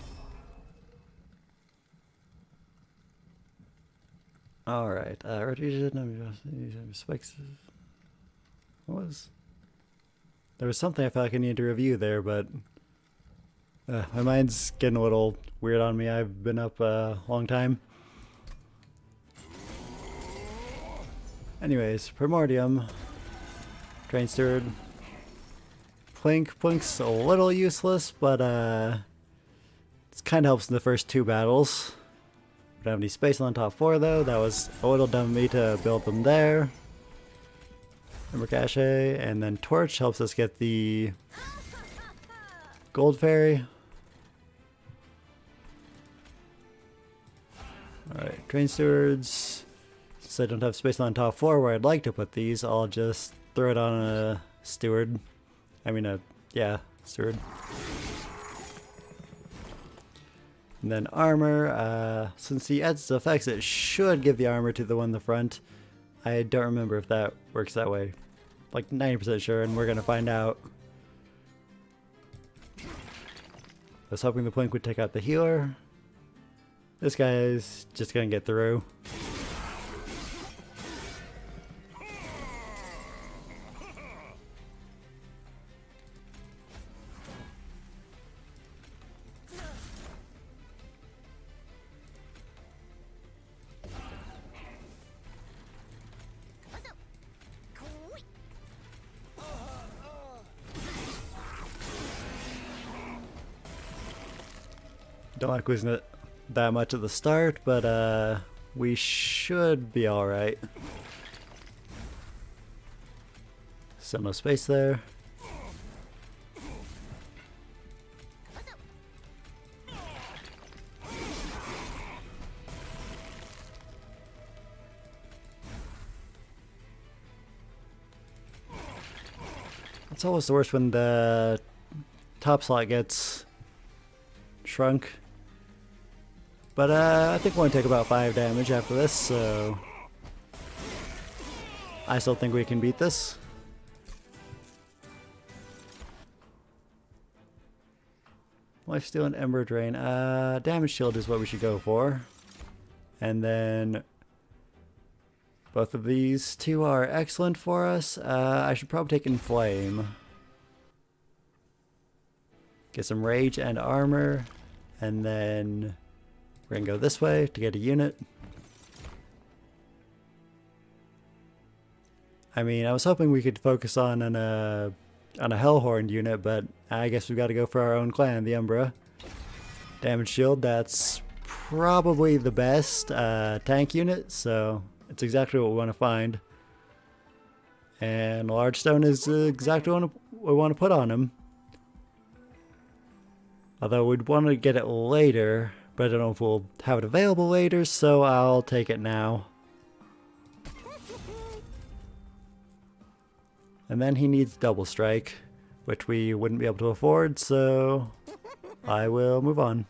Alright, Spikes. What was? There was something I felt like I needed to review there, but my mind's getting a little weird on me. I've been up a long time. Anyways, Primordium, Train Steward. Plink's a little useless, but it kind of helps in the first 2 battles. Don't have any space on the top 4 though. That was a little dumb of me to build them there. Ember Cache, and then Torch helps us get the Gold Fairy. Alright, Train Stewards. Since I don't have space on the top 4 where I'd like to put these, I'll just throw it on a Steward. Steward. And then armor, since he adds effects, it should give the armor to the one in the front. I don't remember if that works that way. Like 90% sure, and we're gonna find out. I was hoping the Plink would take out the healer. This guy is just gonna get through. Don't like losing it that much at the start, but we should be alright. Still no space there. It's always the worst when the top slot gets shrunk. But I think we'll only take about 5 damage after this, so I still think we can beat this. Lifesteal and Ember Drain. Damage Shield is what we should go for. And then both of these 2 are excellent for us. I should probably take Inflame. Get some Rage and Armor. And then we're gonna go this way to get a unit. I mean, I was hoping we could focus on a Hellhorned unit, but I guess we've got to go for our own clan, the Umbra. Damage Shield, that's probably the best tank unit, so it's exactly what we want to find. And Large Stone is exactly what we want to put on him. Although we'd want to get it later, but I don't know if we'll have it available later, so I'll take it now. And then he needs Double Strike. which we wouldn't be able to afford, so I will move on.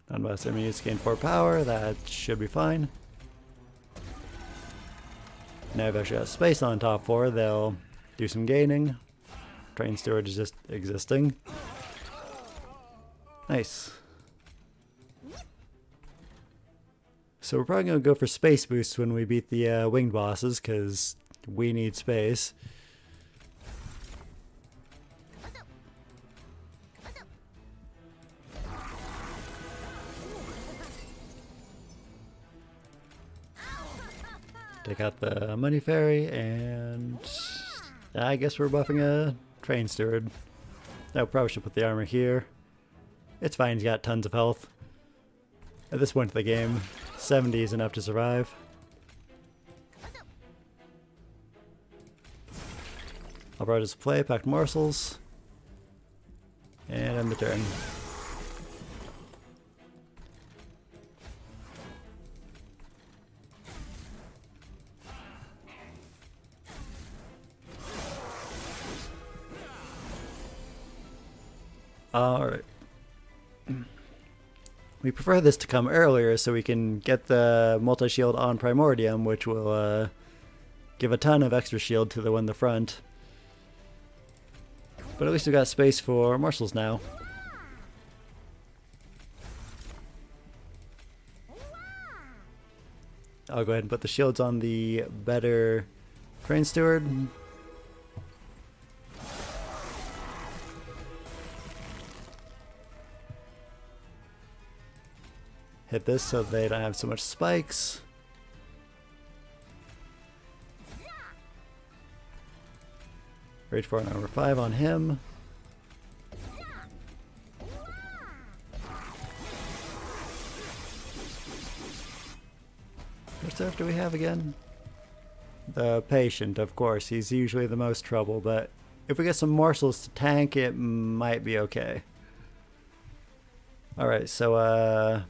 Unless enemies gain 4 power, that should be fine. Now I've actually got space on top 4, they'll do some gaining. Train steward is just existing. Nice. So we're probably going to go for space boosts when we beat the winged bosses, because we need space. Take out the money fairy, and I guess we're buffing a train steward. I probably should put the armor here. It's fine, he's got tons of health. At this point in the game, 70 is enough to survive. I'll probably just play, pack morsels, and end the turn. Alright. We prefer this to come earlier so we can get the multi-shield on Primordium, which will give a ton of extra shield to the one in the front. But at least we've got space for morsels now. I'll go ahead and put the shields on the better train steward. Hit this so they don't have so much spikes. Rage 4 and armor 5 on him. Which stuff do we have again? The patient, of course. He's usually the most trouble, but if we get some morsels to tank, it might be okay. Alright, so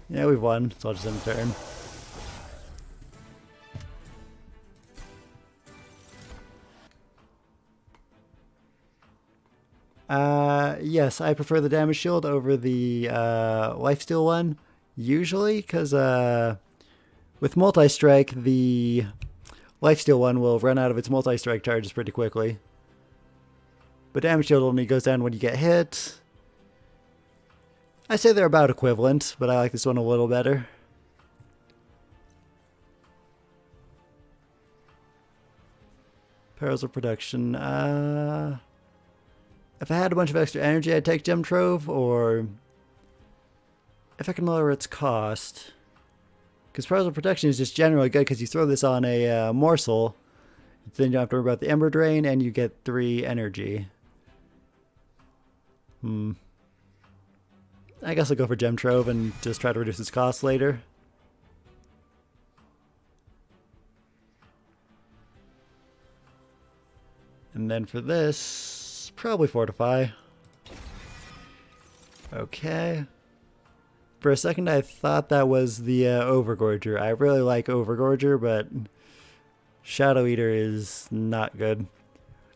yeah, we've won, so I'll just end the turn. Yes, I prefer the damage shield over the lifesteal one, usually, because with multi-strike, the lifesteal one will run out of its multi-strike charges pretty quickly. But damage shield only goes down when you get hit. I say they're about equivalent, but I like this one a little better. Perils of production. If I had a bunch of extra energy, I'd take Gem Trove, or if I can lower its cost. Because Perils of Protection is just generally good because you throw this on a morsel, then you don't have to worry about the Ember Drain, and you get 3 energy. I guess I'll go for Gem Trove and just try to reduce its cost later. And then for this, probably Fortify. Okay. For a second I thought that was the Overgorger. I really like Overgorger, but Shadow Eater is not good.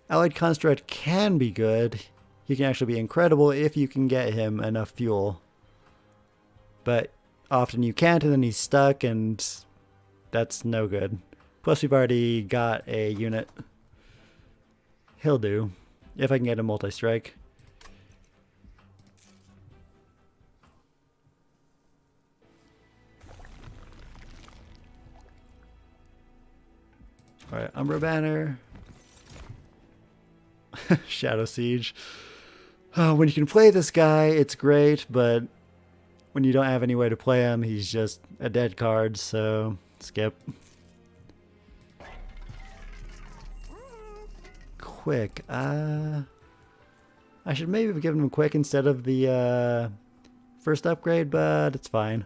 Allied Construct can be good. He can actually be incredible if you can get him enough fuel. But often you can't, and then he's stuck, and that's no good. Plus we've already got a unit. He'll do, if I can get a multi-strike. Alright, Umbra Banner. Shadow Siege. When you can play this guy, it's great, but when you don't have any way to play him, he's just a dead card, so skip. Quick. I should maybe have given him quick instead of the first upgrade, but it's fine.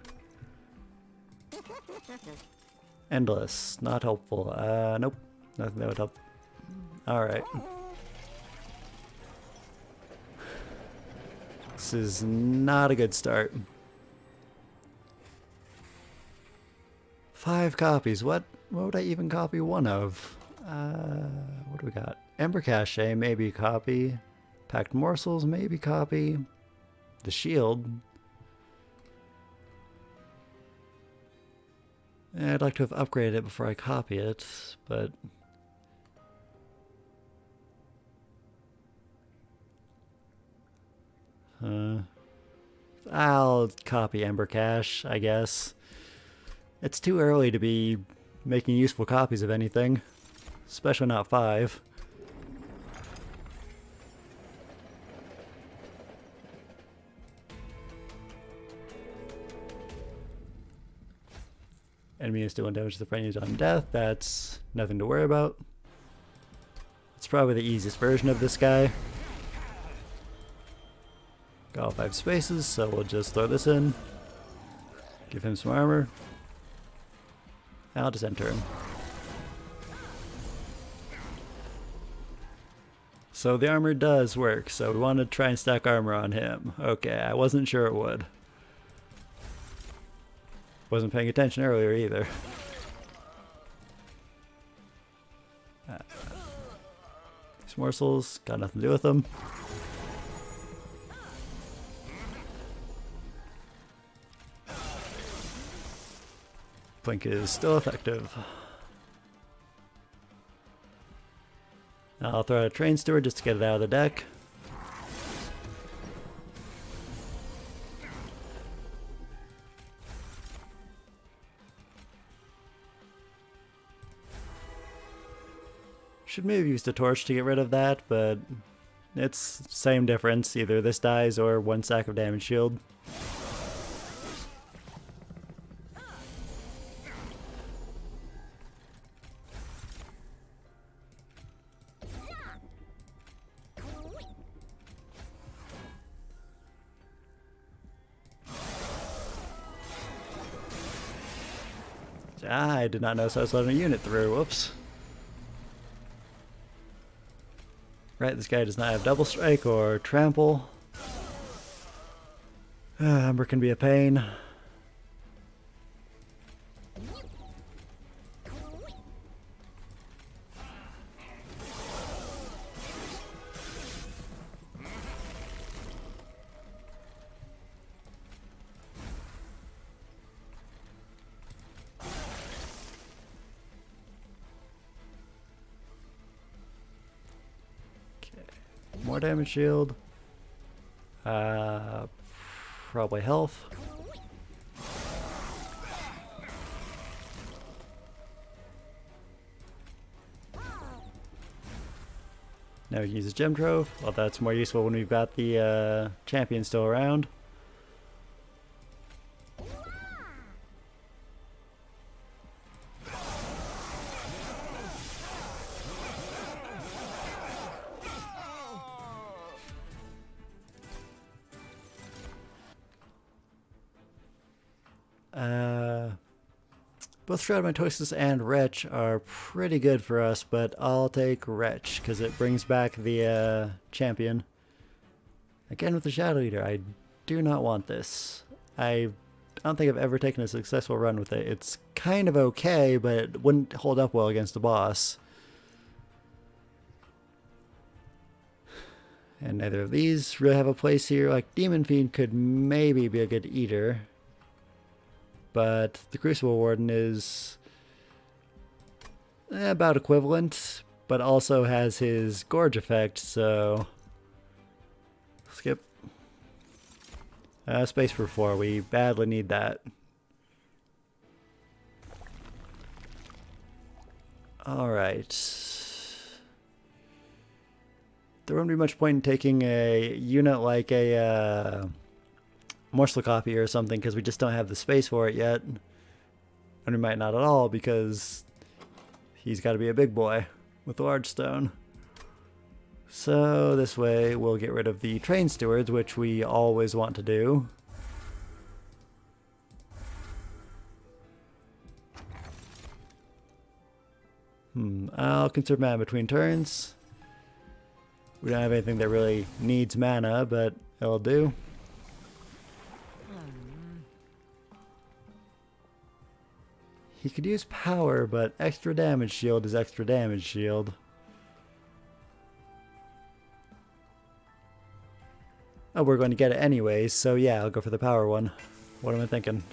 Endless. Not helpful. Nope. Nothing that would help. Alright. This is not a good start. 5 copies. What would I even copy one of? What do we got? Ember Cache, maybe copy. Packed Morsels, maybe copy. The Shield. I'd like to have upgraded it before I copy it, but... I'll copy Ember Cache, I guess. It's too early to be making useful copies of anything, especially not 5. Enemy is doing damage to the friend on death. That's nothing to worry about. It's probably the easiest version of this guy. Got all 5 spaces, so we'll just throw this in. Give him some armor. I'll just enter him. So the armor does work, so we want to try and stack armor on him. Okay, I wasn't sure it would. Wasn't paying attention earlier either. These morsels, got nothing to do with them. Blink is still effective. I'll throw out a train steward just to get it out of the deck. Should maybe have used a torch to get rid of that, but it's same difference. Either this dies or 1 stack of damage shield. I did not notice I was letting a unit through. Whoops. Right, this guy does not have double strike or trample. Ember can be a pain. More damage shield. Probably health. Now we can use a gem trove. Well, that's more useful when we've got the champion still around. Both Stratomantosis and Wretch are pretty good for us, but I'll take Wretch because it brings back the champion. Again with the Shadow Eater, I do not want this. I don't think I've ever taken a successful run with it. It's kind of okay, but it wouldn't hold up well against the boss. And neither of these really have a place here. Like Demon Fiend could maybe be a good eater. But the Crucible Warden is about equivalent, but also has his Gorge effect, so skip. Space for 4, we badly need that. Alright. There wouldn't be much point in taking a unit like a morsel copy or something because we just don't have the space for it yet. And we might not at all because he's got to be a big boy with a large stone. So this way we'll get rid of the train stewards, which we always want to do. I'll conserve mana between turns. We don't have anything that really needs mana, but it'll do. He could use power, but extra damage shield is extra damage shield. Oh, we're going to get it anyways, so yeah, I'll go for the power one. What am I thinking?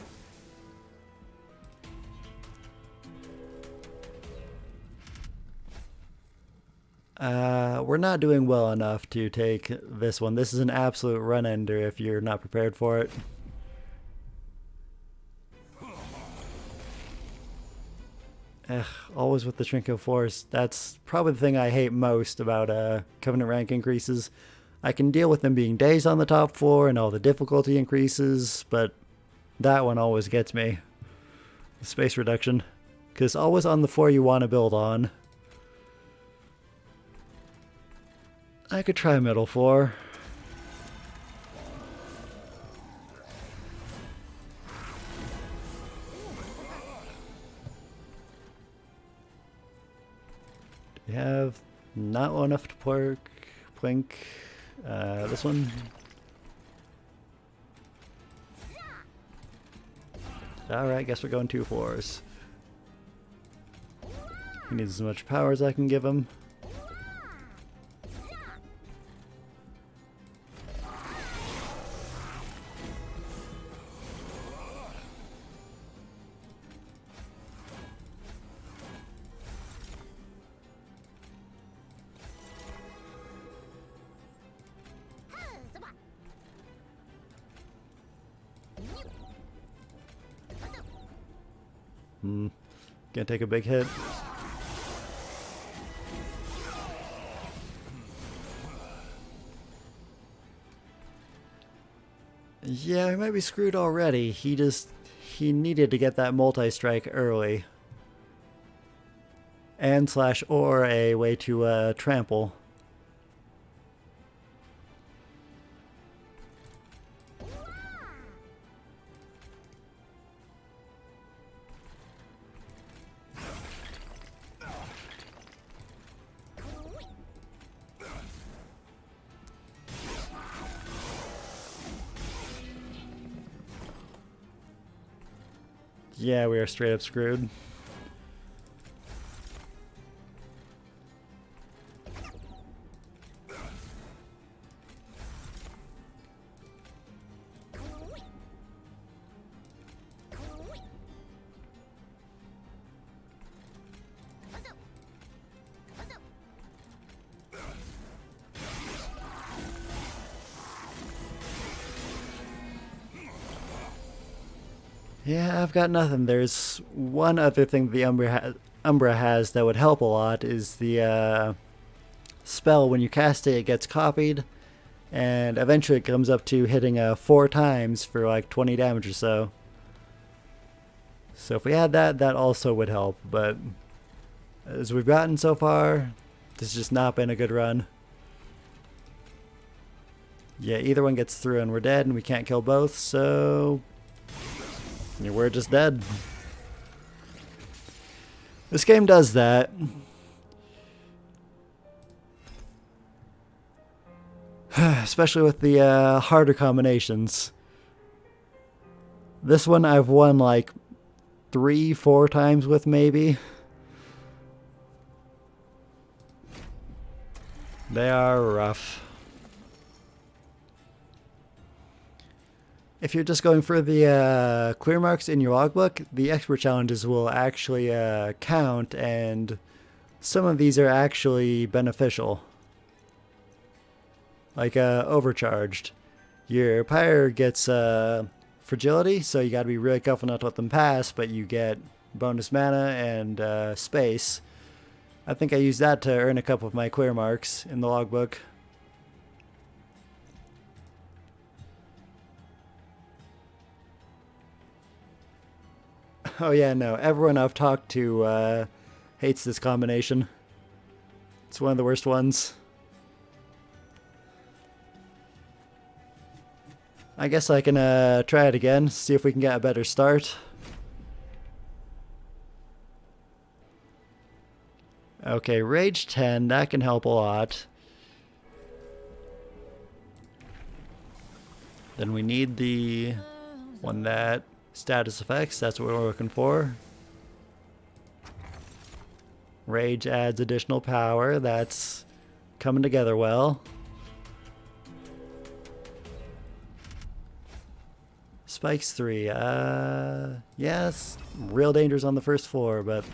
We're not doing well enough to take this one. This is an absolute run ender if you're not prepared for it. Ugh, always with the Trinket Force. That's probably the thing I hate most about Covenant rank increases. I can deal with them being days on the top floor and all the difficulty increases, but that one always gets me. The space reduction. Because always on the floor you want to build on. I could try middle floor. We have not low enough to plink. This one. Alright, guess we're going 2 floors. He needs as much power as I can give him. Gonna take a big hit. Yeah, he might be screwed already. He needed to get that multi-strike early. And / or a way to trample. Yeah, we are straight up screwed. Yeah, I've got nothing. There's one other thing the Umbra has that would help a lot is the spell. When you cast it, it gets copied, and eventually it comes up to hitting 4 times for like 20 damage or so. So if we had that, that also would help, but as we've gotten so far, this has just not been a good run. Yeah, either one gets through and we're dead, and we can't kill both, so we're just dead. This game does that. Especially with the harder combinations. This one I've won like 3-4 times with, maybe. They are rough. If you're just going for the clear marks in your logbook, the expert challenges will actually count, and some of these are actually beneficial. Like overcharged. Your pyre gets fragility, so you gotta be really careful not to let them pass, but you get bonus mana and space. I think I used that to earn a couple of my clear marks in the logbook. Oh yeah, no, everyone I've talked to hates this combination. It's one of the worst ones. I guess I can try it again, see if we can get a better start. Okay, Rage 10, that can help a lot. Then we need the one that status effects, that's what we're looking for. Rage adds additional power. That's coming together well. Spikes 3. Yes, real dangerous on the first floor, but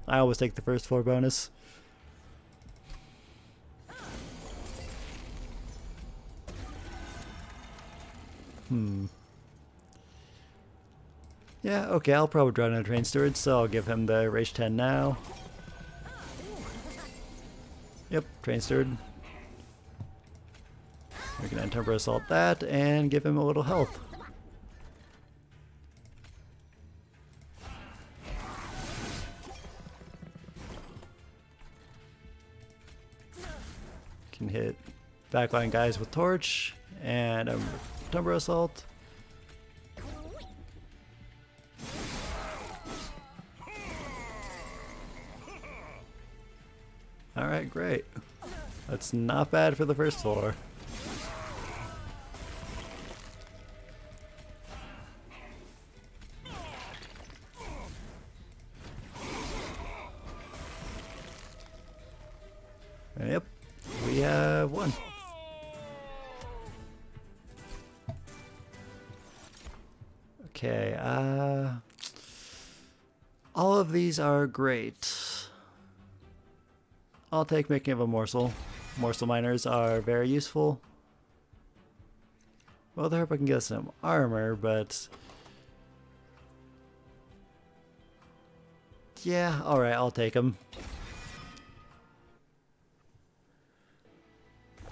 I always take the first floor bonus. Yeah, okay, I'll probably draw another Train Steward, so I'll give him the Rage 10 now. Yep, Train Steward. We can Temper Assault that and give him a little health. Can hit backline guys with Torch and Temper Assault. Alright, great. That's not bad for the first floor. Yep, we have one. Okay, all of these are great. I'll take Making of a Morsel. Morsel miners are very useful. Well, I hope I can get some armor, but yeah, alright, I'll take them.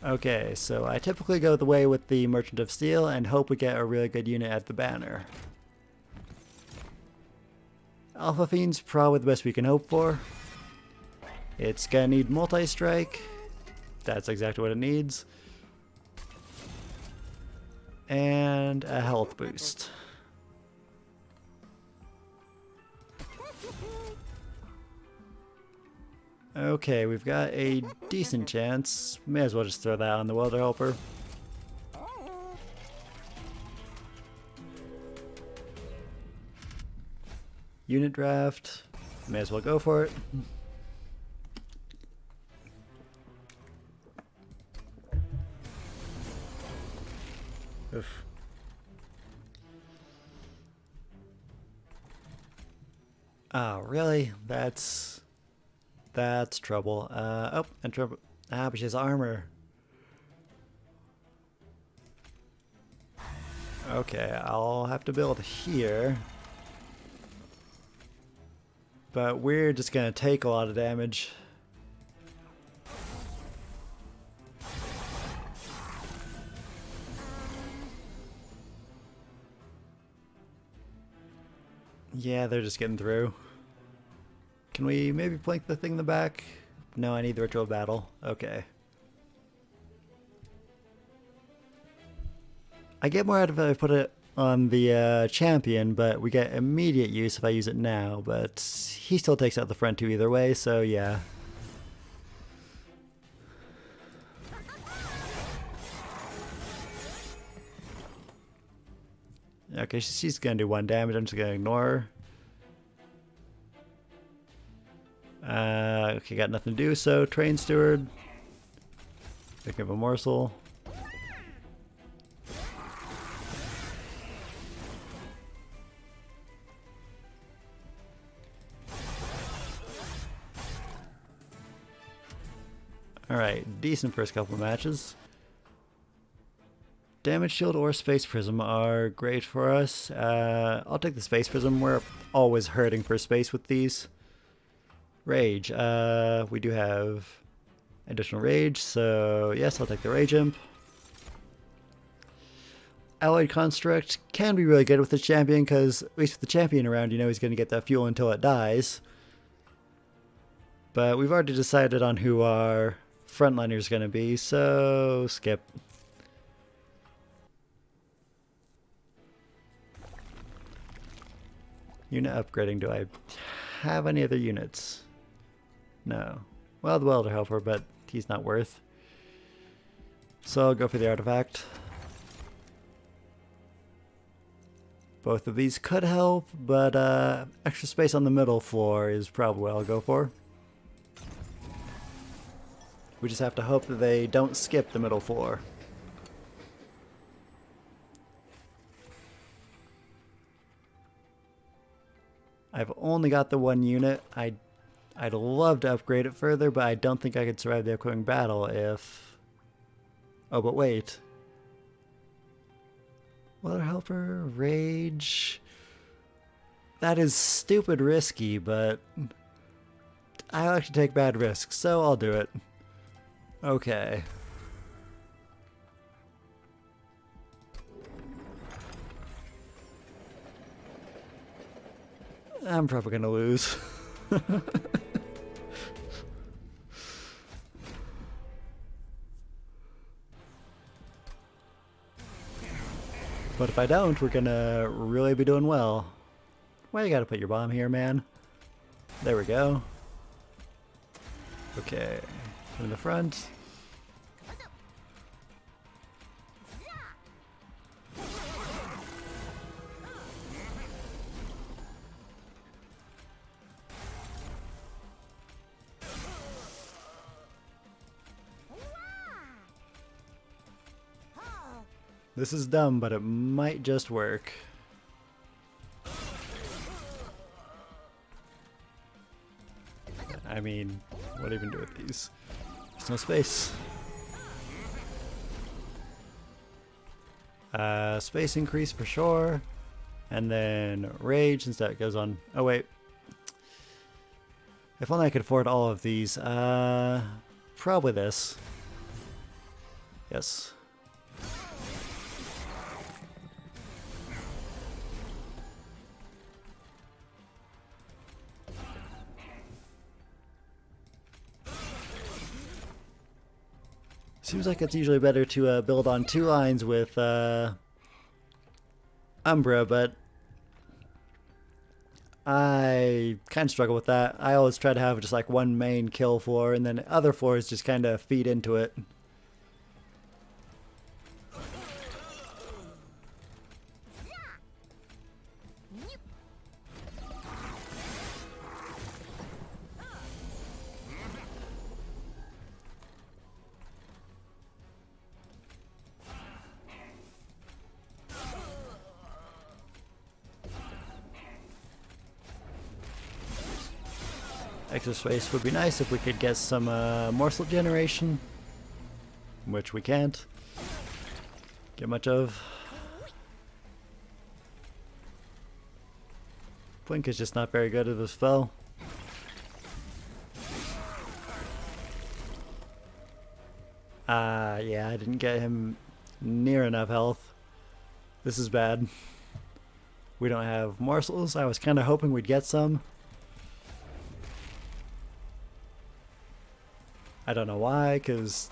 Okay, so I typically go the way with the Merchant of Steel and hope we get a really good unit at the banner. Alpha Fiend's probably the best we can hope for. It's gonna need multi-strike. That's exactly what it needs. And a health boost. Okay, we've got a decent chance. May as well just throw that on the Welder Helper. Unit draft. May as well go for it. Oof. Oh, really? That's trouble. Oh, and trouble. Ah, but she has armor. Okay, I'll have to build here. But we're just gonna take a lot of damage. Yeah, they're just getting through. Can we maybe plank the thing in the back? No, I need the Ritual Battle. Okay. I get more out of it if I put it on the champion, but we get immediate use if I use it now, but he still takes out the front two either way, so yeah. Okay, she's gonna do 1 damage, I'm just gonna ignore her. Okay, got nothing to do, so Train Steward. Pick up a morsel. Alright, decent first couple of matches. Damage Shield or Space Prism are great for us. I'll take the Space Prism. We're always hurting for space with these. Rage. We do have additional Rage, so yes, I'll take the Rage Imp. Alloyed Construct can be really good with the champion, because at least with the champion around, you know he's going to get that fuel until it dies. But we've already decided on who our frontliner is going to be, so skip. Unit upgrading. Do I have any other units? No. Well, the Welder Helper, but he's not worth. So I'll go for the artifact. Both of these could help, but extra space on the middle floor is probably what I'll go for. We just have to hope that they don't skip the middle 4. I've only got the 1 unit. I'd love to upgrade it further, but I don't think I could survive the upcoming battle if... Oh, but wait. Weather Helper, Rage... That is stupid risky, but I like to take bad risks, so I'll do it. Okay. I'm probably gonna lose. But if I don't, we're gonna really be doing well. Why you gotta put your bomb here, man? There we go. Okay, in the front. This is dumb, but it might just work. I mean, what even do with these? There's no space. Space increase for sure. And then rage since that goes on. Oh wait. If only I could afford all of these. Probably this. Yes. Seems like it's usually better to build on 2 lines with Umbra, but I kind of struggle with that. I always try to have just like 1 main kill floor, and then other floors just kind of feed into it. Extra space would be nice if we could get some morsel generation, which we can't get much of. Blink is just not very good at this spell. Yeah, I didn't get him near enough health. This is bad. We don't have morsels. I was kind of hoping we'd get some. I don't know why, because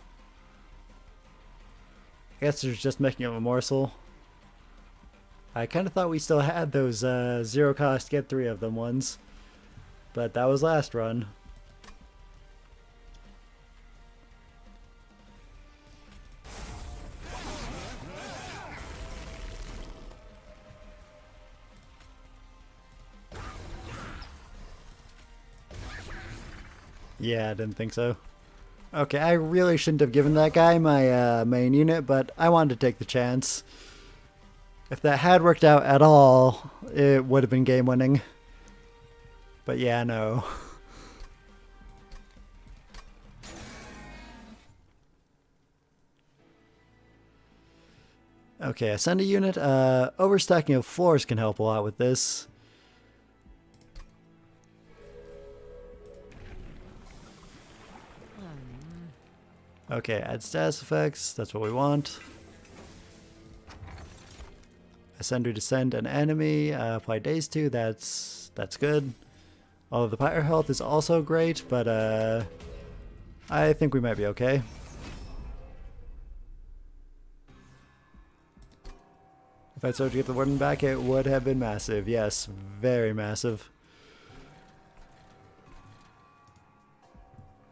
I guess they're just making him a morsel. I kind of thought we still had those 0 cost get 3 of them ones, but that was last run. Yeah, I didn't think so. Okay, I really shouldn't have given that guy my main unit, but I wanted to take the chance. If that had worked out at all, it would have been game winning. But yeah, no. Okay, ascend a unit. Overstacking of floors can help a lot with this. Okay, add status effects, that's what we want. Ascend or descend an enemy, apply daze to, that's good. All of the pyre health is also great, but I think we might be okay. If I started to get the warden back, it would have been massive. Yes, very massive.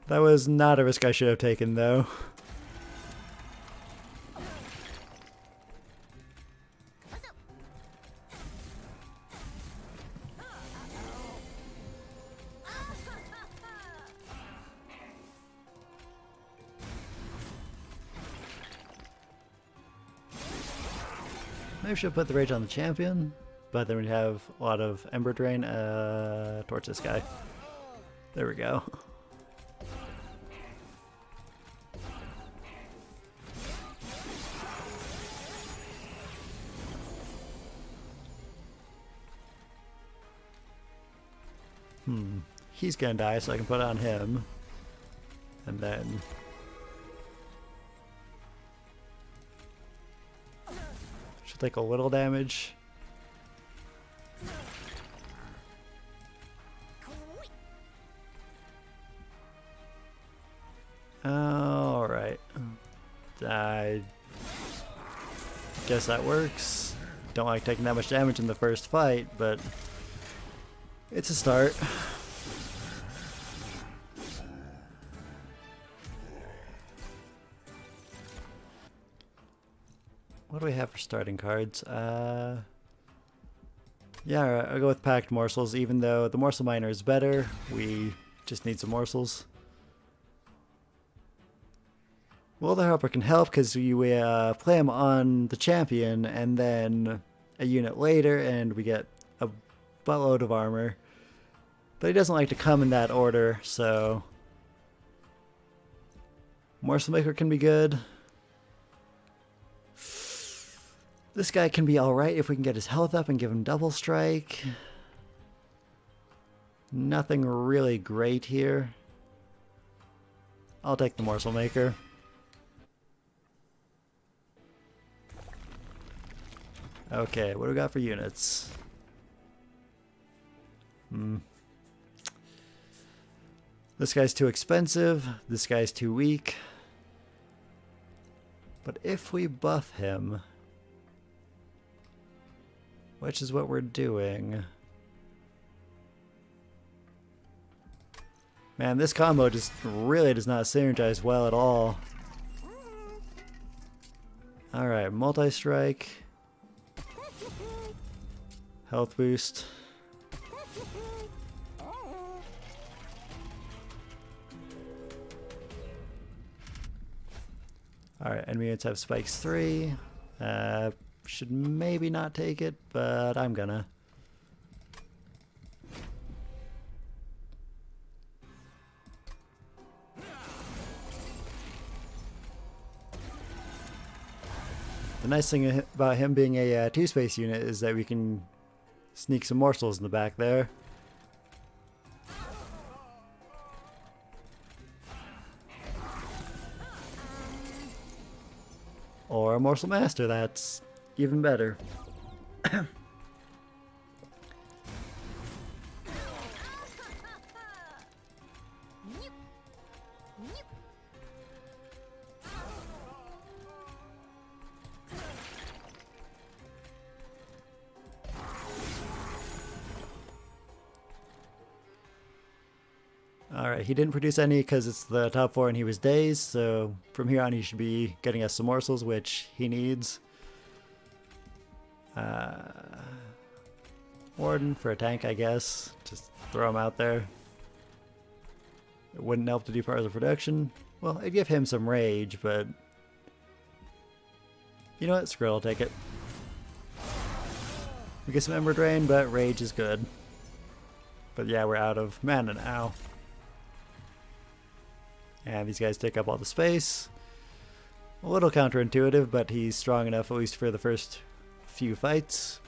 That was not a risk I should have taken, though. Maybe we should put the rage on the champion, but then we'd have a lot of Ember Drain towards this guy. There we go. He's gonna die, so I can put it on him. And then she'll take a little damage. Alright. I guess that works. Don't like taking that much damage in the first fight, but it's a start. What do we have for starting cards? Yeah, I'll go with Packed Morsels, even though the Morsel Miner is better. We just need some morsels. Well, the Harper can help because we play him on the champion and then a unit later and we get a buttload of armor. But he doesn't like to come in that order, so Morsel Maker can be good. This guy can be alright if we can get his health up and give him double strike. Nothing really great here. I'll take the Morsel Maker. Okay, what do we got for units? This guy's too expensive. This guy's too weak. But if we buff him, which is what we're doing. Man, this combo just really does not synergize well at all. Alright, multi-strike. Health boost. Alright, enemy units have spikes 3. Should maybe not take it, but I'm gonna. The nice thing about him being a 2-space unit is that we can sneak some morsels in the back there. Or a Morsel Master, that's even better. Alright, he didn't produce any because it's the top 4 and he was dazed, so from here on he should be getting us some morsels, which he needs. Warden for a tank, I guess. Just throw him out there. It wouldn't help to do part of the production. Well, it'd give him some rage, but you know what? Screw it, I'll take it. We get some Ember Drain, but rage is good. But yeah, we're out of mana now. And these guys take up all the space. A little counterintuitive, but he's strong enough at least for the first few fights.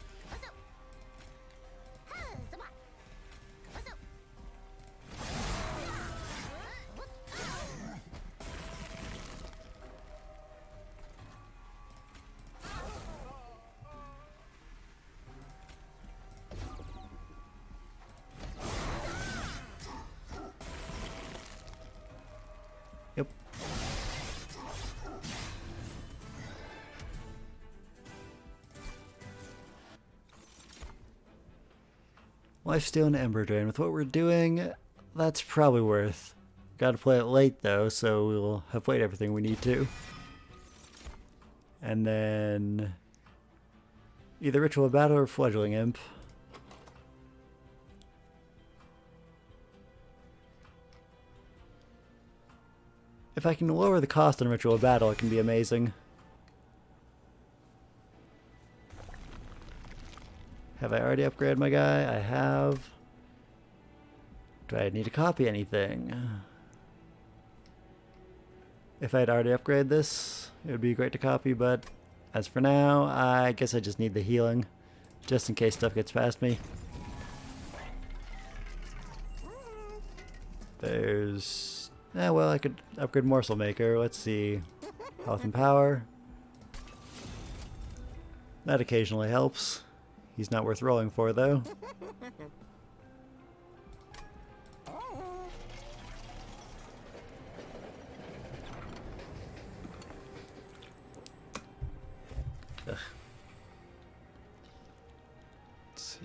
Yep. Lifesteal and Ember Drain. With what we're doing, that's probably worth. Gotta play it late though, so we'll have played everything we need to. And then either Ritual of Battle or Fledgling Imp. If I can lower the cost on Ritual of Battle, it can be amazing. Have I already upgraded my guy? I have. Do I need to copy anything? If I'd already upgraded this, it would be great to copy, but as for now, I guess I just need the healing, just in case stuff gets past me. There's... well, I could upgrade Morsel Maker. Let's see. Health and power. That occasionally helps. He's not worth rolling for, though.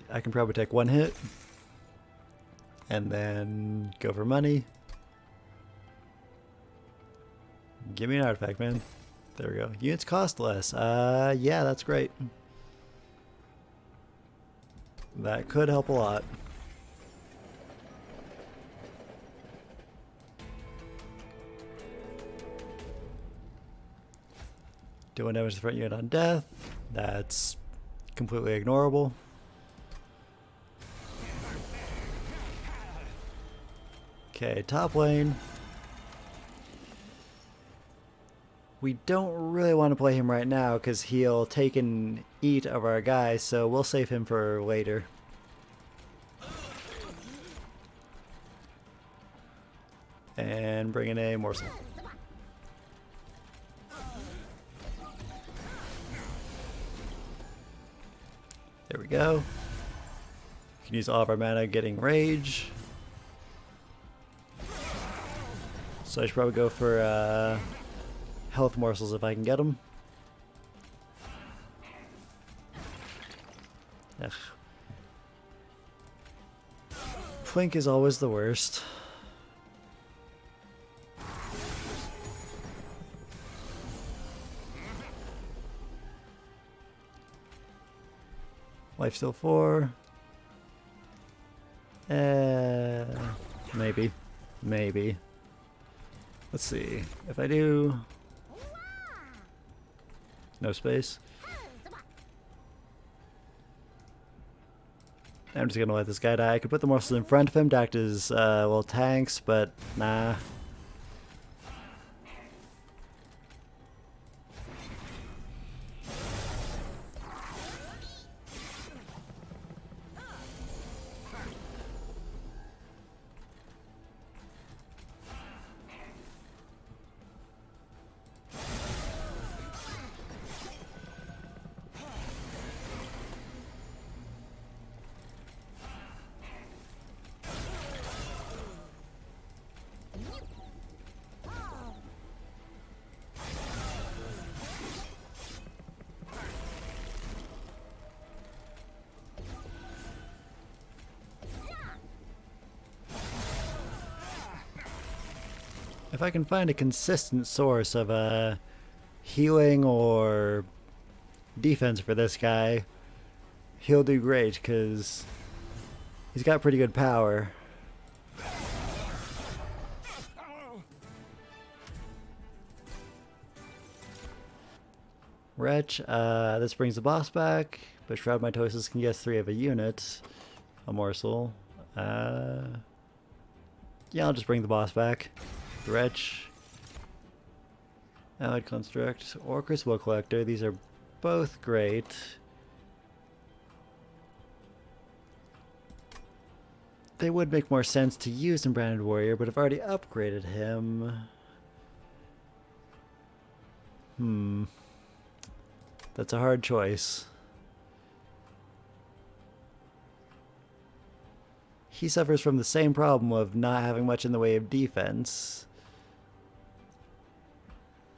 I can probably take one hit and then go for money. Give me an artifact, man. There we go. Units cost less. Yeah, that's great. That could help a lot. Doing damage to the front unit on death. That's completely ignorable. Okay, top lane. We don't really want to play him right now because he'll take and eat of our guys, so we'll save him for later. And bring in a morsel. There we go. We can use all of our mana getting rage. So I should probably go for health morsels if I can get them. Ugh. Flink is always the worst. Life still 4. Maybe. Maybe. Let's see. If I do... No space. I'm just gonna let this guy die. I could put the morsels in front of him to act as little tanks, but nah. If I can find a consistent source of healing or defense for this guy, he'll do great because he's got pretty good power. Wretch, this brings the boss back, but Shroud Mitosis can get 3 of a unit. A morsel. Yeah, I'll just bring the boss back. Wretch, Allied Construct, or Crucible Collector. These are both great. They would make more sense to use in Branded Warrior, but I've already upgraded him. That's a hard choice. He suffers from the same problem of not having much in the way of defense.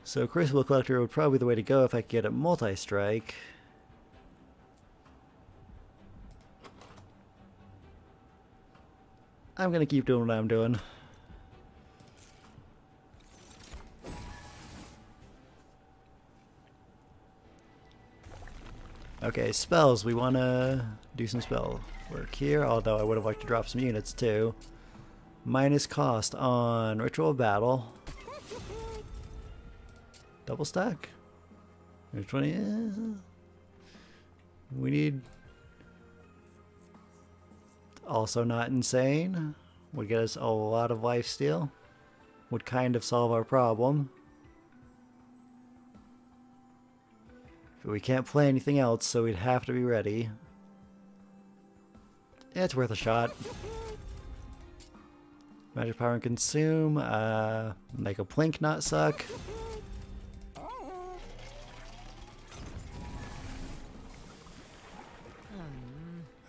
So Crucible Collector would probably be the way to go if I could get a multi-strike. I'm gonna keep doing what I'm doing. Okay, spells. We wanna do some spell work here, although I would have liked to drop some units too. Minus cost on Ritual of Battle. Double stack. There's 20. We need Also not insane. Would get us a lot of lifesteal. Would kind of solve our problem. But we can't play anything else, so we'd have to be ready. It's worth a shot. Magic power and consume. Make a plink not suck.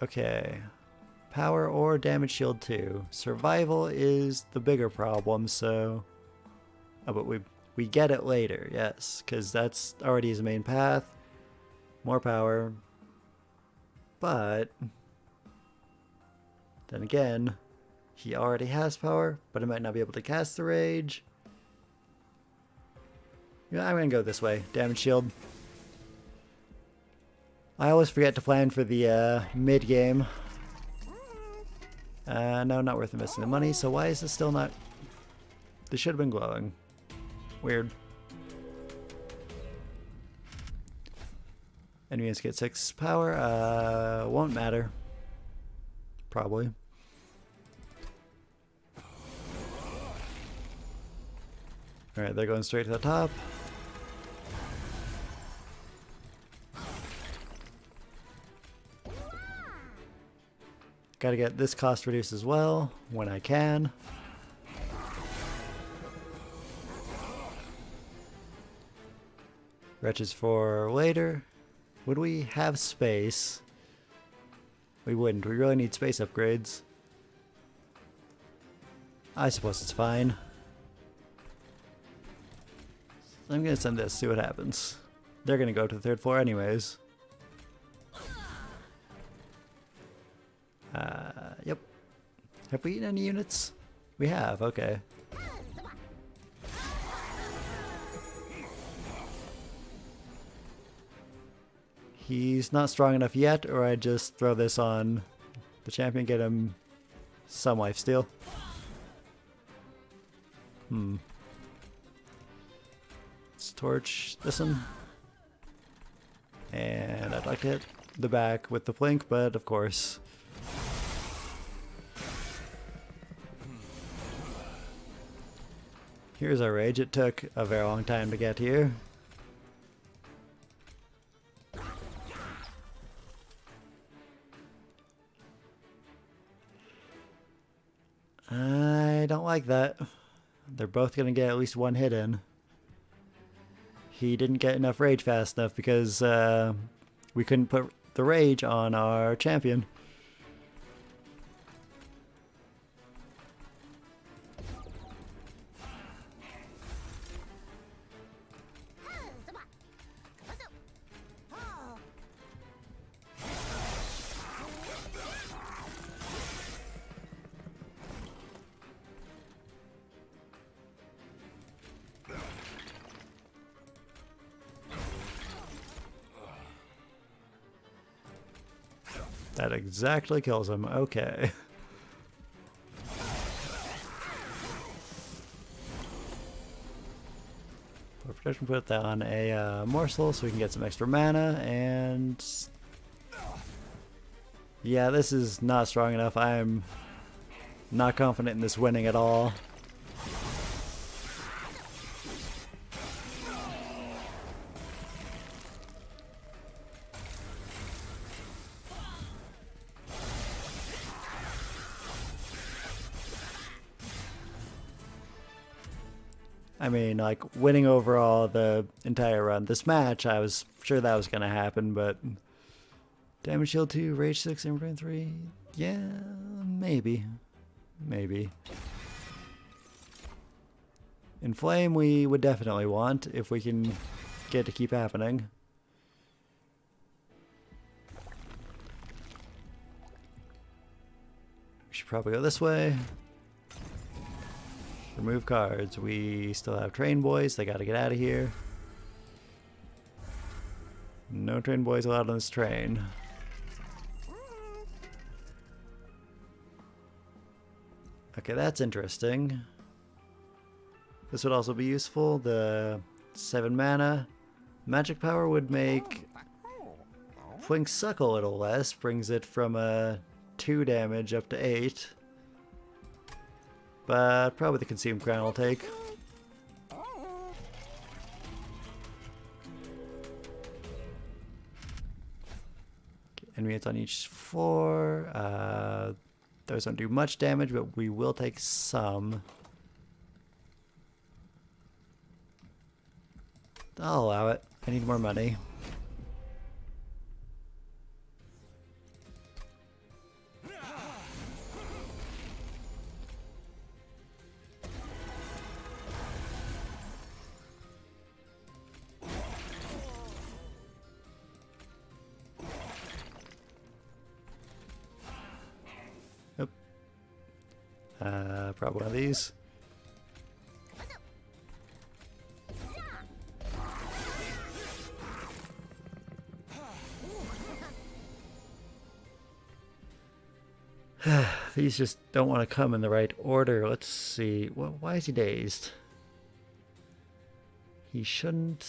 Okay. Power or damage shield 2. Survival is the bigger problem, so... Oh, but we get it later, yes, because that's already his main path. More power. But... Then again, he already has power, but I might not be able to cast the rage. Yeah, I'm gonna go this way. Damage shield. I always forget to plan for the mid-game. No, not worth investing the money, so why is this still not... This should have been glowing. Weird. Enemies get 6 power, won't matter. Probably. Alright, they're going straight to the top. Gotta get this cost reduced as well, when I can. Wretches for later. Would we have space? We wouldn't. We really need space upgrades. I suppose it's fine. I'm gonna send this, see what happens. They're gonna go to the 3rd floor anyways. Yep. Have we eaten any units? We have, okay. He's not strong enough yet, or I just throw this on the champion, get him some lifesteal. Let's torch this one. And I'd like to hit the back with the plink, but of course. Here's our rage. It took a very long time to get here. I don't like that. They're both gonna get at least one hit in. He didn't get enough rage fast enough because we couldn't put the rage on our champion. That exactly kills him. Okay. For protection, put that on a morsel so we can get some extra mana, and yeah, this is not strong enough. I'm not confident in this winning at all. I mean, like, winning overall the entire run. This match, I was sure that was going to happen, but... Damage shield 2, rage 6, imprint 3... Yeah, maybe. Maybe. Inflame we would definitely want, if we can get it to keep happening. We should probably go this way. Remove cards. We still have train boys. They gotta get out of here. No train boys allowed on this train. Okay, that's interesting. This would also be useful. The 7 mana. Magic power would make Flink suck a little less. Brings it from a 2 damage up to 8. But probably the Consume Crown will take. Enemy hits on each floor. Those don't do much damage, but we will take some. I'll allow it. I need more money. Yep. Probably one of these. These just don't want to come in the right order. Let's see. Well, why is he dazed? He shouldn't.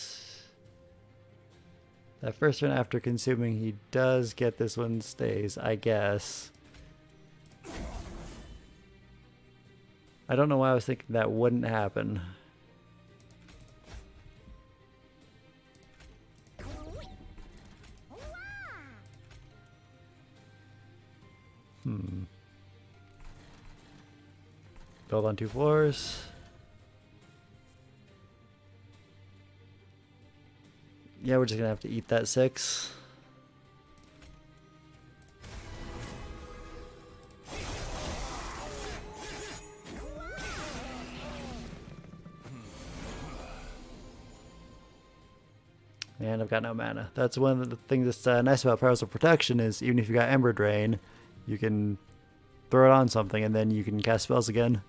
That first one after consuming, he does get this one stays, I guess. I don't know why I was thinking that wouldn't happen. Build on 2 floors. Yeah, we're just gonna have to eat that 6. And I've got no mana. That's one of the things that's nice about Powers of Protection is even if you got Ember Drain, you can throw it on something and then you can cast spells again.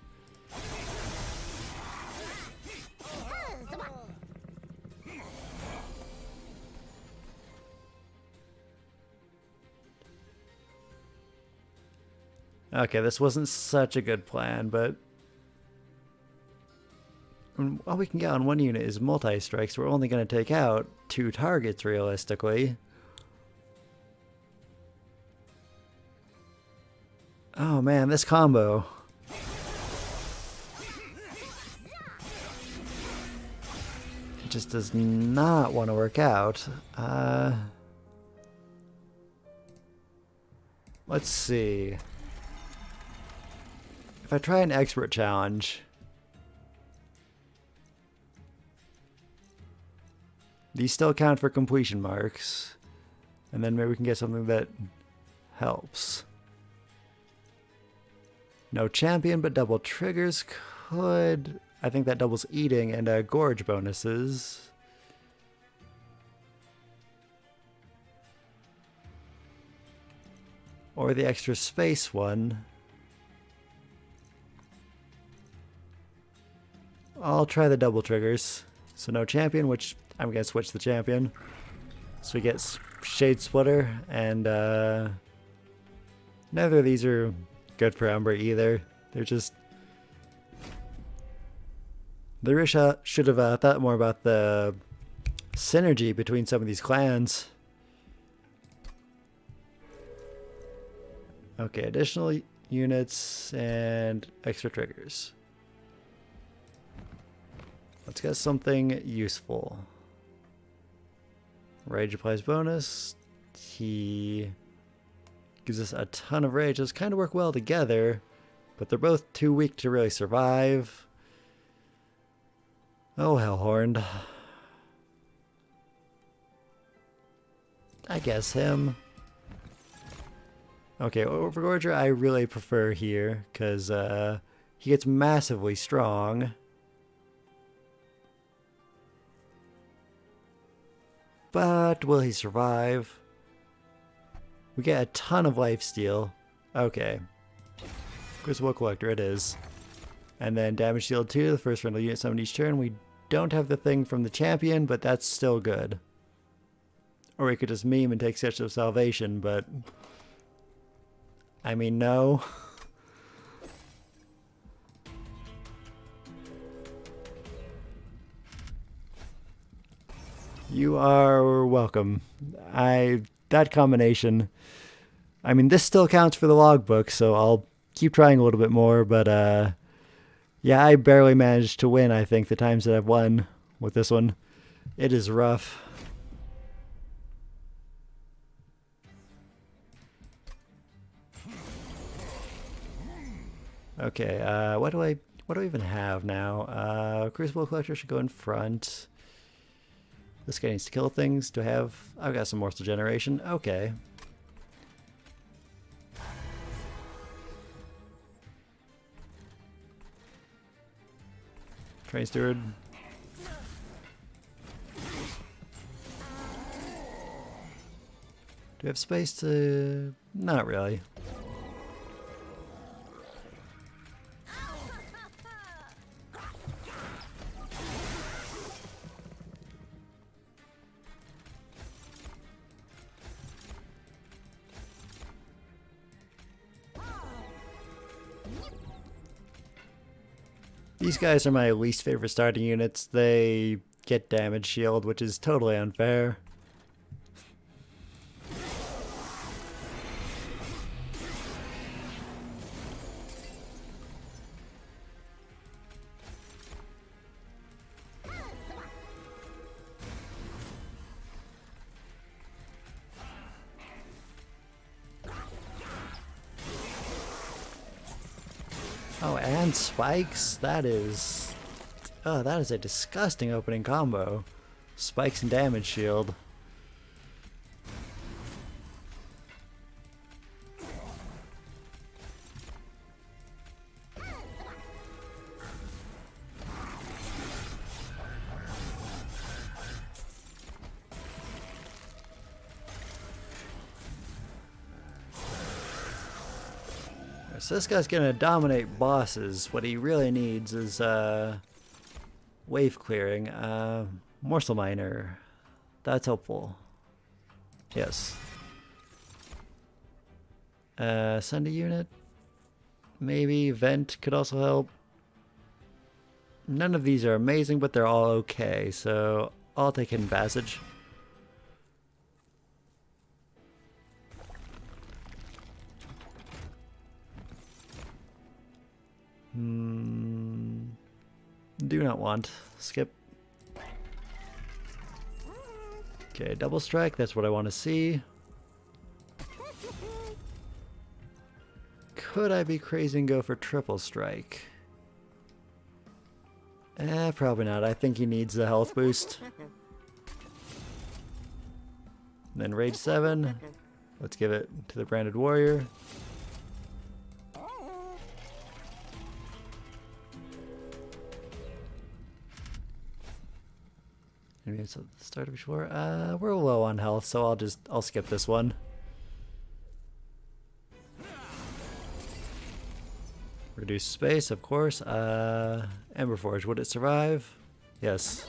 Okay, this wasn't such a good plan, but all we can get on one unit is multi-strikes. We're only going to take out 2 targets realistically. Oh man, this combo. It just does not want to work out. Let's see. If I try an expert challenge, these still count for completion marks, and then maybe we can get something that helps. No champion, but double triggers could. I think that doubles eating and gorge bonuses. Or the extra space one. I'll try the double triggers. So no champion, which I'm going to switch the champion. So we get Shade Splitter, and neither of these are good for Ember either. They're just... The Risha should have thought more about the synergy between some of these clans. Okay, additional units and extra triggers. Let's get something useful. Rage applies bonus. He gives us a ton of rage. Those kind of work well together, but they're both too weak to really survive. Oh, Hellhorned. I guess him. Okay, Overgorger I really prefer here, because he gets massively strong. But will he survive? We get a ton of lifesteal. Okay. Crucible Collector it is. And then damage deal 2, the first friendly unit summoned each turn. We don't have the thing from the champion, but that's still good. Or we could just meme and take Stitch of Salvation, but... I mean, no. You are welcome. That combination I mean, this still counts for the logbook, so I'll keep trying a little bit more, but yeah, I barely managed to win, I think, the times that I've won with this one. It is rough. Okay, what do I even have now? Crucible Collector should go in front. This guy needs to kill things. Do I have... I've got some morsel generation. Okay. Train Steward. Do we have space to... Not really. These guys are my least favorite starting units. They get damage shield, which is totally unfair. Oh, and spikes? That is... Oh, that is a disgusting opening combo. Spikes and damage shield. So this guy's gonna dominate bosses. What he really needs is wave clearing. Morsel miner. That's helpful. Yes. Send a unit. Maybe vent could also help. None of these are amazing, but they're all okay. So I'll take hidden passage. Do not want. Skip. Okay, double strike. That's what I want to see. Could I be crazy and go for triple strike? Probably not. I think he needs the health boost. And then rage 7. Let's give it to the branded warrior. Maybe it's at the start of each war. We're low on health, so I'll skip this one. Reduce space, of course. Emberforge, would it survive? Yes.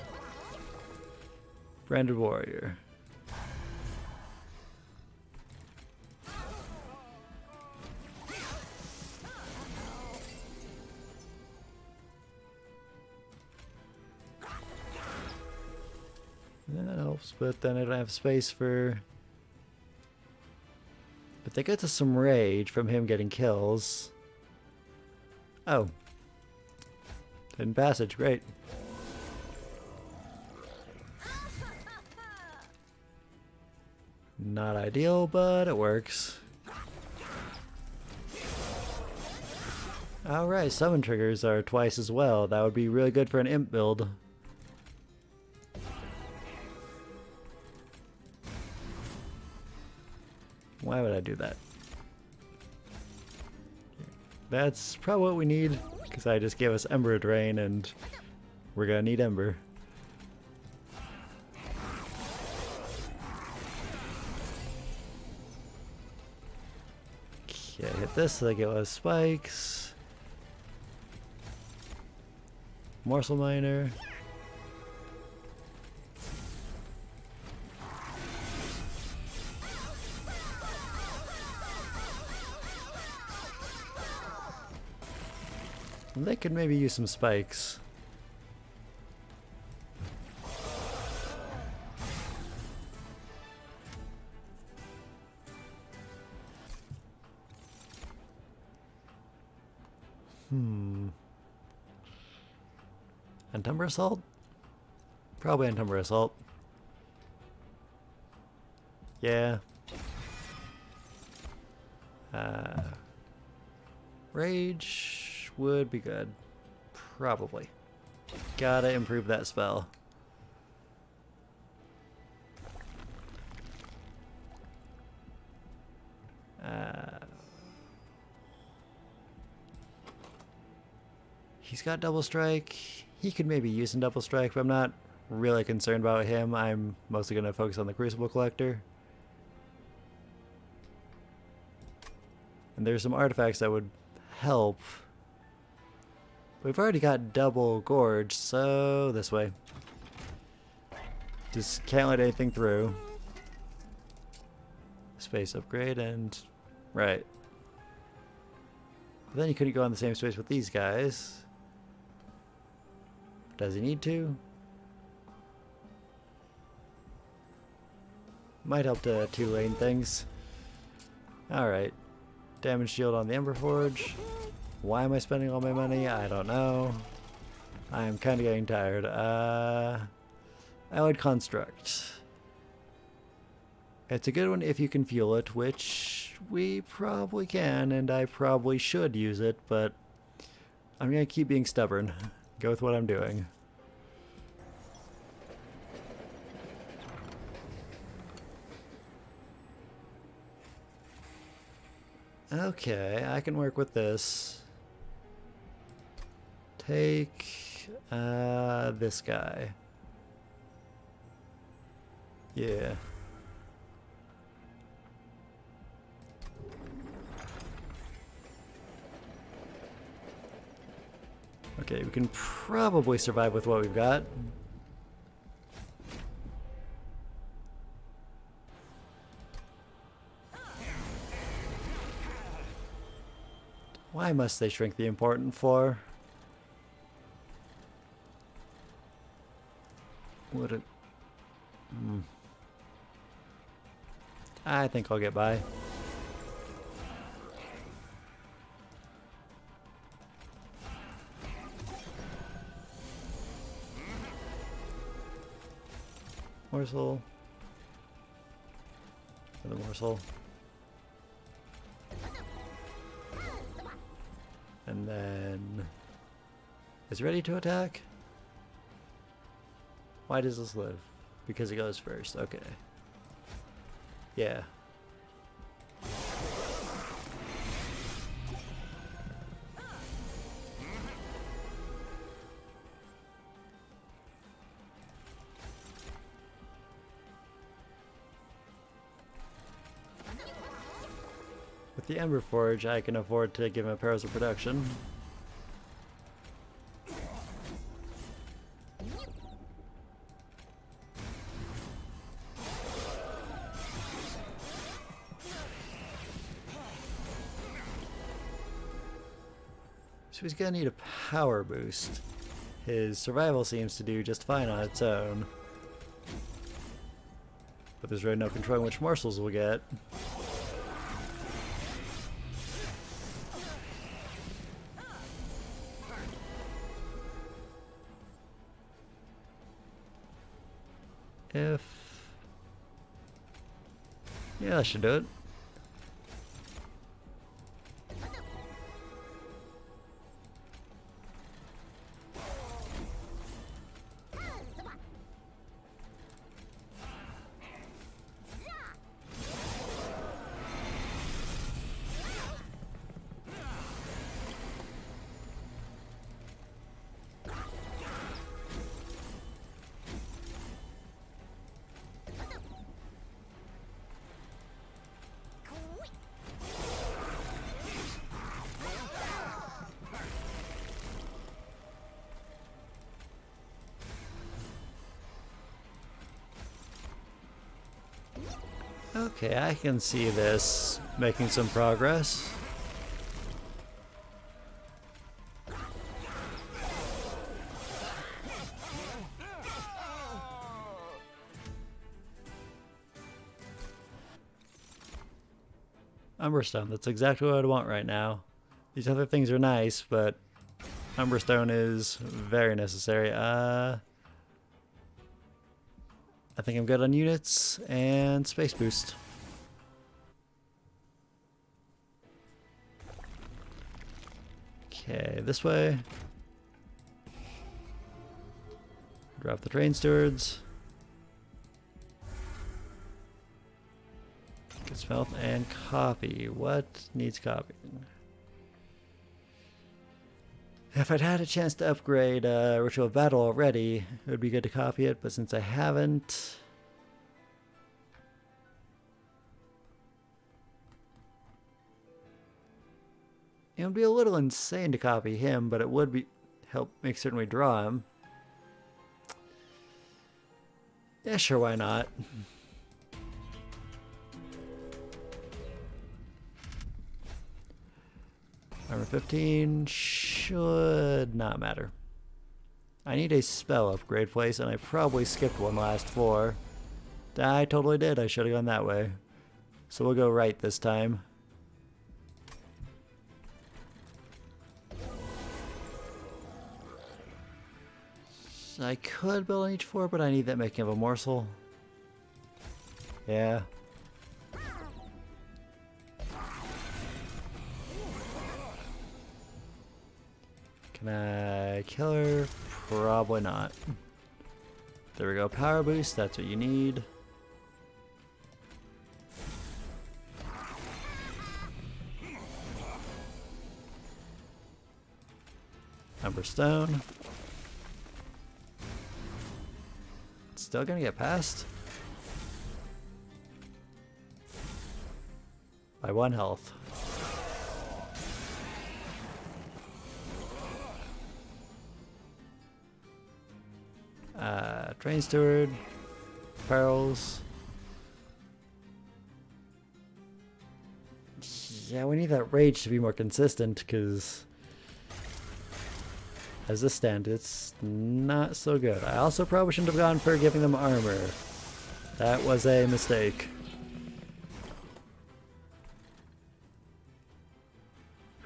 Branded warrior. That helps, but then I don't have space for... But they get to some rage from him getting kills. Oh. Hidden passage, great. Not ideal, but it works. Alright, summon triggers are twice as well. That would be really good for an imp build. Why would I do that? That's probably what we need, because I just gave us Ember Drain, and we're gonna need Ember. Okay, hit this so they get less spikes. Morsel Miner. They could maybe use some spikes. Entumber Assault? Probably Entumber Assault. Yeah. Rage would be good. Probably. Gotta improve that spell. He's got Double Strike. He could maybe use some Double Strike, but I'm not really concerned about him. I'm mostly going to focus on the Crucible Collector. And there's some artifacts that would help. We've already got Double Gorge, so this way. Just can't let anything through. Space upgrade and... right. But then you couldn't go on the same space with these guys. Does he need to? Might help to two-lane things. Alright. Damage shield on the Ember Forge. Why am I spending all my money? I don't know. I am kind of getting tired. Allied Construct. It's a good one if you can fuel it, which we probably can, and I probably should use it, but I'm going to keep being stubborn. Go with what I'm doing. Okay, I can work with this. Take this guy. Yeah. Okay, we can probably survive with what we've got. Why must they shrink the important floor? Would it... I think I'll get by. Morsel. Another morsel. And then... is he ready to attack? Why does this live? Because it goes first. Okay. Yeah. With the Ember Forge, I can afford to give him Perils of Production. So he's gonna need a power boost. His survival seems to do just fine on its own. But there's really no controlling which morsels we'll get. If... yeah, that should do it. Okay, I can see this making some progress. Umberstone, that's exactly what I want right now. These other things are nice, but Umberstone is very necessary. I think I'm good on units and space boost. Okay, this way. Drop the train stewards. Get smelt and copy. What needs copying? If I'd had a chance to upgrade Ritual of Battle already, it would be good to copy it, but since I haven't... It would be a little insane to copy him, but it would be help make certain we draw him. Yeah, sure, why not? Armor 15 should not matter. I need a spell upgrade place, and I probably skipped one last floor. I totally did. I should have gone that way. So we'll go right this time. I could build on each floor, but I need that making of a morsel. Yeah. Can I kill her? Probably not. There we go. Power boost. That's what you need. Umberstone. Still gonna get past? By 1 health. Train steward. Perils. Yeah, we need that rage to be more consistent, because as this stands, it's not so good. I also probably shouldn't have gone for giving them armor. That was a mistake.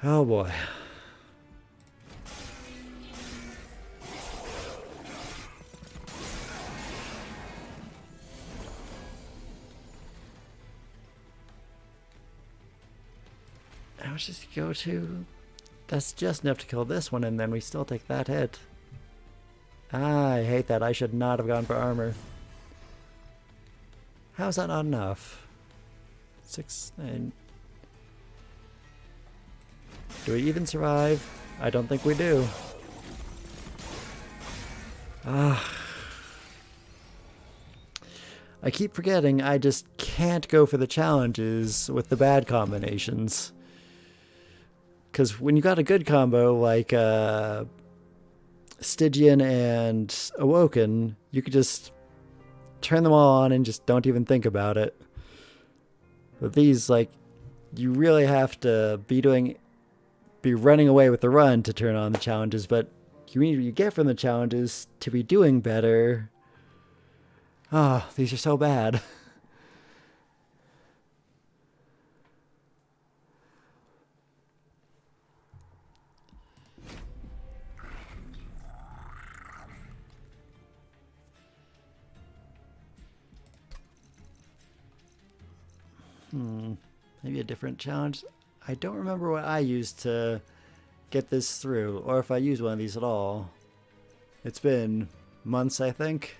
Oh boy. How much does he go to? That's just enough to kill this one, and then we still take that hit. Ah, I hate that. I should not have gone for armor. How is that not enough? 6, 9. Do we even survive? I don't think we do. Ah. I keep forgetting I just can't go for the challenges with the bad combinations. Because when you got a good combo like Stygian and Awoken, you could just turn them all on and just don't even think about it. But these, like, you really have to be running away with the run to turn on the challenges, but you get from the challenges to be doing better. Ah, these are so bad. Maybe a different challenge. I don't remember what I used to get this through, or if I use one of these at all. It's been months, I think.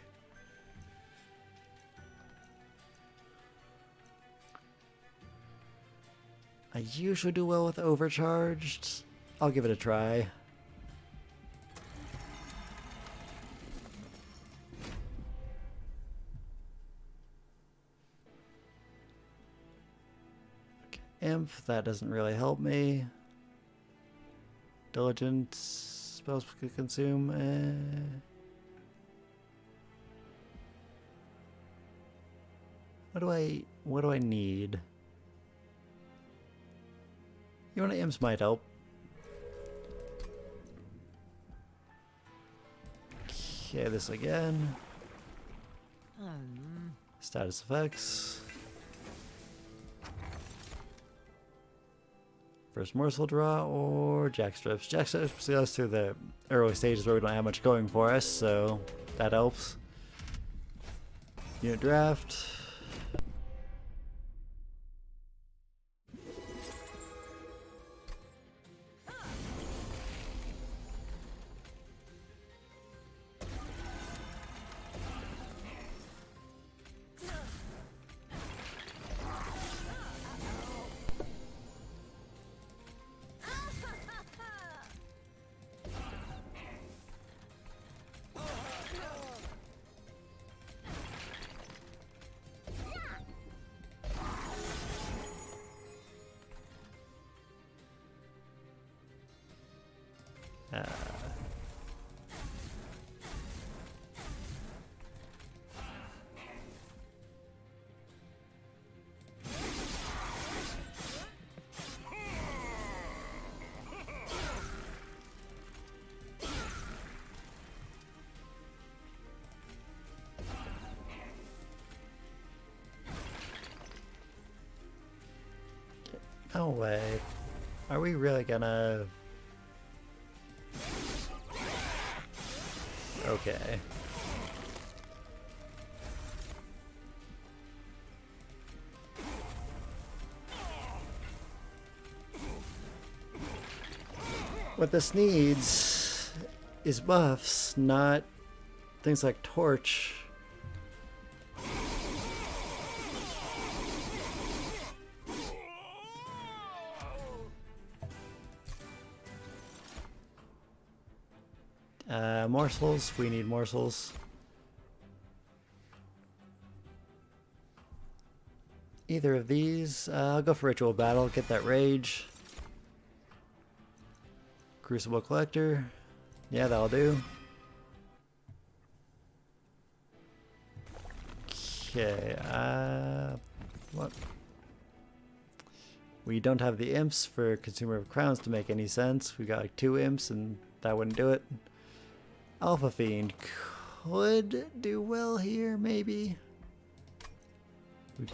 I usually do well with overcharged. I'll give it a try. Imp, that doesn't really help me. Diligent spells could consume. What do I need? You want imps might help. Okay, this again. Status effects. First morsel draw or jackstrips. Jackstrips goes through the early stages where we don't have much going for us, so that helps. Unit draft. No way. Are we really gonna... Okay. What this needs is buffs, not things like Torch. Morsels, we need morsels. Either of these, I'll go for Ritual Battle, get that rage. Crucible Collector, yeah, that'll do. Okay, what? We don't have the imps for Consumer of Crowns to make any sense. We got like 2 imps and that wouldn't do it. Alpha Fiend could do well here, maybe. We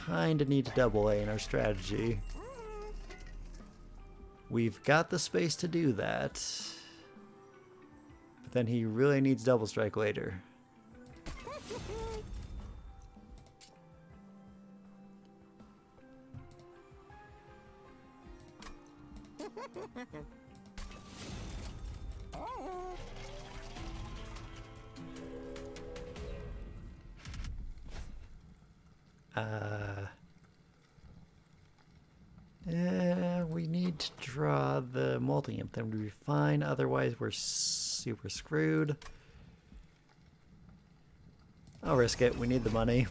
kinda need to double A in our strategy. We've got the space to do that. But then he really needs double strike later. We need to draw the multi-imp, then we'll be fine, otherwise we're super screwed. I'll risk it, we need the money.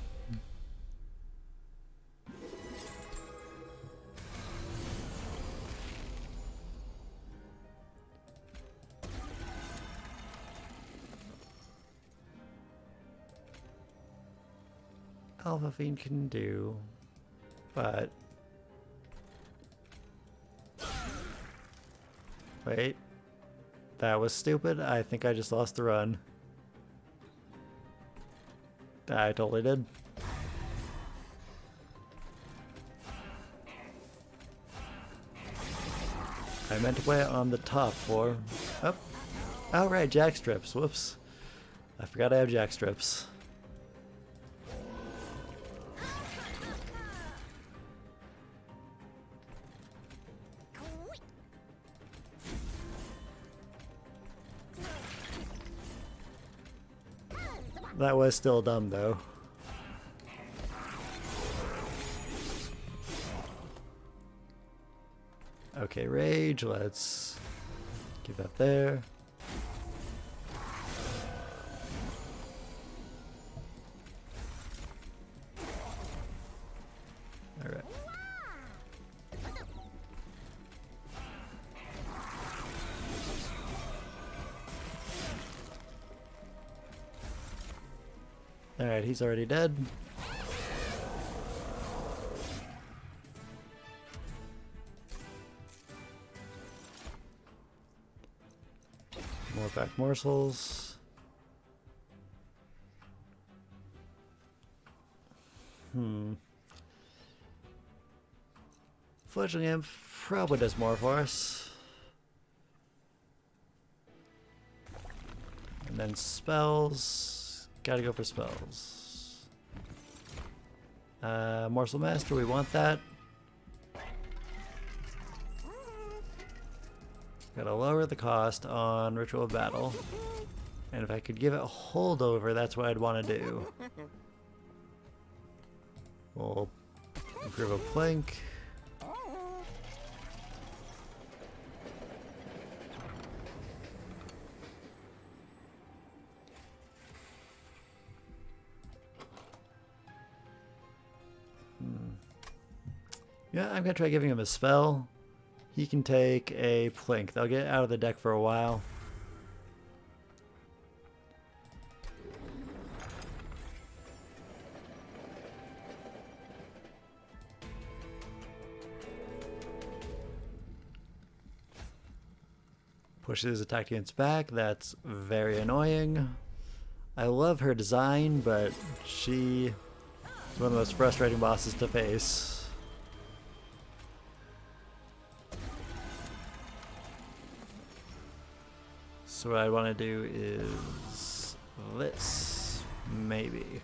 Alpha Fiend can do, but... Wait, that was stupid. I think I just lost the run. I totally did. I meant to play it on the top floor. Oh, oh right, jack strips. Whoops. I forgot I have jack strips. That was still dumb, though. Okay, rage, let's give that there. Alright. Alright, he's already dead. More back morsels. Fledgling Imp probably does more for us. And then spells. Gotta go for spells. Morsel Master, we want that. Gotta lower the cost on Ritual of Battle. And if I could give it a holdover, that's what I'd want to do. We'll improve a plank. Yeah, I'm gonna try giving him a spell. He can take a plank. They'll get out of the deck for a while. Pushes his attack units back. That's very annoying. I love her design, but she is one of the most frustrating bosses to face. So what I want to do is this, maybe.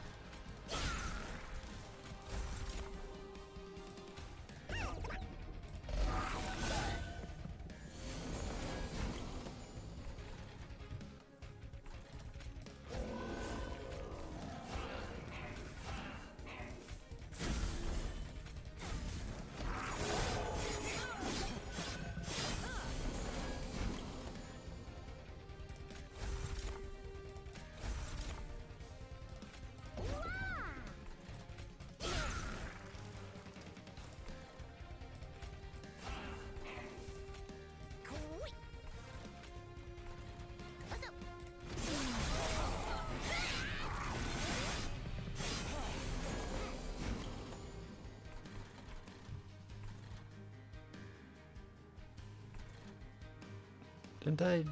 Didn't I?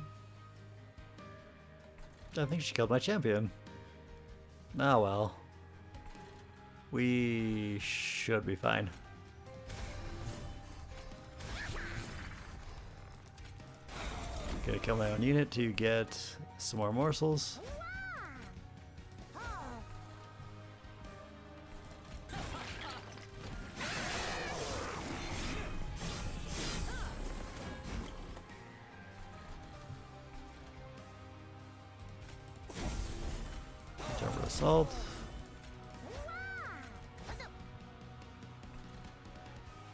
I think she killed my champion. Ah well. We should be fine. Gonna kill my own unit to get some more morsels. Assault.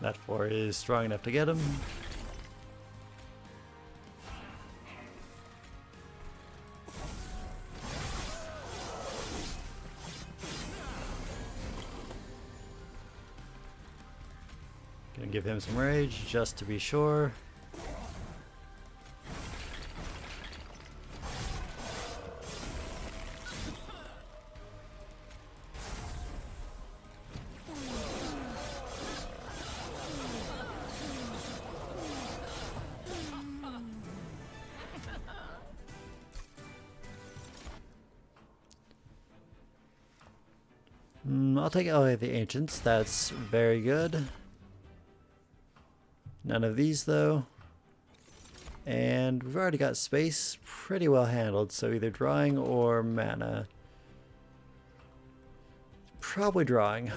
That 4 is strong enough to get him. Gonna give him some rage just to be sure. I'll take out the Ancients, that's very good. None of these though. And we've already got space pretty well handled, so either drawing or mana. Probably drawing.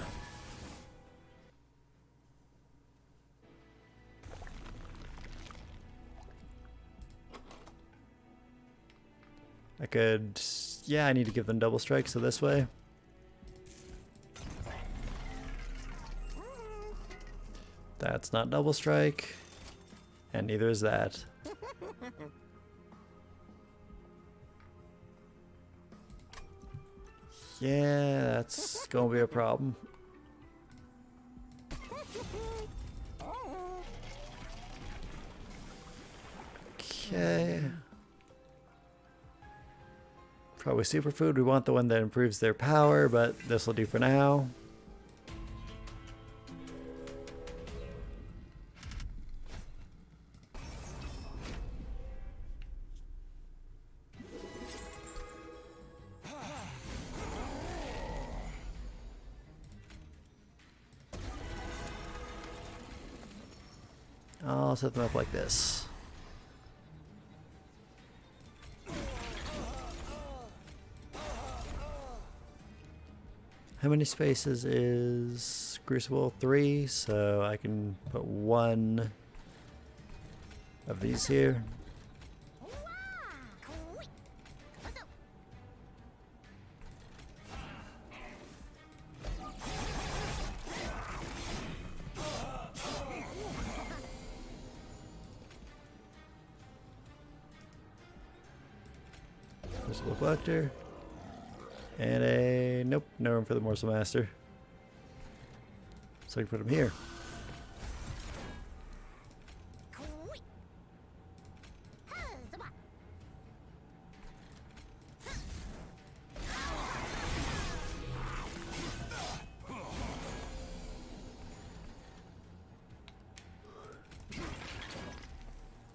I could, yeah, I need to give them double strike, so this way. That's not double strike, and neither is that. Yeah, that's gonna be a problem. Okay. Probably superfood. We want the one that improves their power, but this will do for now. I'll set them up like this. How many spaces is Crucible? 3, so I can put 1 of these here. Crucible Collector. And a... nope, no room for the Morsel Master. So I can put him here.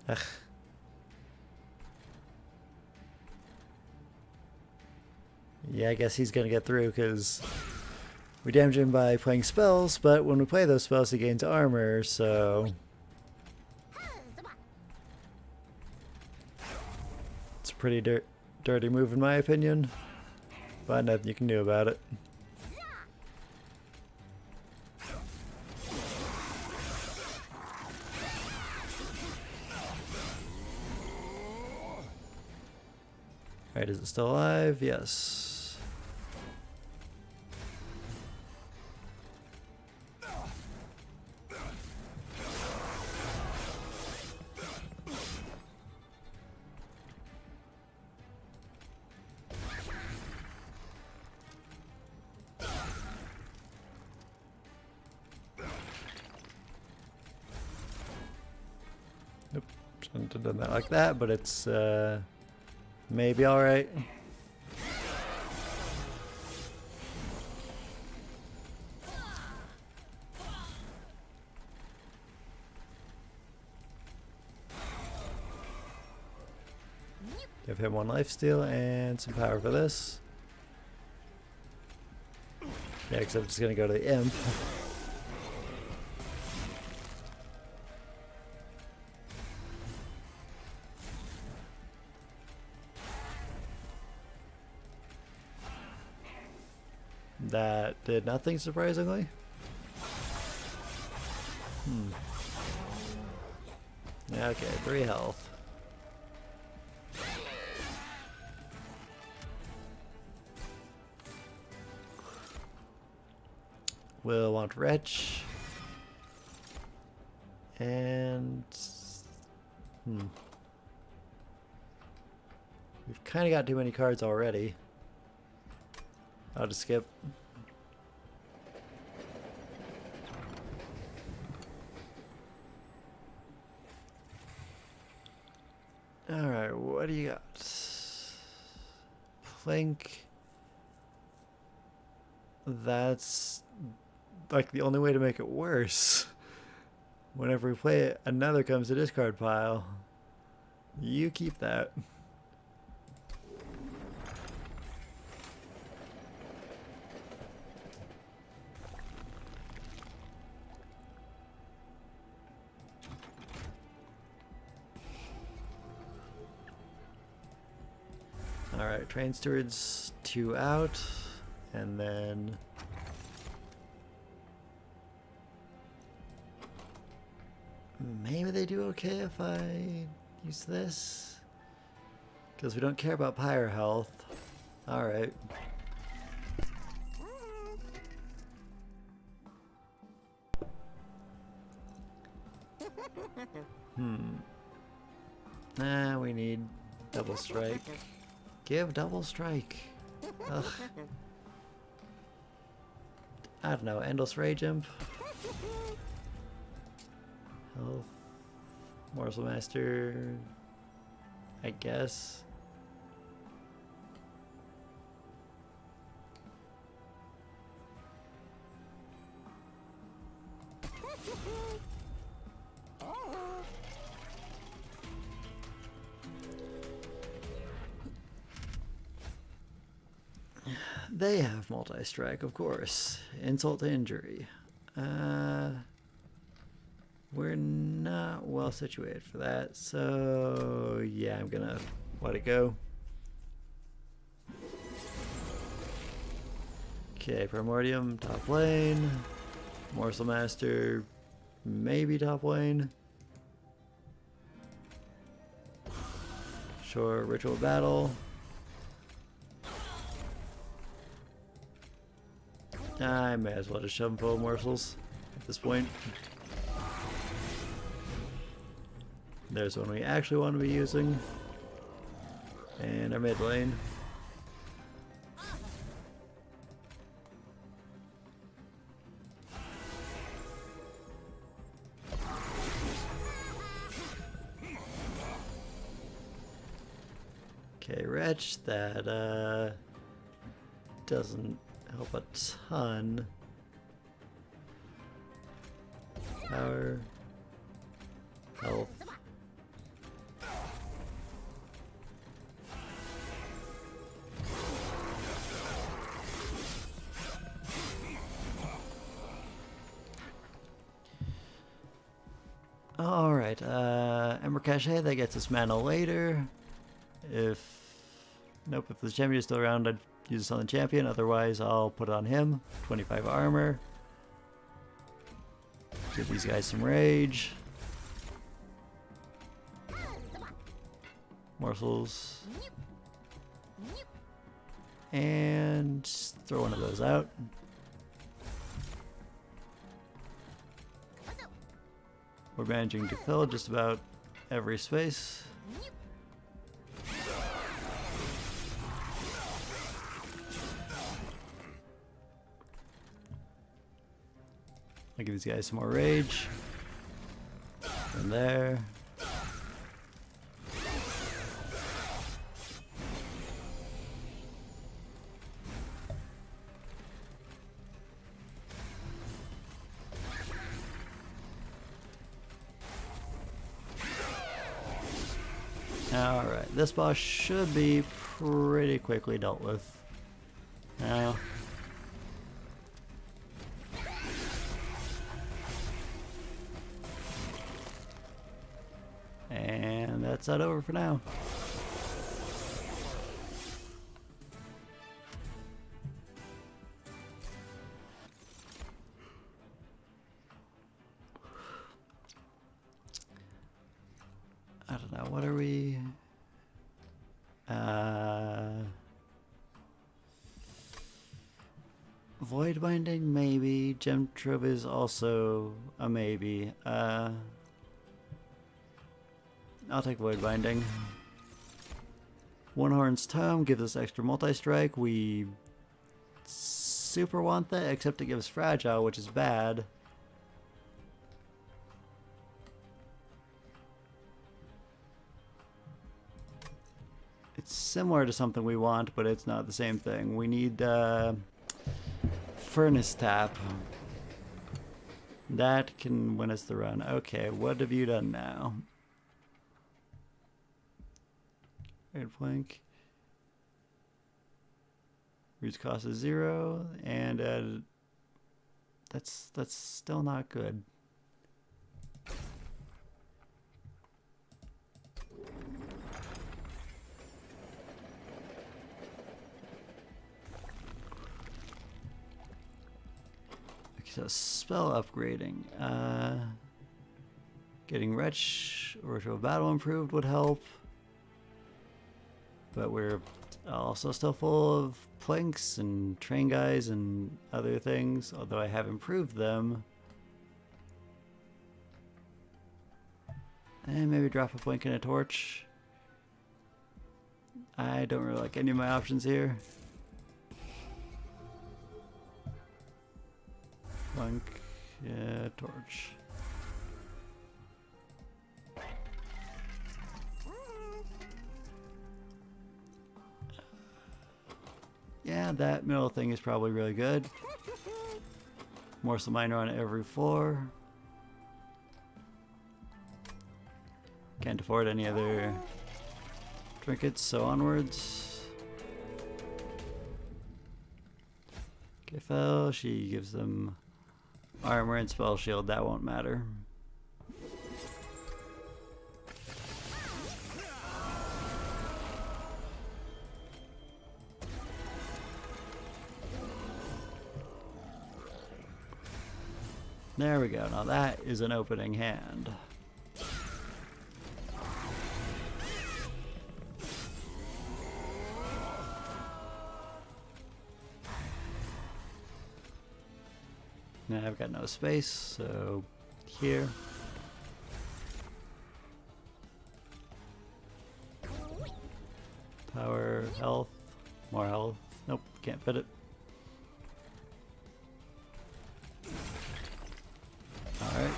Ugh. Yeah, I guess he's gonna get through because we damage him by playing spells, but when we play those spells he gains armor, so it's a pretty dirty move in my opinion, but nothing you can do about it. Alright, is it still alive? Yes. Nope, shouldn't have done that like that, but it's maybe alright. Give him 1 lifesteal and some power for this. Yeah, except I'm just gonna go to the imp. That did nothing, surprisingly. Okay, 3 health. We'll want Wretch. And... we've kind of got too many cards already. I'll just skip. Alright, what do you got? Plink. That's like the only way to make it worse. Whenever we play it, another comes to discard pile. You keep that. Alright, Train Stewards 2 out, and then maybe they do okay if I use this, because we don't care about Pyre health. Alright. We need double strike. Give double strike. Ugh. I don't know, Endless Rage Imp. Health. Morsel Master. I guess. They have multi-strike, of course. Insult to injury. We'll We're not well situated for that, so yeah, I'm gonna let it go. Okay, Primordium, top lane. Morsel Master, maybe top lane. Sure, Ritual Battle. I may as well just shove them full of morsels at this point. There's one we actually want to be using. And our mid lane. Okay, Wretch, that doesn't help a ton. Power, health. Alright, Ember Cache, that gets us mana later. Nope, if the champion is still around, I'd use this on the champion. Otherwise, I'll put it on him. 25 armor. Give these guys some rage. Morsels. And throw one of those out. We're managing to fill just about every space. I'll give these guys some more rage. And there. Alright, this boss should be pretty quickly dealt with. Now. And that's that over for now. I don't know, what are we? Void Binding, maybe. Gem Trove is also a maybe. I'll take Void Binding. One Horn's Tome gives us extra multi-strike. We super want that, except it gives Fragile, which is bad. It's similar to something we want, but it's not the same thing. We need Furnace Tap. That can win us the run. Okay, what have you done now? Right flank. Reach cost is 0, and that's still not good. So spell upgrading. Getting Wretch or Ritual Battle improved would help. But we're also still full of planks and train guys and other things, although I have improved them. And maybe drop a plank and a torch. I don't really like any of my options here. Plank, yeah, torch. Yeah, that middle thing is probably really good. Morsel Miner on every floor. Can't afford any other trinkets, so onwards. Kefel, she gives them armor and spell shield, that won't matter. There we go. Now that is an opening hand. Now I've got no space, so here. Power, health, more health. Nope, can't fit it. Alright.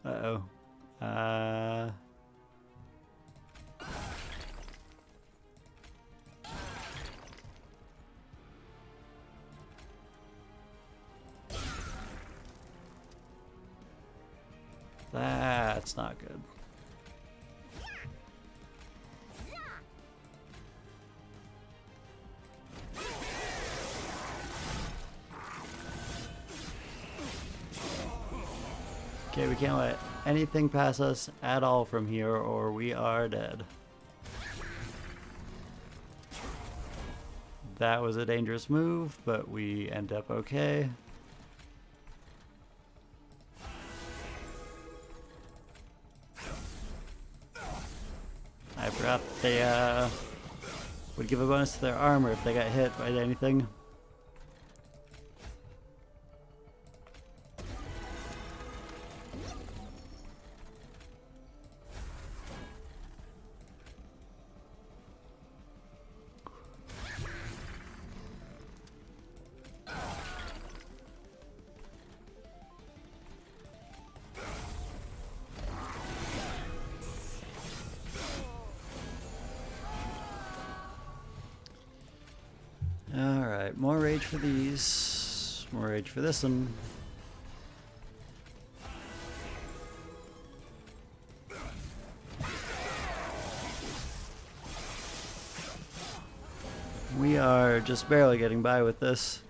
Uh-oh. That's not good. Okay, we can't let anything pass us at all from here or we are dead. That was a dangerous move, but we end up okay. I forgot they would give a bonus to their armor if they got hit by anything. Alright, more rage for these. More rage for this one. We are just barely getting by with this.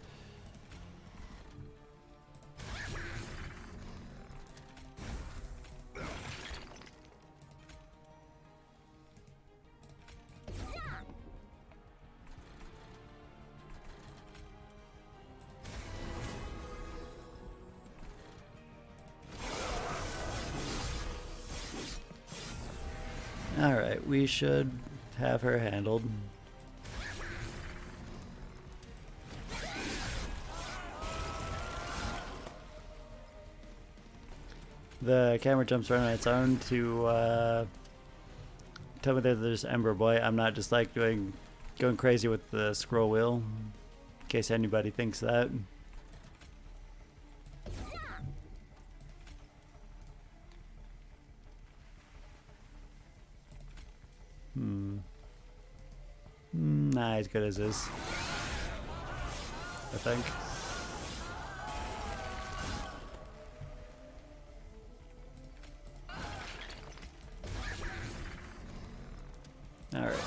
Alright, we should have her handled. The camera jumps around on its own to tell me that there's Ember Boy. I'm not just like going crazy with the scroll wheel, in case anybody thinks that. Not as good as this, I think. Alright.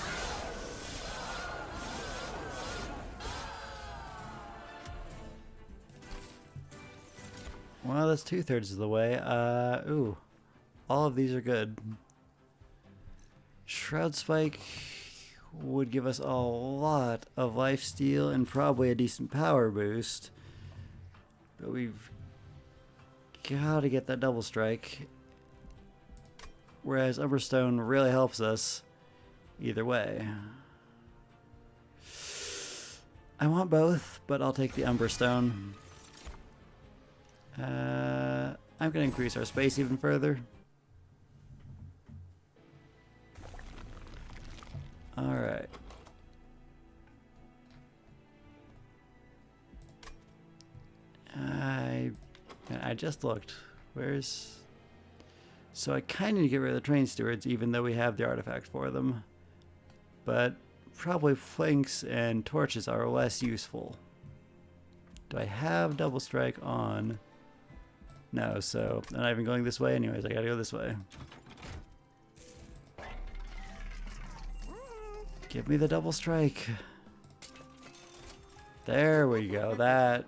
Well, that's 2/3 of the way. Ooh. All of these are good. Shroud Spike would give us a lot of lifesteal and probably a decent power boost. But we've got to get that double strike. Whereas Umberstone really helps us either way. I want both, but I'll take the Umberstone. I'm going to increase our space even further. Alright. I just looked. Where's... So I kind of need to get rid of the train stewards even though we have the artifact for them. But probably flanks and torches are less useful. Do I have double strike on? No, so I'm not even going this way anyways. I gotta go this way. Give me the double strike. There we go. That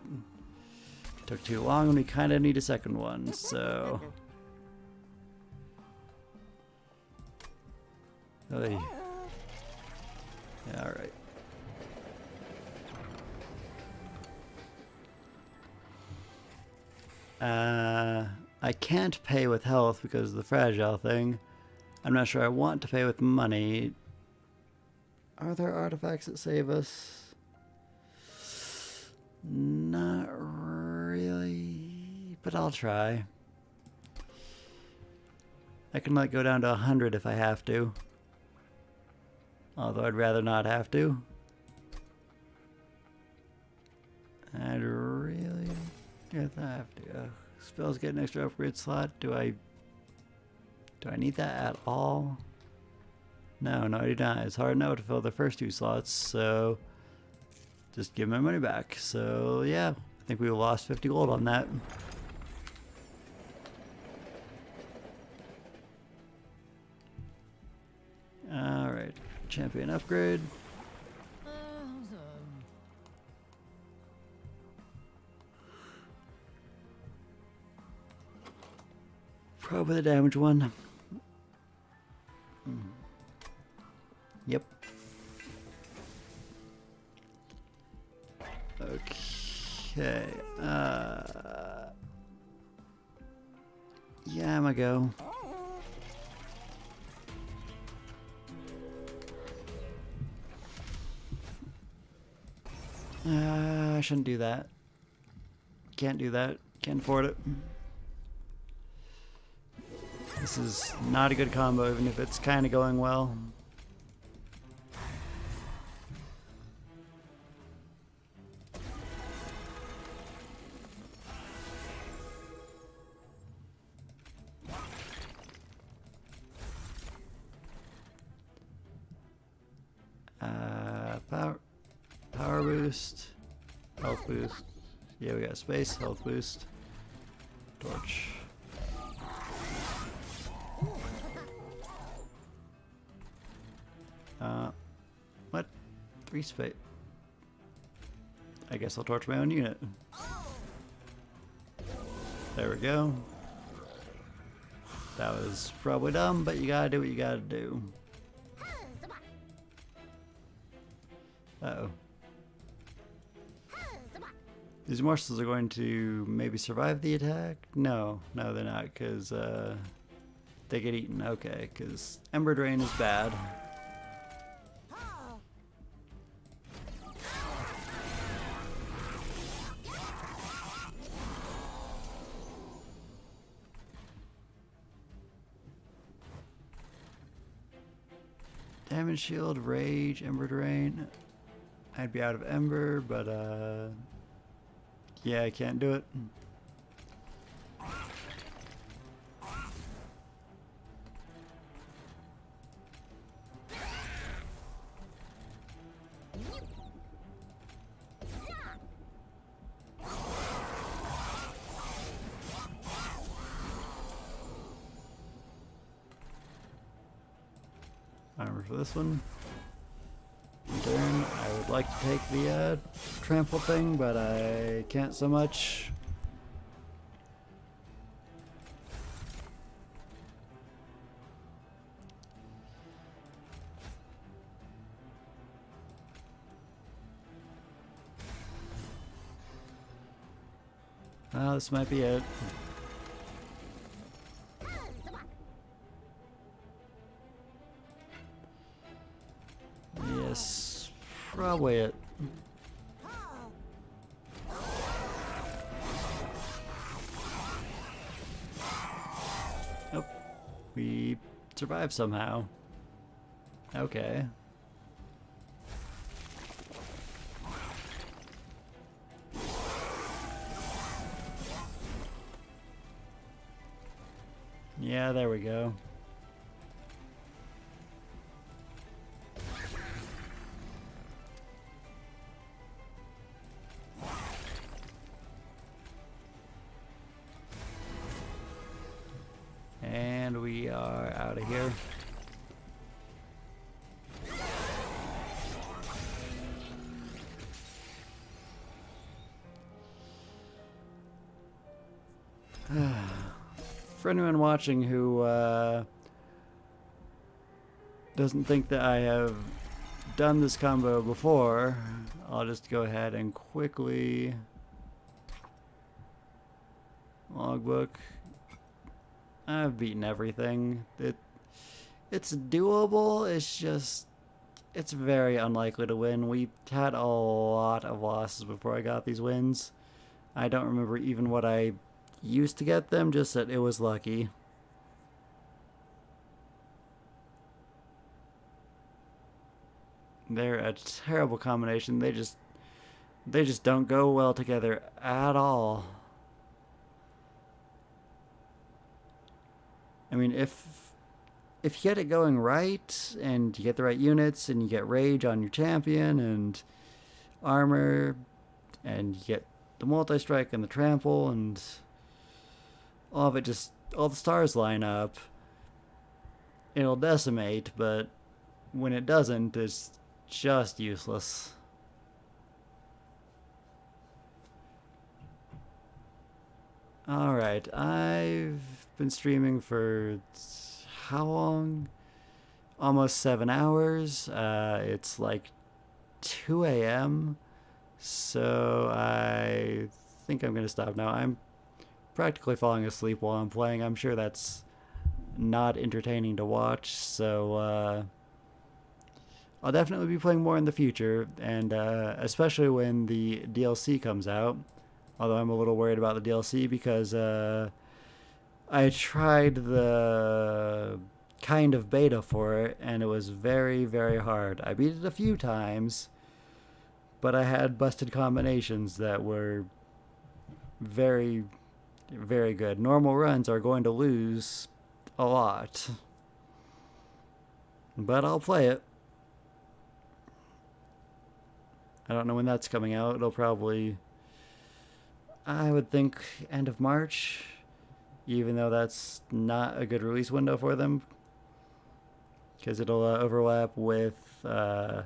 took too long and we kind of need a second one, so... Oy. Yeah, alright. I can't pay with health because of the fragile thing. I'm not sure I want to pay with money. Are there artifacts that save us? Not really, but I'll try. I can like go down to 100 if I have to. Although I'd rather not have to. I'd really if I have to. Spells get an extra upgrade slot. Do I need that at all? No, I do not. It's hard enough to fill the first 2 slots, so just give my money back. So yeah, I think we lost 50 gold on that. Alright, champion upgrade. Probably the damage one. Yep. Okay. Yeah, I'm gonna go. I shouldn't do that. Can't do that. Can't afford it. This is not a good combo, even if it's kind of going well. Power boost, health boost. Yeah, we got space, health boost, torch. What? 3 space. I guess I'll torch my own unit. There we go. That was probably dumb, but you gotta do what you gotta do. Uh-oh. These morsels are going to maybe survive the attack? No, they're not, because they get eaten. Okay, because Ember Drain is bad. Damage shield, rage, Ember Drain. I'd be out of Ember, but yeah, I can't do it. Armor for this one. Turn. I would like to take the trample thing, but I can't so much. Well, this might be it. Yes, probably it. Nope. We survived somehow. Okay. Yeah, there we go. And we are out of here. For anyone watching who doesn't think that I have done this combo before, I'll just go ahead and quickly Logbook. I've beaten everything. It's doable. It's very unlikely to win. We had a lot of losses before I got these wins. I don't remember even what I used to get them, just that it was lucky. They're a terrible combination. They just don't go well together at all. I mean, if you get it going right and you get the right units and you get rage on your champion and armor and you get the multi-strike and the trample and all of it, just all the stars line up, it'll decimate. But when it doesn't, it's just useless. Alright, I've been streaming for how long? Almost 7 hours. It's like 2 a.m. So I think I'm going to stop now. I'm practically falling asleep while I'm playing. I'm sure that's not entertaining to watch. So I'll definitely be playing more in the future. And especially when the DLC comes out. Although I'm a little worried about the DLC because I tried the kind of beta for it and it was very, very hard. I beat it a few times, but I had busted combinations that were very, very good. Normal runs are going to lose a lot, but I'll play it. I don't know when that's coming out. It'll probably, I would think, end of March, even though that's not a good release window for them, because it'll overlap with the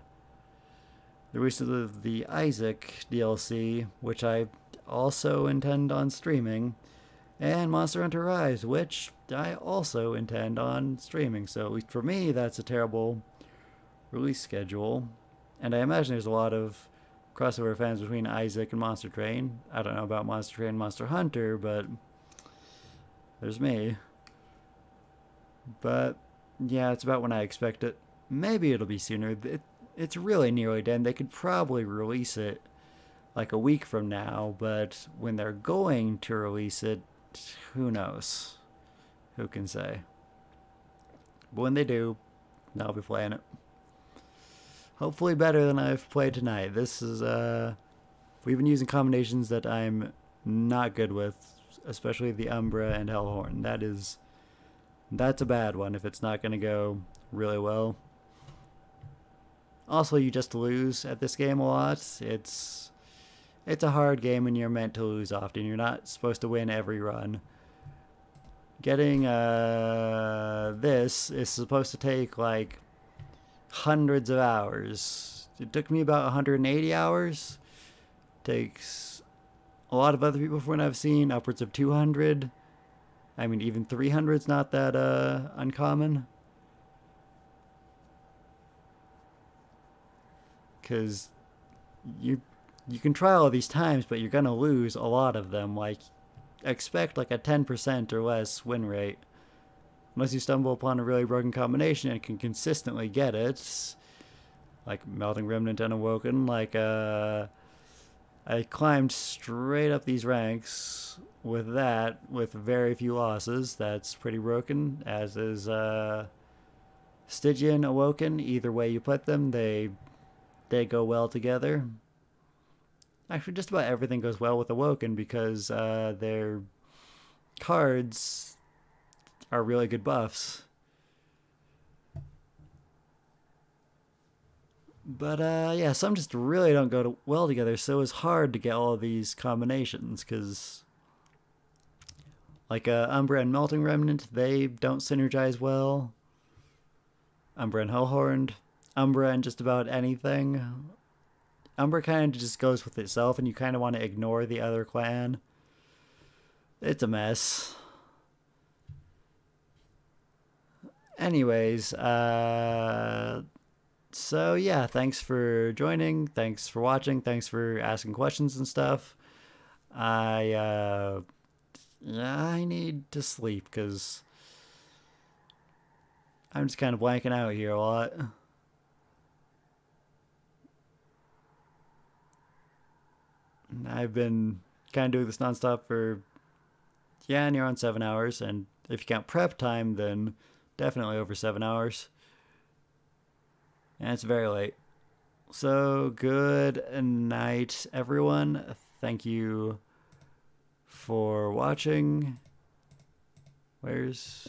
release of the Isaac DLC, which I also intend on streaming, and Monster Hunter Rise, which I also intend on streaming. So at least for me, that's a terrible release schedule. And I imagine there's a lot of crossover fans between Isaac and Monster Train. I don't know about Monster Train and Monster Hunter, but there's me. But yeah, it's about when I expect it. Maybe it'll be sooner. It's really nearly done. They could probably release it like a week from now, but when they're going to release it, who knows? Who can say? But when they do, I'll be playing it. Hopefully better than I've played tonight. This is, we've been using combinations that I'm not good with, especially the Umbra and Hellhorn. That's a bad one if it's not going to go really well. Also, you just lose at this game a lot. It's a hard game and you're meant to lose often. You're not supposed to win every run. Getting this is supposed to take like hundreds of hours. It took me about 180 hours. Takes a lot of other people from what I've seen upwards of 200. I mean, even 300's not that uncommon. Because you can try all these times, but you're gonna lose a lot of them. Like, expect like a 10% or less win rate. Unless you stumble upon a really broken combination and can consistently get it. Like Melting Remnant and Awoken. Like, I climbed straight up these ranks with that, with very few losses. That's pretty broken, as is Stygian, Awoken. Either way you put them, they go well together. Actually, just about everything goes well with Awoken because their cards are really good buffs. But yeah, some just really don't go well together, so it's hard to get all of these combinations, because like Umbra and Melting Remnant, they don't synergize well. Umbra and Hellhorn, Umbra and just about anything. Umbra kind of just goes with itself, and you kind of want to ignore the other clan. It's a mess. Anyways, so yeah, thanks for joining, thanks for watching, thanks for asking questions and stuff. I yeah, I need to sleep because I'm just kind of blanking out here a lot. I've been kind of doing this nonstop for, yeah, near on 7 hours, and if you count prep time, then definitely over 7 hours. And it's very late. So, good night, everyone. Thank you for watching. Where's.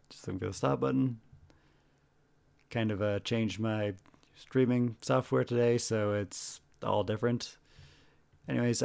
Just looking for the stop button. Kind of changed my streaming software today, so it's all different. Anyways,